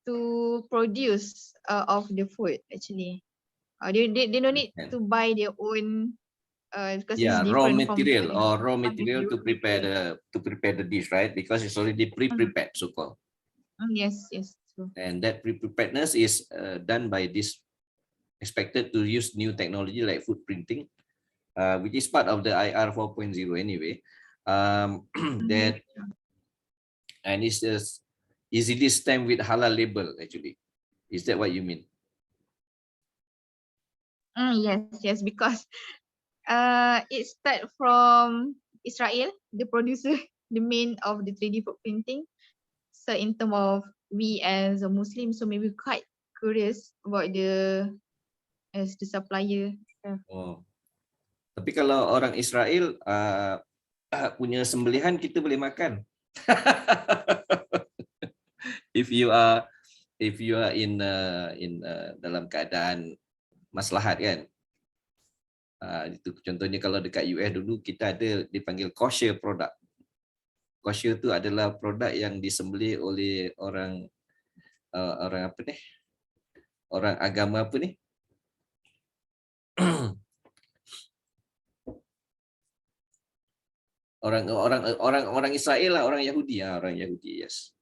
to produce of the food actually. They don't need to buy their own. Because it's raw different material to prepare the dish, right? Because it's already pre-prepared, so called. Yes, true. And that pre-preparedness is done by this, expected to use new technology like food printing, which is part of the IR 4.0 anyway. That and it's just easily stamped with halal label actually. Is that what you mean? Yes, because it start from Israel, the producer, the main of the 3D footprinting. So in terms of we as a Muslim, so maybe quite curious about the supplier. Oh. Tapi kalau orang Israel punya sembelihan kita boleh makan. if you are in dalam keadaan maslahat kan. Itu contohnya kalau dekat US dulu kita ada dipanggil kosher product. Kosher tu adalah produk yang disembelih oleh orang apa ni? Orang agama apa ni? orang Israel lah, orang Yahudi, orang Yahudi, yes.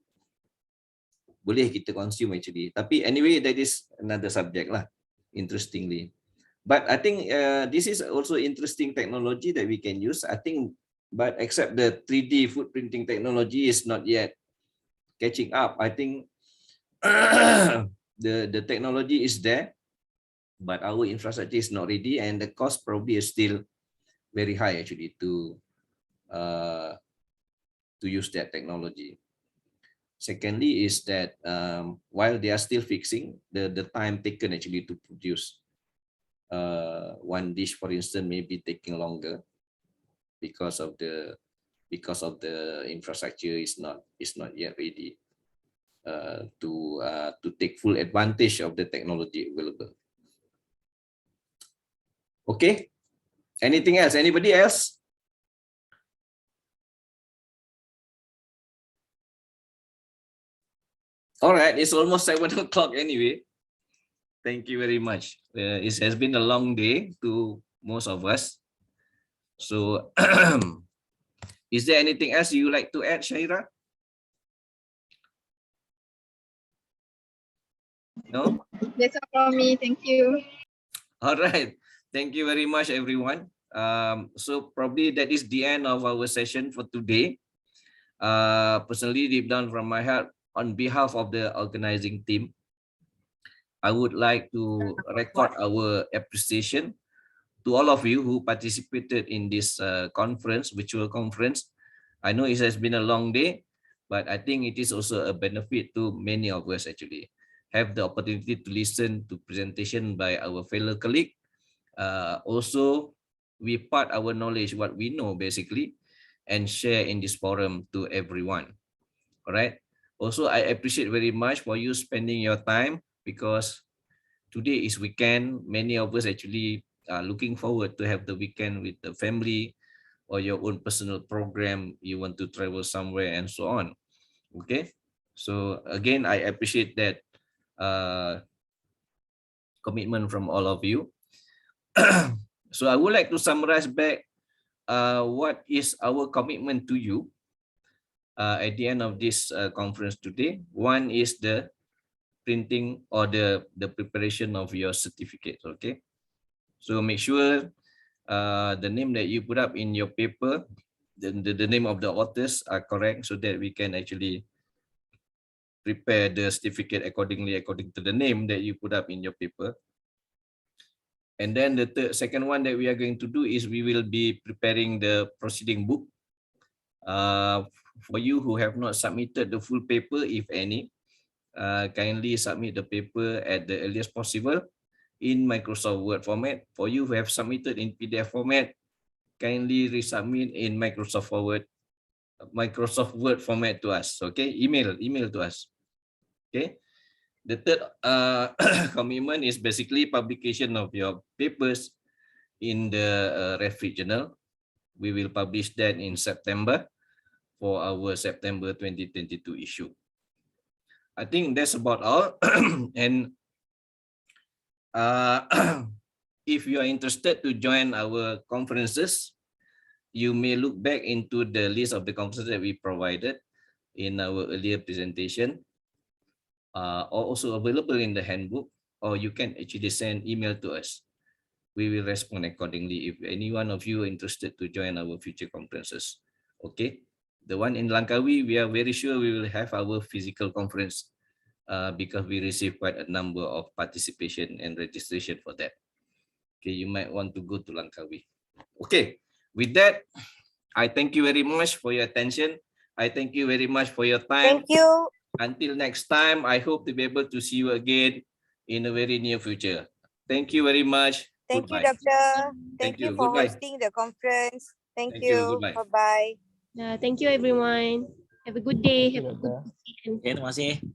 Boleh kita consume actually. Tapi anyway, that is another subject lah, interestingly. But I think this is also interesting technology that we can use. I think, but except the 3D footprinting technology is not yet catching up. I think the technology is there, but our infrastructure is not ready, and the cost probably is still very high actually to use that technology. Secondly is that while they are still fixing, the time taken actually to produce one dish, for instance, may be taking longer because of the infrastructure is not yet ready to take full advantage of the technology available. Okay, anything else? Anybody else? All right, it's almost 7 o'clock anyway. Thank you very much. It has been a long day to most of us. So, is there anything else you like to add, Shaira? No? That's all from me. Thank you. All right. Thank you very much, everyone. So probably that is the end of our session for today. Personally, deep down from my heart, on behalf of the organizing team, I would like to record our appreciation to all of you who participated in this virtual conference. I know it has been a long day, but I think it is also a benefit to many of us actually. Have the opportunity to listen to presentation by our fellow colleague. Also, we part our knowledge, what we know basically, and share in this forum to everyone. All right. Also, I appreciate very much for you spending your time, because today is weekend. Many of us actually are looking forward to have the weekend with the family or your own personal program. You want to travel somewhere and so on. Okay. So again, I appreciate that commitment from all of you. So I would like to summarize back what is our commitment to you at the end of this conference today. One is the printing or the preparation of your certificate. Okay, so make sure the name that you put up in your paper, the name of the authors are correct, so that we can actually prepare the certificate according to the name that you put up in your paper. And then the second one that we are going to do is we will be preparing the proceeding book. For you who have not submitted the full paper, if any, kindly submit the paper at the earliest possible in Microsoft Word format. For you who have submitted in PDF format, kindly resubmit in Microsoft Word format to us. Okay, email to us. Okay. The third commitment is basically publication of your papers in the referee journal. We will publish that in September for our September 2022 issue. I think that's about all. And if you are interested to join our conferences, you may look back into the list of the conferences that we provided in our earlier presentation. Also available in the handbook, or you can actually send email to us. We will respond accordingly if any one of you are interested to join our future conferences. Okay, the one in Langkawi, we are very sure we will have our physical conference because we received quite a number of participation and registration for that. Okay, you might want to go to Langkawi. Okay, with that, I thank you very much for your attention. I thank you very much for your time. Thank you. Until next time, I hope to be able to see you again in a very near future. Thank you very much. Thank you, Goodbye. Doctor. Thank you for Goodbye. hosting the conference. Thank Thank you. you. Goodbye. Bye-bye. Thank you everyone. Have a good day. Thank you, Have a good Doctor. weekend. Okay, terima kasih.